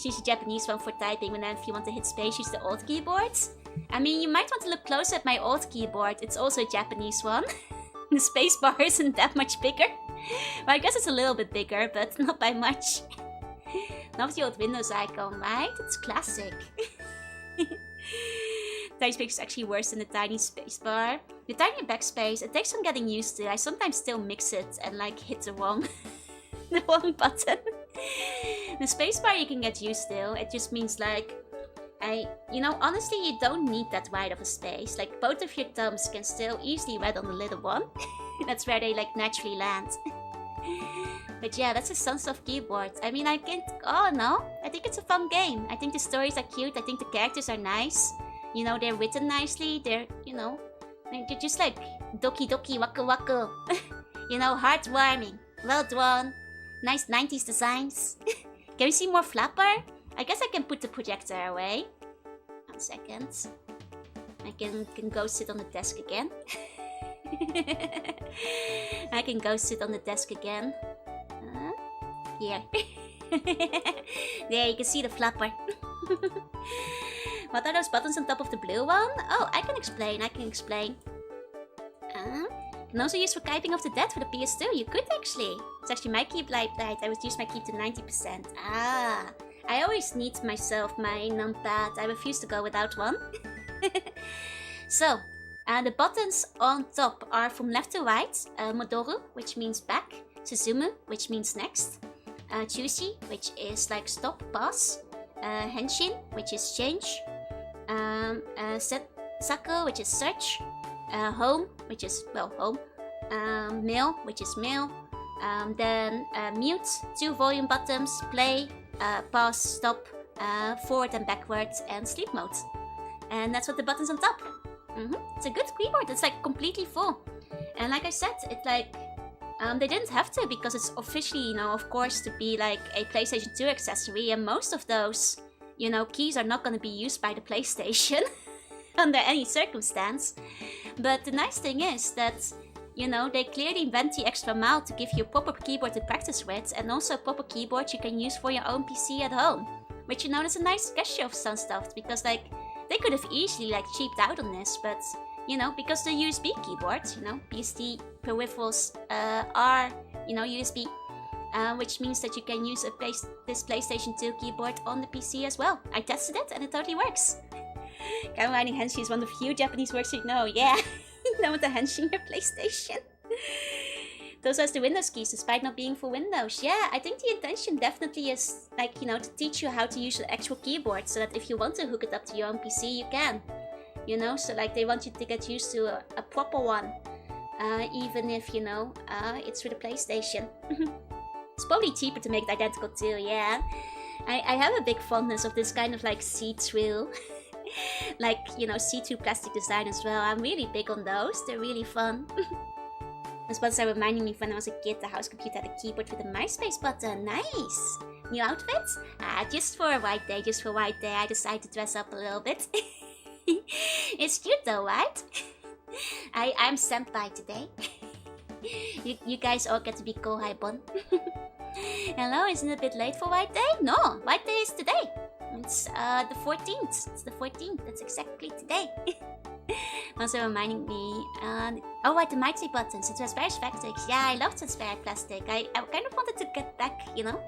Use a Japanese one for typing, but then if you want to hit space, use the old keyboard. I mean, you might want to look closer at my old keyboard. It's also a Japanese one. The space bar isn't that much bigger. Well, I guess it's a little bit bigger, but not by much. Love the old Windows icon, right? It's classic. Tiny space is actually worse than the tiny space bar. The tiny backspace, it takes some getting used to. I sometimes still mix it and like hit the wrong button. The space bar you can get used to. It just means like, you know, honestly, you don't need that wide of a space. Like, both of your thumbs can still easily rest on the little one. That's where they like naturally land. But yeah, that's a Sunsoft keyboard. I mean, I can't. Oh no, I think it's a fun game. I think the stories are cute. I think the characters are nice. You know, they're written nicely. They're, you know, they're just like doki doki waku waku. You know, heartwarming. Well drawn. Nice 90s designs. Can we see more flapper? I guess I can put the projector away. 1 second. I can go sit on the desk again. I can go sit on the desk again. Here. There, you can see the flapper. What are those buttons on top of the blue one? Oh, I can explain. Can also use for typing of the dead for the PS2. You could actually. It's actually my key light. I would use my key to 90%. Ah, I always need myself my numpad. I refuse to go without one. So, the buttons on top are from left to right. Modoru, which means back. Suzumu, which means next. Chushi, which is like stop, pause. Henshin, which is change. Saku, which is search. Home, which is, well, home. Mail, which is mail. Then mute, 2 volume buttons, play, pause, stop, forward and backwards, and sleep mode. And that's what the buttons on top. It's a good keyboard. It's like completely full. And like I said, it's like they didn't have to, because it's officially, you know, of course, to be like a PlayStation 2 accessory, and most of those, you know, keys are not going to be used by the PlayStation under any circumstance. But the nice thing is that, you know, they clearly went the extra mile to give you a proper keyboard to practice with, and also a proper keyboard you can use for your own PC at home. Which, you know, is a nice gesture of Sunsoft, because like, they could have easily like cheaped out on this, but, you know, because the USB keyboards, you know, PSD peripherals are, you know, USB, which means that you can use this PlayStation 2 keyboard on the PC as well. I tested it and it totally works. Combining Henshin is one of the few Japanese words you know. Yeah, you know what the Henshin your PlayStation. Those are the Windows keys, despite not being for Windows. Yeah, I think the intention definitely is, like, you know, to teach you how to use the actual keyboard, so that if you want to hook it up to your own PC, you can. You know, so like they want you to get used to a proper one, even if, you know, it's for the PlayStation. It's probably cheaper to make it identical too, yeah. I have a big fondness of this kind of like see-through, like, you know, see-through plastic design as well. I'm really big on those, they're really fun. Those buttons are reminding me of when I was a kid, the house computer had a keyboard with a MySpace button. Nice! New outfits? Just for a white day, I decided to dress up a little bit. It's cute though, right? I'm senpai today. You guys all get to be Kohai-bon. Hello, isn't it a bit late for White Day? No, White Day is today. It's the 14th. It's the 14th. That's exactly today. Also reminding me, oh right, the mighty buttons, the transparent plastics. Yeah, I love transparent plastic. I kind of wanted to get back, you know?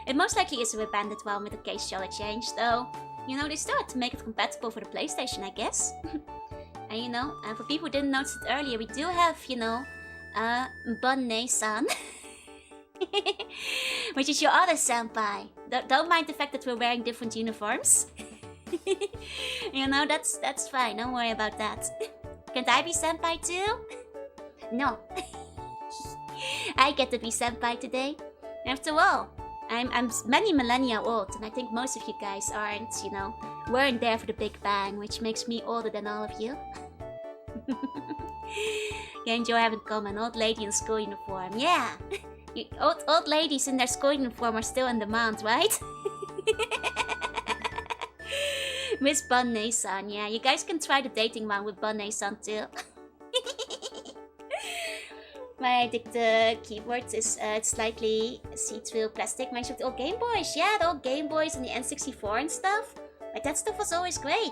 It most likely is a rebanded one with a case shell exchange, though. You know, they still had to make it compatible for the PlayStation, I guess. And you know, for people who didn't notice it earlier, we do have, you know, Bunne-san. Which is your other senpai. Don't mind the fact that we're wearing different uniforms. You know, that's fine, don't worry about that. Can't I be senpai too? No. I get to be senpai today. After all, I'm many millennia old, and I think most of you guys aren't, you know, weren't there for the Big Bang, which makes me older than all of you. Genjo haven't come, an old lady in school uniform. Yeah, old ladies in their school uniform are still in demand, right? Miss Bunne-san, yeah, you guys can try the dating one with Bunne-san too. I think the keyboard is slightly see-through plastic. Reminds me of the old Game Boys. Yeah, the old Game Boys and the N64 and stuff. Like, that stuff was always great.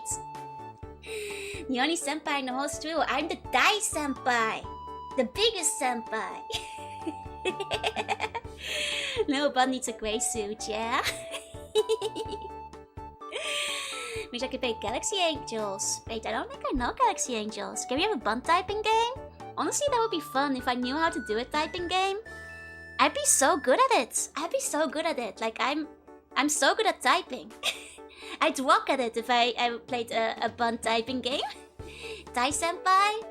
The only senpai in the whole studio. I'm the Dai senpai. The biggest senpai. Little Bun needs a grey suit, yeah? Wish I could play Galaxy Angels. Wait, I don't think I know Galaxy Angels. Can we have a Bun typing game? Honestly, that would be fun if I knew how to do a typing game. I'd be so good at it. I'd be so good at it. Like, I'm so good at typing. I'd walk at it if I played a Bun typing game. Dai senpai?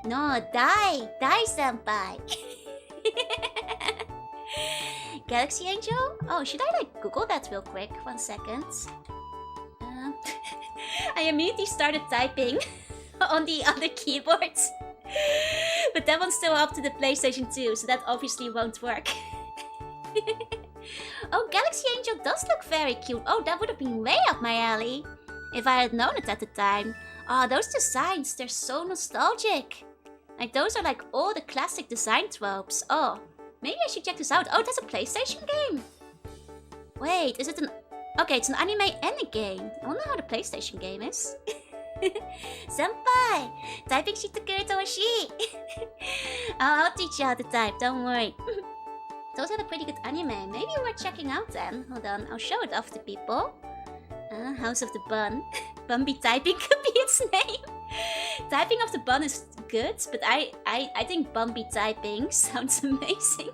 No, Dai senpai. Galaxy Angel? Oh, should I like Google that real quick? 1 second. I immediately started typing on the other keyboards. But that one's still up to the PlayStation 2, so that obviously won't work. Oh, Galaxy Angel does look very cute. Oh, that would have been way up my alley if I had known it at the time. Oh, those designs, they're so nostalgic. Like, those are like all the classic design tropes. Oh, maybe I should check this out. Oh, that's a PlayStation game. Wait, is it an... Okay, it's an anime and a game. I wonder how the PlayStation game is. Senpai! Typing shitakure toshi! I'll teach you how to type, don't worry. Those are a pretty good anime. Maybe worth checking out then. Hold on, I'll show it off to people. House of the Bun. Bumby Typing could be its name. Typing of the Bun is good, but I think Bumby Typing sounds amazing.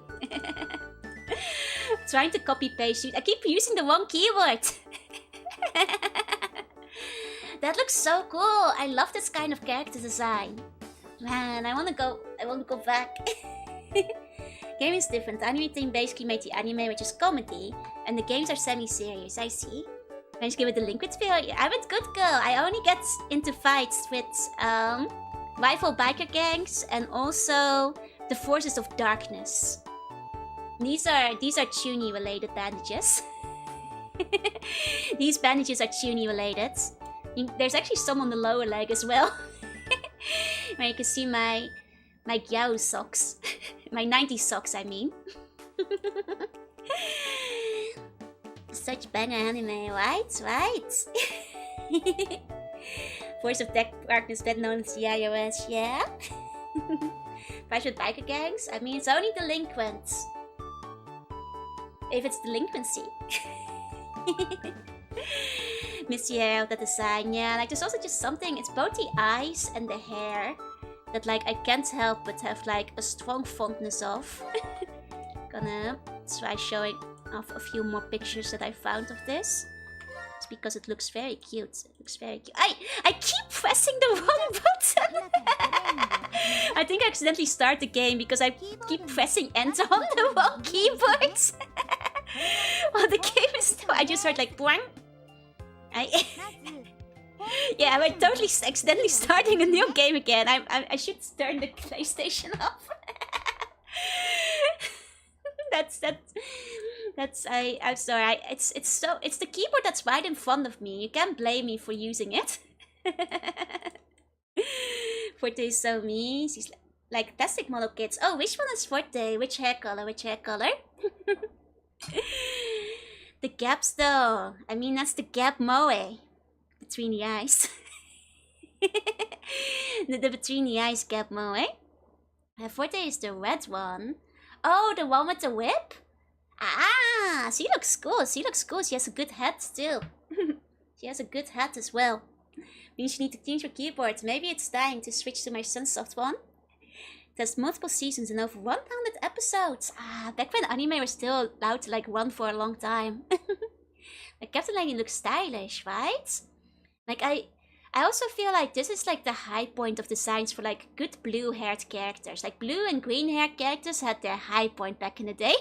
Trying to copy paste it. I keep using the wrong keyboard. That looks so cool. I love this kind of character design. Man, I wanna go back. Game is different. The anime team basically made the anime, which is comedy, and the games are semi-serious. I see. Can you give it the link with video? I'm a good girl. I only get into fights with rival biker gangs and also the forces of darkness. These are Chuni related bandages. These bandages are Chuni related. There's actually some on the lower leg as well. Where you can see my Gyao socks. My 90s socks, I mean. Such banger anime, right? Force of Darkness, better known as the iOS, yeah? Fight with biker gangs? I mean, it's only delinquents. If it's delinquency. Miss the hair out the design, yeah. Like, there's also just something, it's both the eyes and the hair that, like, I can't help but have, like, a strong fondness of. Gonna try showing off a few more pictures that I found of this. It's because it looks very cute. It looks very cute. I keep pressing the wrong button! I think I accidentally start the game because I keep pressing enter on the wrong keyboard. Well, the game is still... I just heard like... Boing. Yeah, I'm totally accidentally starting a new game again. I should turn the PlayStation off. I'm sorry. It's the keyboard that's right in front of me. You can't blame me for using it. Forte is so mean. She's like plastic model kids. Oh, which one is Forte? Which hair color? Which hair color? The gaps though. I mean, that's the gap moe between the eyes. the between the eyes gap moe, eh? Forte is the red one. Oh, the one with the whip? Ah, she looks cool. She looks cool. She has a good head too. She has a good head as well. Means you need to change your keyboard. Maybe it's time to switch to my Sunsoft one. It has multiple seasons and over 100 episodes. Ah, back when anime was still allowed to like run for a long time. Like Captain Lady looks stylish, right? Like I also feel like this is like the high point of designs for like good blue-haired characters. Like blue and green-haired characters had their high point back in the day.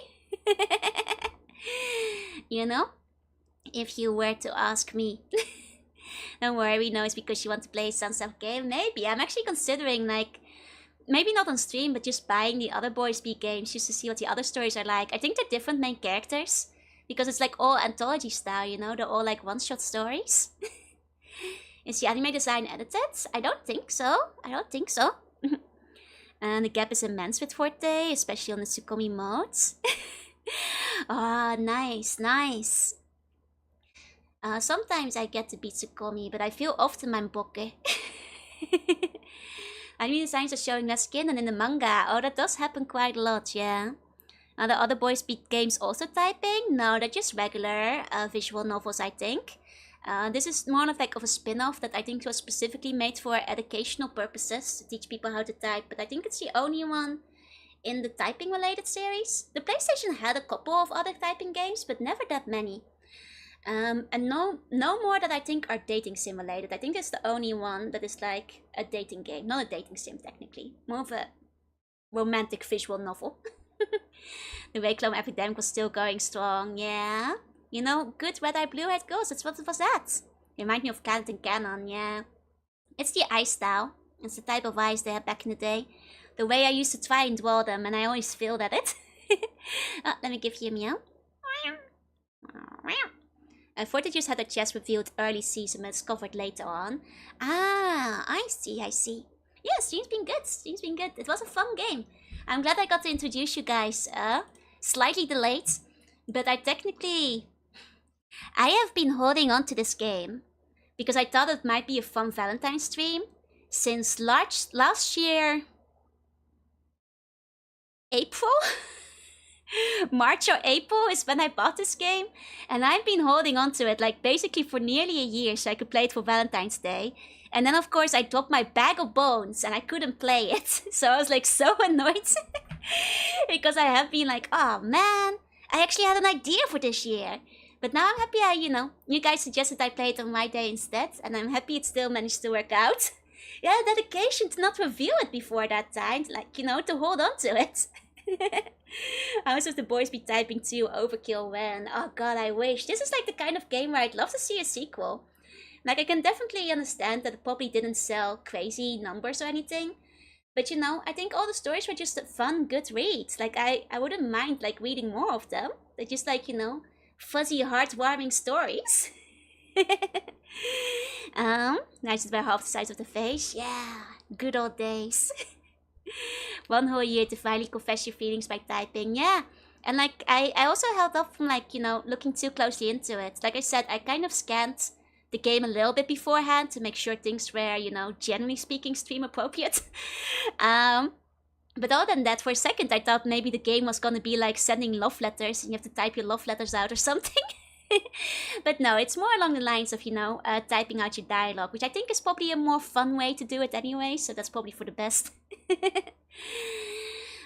You know? If you were to ask me. Don't worry, no, it's because you want to play a Sunsoft game. Maybe. I'm actually considering like, maybe not on stream, but just buying the other Boys Speak games just to see what the other stories are like. I think they're different main characters. Because it's like all anthology style, you know? They're all like one-shot stories. Is the anime design edited? I don't think so. I don't think so. And the gap is immense with Forte, especially on the Tsukomi modes. Ah, nice, nice. Sometimes I get to be Tsukomi, but I feel often I'm Boke. Anime designs are showing less skin than in the manga. Oh, that does happen quite a lot, yeah. Are the other Boys Beat games also typing? No, they're just regular visual novels, I think. This is more of like a spin-off that I think was specifically made for educational purposes to teach people how to type, but I think it's the only one in the typing related series. The PlayStation had a couple of other typing games, but never that many. And no more that I think are dating sim related. I think it's the only one that is like a dating game, not a dating sim technically, more of a romantic visual novel. The Wayclone epidemic was still going strong, yeah. You know, good red-eyed, blue-eyed girls, that's what it was at. Remind me of Canon and Canon, yeah. It's the ice style. It's the type of eyes they had back in the day. The way I used to try and draw them, and I always failed at it. Oh, let me give you a meow. Forte just had her chest revealed early season, but it's covered later on. Ah, I see, I see. Yeah, stream's been good, stream's been good. It was a fun game. I'm glad I got to introduce you guys. Slightly delayed, but I have been holding on to this game because I thought it might be a fun Valentine's stream since last year, April? March or April is when I bought this game, and I've been holding on to it like basically for nearly a year so I could play it for Valentine's Day. And then of course I dropped my bag of bones and I couldn't play it. So I was like so annoyed because I have been like, oh man, I actually had an idea for this year. But now I'm happy you guys suggested I play it on my day instead, and I'm happy it still managed to work out. Yeah, dedication to not reveal it before that time, like, to hold on to it. How much of the Boys Be Typing 2 overkill when? Oh god, I wish. This is like the kind of game where I'd love to see a sequel. Like, I can definitely understand that it probably didn't sell crazy numbers or anything. But I think all the stories were just a fun, good reads. Like, I wouldn't mind, like, reading more of them. They're just like, fuzzy, heartwarming stories. Nice about half the size of the face. Yeah, good old days. One whole year to finally confess your feelings by typing. Yeah. And like, I also held up from like, looking too closely into it. Like I said, I kind of scanned the game a little bit beforehand to make sure things were, generally speaking, stream appropriate. But other than that, for a second, I thought maybe the game was gonna be like sending love letters and you have to type your love letters out or something. But no, it's more along the lines of, typing out your dialogue, which I think is probably a more fun way to do it anyway, so that's probably for the best.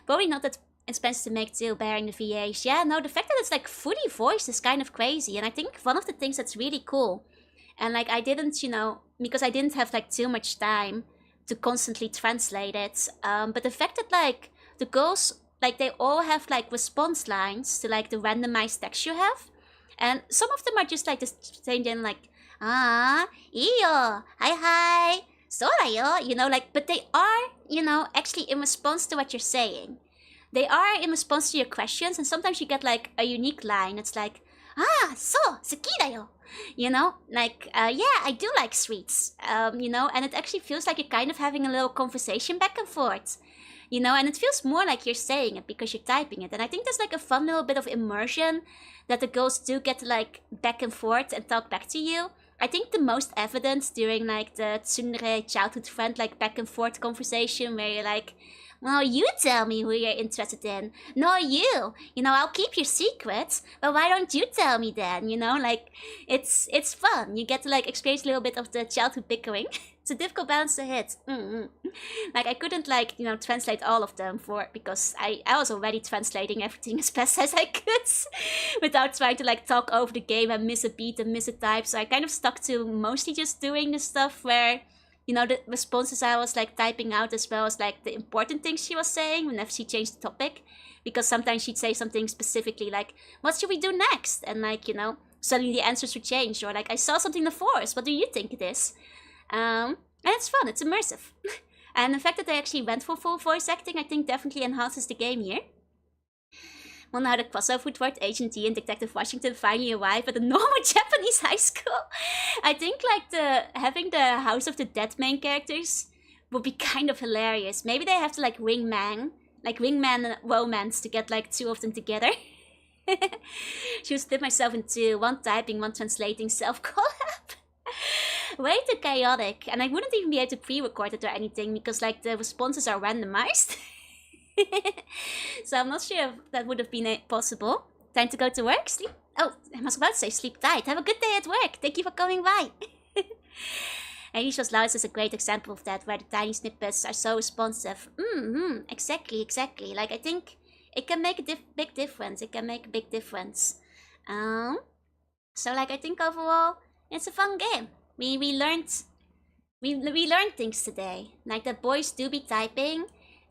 Probably not that expensive to make too, bearing the VAs. Yeah, no, the fact that it's like fully voiced is kind of crazy, and I think one of the things that's really cool, and like I didn't, because I didn't have like too much time to constantly translate it, but the fact that like the girls, like they all have like response lines to like the randomized text you have, and some of them are just like the same thing like, iyo, hi, sorayo, like, but they are, actually in response to what you're saying. They are in response to your questions, and sometimes you get like a unique line. It's like, so, suki da yo. Like, yeah, I do like sweets, and it actually feels like you're kind of having a little conversation back and forth, and it feels more like you're saying it because you're typing it. And I think there's like a fun little bit of immersion that the girls do get to like back and forth and talk back to you. I think the most evidence during like the tsundere childhood friend like back and forth conversation where you're like, well, you tell me who you're interested in. No, you. You know, I'll keep your secrets, but why don't you tell me then? You know, like, it's fun. You get to, like, experience a little bit of the childhood bickering. It's a difficult balance to hit. Like, I couldn't, like, you know, translate all of them because I was already translating everything as best as I could without trying to, like, talk over the game and miss a beat and miss a type. So I kind of stuck to mostly just doing the stuff where, you know, the responses I was like typing out as well as like the important things she was saying whenever she changed the topic. Because sometimes she'd say something specifically like, what should we do next? And like, you know, suddenly the answers would change. Or like, I saw something in the forest. What do you think it is? And it's fun. It's immersive. And the fact that they actually went for full voice acting, I think definitely enhances the game here. Well, now that crossover toward Agent D and Detective Washington finally arrive at a normal Japanese high school, I think like having the House of the Dead main characters would be kind of hilarious. Maybe they have to like wingman romance to get like two of them together. Should split myself in two, one typing, one translating, self-collab. Way too chaotic, and I wouldn't even be able to pre-record it or anything because like the responses are randomized. So I'm not sure if that would have been possible. Time to go to work? Sleep? Oh, I was about to say sleep tight. Have a good day at work. Thank you for coming by. Alicia's Loudest is a great example of that, where the tiny snippets are so responsive. Exactly. Like, I think it can make a big difference. It can make a big difference. So, like, I think overall, it's a fun game. We learned things today. Like, that boys do be typing,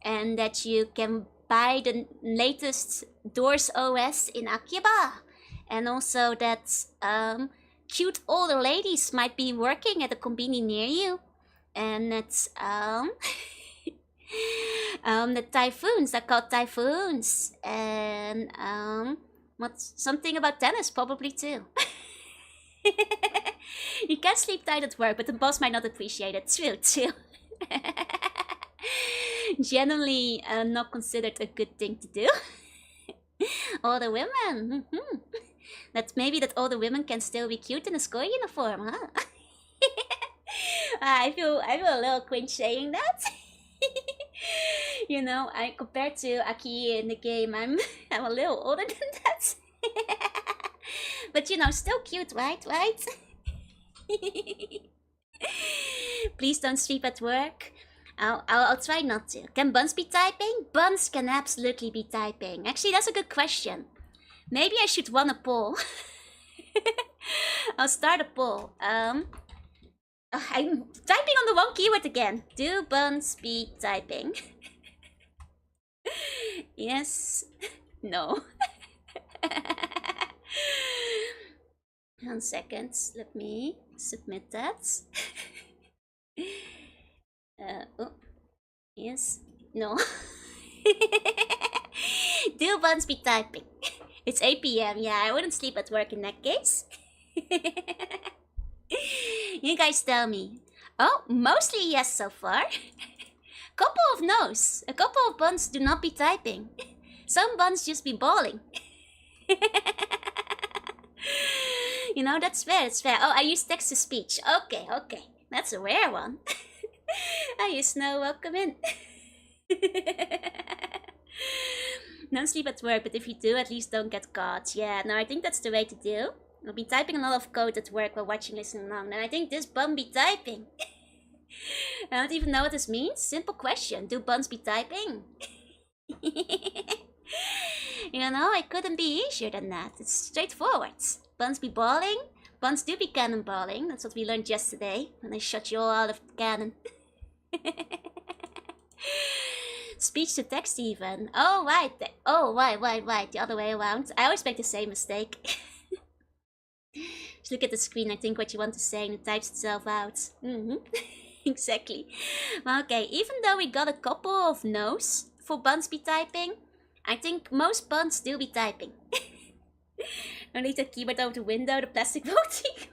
and that you can buy the latest Doors OS in Akiba. And also that cute older ladies might be working at a conveni near you. And that the typhoons are called typhoons. And something about tennis probably too. You can sleep tight at work, but the boss might not appreciate it. True. Generally not considered a good thing to do. All the women. Maybe that all the women can still be cute in a school uniform, huh? I feel a little cringe saying that. You know, compared to Aki in the game, I'm a little older than that. But you know, still cute, right? Please don't sleep at work. I'll try not to. Can Buns be typing? Buns can absolutely be typing. Actually, that's a good question. Maybe I should run a poll. I'll start a poll. I'm typing on the wrong keyword again. Do Buns be typing? Yes. No. 1 second. Let me submit that. Oh, yes, no. Do Buns be typing? It's 8 PM, yeah, I wouldn't sleep at work in that case. You guys tell me. Oh, mostly yes so far. Couple of no's. A couple of Buns do not be typing. Some Buns just be bawling. You know, that's fair. Oh, I use text-to-speech. Okay. That's a rare one. I use no welcome in. Don't sleep at work, but if you do, at least don't get caught. Yeah, no, I think that's the way to do. I'll be typing a lot of code at work while watching, listening along, and I think this bun be typing. I don't even know what this means. Simple question. Do buns be typing? You know, it couldn't be easier than that. It's straightforward. Buns be balling. Buns do be cannonballing. That's what we learned yesterday when I shot you all out of the cannon. Speech to text even. Oh, right. Right. The other way around. I always make the same mistake. Just look at the screen and think what you want to say and it types itself out. Exactly. Well, okay, even though we got a couple of no's for buns be typing, I think most buns do be typing. Don't leave the keyboard over the window, the plastic voting.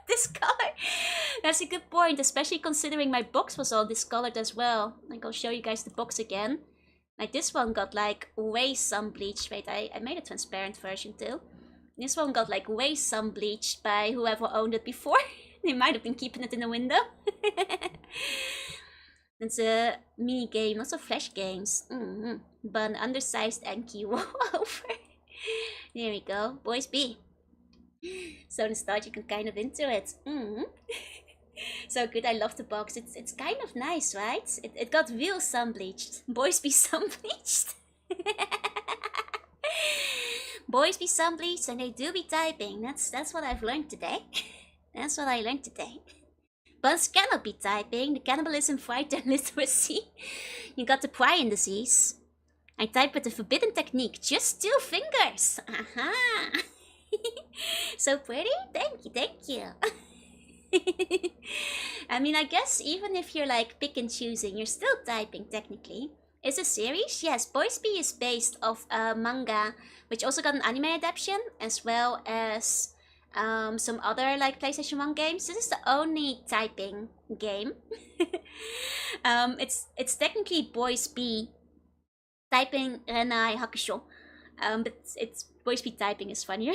This color. That's a good point, especially considering my box was all discolored as well. Like, I'll show you guys the box again. Like, this one got like way some bleach. Wait, I made a transparent version too. This one got like way sun bleached by whoever owned it before. They might have been keeping it in the window. It's a mini game, lots of flash games. But an undersized Enki over. There we go. Boys B. So nostalgic and kind of into it. So good, I love the box. It's kind of nice, right? It got real sun bleached. Boys be sun bleached. Boys be sun bleached and they do be typing. That's what I've learned today. That's what I learned today. Buns cannot be typing. The cannibalism, fright, and literacy. You got the prion disease. I type with the forbidden technique. Just 2 fingers. Aha. So pretty. Thank you. Thank you. I mean, I guess even if you're like pick and choosing, you're still typing technically. It's a series. Yes, Boys B is based off a manga, which also got an anime adaptation, as well as some other like PlayStation 1 games. This is the only typing game. It's technically Boys B typing Renai Hakusho. But it's Boys B typing is funnier.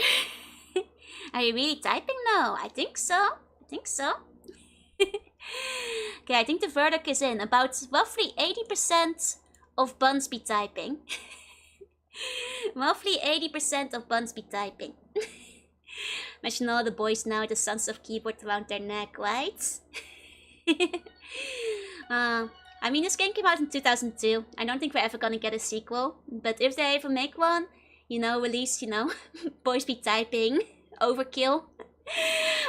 Are you really typing? No, I think so. Okay, I think the verdict is in. About roughly 80% of Bunsby typing. Roughly 80% of Bunsby typing. Imagine all the boys now with the sons of keyboard around their neck, right? I mean, this game came out in 2002. I don't think we're ever gonna get a sequel. But if they ever make one, release, Boys Be Typing, Overkill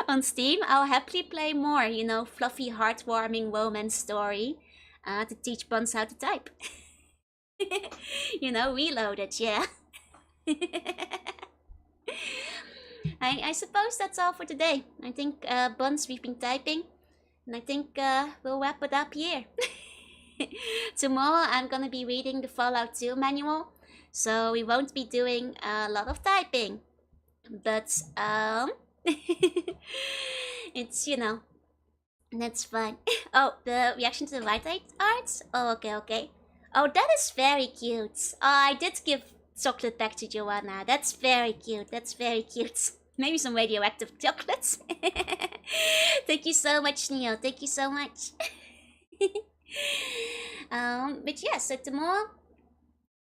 on Steam, I'll happily play more, fluffy, heartwarming romance story to teach Buns how to type. Reloaded, yeah. I suppose that's all for today. I think, Buns, we've been typing. And I think we'll wrap it up here. Tomorrow I'm gonna be reading the Fallout 2 manual. So we won't be doing a lot of typing. But, it's, that's fun. Oh, the reaction to the right art? Oh, okay. Oh, that is very cute. Oh, I did give chocolate back to Joanna. That's very cute. Maybe some radioactive chocolates. Thank you so much, Neo. Thank you so much. But yeah, so tomorrow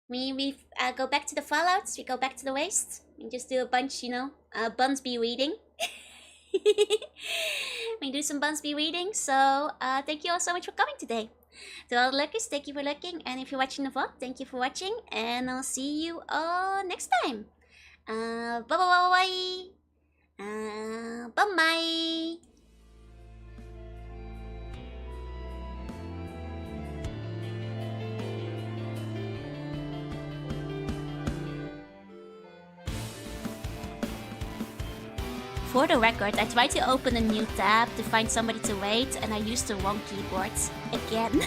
we go back to the Fallouts. We go back to the Waste. We just do a bunch, Bunsby reading. We do some Bunsby reading. So thank you all so much for coming today. To all the lookers, thank you for looking. And if you're watching the vlog, thank you for watching. And I'll see you all next time. Bye. Bye. For the record, I tried to open a new tab to find somebody to wait, and I used the wrong keyboard again.